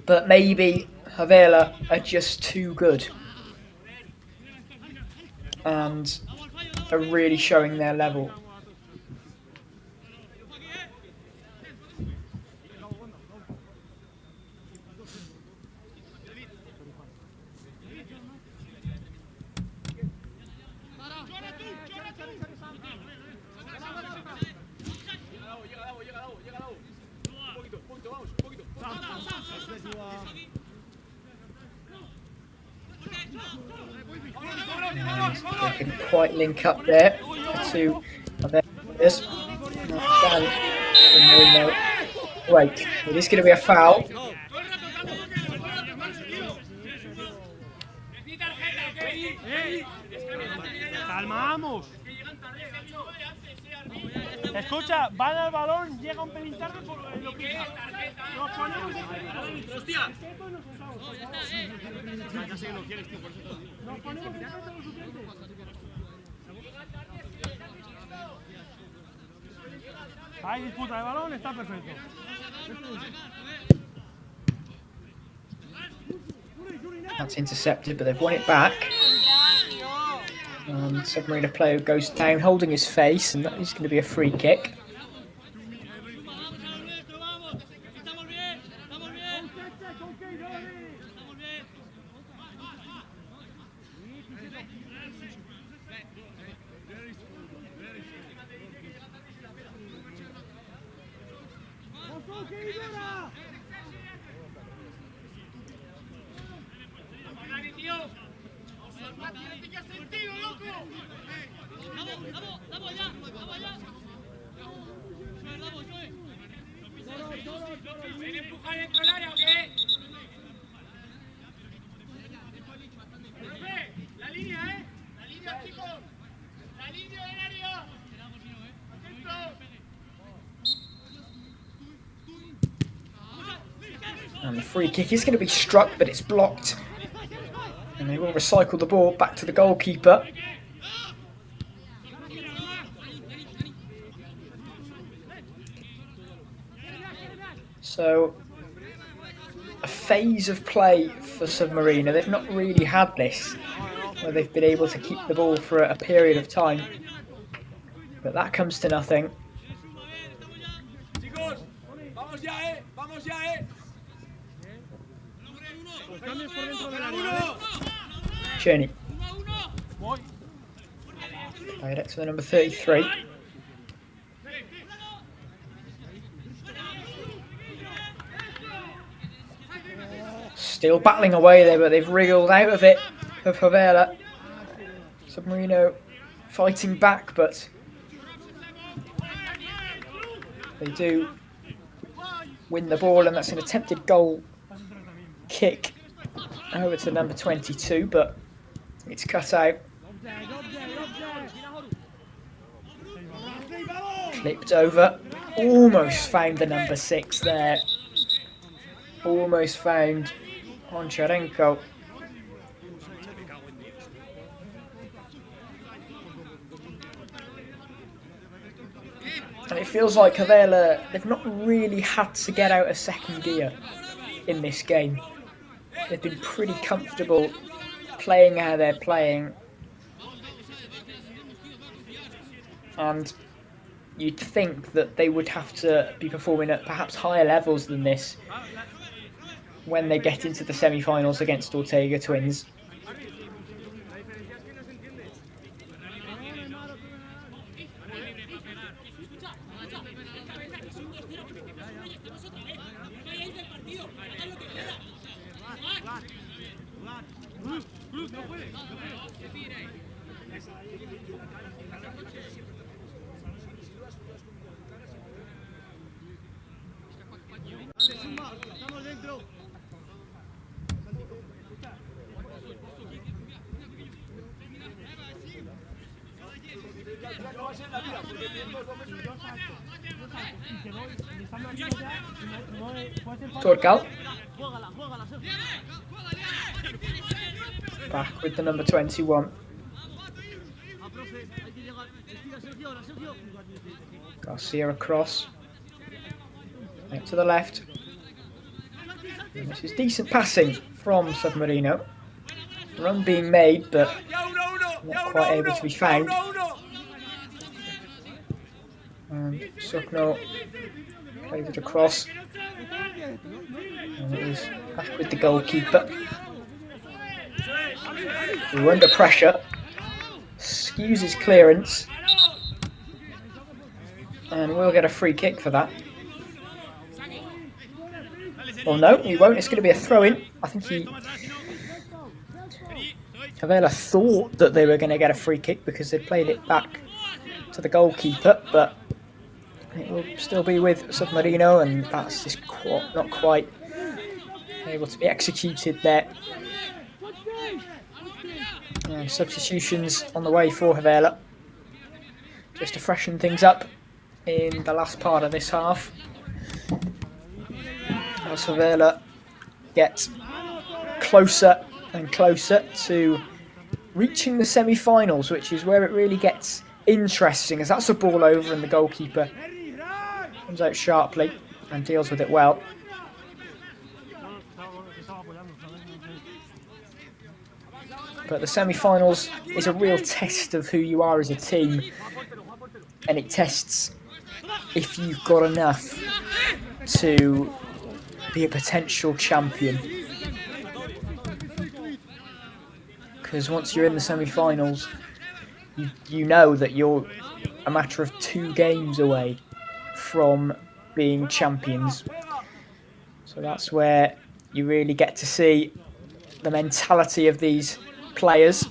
But maybe Havela are just too good and are really showing their level. They couldn't quite link up there to this. Wait, it is going to be a foul. Calmamos. Escucha, van al balón, llega un pelín tarde por lo que nos ponemos. ¡Hostia! Ya sé que no quieres, tío, por eso. Nos ponemos de frente a los suplentes. Hay disputa de balón, está perfecto. That's intercepted, but they've won it back. Submarino player goes down holding his face, and that is going to be a free kick. And the free kick is going to be struck, but it's blocked. And they will recycle the ball back to the goalkeeper. So, a phase of play for Submarino. They've not really had this, where they've been able to keep the ball for a period of time. But that comes to nothing. Journey. Played it to the number 33. Still battling away there, but they've wriggled out of it for Favela. Submarino fighting back, but they do win the ball, and that's an attempted goal kick over to number 22, but it's cut out. Clipped over. Almost found the number 6 there. Almost found Poncharenko. And it feels like Havela, they've not really had to get out of second gear in this game. They've been pretty comfortable playing how they're playing. And you'd think that they would have to be performing at perhaps higher levels than this when they get into the semi-finals against Ortega Twins. Torcal. Back with the number 21. Garcia across. Out to the left. And this is decent passing from Submarino. Run being made, but not quite able to be found. And Sukno plays it across. And it is back with the goalkeeper. We're under pressure. Skews his clearance. And we'll get a free kick for that. Well, no, he won't. It's going to be a throw-in. I think Havela thought that they were going to get a free kick because they played it back to the goalkeeper, but it will still be with Submarino, and that's just not quite able to be executed there. And substitutions on the way for Havela, just to freshen things up in the last part of this half. As Havela gets closer and closer to reaching the semi-finals, which is where it really gets interesting, as that's a ball over and the goalkeeper comes out sharply and deals with it well. But the semi-finals is a real test of who you are as a team, and it tests if you've got enough to be a potential champion. Because once you're in the semi-finals, you know that you're a matter of 2 games away from being champions. So that's where you really get to see the mentality of these players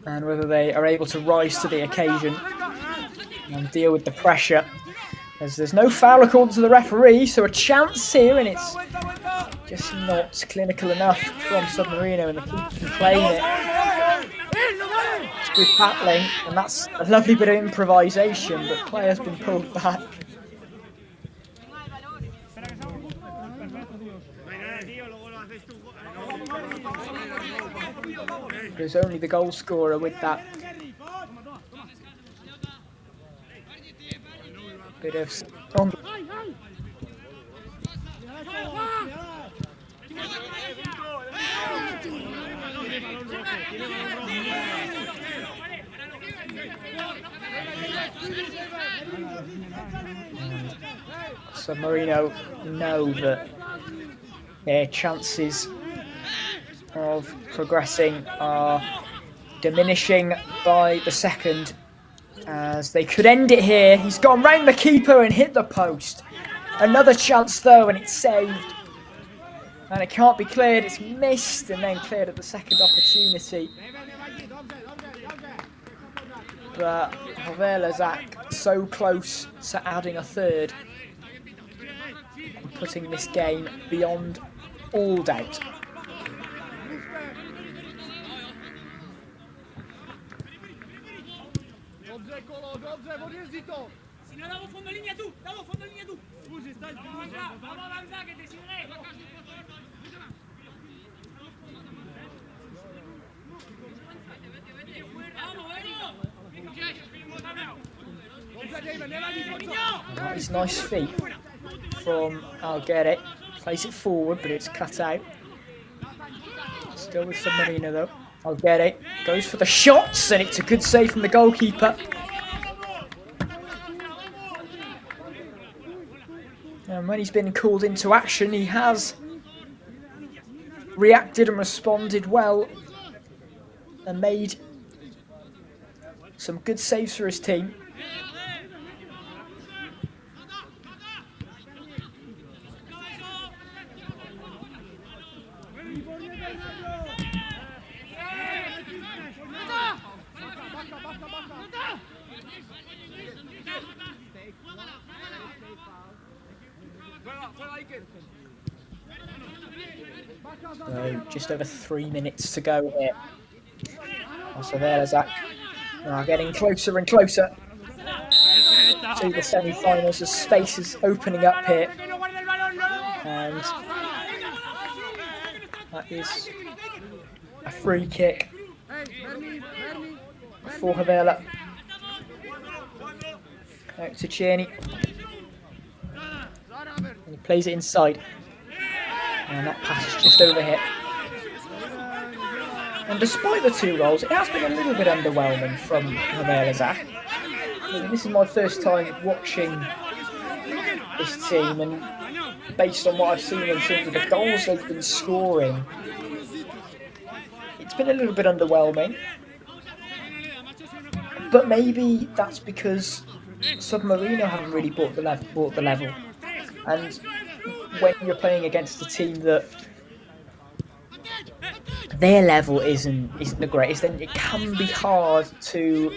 and whether they are able to rise to the occasion and deal with the pressure. As there's no foul according to the referee, so a chance here, and it's just not clinical enough from Submarino, and the keeper can claim it. It's good battling, and that's a lovely bit of improvisation, but play has been pulled back. There's only the goal scorer with that bit of Submarino know that their chances of progressing are diminishing by the second, as they could end it here. He's gone round the keeper and hit the post. Another chance though, and it's saved. And it can't be cleared, it's missed and then cleared at the second opportunity. But Havela so close to adding a third and putting this game beyond all doubt. Si no damos fondo línea tú, damos fondo línea tú. Vamos a avanzar, que te sigue. Vamos, That is nice feet from Alguerre. Plays it forward, but it's cut out. Still with Submarino though. Alguerre goes for the shots, and it's a good save from the goalkeeper. And when he's been called into action, he has reacted and responded well and made some good saves for his team. So just over 3 minutes to go here. Sevillazak are getting closer and closer to the semi-finals as space is opening up here. And that is a free kick for Havela. Out to Czerny. He plays it inside. And that pass is just over here. And despite the 2 goals, it has been a little bit underwhelming from Havela. This is my first time watching this team, and based on what I've seen in terms of the goals they've been scoring, it's been a little bit underwhelming. But maybe that's because Submarino haven't really brought the level. And when you're playing against a team that their level isn't the greatest, then it can be hard to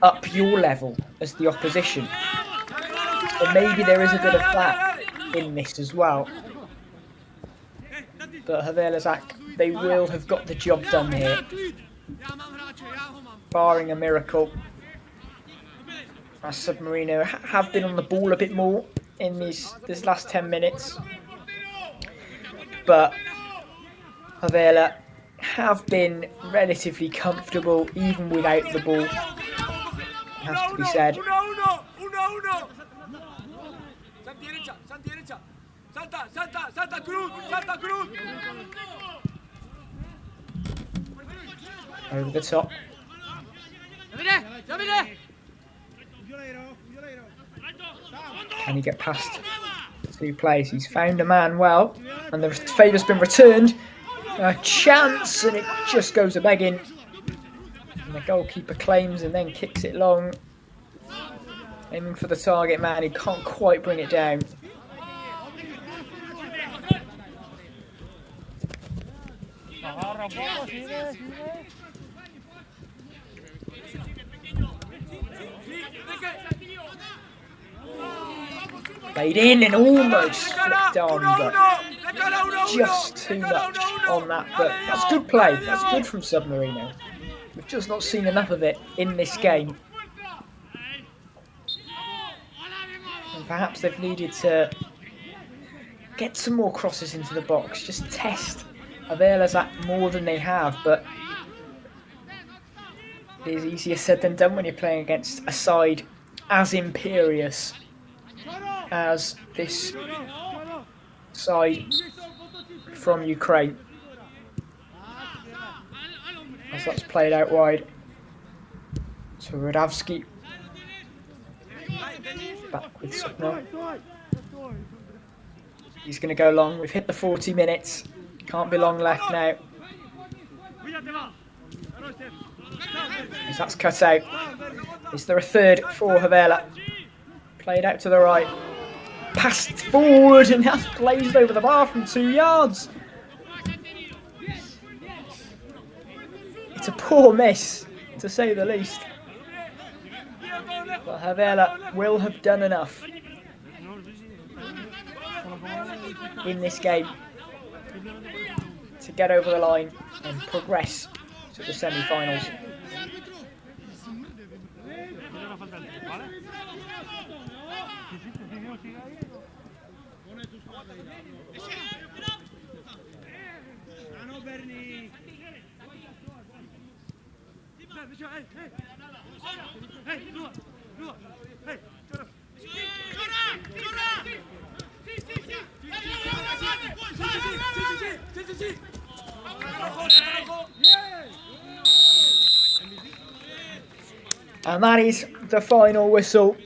up your level as the opposition. So maybe there is a bit of that in this as well. But Havela, they will have got the job done here, barring a miracle. As Submarino have been on the ball a bit more in this last 10 minutes. But Havela have been relatively comfortable even without the ball, it has to be said. Over the top. Can he get past 2 players? He's found a man well, and the favour's been returned. A chance, and it just goes a begging. And the goalkeeper claims and then kicks it long, aiming for the target man who can't quite bring it down. Played in and almost flicked on, but just too much on that. But that's good play. That's good from Submarino. We've just not seen enough of it in this game. And perhaps they've needed to get some more crosses into the box. Just test Havela more than they have. But it is easier said than done when you're playing against a side as imperious as this side from Ukraine. As that's played out wide. So Radavsky back with Sukno. He's going to go long. We've hit the 40 minutes. Can't be long left now. As that's cut out. Is there a third for Havela? Played out to the right. Passed forward, and that's blazed over the bar from 2 yards. It's a poor miss, to say the least. But Havela will have done enough in this game to get over the line and progress to the semi-finals. And that is the final whistle.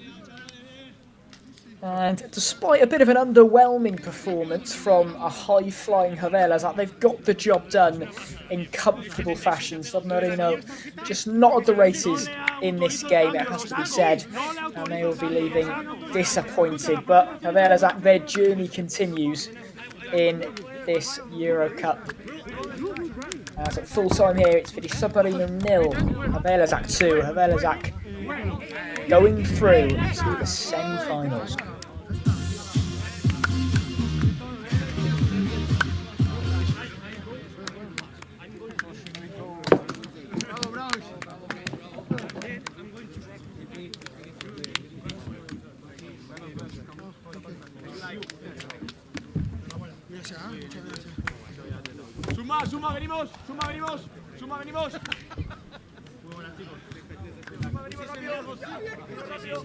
And despite a bit of an underwhelming performance from a high-flying Havelas, they've got the job done in comfortable fashion. Submarino just not at the races in this game, it has to be said, and they will be leaving disappointed. But Havelas, their journey continues in this Eurocup. As at full time here, it's finished Submarino 0, Havelas 2. Havelas going through to the semi-finals. Suma, venimos. Suma, venimos. Suma, venimos rápido.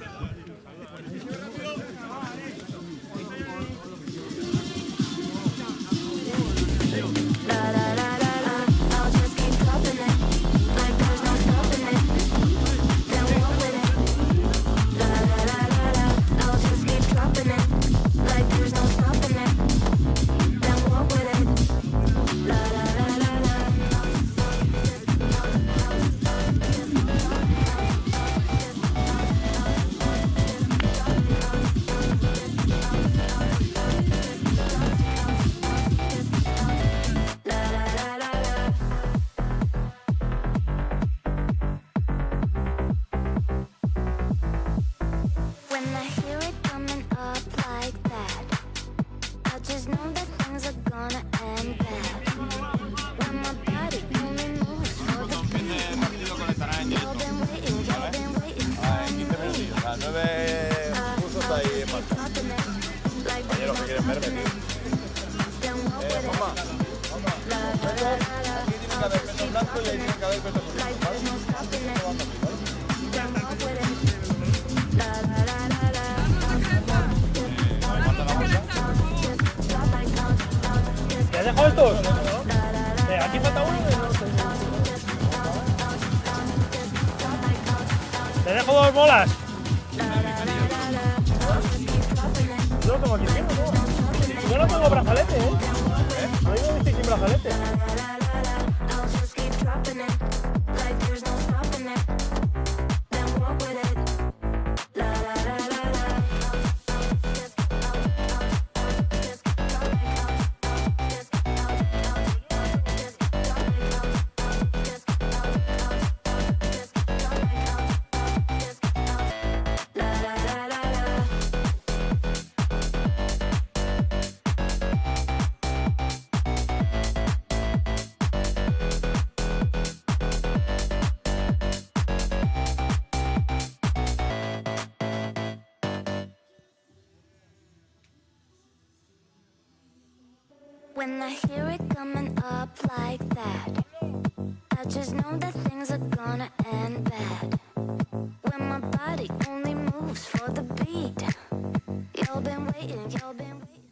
¿Te has dejado estos? Aquí falta uno. Te dejo 2 bolas. Yo lo tengo aquí encima, ¿no? Yo no tengo brazalete, ¿eh? A mí me viste sin brazalete. When I hear it coming up like that, I just know that things are gonna end bad. When my body only moves for the beat, y'all been waiting, y'all been waiting.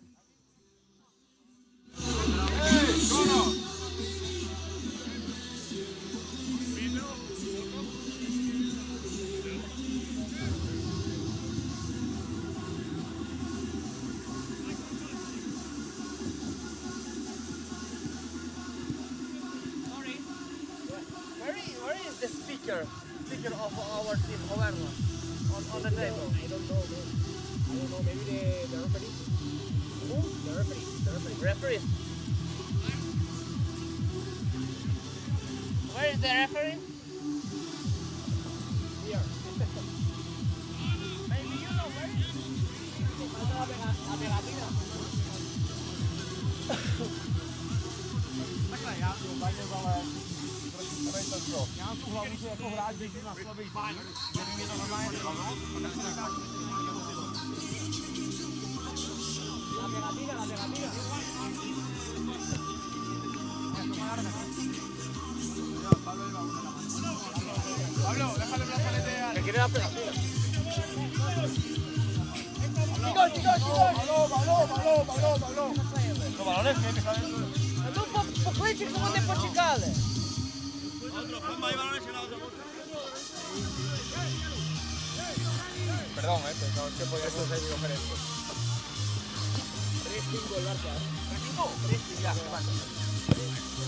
Where is the speaker of our team, Roberto? On the table. I don't know, man. I don't know, maybe the referee? Who? The referee. Referee? Where is the referee? Here. Maybe you know where is it? La pegatina. Takhle, já si obajdem, ale... Já mám tu hlavu, že jako hráč běžím na slabý tým, nevím, je to normálně dělano. La pegatina. Pablo, déjale el brazalete al... ¿Te quiere la pegatina? Los balones que están dentro. Perdón, pensaba que podía ser diferente.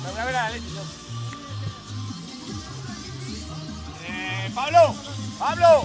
Me voy a ver a la leche yo. ¡Pablo! ¡Pablo!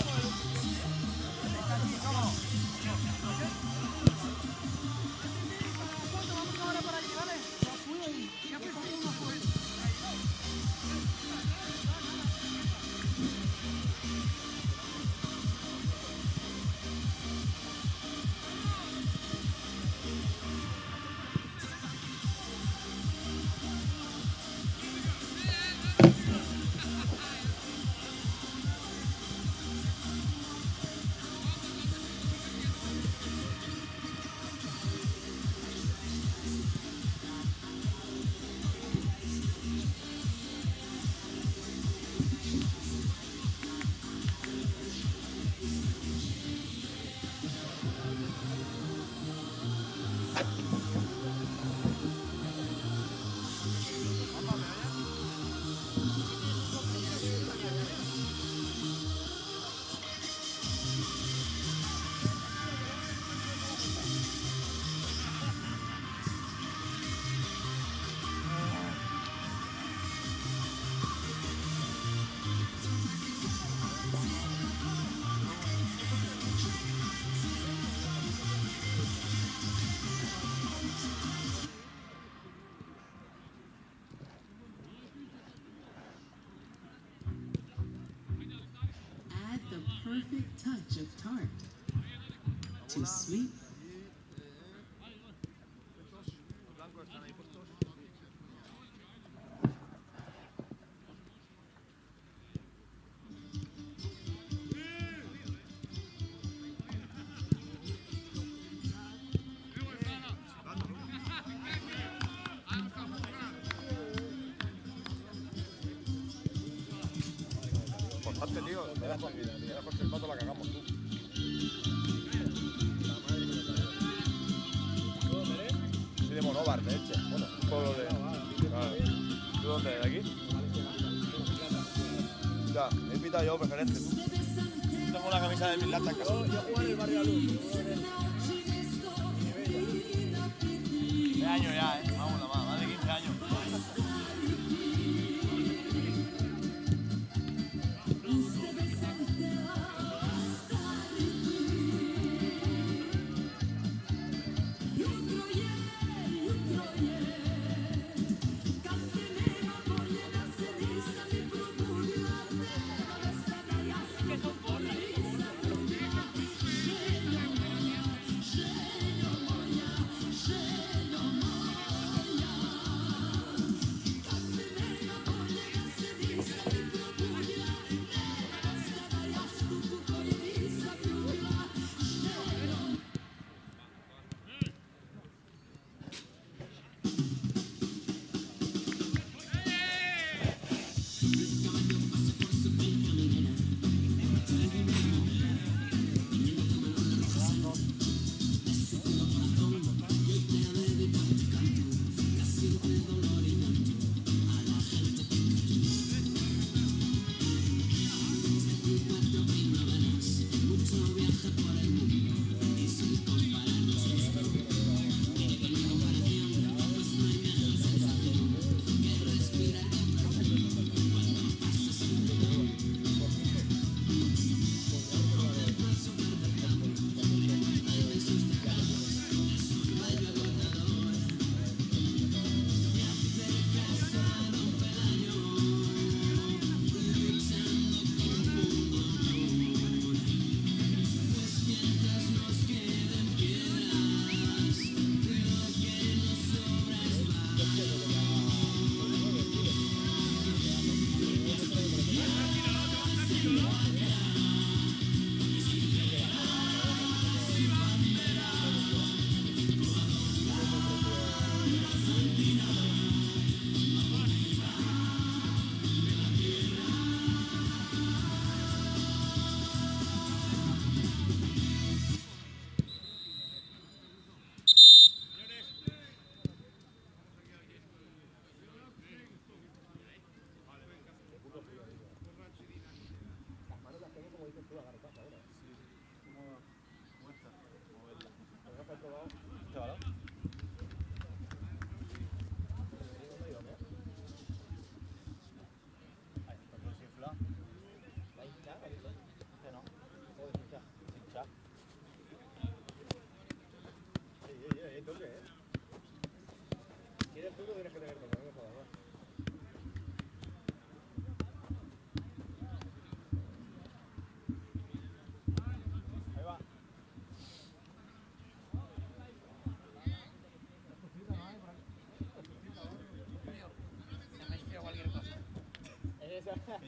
Add the perfect touch of tart to sweet. Importante, tío. Me das tranquila, tío. Ahora por el pato la cagamos tú. Soy de Monóvar, de hecho. Bueno, un pueblo de. Claro. ¿Tú dónde? ¿De aquí? Ya, he pitado yo preferente. Tengo una camisa de Mil Latas en casa. Yo juego en el barrio Luz. De años ya, vamos, más de 15 años.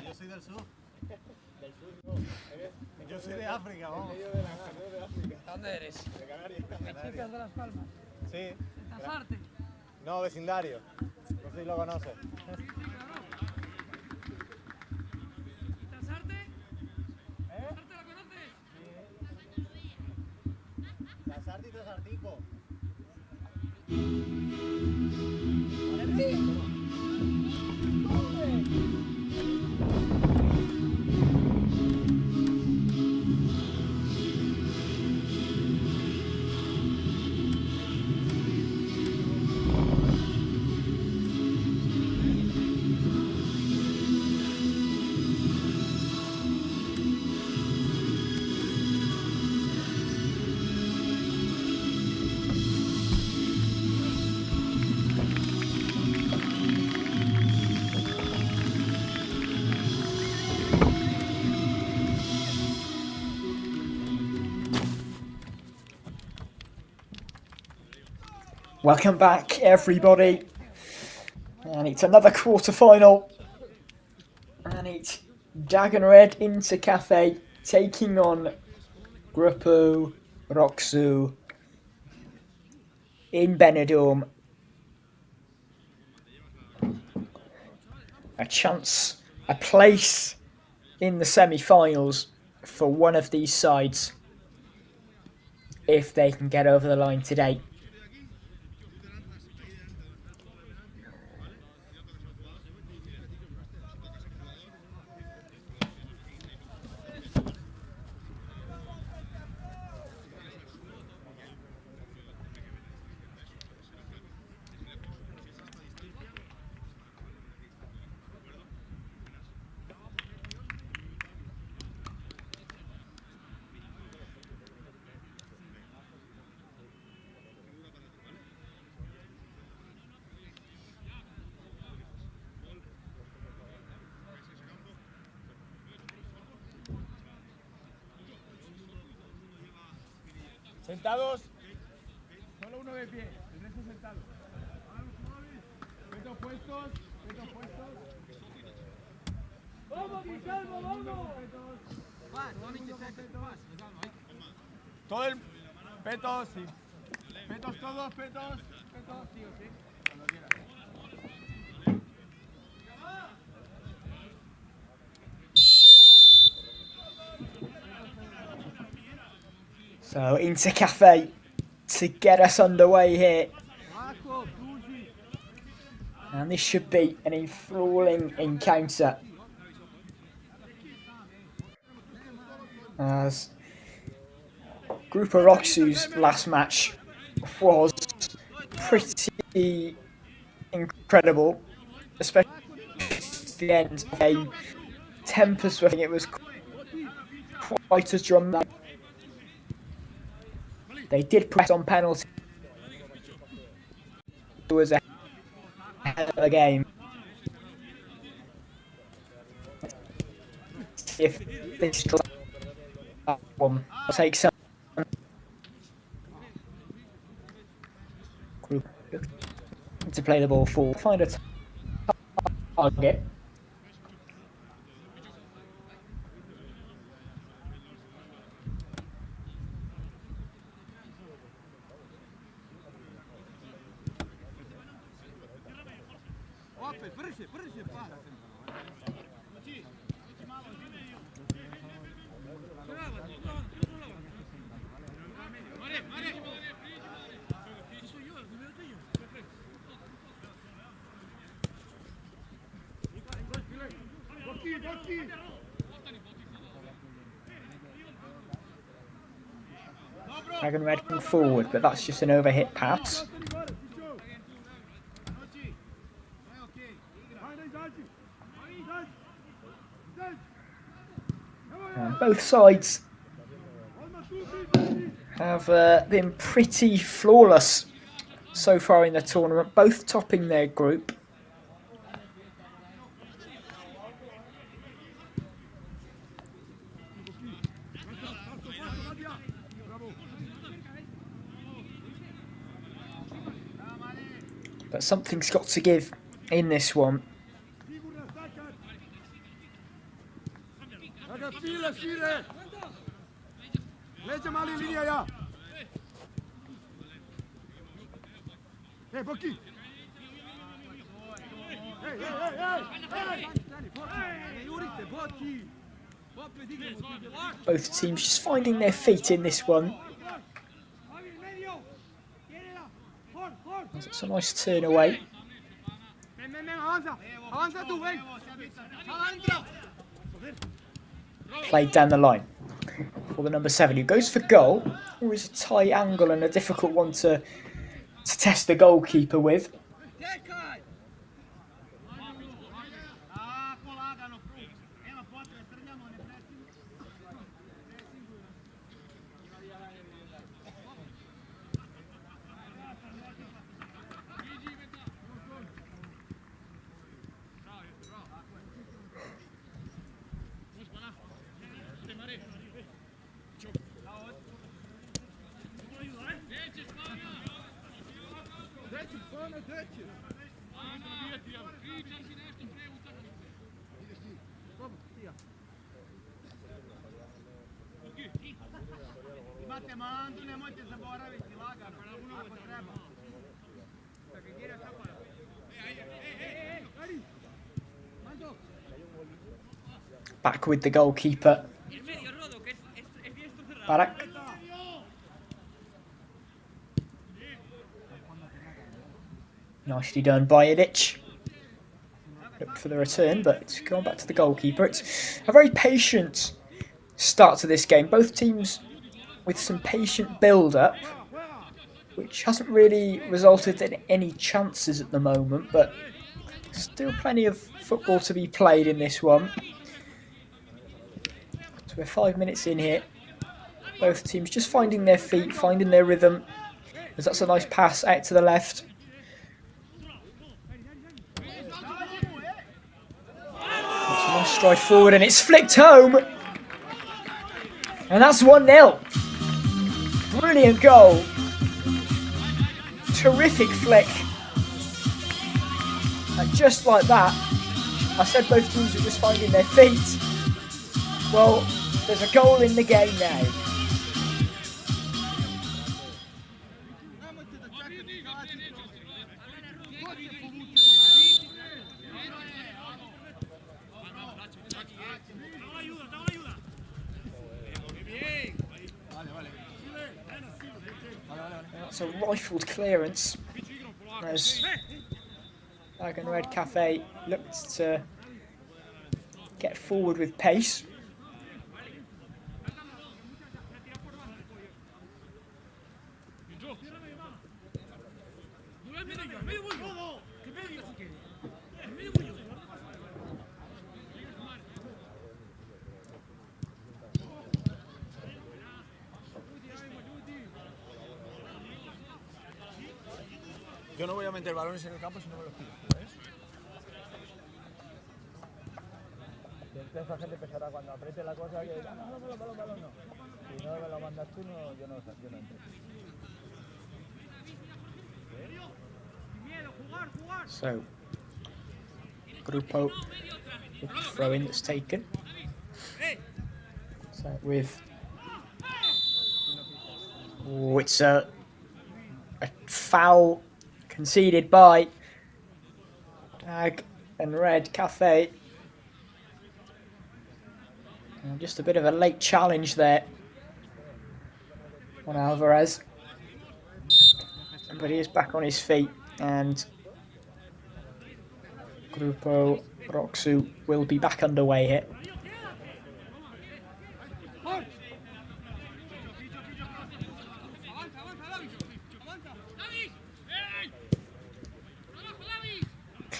Yo soy del sur. Del sur no. Yo soy de África, vamos. ¿Dónde eres? De Canarias. Municipios de Las Palmas. Sí. ¿De Tasarte? No, vecindario. No sé si lo conoces. ¿Tasarte? ¿Tasarte lo conoces? Tasarte y Tasartico. Welcome back, everybody. And it's another quarterfinal. And it's Dagon Red into Cafe taking on Gruppo Roxu in Benidorm. A chance, a place in the semi-finals for one of these sides if they can get over the line today. Sentados. Solo uno de pie, el resto sentado. Petos puestos, petos puestos. ¡Vamos, Guillermo, vamos! Todo el... Petos, sí. Petos todos, petos, petos, sí o sí. Cuando quieras. So into Cafe to get us underway here. And this should be an enthralling encounter. As Gruppo Roxu's last match was pretty incredible, especially at the end of the game. Tempers were, it was quite a dramatic. They did press on penalty. It was a hell of a game. If this one takes some to play the ball forward, find a target. Dragon Red come forward, but that's just an overhit pass. And both sides have been pretty flawless so far in the tournament, both topping their group. But something's got to give in this one. Both teams just finding their feet in this one. It's a nice turn away. Played down the line for the number 7, who goes for goal. Always a tight angle and a difficult one to test the goalkeeper with. Back with the goalkeeper, Barak. Nicely done by Idic. Looked for the return, but it's gone back to the goalkeeper. It's a very patient start to this game. Both teams with some patient build-up, which hasn't really resulted in any chances at the moment, but still plenty of football to be played in this one. So we're 5 minutes in here. Both teams just finding their feet, finding their rhythm. As that's a nice pass out to the left. That's a nice stride forward and it's flicked home. And that's 1-0. Brilliant goal. Terrific flick. And just like that, I said both teams were just finding their feet. Well, there's a goal in the game now. That's a rifled clearance as Dragon Red Cafe looked to get forward with pace. Yo no voy a meter balones en el campo si no me los pides, ¿ves? Esa gente pensará cuando apriete la cosa que balón no. Si no me lo mandas tú, yo no entro. So, Grupo with the throw-in that's taken. So with... Oh, it's a foul conceded by Dag and Red Cafe. And just a bit of a late challenge there on Alvarez. But he is back on his feet and Grupo Roxu will be back underway here.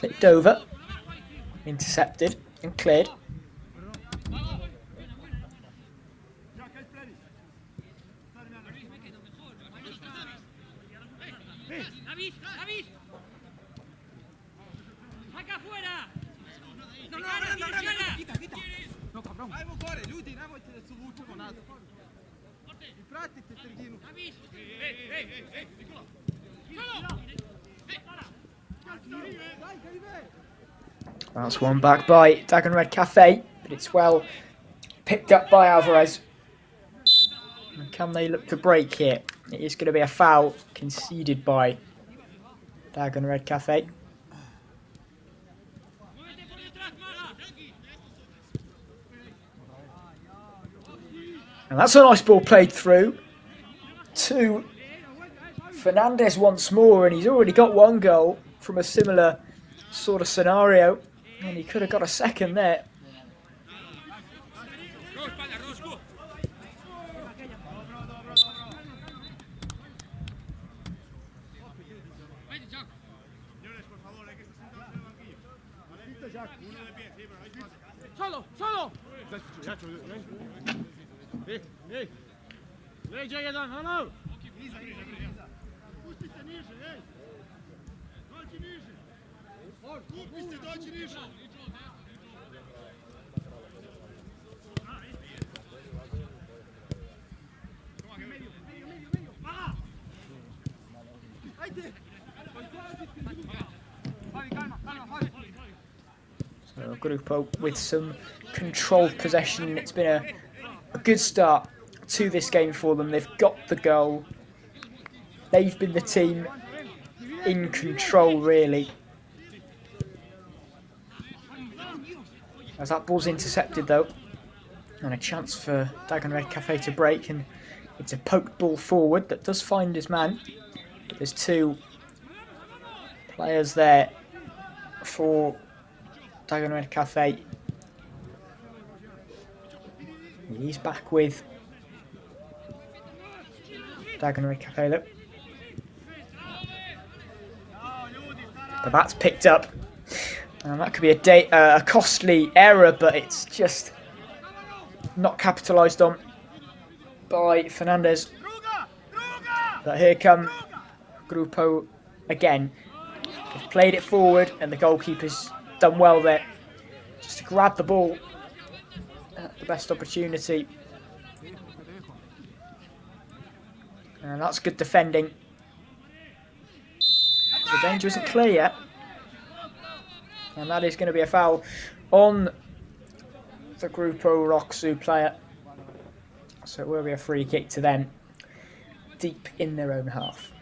Flicked over. Intercepted and cleared. That's one back by Dagon Red Cafe, but it's well picked up by Alvarez. And can they look to break here? It is going to be a foul conceded by Dagon Red Cafe. And that's a nice ball played through to Fernandez once more, and he's already got one goal from a similar sort of scenario, and he could have got a second there. So Grupo with some controlled possession. It's been a good start to this game for them. They've got the goal. They've been the team in control, really. As that ball's intercepted, though, and a chance for Dagon Red Cafe to break, and it's a poked ball forward that does find his man. But there's two players there for Dagon Red Cafe. He's back with Dagon Red Cafe, though. But that's picked up. And that could be a costly error, but it's just not capitalised on by Fernandez. But here come Grupo again. They've played it forward, and the goalkeeper's done well there. Just to grab the ball at the best opportunity. And that's good defending. The danger isn't clear yet. And that is going to be a foul on the Grupo Roxu player. So it will be a free kick to them, deep in their own half.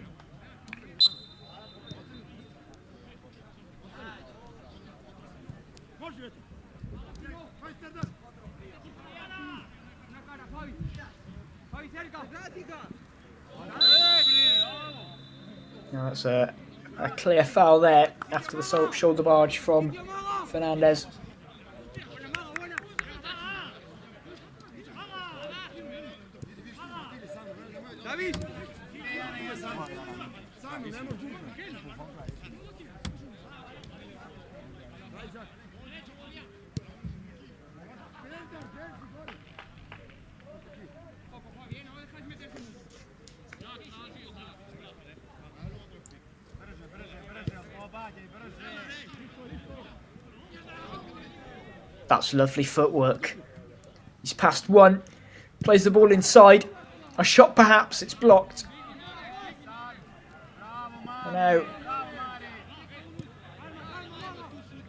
Now that's a clear foul there after the shoulder barge from Fernandez. That's lovely footwork. He's passed one, plays the ball inside. A shot perhaps, it's blocked. And now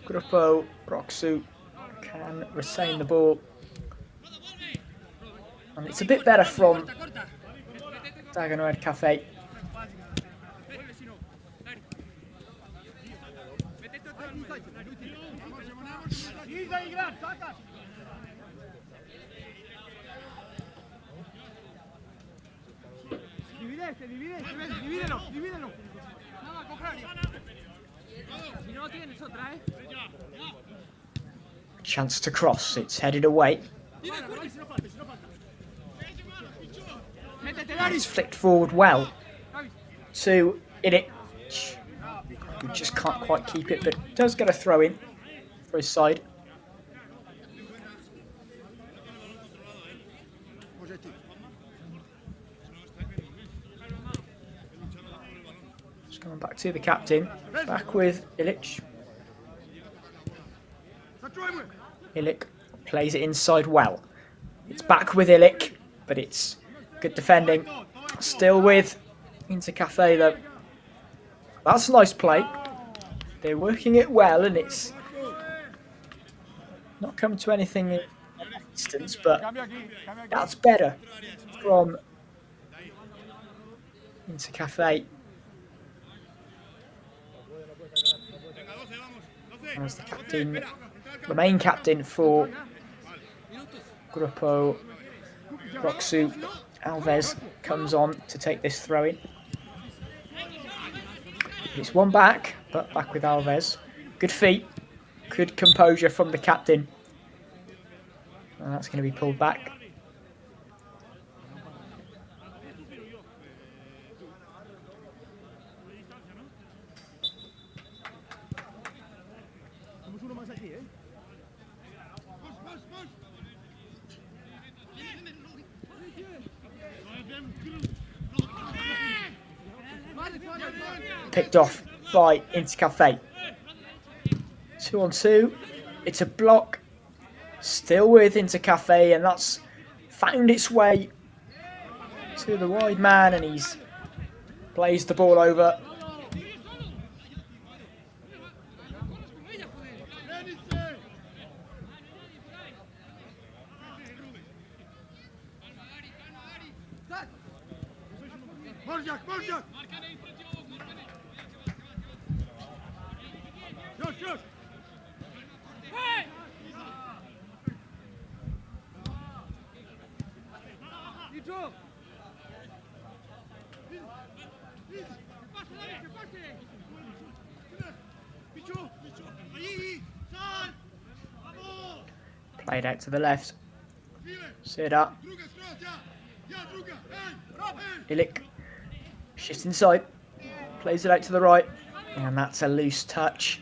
Grupo Roxu can retain the ball. And it's a bit better from Dagon Red Cafe. Chance to cross, it's headed away. It's flicked forward well to Idic. who just can't quite keep it, but does get a throw in for his side. Just going back to the captain, back with Ilic. Ilic plays it inside well. It's back with Ilic, but it's good defending. Still with Intercafe though. That's a nice play. They're working it well, and it's not come to anything in instance, but that's better from Intercafe. As the captain, the main captain for Grupo Roxu, Alves comes on to take this throw in. It's one back, but back with Alves. Good feet, good composure from the captain. And that's going to be pulled back. Picked off by Intercafe. 2-on-2. It's a block. Still with Intercafe, and that's found its way to the wide man, and he's plays the ball over. Played out to the left. Set up. Ilic shifts inside. Plays it out to the right. And that's a loose touch.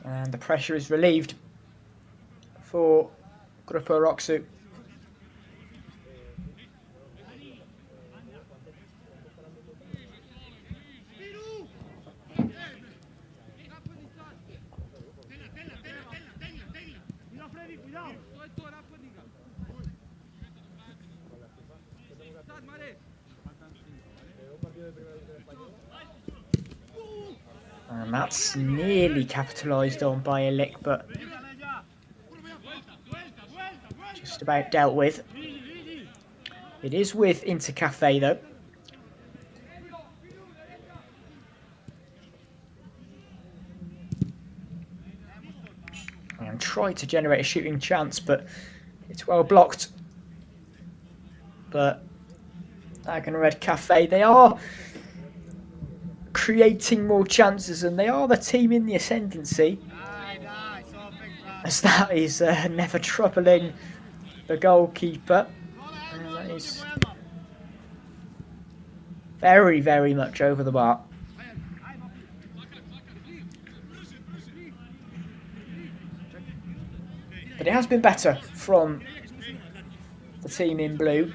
And the pressure is relieved for Grupo Roxu. And that's nearly capitalised on by Ilic, but just about dealt with. It is with Intercafe though. And tried to generate a shooting chance, but it's well blocked. But Dragon Red Cafe, they are creating more chances, and they are the team in the ascendancy, as that is never troubling the goalkeeper. And that is very, very much over the bar. But it has been better from the team in blue.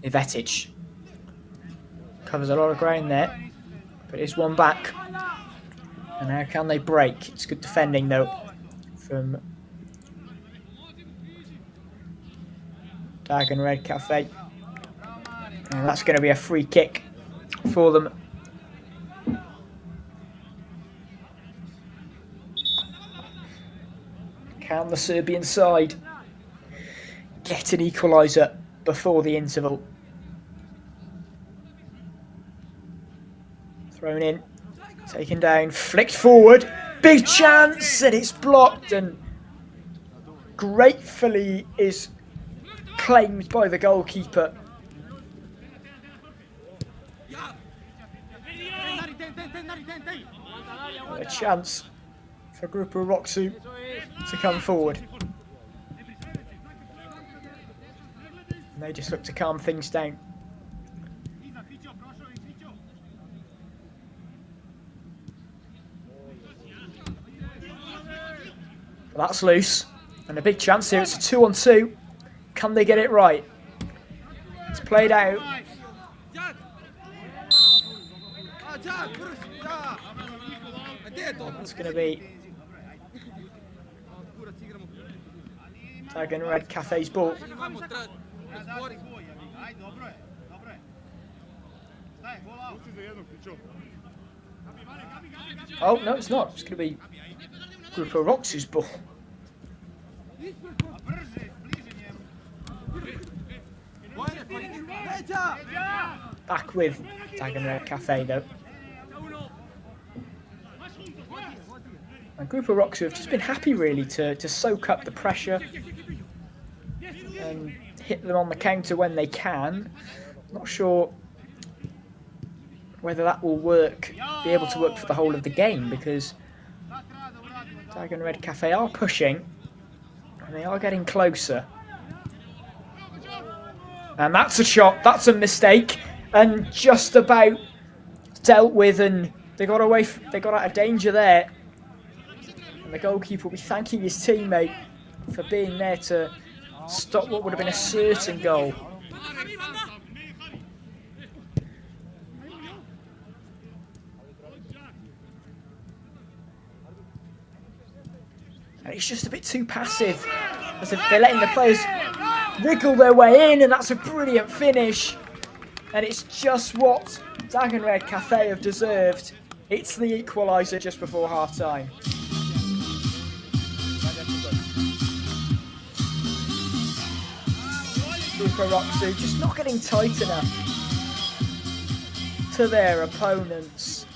Ivetic covers a lot of ground there, but it's one back. And how can they break? It's good defending though from Dragon Red Cafe. And that's going to be a free kick for them. Can the Serbian side get an equaliser before the interval? Thrown in, taken down, flicked forward, big chance, and it's blocked, and gratefully is claimed by the goalkeeper. A chance for Grupo Roxu to come forward. And they just look to calm things down. That's loose. And a big chance here. It's a 2-on-2. Can they get it right? It's played out. It's going to be Dragon Red Cafe's ball. Oh, no, it's not. It's going to be Grupo Roxu's ball. Back with Dragon Red Cafe though. And Grupo Roxu have just been happy really to soak up the pressure and hit them on the counter when they can. Not sure whether that will work, be able to work for the whole of the game, because Dragon Red Cafe are pushing and they are getting closer. And that's a shot, that's a mistake, and just about dealt with, and they got away, they got out of danger there. And the goalkeeper will be thanking his teammate for being there to stop what would have been a certain goal. And it's just a bit too passive, as if they're letting the players wriggle their way in, and that's a brilliant finish. And it's just what Dragon Red Cafe have deserved. It's the equaliser just before half-time. Grupo Roxu just not getting tight enough to their opponents.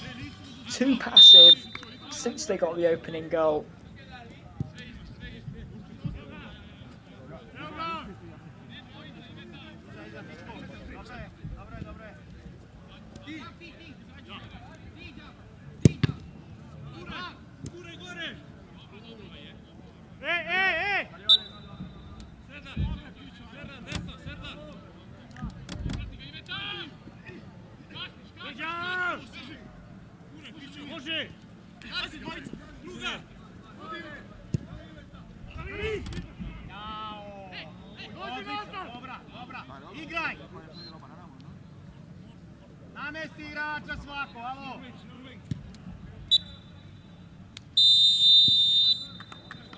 Too passive since they got the opening goal.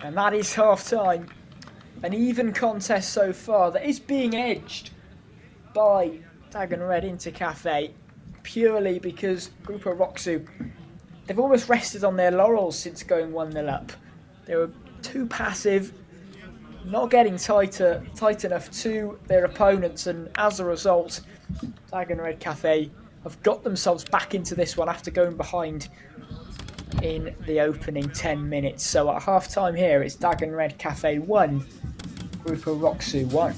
And that is half-time. An even contest so far that is being edged by Dragon Red into Cafe purely because Grupo Roxu, they've almost rested on their laurels since going 1-0 up. They were too passive, not getting tight enough to their opponents, and as a result, Dragon Red Cafe have got themselves back into this one after going behind in the opening 10 minutes. So at half-time here, it's Dragon Red Cafe 1, Grupo Roxu 1.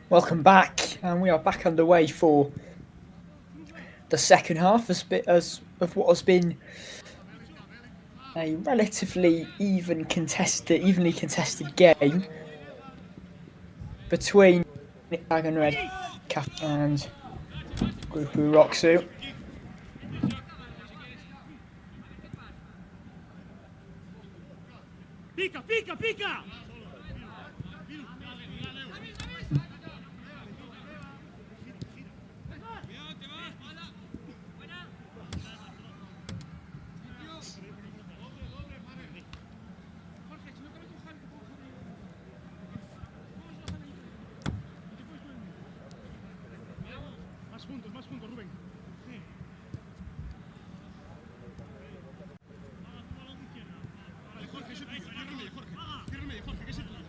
Welcome back, and we are back underway for the second half of what has been a relatively evenly contested game between Dragon Red and Grupo Roxu. Pica, pica, pica! Más juntos, Rubén. Vale, Jorge, eso es tuyo. Cierra el medio, Jorge. Cierra el medio, Jorge, que es el tuyo.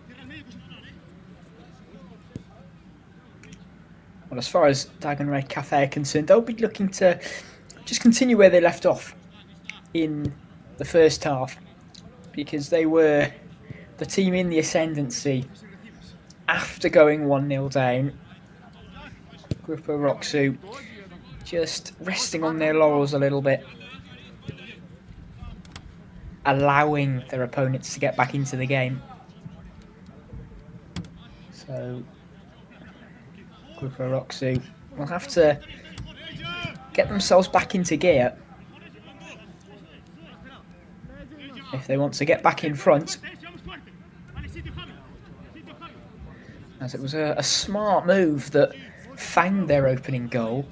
Cierra el medio, que es el tuyo. Well, as far as Dragon Red Cafe are concerned, they'll be looking to just continue where they left off in the first half, because they were the team in the ascendancy after going 1-0 down. Grupo Roxu just resting on their laurels a little bit, allowing their opponents to get back into the game. So Grupo Roxu will have to get themselves back into gear if they want to get back in front, as it was a smart move that found their opening goal,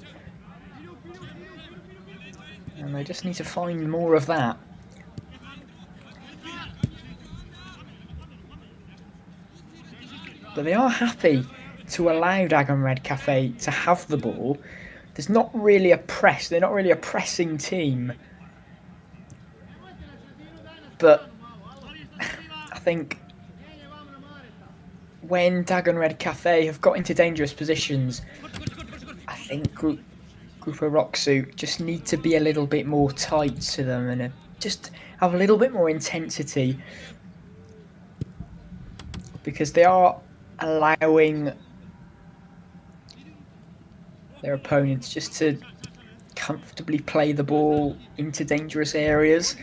and they just need to find more of that. But they are happy to allow Dragon Red Cafe to have the ball. There's not really a press, they're not really a pressing team, but I think when Dragon Red Cafe have got into dangerous positions, I think Grupo Roxu just need to be a little bit more tight to them and just have a little bit more intensity, because they are allowing their opponents just to comfortably play the ball into dangerous areas.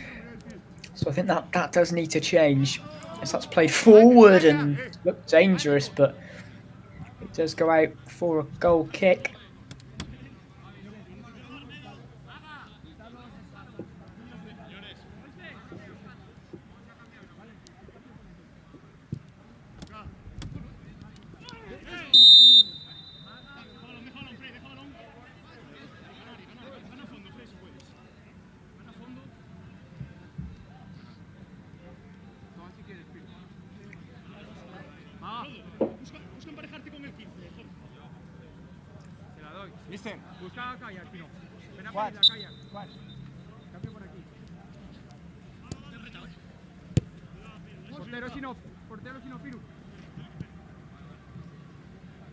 So I think that does need to change. As that's played forward and looked dangerous, but it does go out for a goal kick. Busca emparejarte con el 15. Te la doy. Listen. Busca a Kaya, Tino. Ven a Watch. pedirle a Kaya. Watch. Cambio por aquí. Portero sin off. Portero sin off, Piru.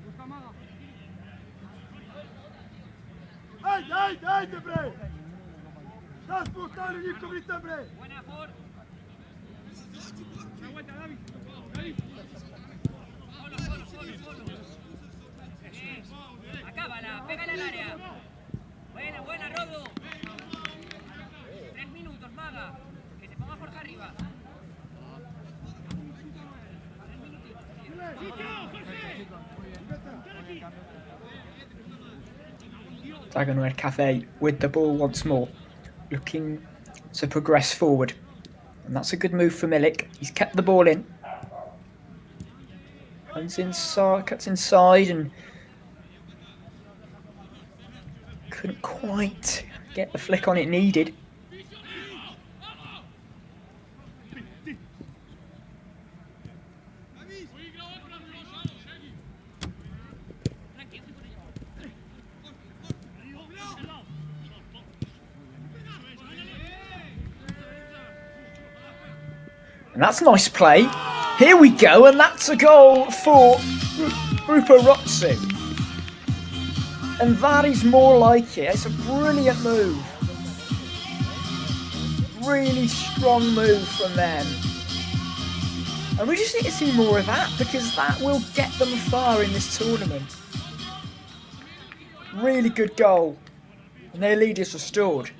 Busca a Maga. Haydi bre. Das muhtarı yıkı birlikte bre. Buena, Ford. Una vuelta, David. David. Acábala, pégale al área. Buena, buena, Rodo. 3 minutos, Maga. Que se ponga Jorge arriba. Dagenware Cafe with the ball once more, looking to progress forward. And that's a good move for Milik. He's kept the ball in. Runs inside, cuts inside, and couldn't quite get the flick on it needed. And that's nice play. Here we go, and that's a goal for Grupo Roxu. And that is more like it. It's a brilliant move. Really strong move from them. And we just need to see more of that, because that will get them far in this tournament. Really good goal. And their lead is restored.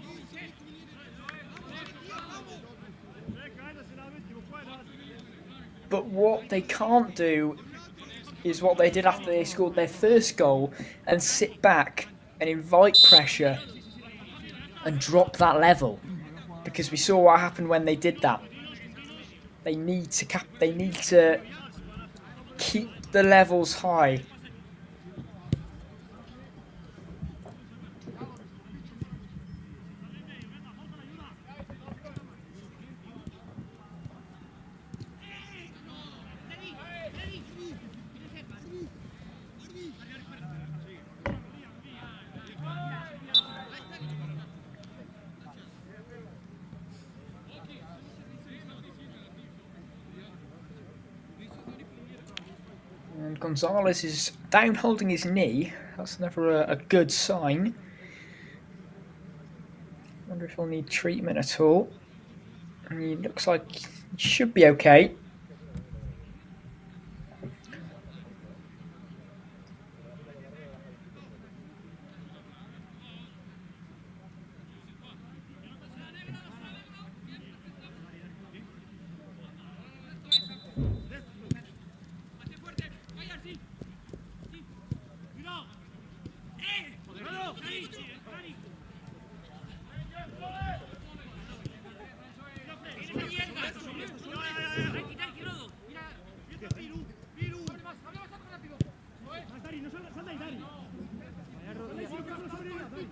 But what they can't do is what they did after they scored their first goal and sit back and invite pressure and drop that level, because we saw what happened when they did that. They need to keep the levels high. And Gonzalez is down holding his knee. That's never a good sign. Wonder if he'll need treatment at all. And he looks like he should be okay.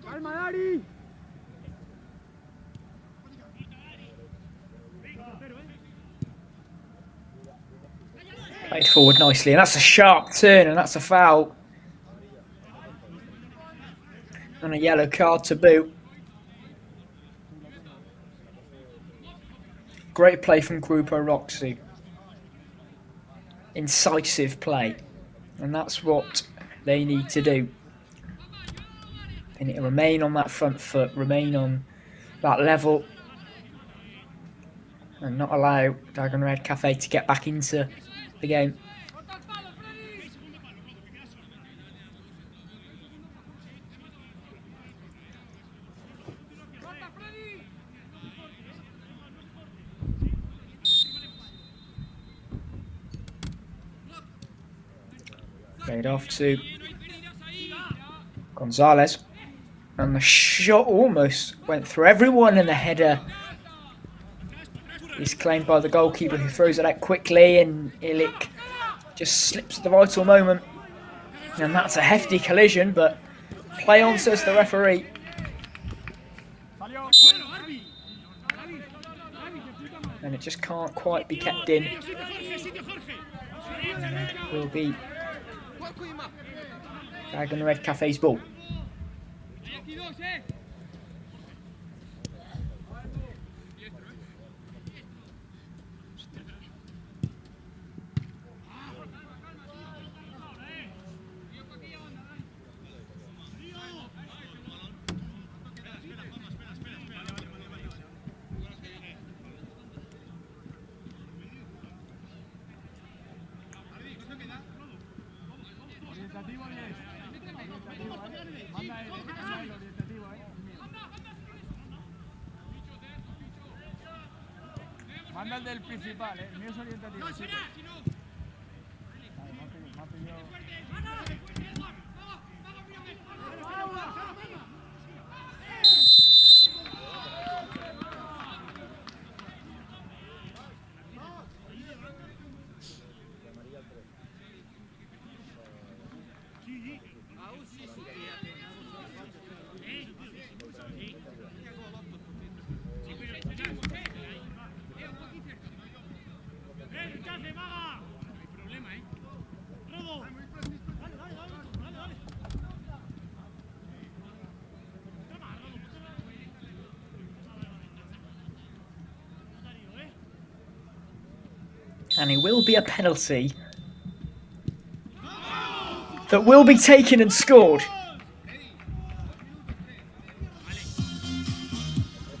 Calma, Dari. Played forward nicely, and that's a sharp turn, and that's a foul. And a yellow card to boot. Great play from Grupo Roxu. Incisive play. And that's what they need to do. They need to remain on that front foot, remain on that level, and not allow Dragon Red Cafe to get back into the game. Played off to Gonzalez. And the shot almost went through everyone, and the header is claimed by the goalkeeper, who throws it out quickly, and Ilic just slips at the vital moment. And that's a hefty collision, but play on, says the referee. And it just can't quite be kept in. And it will be Dragon Red Cafe's ball. Manda el del principal, el mío es orientativo. And it will be a penalty that will be taken and scored.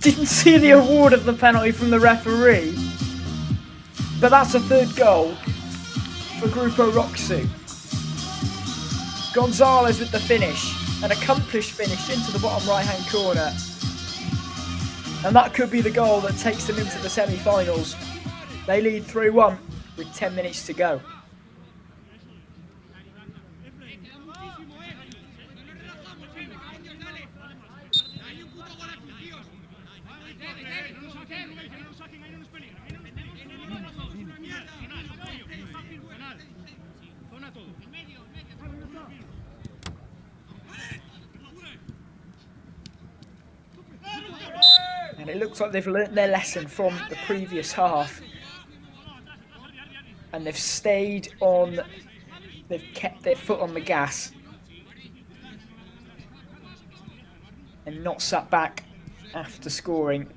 Didn't see the award of the penalty from the referee, but that's a third goal for Grupo Roxu. Gonzalez with the finish, an accomplished finish into the bottom right-hand corner. And that could be the goal that takes them into the semi-finals. They lead 3-1 with 10 minutes to go. And it looks like they've learnt their lesson from the previous half. And they've stayed on, they've kept their foot on the gas. And not sat back after scoring.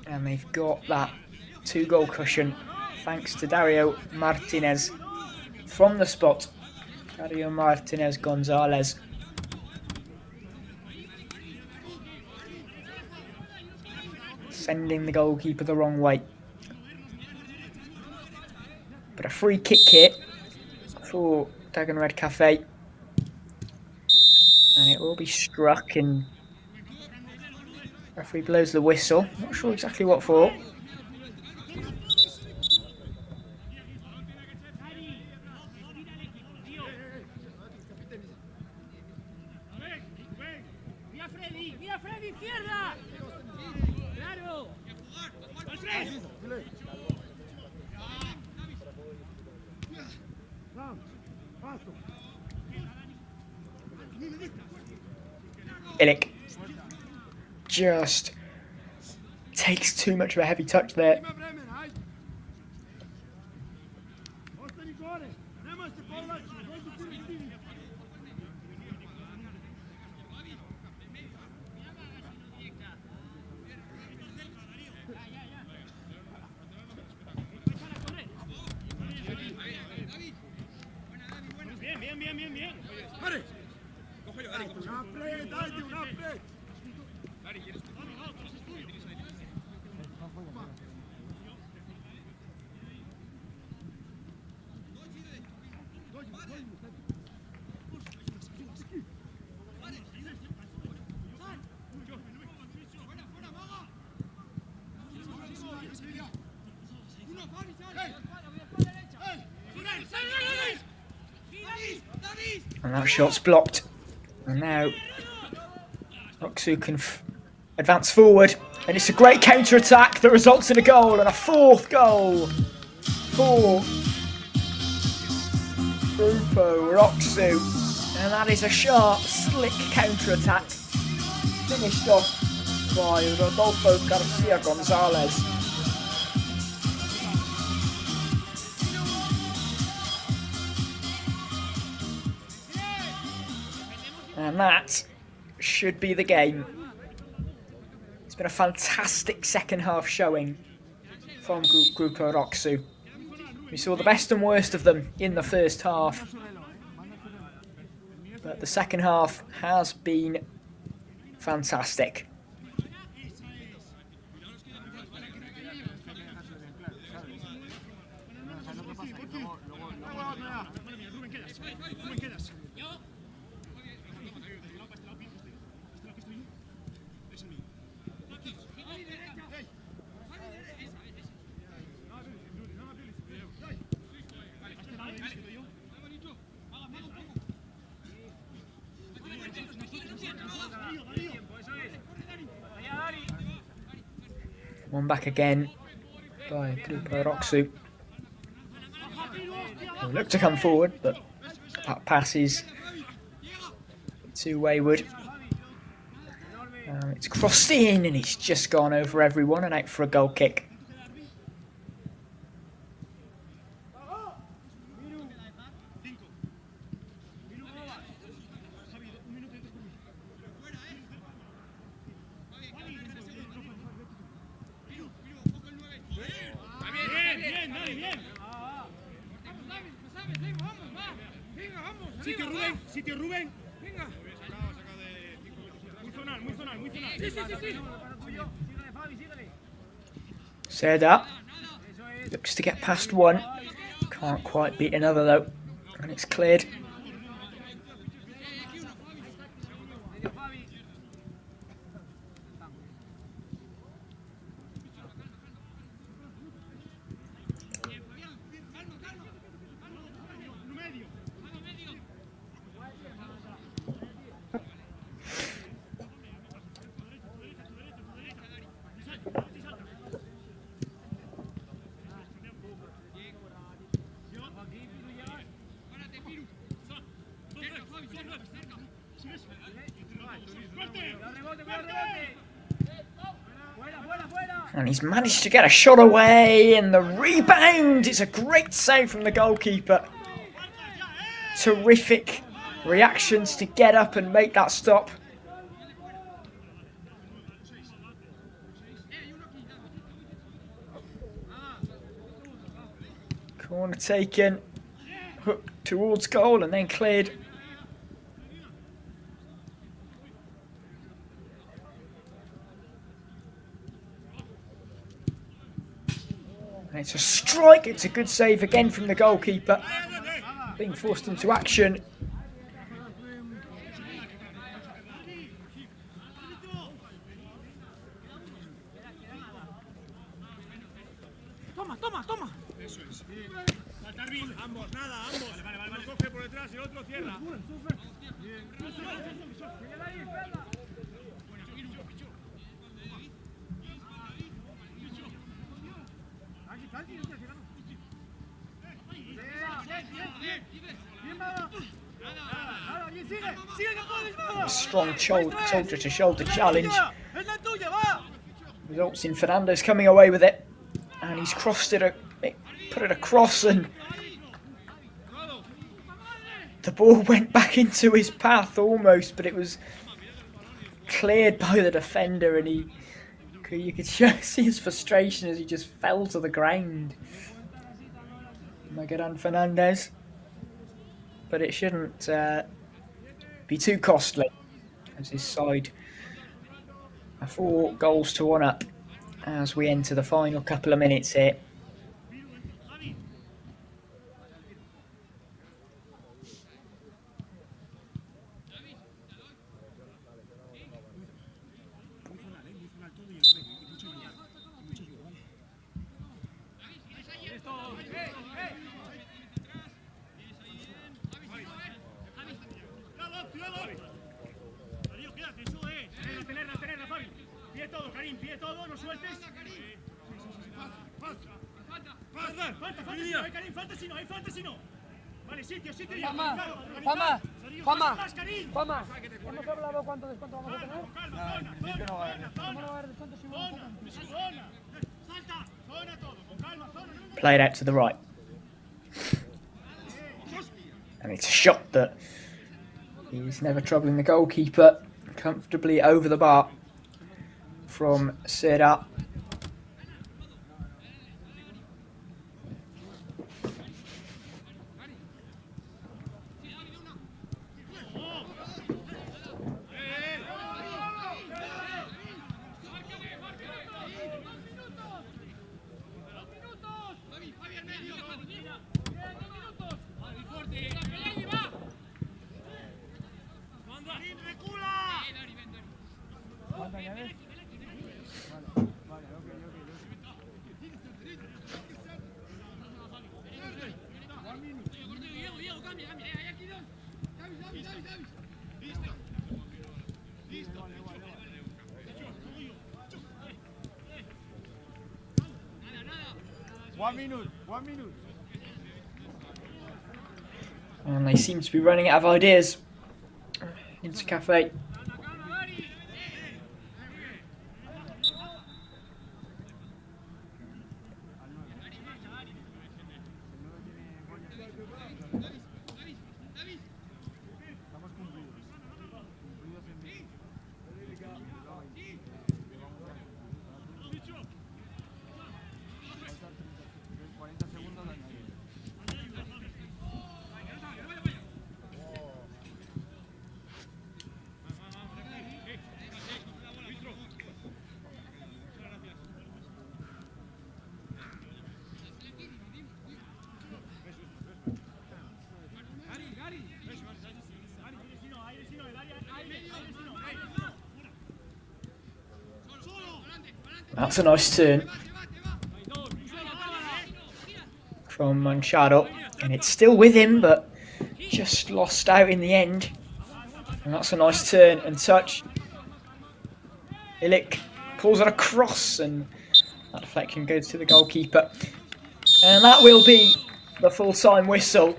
And they've got that 2-goal cushion thanks to Dario Martinez from the spot. Dario Martinez Gonzalez. Sending the goalkeeper the wrong way. But a free kick here for Dragon Red Cafe. And it will be struck, and referee blows the whistle. Not sure exactly what for. Ilic just takes too much of a heavy touch there. And that shot's blocked. And now Roxu can advance forward. And it's a great counter-attack that results in a goal and a 4th goal for Grupo Roxu. And that is a sharp, slick counter-attack finished off by Rodolfo Garcia Gonzalez. And that should be the game. It's been a fantastic second half showing from Grupo Roxu. We saw the best and worst of them in the first half. But the second half has been fantastic. One back again by Grupo Roxu. They look to come forward, but that pass is too wayward. It's crossed in and it's just gone over everyone and out for a goal kick. Sitio Rubén. Venga. Muy zonal. Sí. Seda looks to get past one. Can't quite beat another though. And it's cleared. And he's managed to get a shot away, and the rebound is a great save from the goalkeeper. Terrific reactions to get up and make that stop. Corner taken, hook towards goal and then cleared. And it's a strike, it's a good save again from the goalkeeper. Being forced into action. Toma. Eso es. Saltar bien, ambos. Vale. Uno coge por detrás y el otro cierra. Strong shoulder-to-shoulder challenge. Results in Fernando's coming away with it. And he's crossed it, put it across, and the ball went back into his path almost, but it was cleared by the defender, and you could see his frustration as he just fell to the ground. Magadan Fernandez. But it shouldn't be too costly, as his side are 4 goals to 1 up as we enter the final couple of minutes here. todo, Karim, pie todo, no sueltes. Falta, Karim, falta si no, hay falta si no. Vale, sitio. Juanma, ¿hemos hablado cuánto descuento vamos a tener? No va a haber descuento si vamos a Salta, zona todo, con calma, zona. Played out to the right. And it's a shot that is never troubling the goalkeeper. Comfortably over the bar from Seda. One minute. And they seem to be running out of ideas into Cafe. That's a nice turn from Manchado, and it's still with him, but just lost out in the end. And that's a nice turn and touch. Ilic pulls it across, and that deflection goes to the goalkeeper. And that will be the full-time whistle.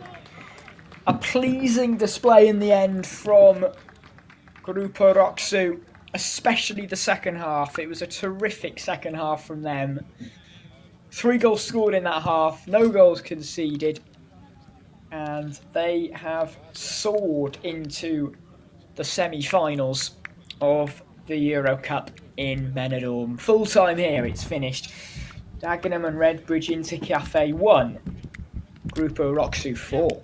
A pleasing display in the end from Grupo Roxu, especially the second half. It was a terrific second half from them. 3 goals scored in that half, no goals conceded, and they have soared into the semi-finals of the Eurocup in Benidorm. Full time here, it's finished. Dagenham and Redbridge into Cafe 1, Grupo Roxu 4.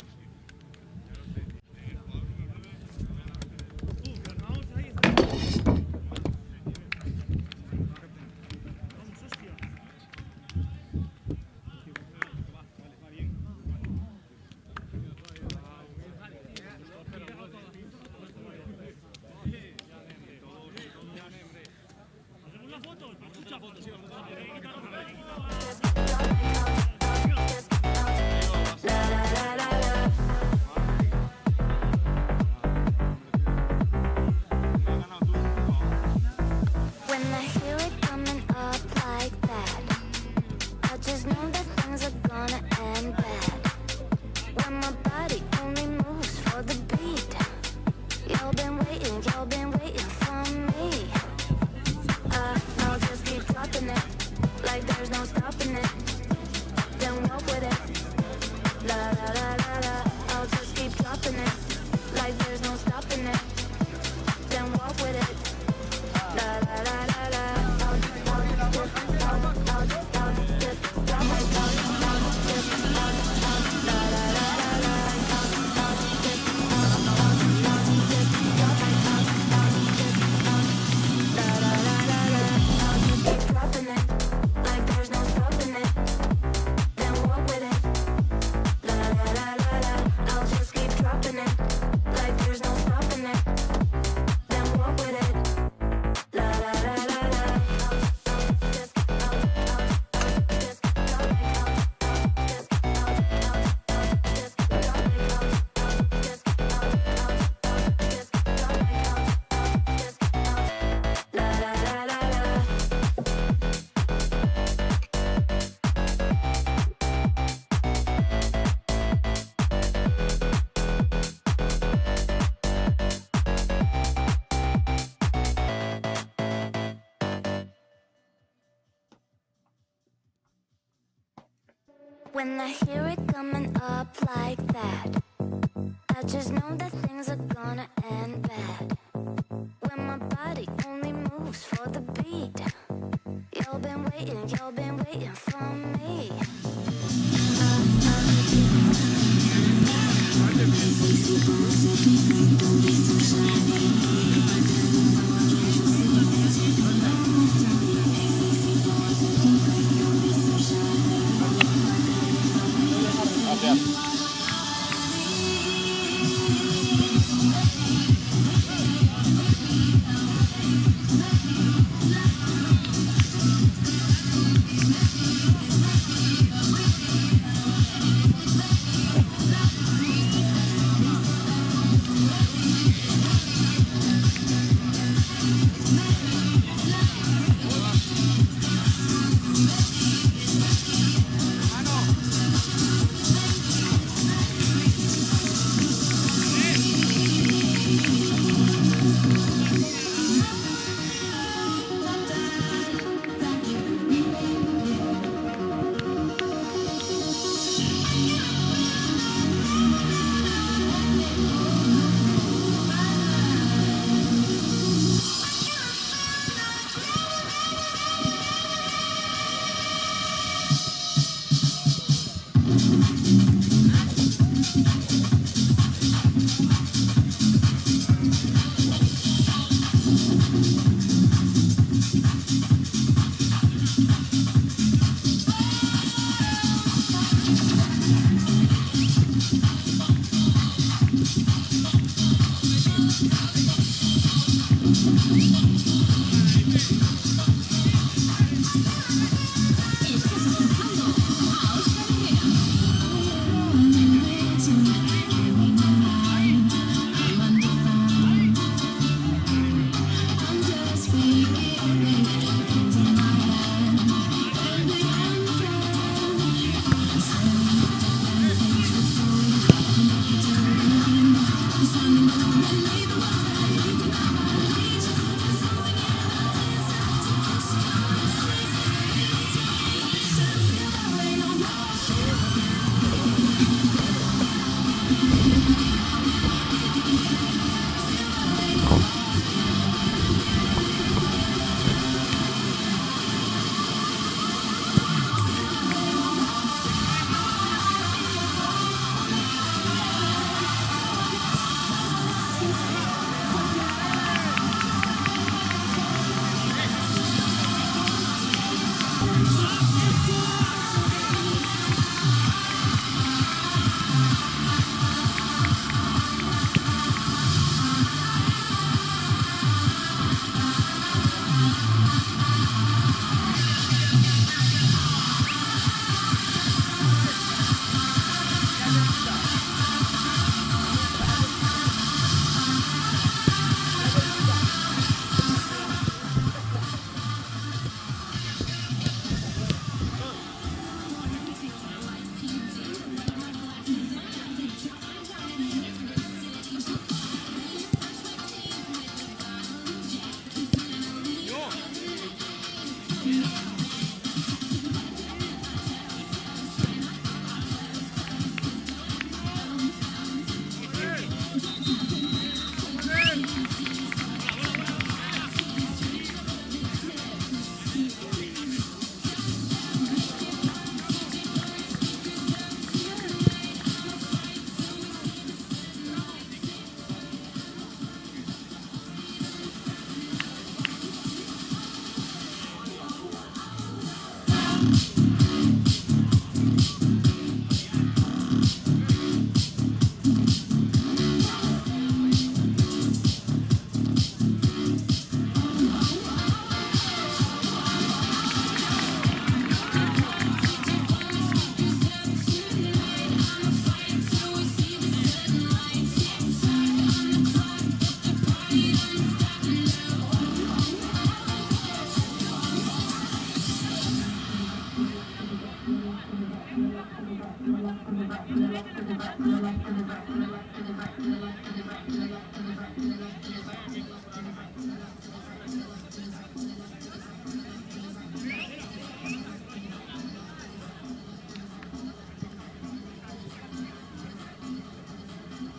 Like there's no stopping When I hear it coming up like that, I just know that things are gonna end bad. When my body only moves for the beat, you've been waiting for me.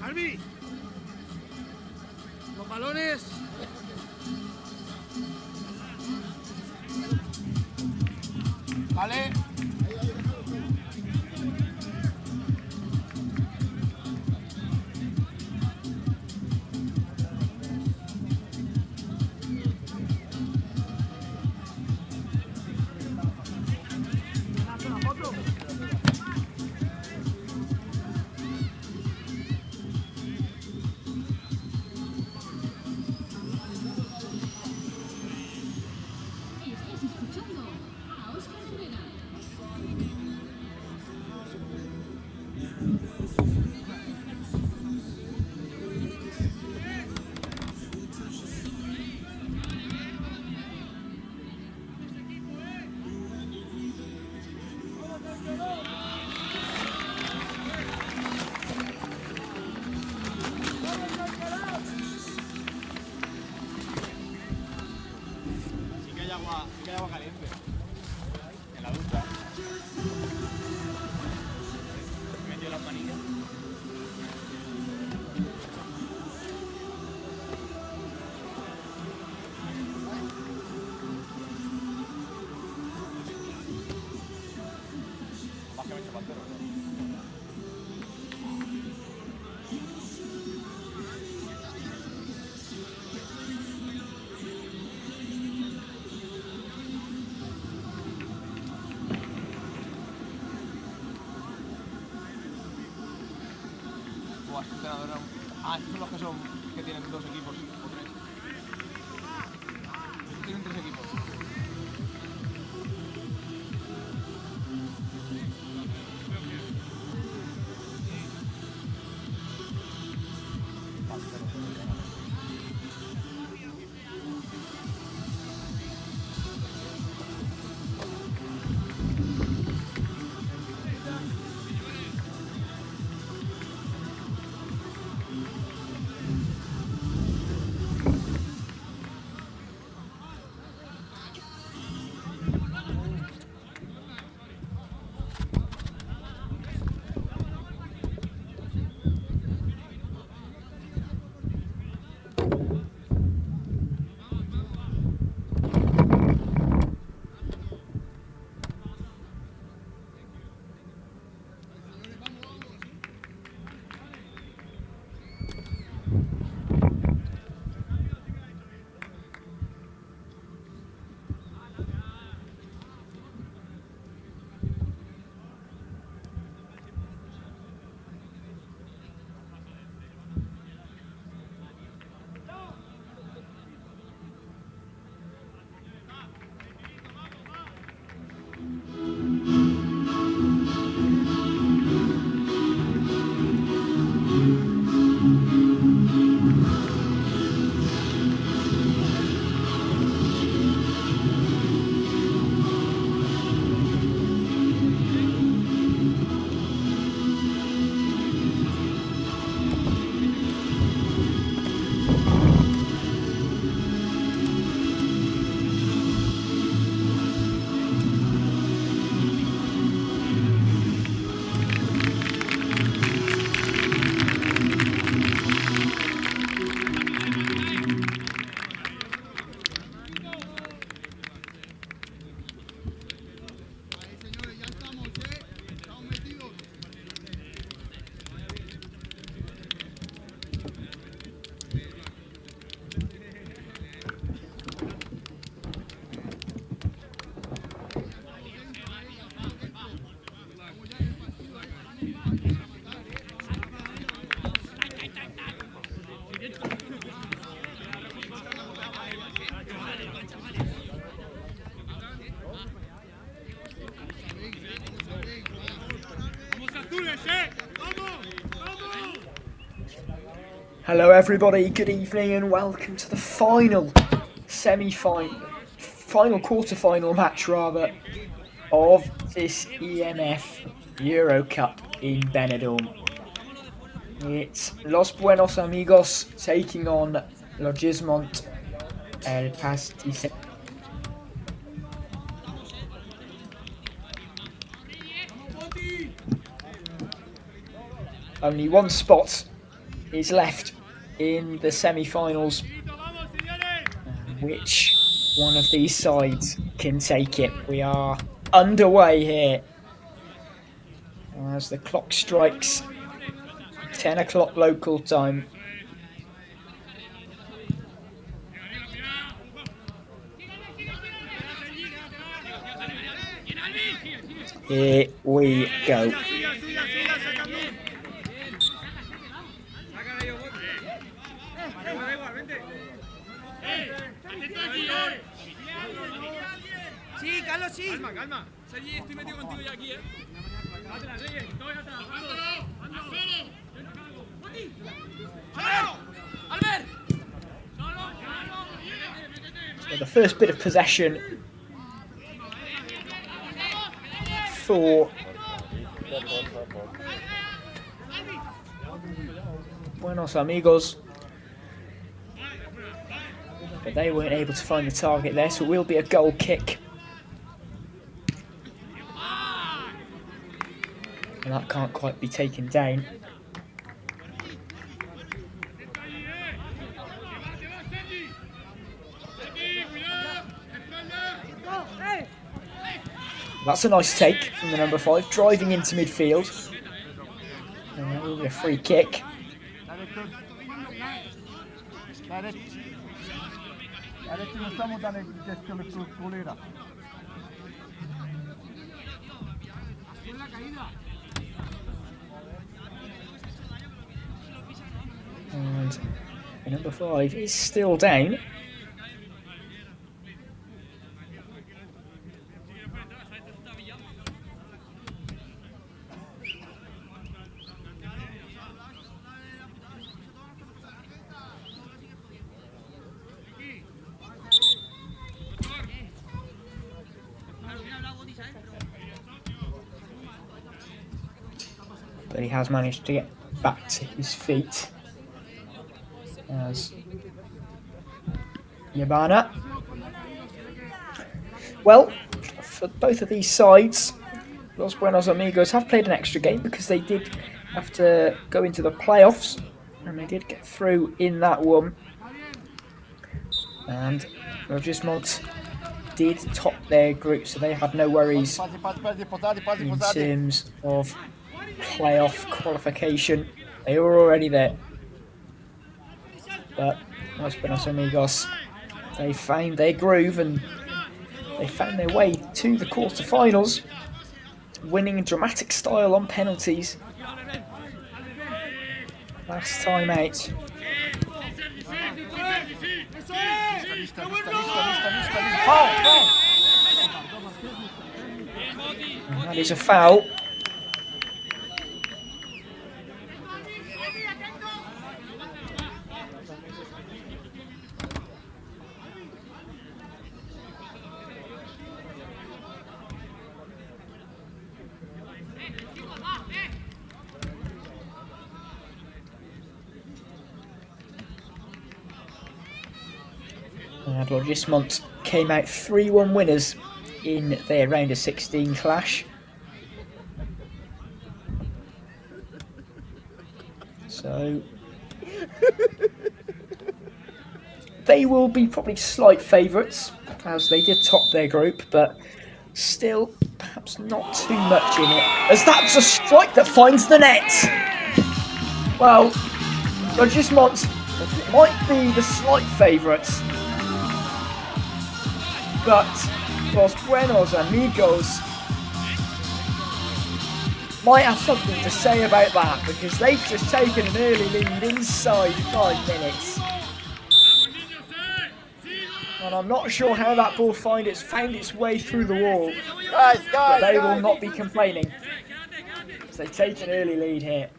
Albi, los balones. Vale. Estás escuchando a Óscar Herrera. Sí que hay agua caliente. En la ducha. Metió las manillas. Más que me he hecho pantero. Buah, este entrenador era estos son los que tienen 2 equipos o 3. Tienen 3 equipos. Hello, everybody. Good evening, and welcome to the final quarter-final match, rather, of this E.M.F Eurocup in Benidorm. It's Los Buenos Amigos taking on Logismont El Pastis. Only one spot is left in the semi-finals. Which one of these sides can take it? We are underway here as the clock strikes 10 o'clock local time. Here we go. Sí, Carlos, sí. Calma, calma. Sergi, estoy metido contigo ya aquí, So the first bit of possession for Buenos Amigos, but they weren't able to find the target there, so it will be a goal kick. And that can't quite be taken down. That's a nice take from the number 5, driving into midfield. And that will be a free kick. And the number 5 is still down. But he has managed to get back to his feet as Yabana. Well, for both of these sides, Los Buenos Amigos have played an extra game because they did have to go into the playoffs, and they did get through in that one. And Regismont did top their group, so they had no worries in terms of playoff qualification. They were already there. But Los Buenos Amigos, they found their groove and they found their way to the quarterfinals, winning in dramatic style on penalties. Last time out. And that is a foul. And Logismont came out 3-1 winners in their round of 16 clash. So they will be probably slight favourites as they did top their group, but still perhaps not too much in it, as that's a strike that finds the net. Well, Logismont might be the slight favourites, but Los Buenos Amigos might have something to say about that, because they've just taken an early lead inside 5 minutes. And I'm not sure how that ball found its way through the wall, but they will not be complaining as they take an early lead here.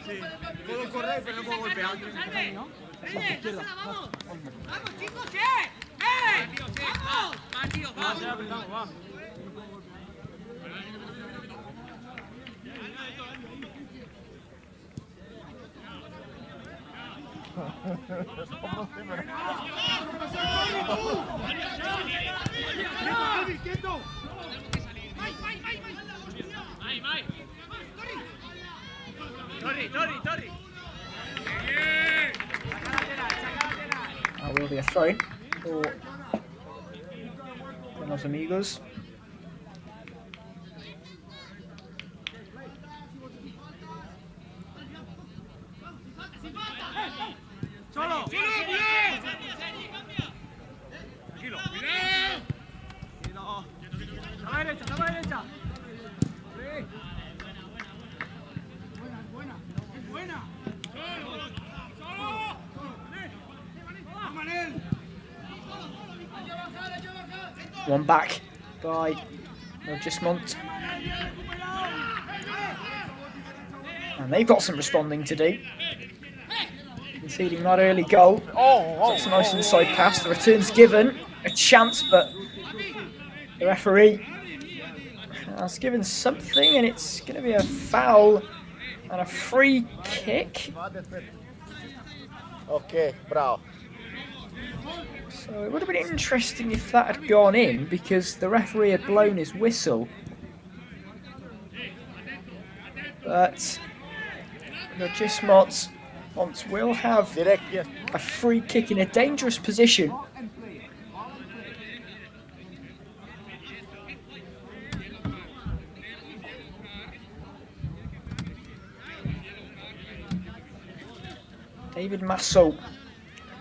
Sí, puedo correr, pero no puedo golpear. ¡Vamos, chicos, ¡vamos! ¡Va, tío, va! Torri. That will be a throw for Buenos Amigos. ¡Solo! Tranquilo. Está a la derecha. Buena. One back by Logismont. And they've got some responding to do. Conceding that early goal. That's a nice inside pass. The return's given a chance, but the referee has given something, and it's going to be a foul and a free kick. Okay, bravo. So it would have been interesting if that had gone in, because the referee had blown his whistle. But Logismont will have a free kick in a dangerous position. David Massol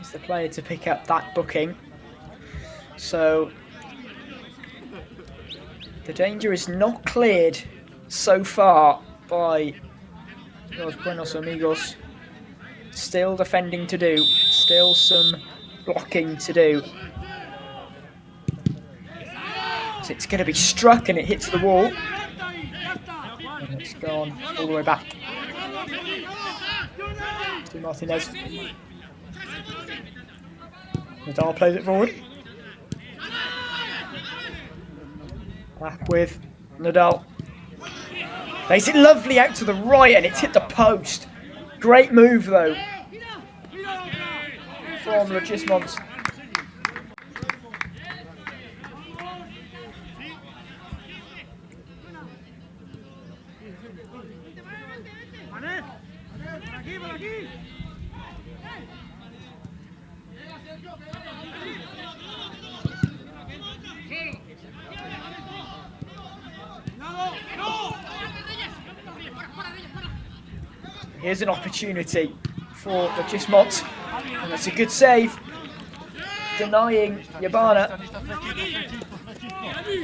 is the player to pick up that booking. So the danger is not cleared so far by Los Buenos Amigos. Still defending to do, still some blocking to do. So it's going to be struck and it hits the wall. And it's gone all the way back to Martinez. Nadal plays it forward. Back with Nadal. Plays it lovely out to the right and it's hit the post. Great move though from Logismont. Here's an opportunity for Logismont, and that's a good save, denying Yabana.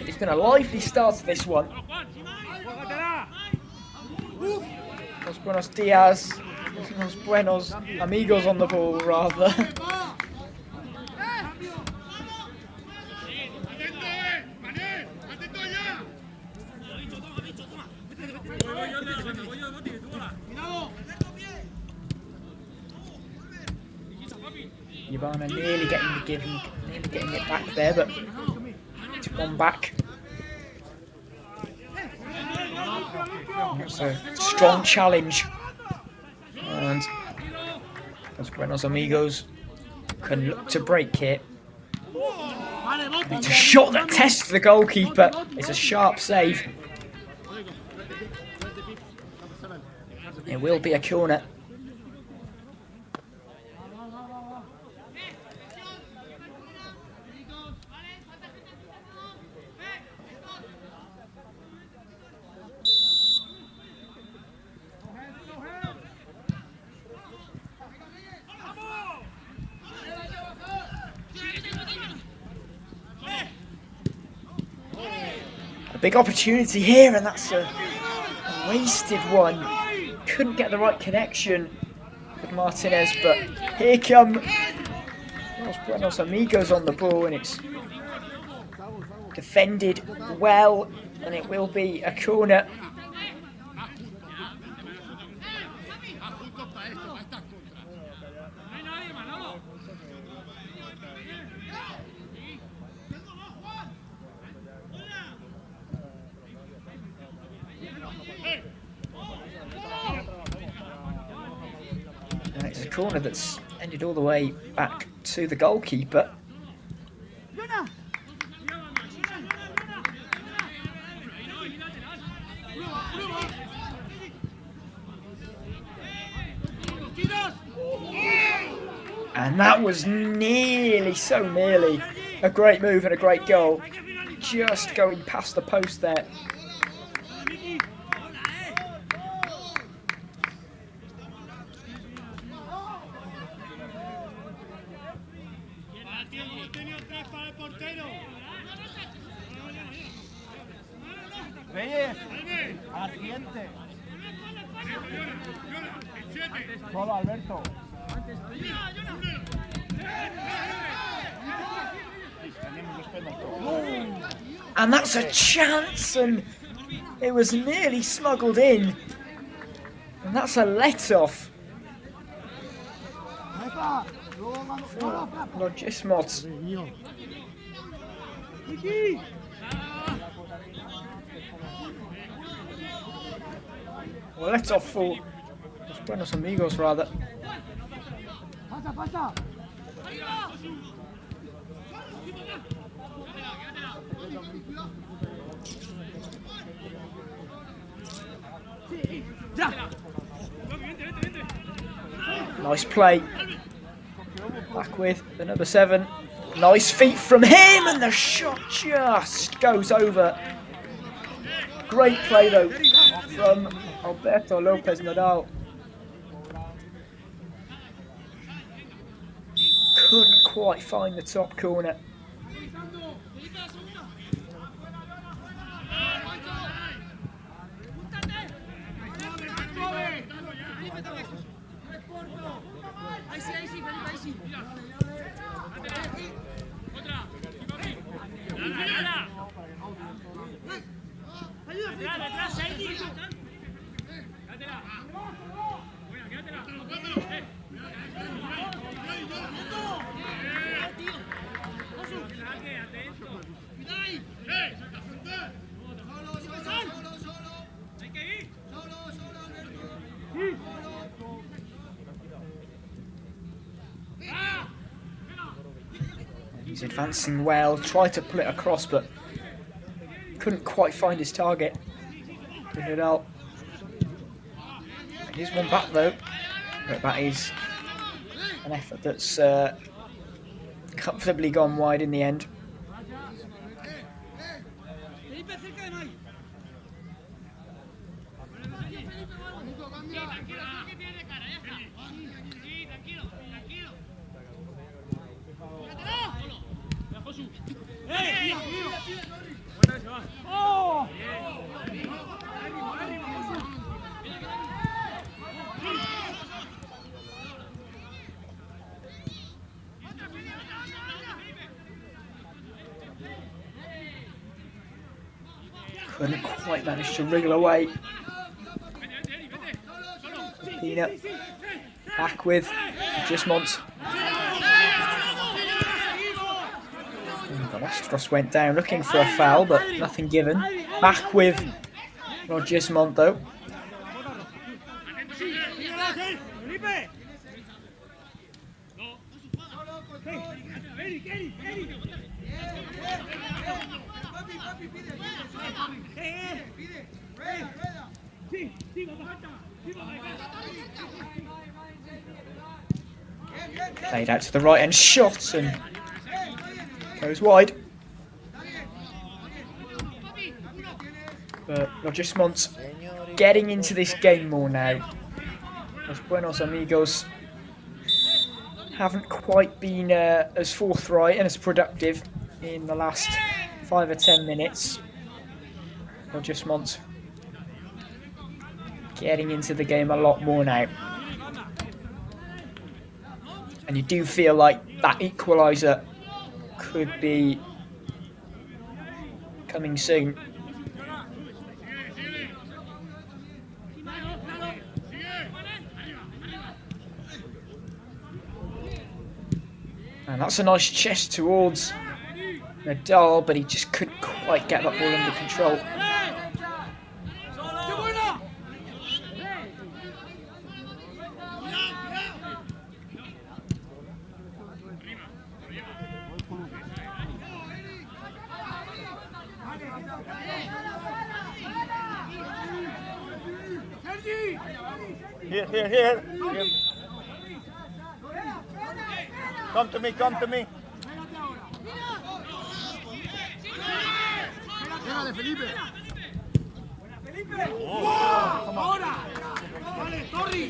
It's been a lively start to this one. Los Buenos Amigos on the ball, rather. Yabana nearly getting the give, nearly getting it back there, but it's one back. It's a strong challenge, and Los Buenos Amigos can look to break here. And it's a shot that tests the goalkeeper. It's a sharp save. It will be a corner. A big opportunity here, and that's a wasted one. Couldn't get the right connection with Martinez, but here come Los Buenos Amigos on the ball, and it's defended well, and it will be a corner. corner that's ended all the way back to the goalkeeper. And that was nearly, so nearly, a great move and a great goal. Just going past the post there. Reyes, asiente. Solo Alberto. And that's a chance, and it was nearly smuggled in. And that's a let-off. Logismot. Well, let-off for Los Buenos Amigos, rather. Nice play. Back with the number 7. Nice feet from him, and the shot just goes over. Great play though from Alberto Lopez Nadal. Couldn't quite find the top corner. He's advancing well, tried to pull it across, but couldn't quite find his target. Didn't it out. Here's one back though. But that is an effort that's comfortably gone wide in the end. Couldn't quite manage to wriggle away. Peanut back with Gismont. Galastros went down looking for a foul, but nothing given. Back with Gismont though. Played out to the right and shot and goes wide. But Logismont getting into this game more now. Los Buenos Amigos haven't quite been as forthright and as productive in the last 5 or 10 minutes. Logismont getting into the game a lot more now. And you do feel like that equaliser could be coming soon. And that's a nice chest towards Nadal, but he just couldn't quite get that ball under control. Here. Come to me. Pégale, Felipe. Ahora. Vale, Torri.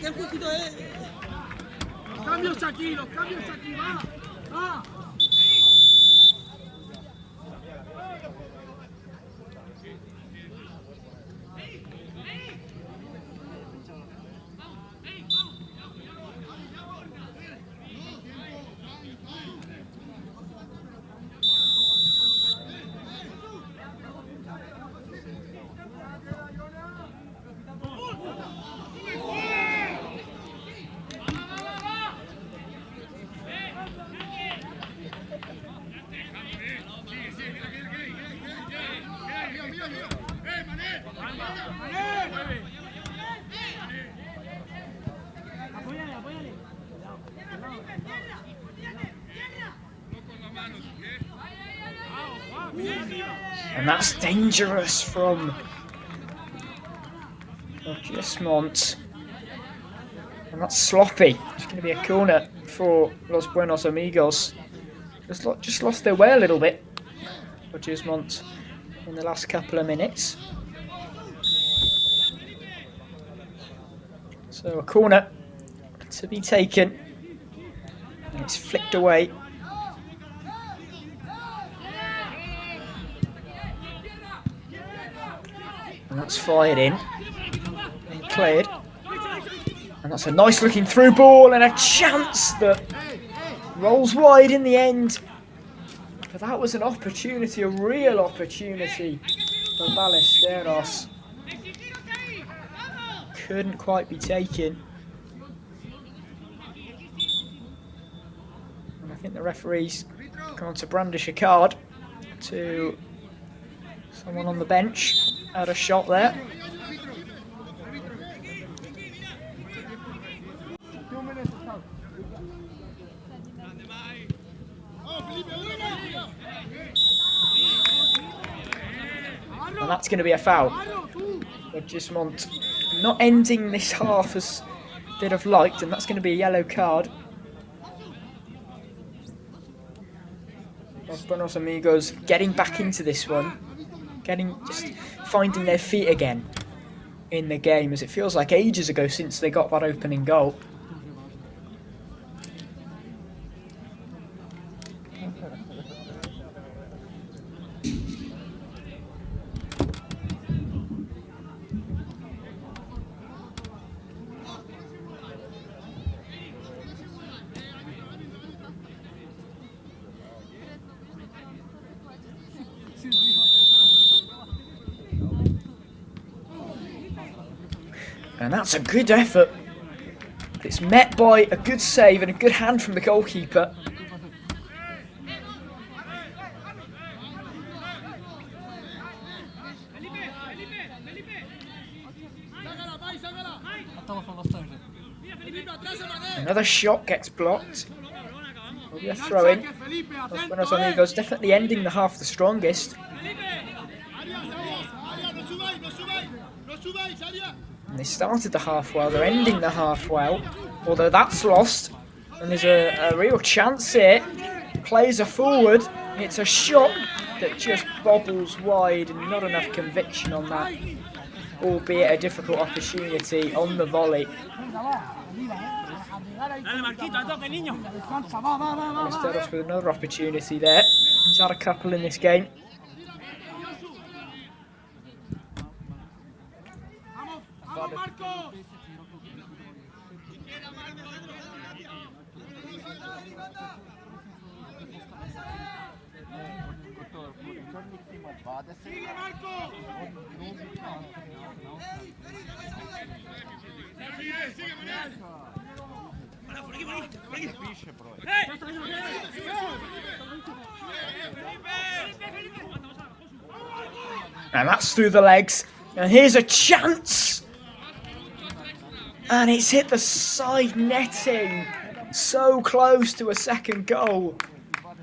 Los cambios aquí, va. And that's dangerous from Gismont. And that's sloppy. It's going to be a corner for Los Buenos Amigos. Just lost their way a little bit for Gismont in the last couple of minutes. So a corner to be taken. And it's flicked away. And that's fired in. And cleared. And that's a nice looking through ball and a chance that rolls wide in the end. But that was an opportunity, a real opportunity for Ballesteros. Couldn't quite be taken. And I think the referee's gone to brandish a card to someone on the bench. Had a shot there. And that's going to be a foul. But Gismont not ending this half as they'd have liked, and that's going to be a yellow card. Los Buenos Amigos getting back into this one. Just finding their feet again in the game, as it feels like ages ago since they got that opening goal. And that's a good effort. It's met by a good save and a good hand from the goalkeeper. Another shot gets blocked. Will be a throw-in. Los Buenos Amigos definitely ending the half the strongest. And they started the half well, they're ending the half well. Although that's lost. And there's a real chance here. Players are forward. It's a shot that just bobbles wide and not enough conviction on that. Albeit a difficult opportunity on the volley. Ballesteros with another opportunity there. He's had a couple in this game. And that's through the legs. And here's a chance. And it's hit the side netting. So close to a second goal.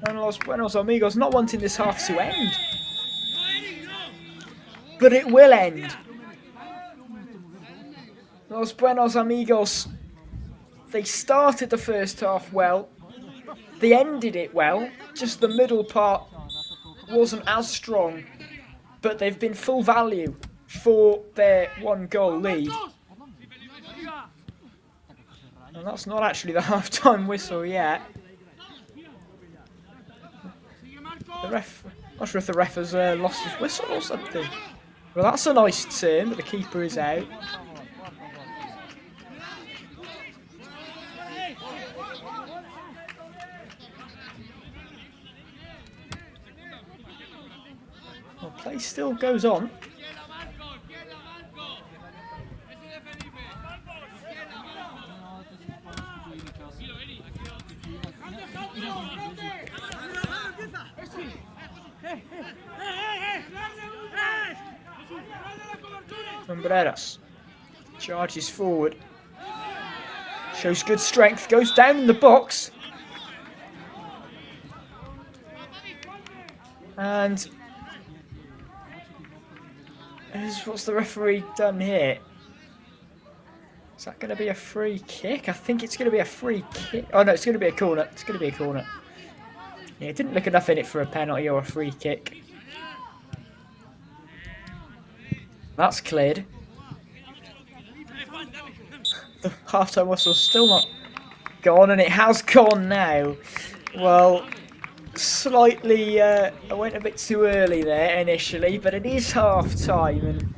And Los Buenos Amigos not wanting this half to end. but it will end. Los Buenos Amigos, they started the first half well. They ended it well. Just the middle part wasn't as strong, but they've been full value for their 1-goal lead. And that's not actually the half-time whistle yet. The ref, not sure if the ref has lost his whistle or something. Well, that's a nice turn, but the keeper is out. Well, play still goes on. Sombreras charges forward, shows good strength, goes down in the box, and what's the referee done here? Is that going to be a free kick? I think it's going to be a free kick. Oh no, it's going to be a corner. It's going to be a corner. Yeah, it didn't look enough in it for a penalty or a free kick. That's cleared. The half-time whistle's still not gone, and it has gone now. Well, slightly, I went a bit too early there initially, but it is half-time, and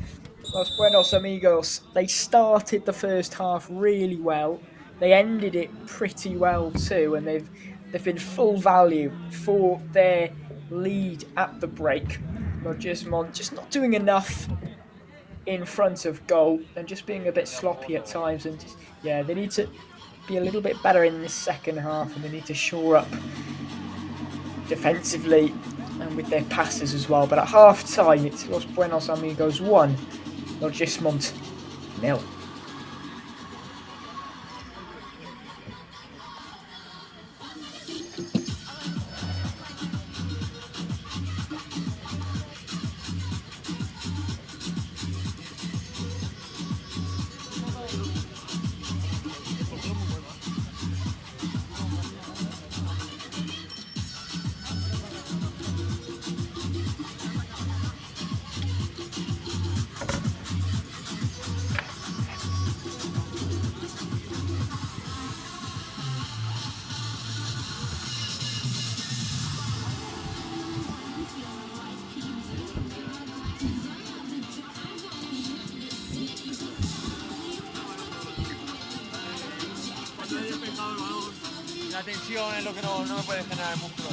Los Buenos Amigos, they started the first half really well. They ended it pretty well too, and they've been full value for their lead at the break. Rogersmont just not doing enough in front of goal and just being a bit sloppy at times, and just, yeah, they need to be a little bit better in this second half, and they need to shore up defensively and with their passes as well. But at half time, it's Los Buenos Amigos 1, Rogersmont 0. La tensión es lo que no me puede generar el músculo.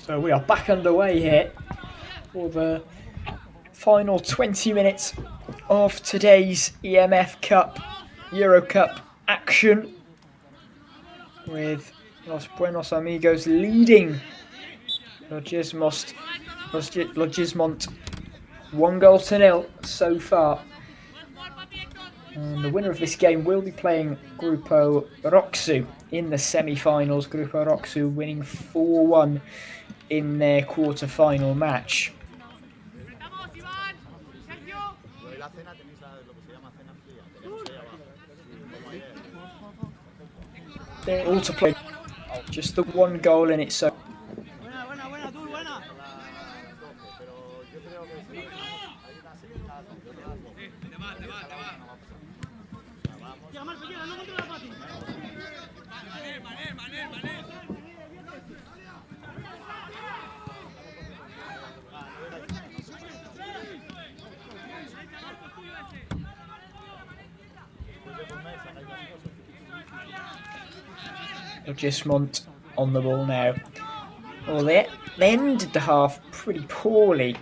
So we are back underway here for the final 20 minutes of today's EMF Cup, Eurocup action, with Los Buenos Amigos leading Logismont 1-0 so far. And the winner of this game will be playing Grupo Roxu in the semi-finals. Grupo Roxu winning 4-1 in their quarter-final match. They're all to play just the one goal in it, so Logismont on the ball now. Well, they ended the half pretty poorly,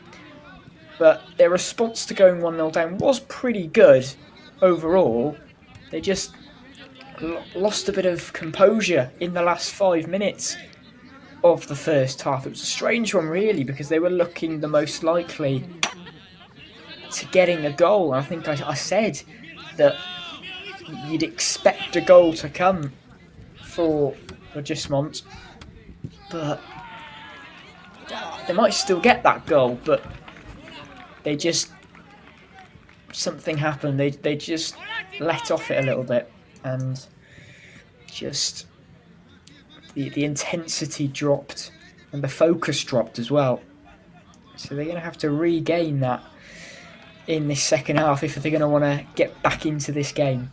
but their response to going 1-0 down was pretty good overall. They just lost a bit of composure in the last 5 minutes of the first half. It was a strange one, really, because they were looking the most likely to getting a goal. I think I said that you'd expect a goal to come for Logismont, but they might still get that goal, but they just, something happened. They just let off it a little bit, and just the intensity dropped and the focus dropped as well. So they're going to have to regain that in this second half if they're going to want to get back into this game.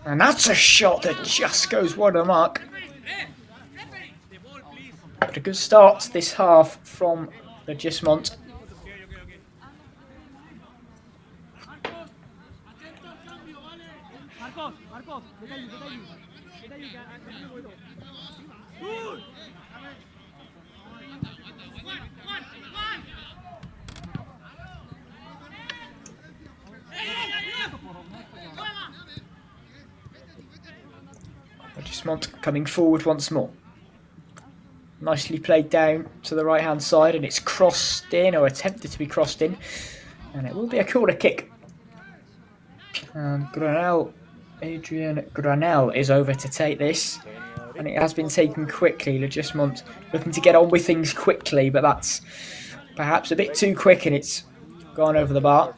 And that's a shot that just goes wide of the mark. But a good start to this half from Logismont. Logismont coming forward once more. Nicely played down to the right hand side, and it's crossed in, or attempted to be crossed in, and it will be a corner kick. And Adrian Granell is over to take this, and it has been taken quickly. Logismont looking to get on with things quickly, but that's perhaps a bit too quick, and it's gone over the bar.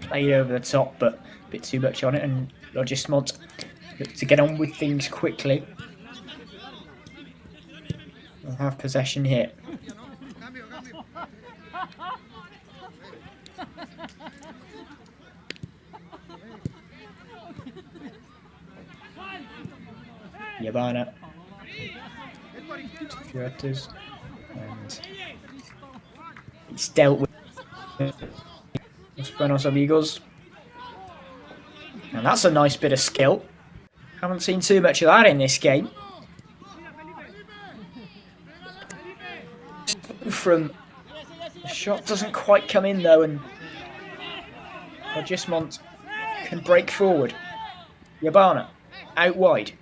Played over the top, but a bit too much on it, and Logismont look to get on with things quickly. We'll have possession here. Yabana. Fioretas. And it's dealt with. Los Buenos Amigos. And that's a nice bit of skill. Haven't seen too much of that in this game. from. The shot doesn't quite come in though, and Gismont can break forward. Yabana out wide.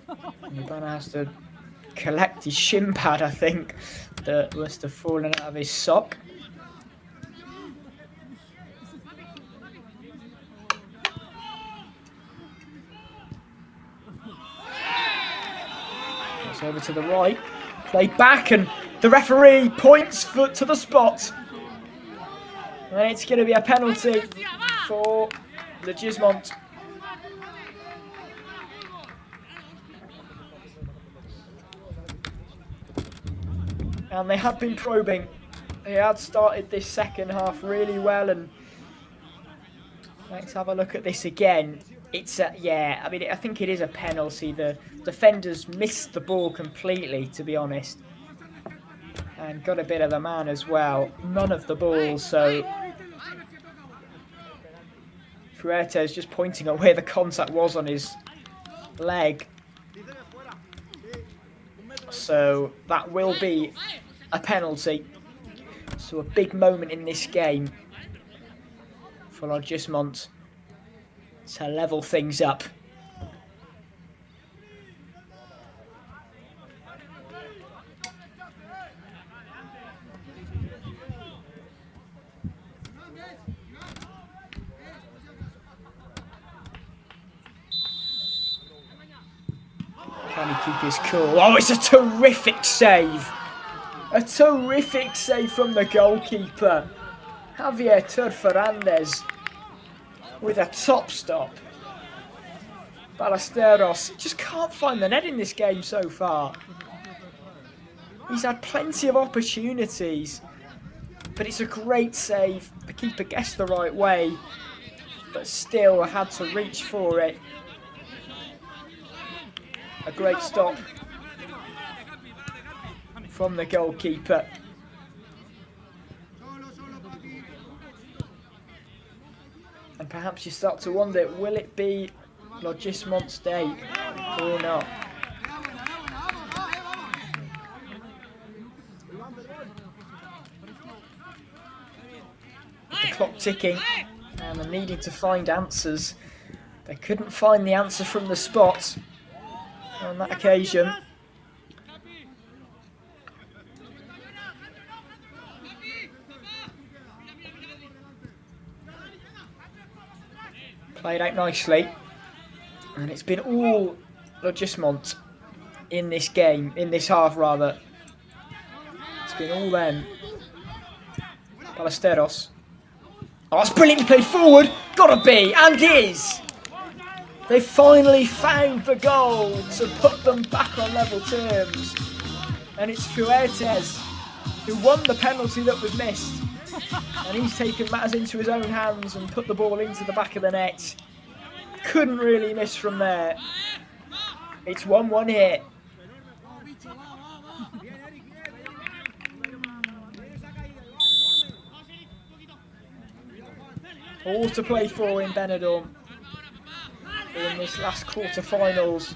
Yabana has to collect his shin pad, I think, that must have fallen out of his sock. It's over to the right. Play back, and the referee points to the spot. And it's going to be a penalty for the Gismont. And they had been probing. They had started this second half really well, and let's have a look at this again. It's yeah, I mean, I think it is a penalty. The defenders missed the ball completely, to be honest, and got a bit of the man as well. None of the ball, so Fuertes just pointing at where the contact was on his leg. So that will be a penalty. So a big moment in this game for Gismont to level things up. Can he keep his cool? Oh, it's a terrific save. A terrific save from the goalkeeper. Javier Turferandez with a top stop. Ballesteros just can't find the net in this game so far. He's had plenty of opportunities, but it's a great save. The keeper guessed the right way, but still had to reach for it. A great stop from the goalkeeper. And perhaps you start to wonder, will it be Gismont's day or not? The clock ticking, and they're needing to find answers. They couldn't find the answer from the spot on that occasion. Played out nicely, and it's been all Gismont in this game, in this half rather. It's been all them. Ballesteros. Oh, it's brilliantly played forward. Gotta be, and is. They finally found the goal to put them back on level terms, and it's Fuertes who won the penalty that was missed. And he's taken matters into his own hands and put the ball into the back of the net. Couldn't really miss from there. It's 1-1 here. All to play for in Benidorm in this last quarterfinals.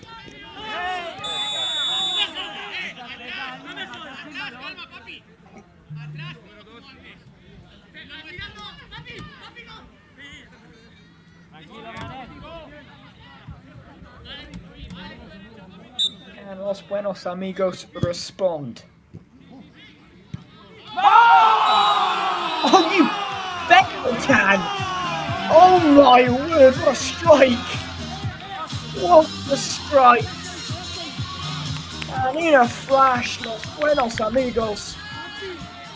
And Los Buenos Amigos respond. Oh, you bet you can! Oh my word, what a strike! What a strike! And in a flash, Los Buenos Amigos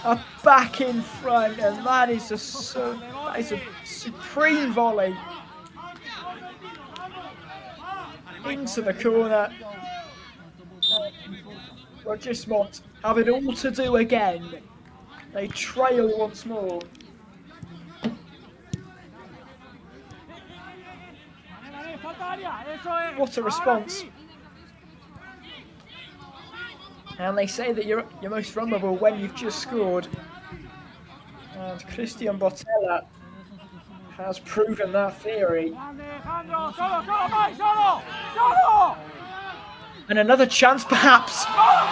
are back in front, and that is a supreme volley into the corner. Gismont have it all to do again. They trail once more. What a response. And they say that you're most vulnerable when you've just scored. And Christian Botella has proven that theory. And another chance, perhaps.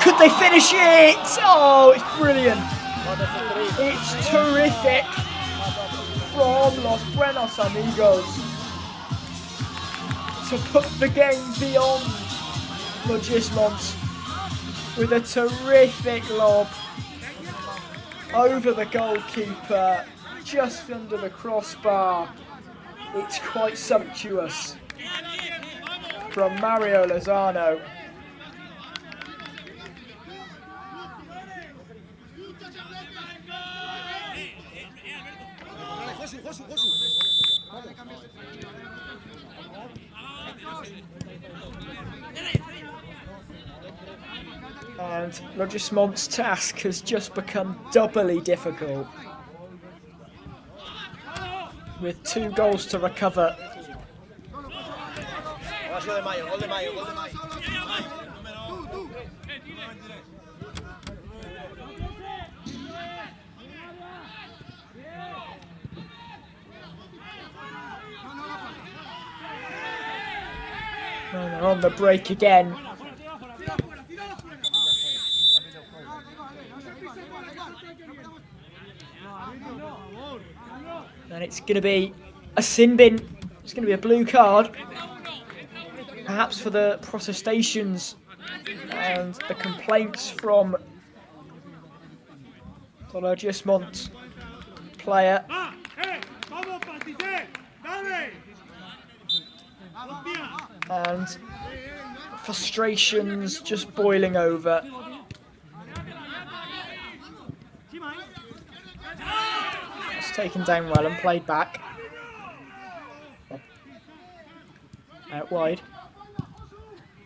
Could they finish it? Oh, it's brilliant. It's terrific from Los Buenos Amigos to put the game beyond Logismont with a terrific lob over the goalkeeper, just under the crossbar. It's quite sumptuous from Mario Lozano. And Logismont's task has just become doubly difficult, with 2 goals to recover. And they're on the break again. And it's going to be a sin bin. It's going to be a blue card. Perhaps for the protestations and the complaints from the Logismont player. And frustrations just boiling over. It's taken down well and played back. Out wide.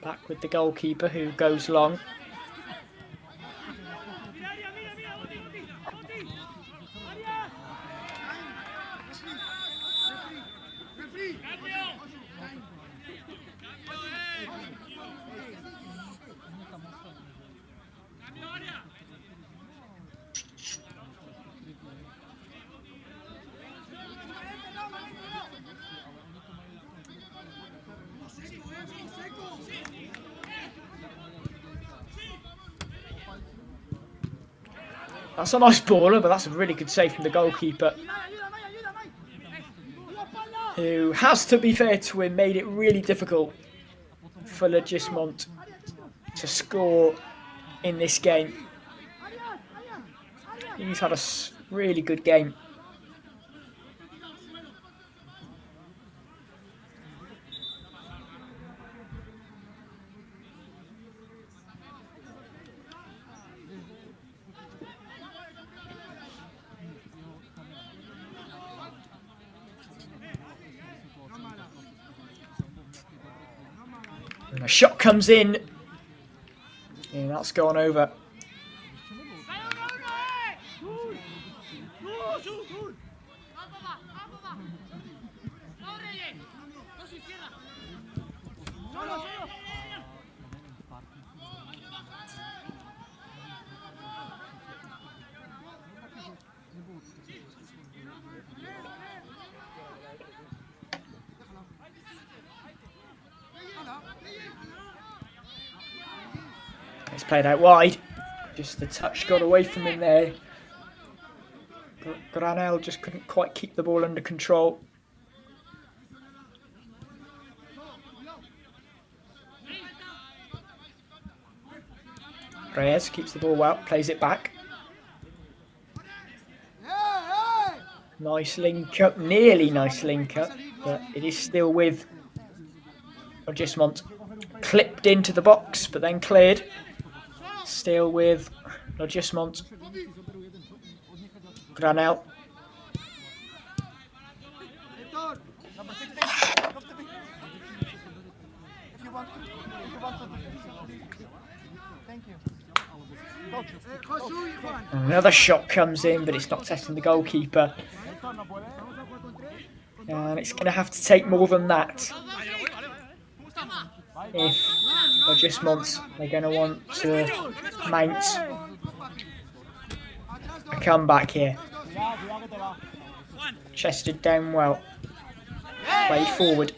Back with the goalkeeper who goes long. That's a nice baller, but that's a really good save from the goalkeeper, who has, to be fair to him, made it really difficult for Logismont to score in this game. He's had a really good game. And a shot comes in, and that's gone over. It's played out wide. Just the touch got away from him there. Granel just couldn't quite keep the ball under control. Reyes keeps the ball well, plays it back. Nice link up, nearly nice link up, but it is still with Logismont. Clipped into the box, but then cleared. Still with Logismont. Granel. Another shot comes in, but it's not testing the goalkeeper. And it's going to have to take more than that if Logismont are going to want to mount a comeback here. Chested down well. played forward.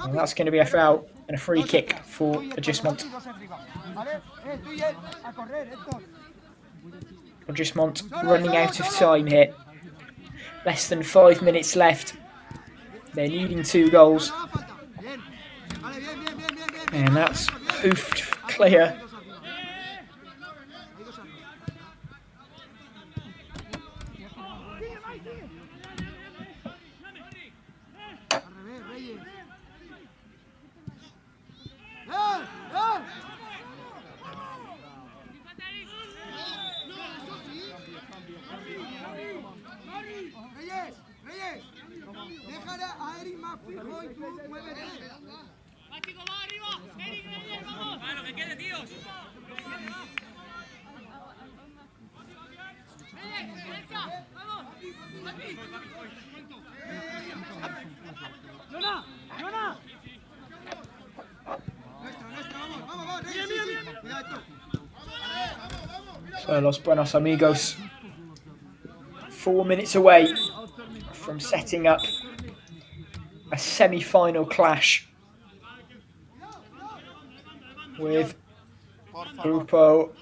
And that's going to be a foul and a free kick for Adjustment. Adjustment running out of time here. Less than 5 minutes left. They're needing 2 goals. And that's hoofed clear. So Los Buenos Amigos, 4 minutes away from setting up a semi-final clash with Grupo.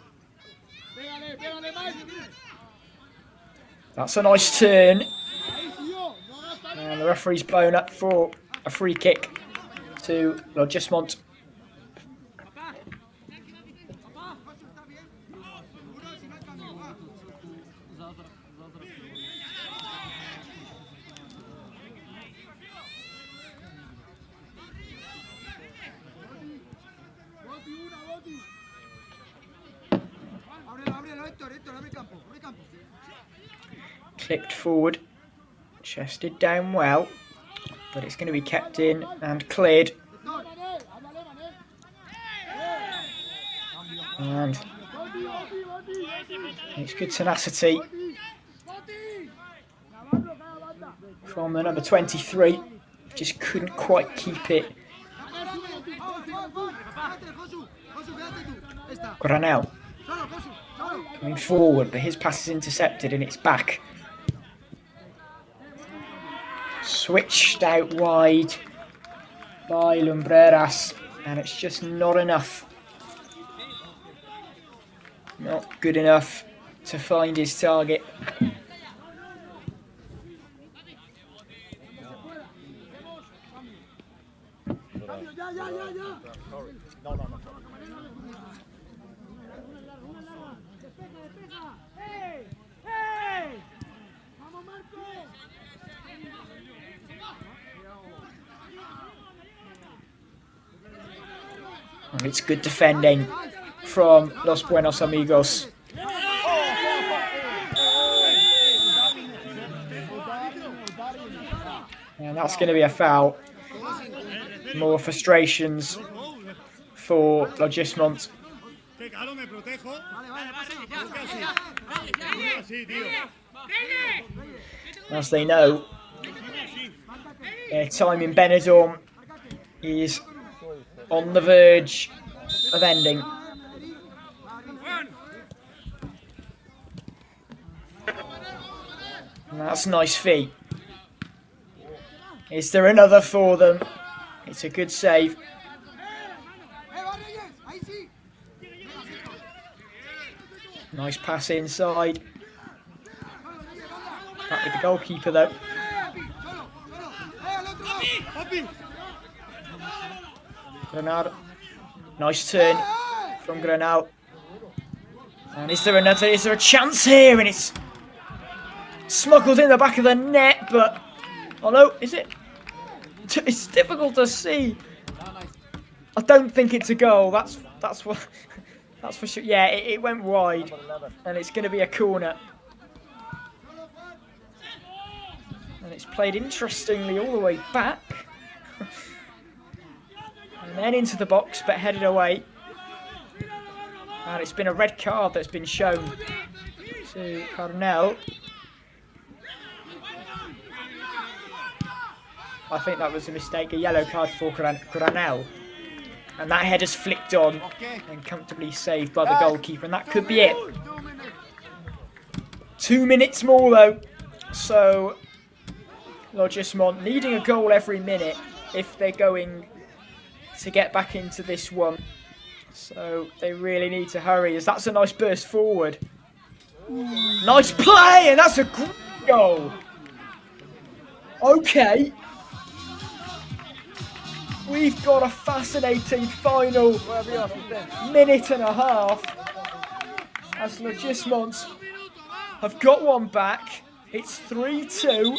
That's a nice turn. And the referee's blown up for a free kick to Logismont. Clicked forward, chested down well, but it's going to be kept in and cleared. And it's good tenacity from the number 23, just couldn't quite keep it. Granel coming forward, but his pass is intercepted and it's back. Switched out wide by Lumbreras, and it's just not enough. Not good enough to find his target. And it's good defending from Los Buenos Amigos. And that's going to be a foul. More frustrations for Logismont. As they know, their time in Benidorm is on the verge of ending. And that's nice feet. Is there another for them? It's a good save. Nice pass inside. Back with the goalkeeper though. Granada. Nice turn from Granal. And is there another? Is there a chance here? And it's smuggled in the back of the net, but oh no, is it? It's difficult to see. I don't think it's a goal. That's for sure. Yeah, it went wide, and it's going to be a corner. And it's played interestingly all the way back. And then into the box, but headed away. And it's been a red card that's been shown to Carnell. I think that was a mistake, a yellow card for Granel. And that header's flicked on and comfortably saved by the goalkeeper. And that could be it. 2 minutes more though. So Logismont needing a goal every minute if they're going to get back into this one. So they really need to hurry, as that's a nice burst forward. Nice play, and that's a great goal. Okay. We've got a fascinating final minute and a half as Logismont have got one back. It's 3-2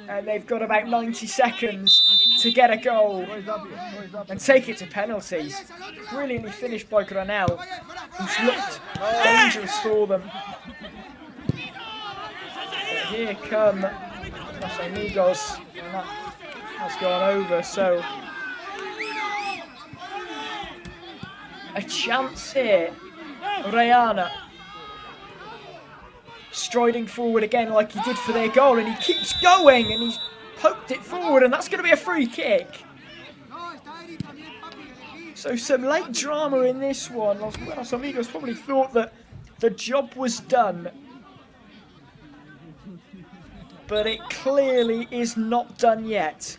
and they've got about 90 seconds to get a goal and take it to penalties. Brilliantly finished by Granell, who's looked dangerous for them. But here come Los Amigos, and that has gone over, so a chance here. Rayana striding forward again like he did for their goal, and he keeps going and he's poked it forward, and that's going to be a free kick. So some late drama in this one. Los Amigos probably thought that the job was done, but it clearly is not done yet.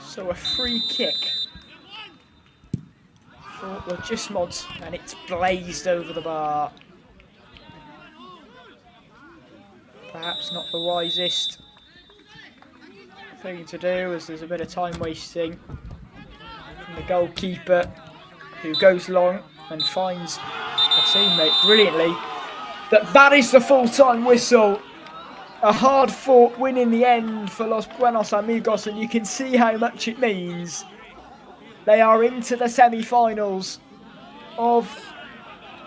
So a free kick for Logismont, and it's blazed over the bar. Perhaps not the wisest thing to do, as there's a bit of time wasting from the goalkeeper, who goes long and finds a teammate brilliantly. That is the full-time whistle. A hard-fought win in the end for Los Buenos Amigos, and you can see how much it means. They are into the semi-finals of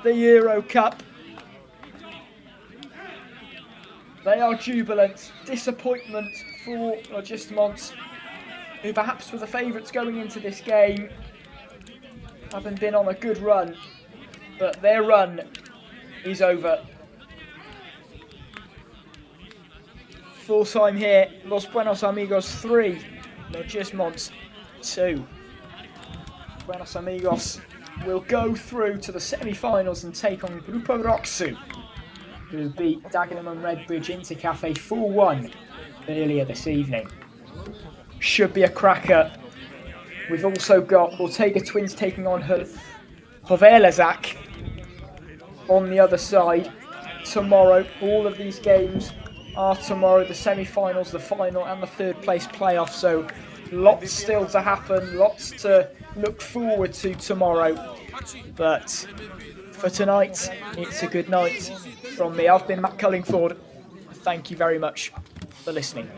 the Eurocup. They are jubilant. Disappointment for Logismont, who perhaps were the favourites going into this game, having been on a good run, but their run is over. Full time here, Los Buenos Amigos 3, Logismont 2. Buenos Amigos will go through to the semi-finals and take on Grupo Roxu, who beat Dagenham and Redbridge Intercafe 4-1 earlier this evening. Should be a cracker. We've also got Ortega Twins taking on Hovelezak on the other side tomorrow. All of these games are tomorrow, the semi-finals, the final and the third place playoff, so lots still to happen, lots to look forward to tomorrow. But for tonight, it's a good night from me. I've been Matt Cullingford. Thank you very much for listening.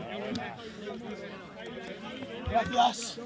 Gracias.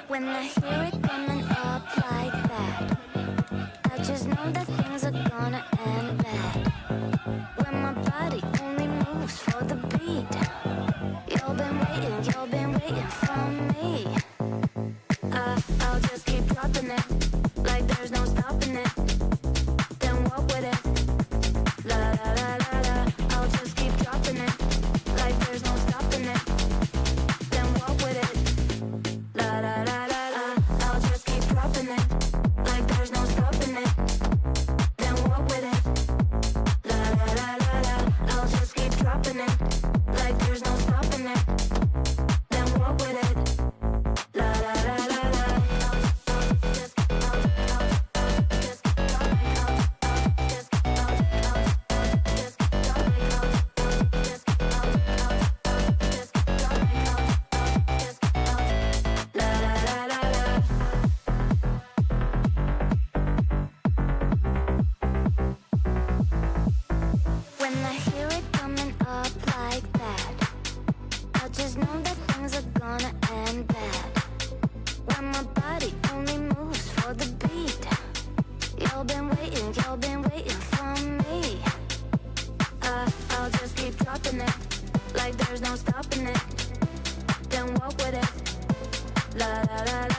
When I hear it coming up like that, I just know that things are gonna end bad. When my body only moves for the beat, you've been waiting for me. I'll just keep dropping it, like there's no stopping it. Then walk with it, la la la la la. I'll just keep dropping it, like there's no stopping it. Then walk with it, la la la la la. I'll just keep dropping it, like there's no stopping it. Then walk with it, la la la la la. I'll just keep dropping it, like there's no stopping it. Then walk with it, la la la la la. Just my body only moves for the beat. You've been waiting for me. I'll just keep dropping it, like there's no stopping it. Then walk with it, la la la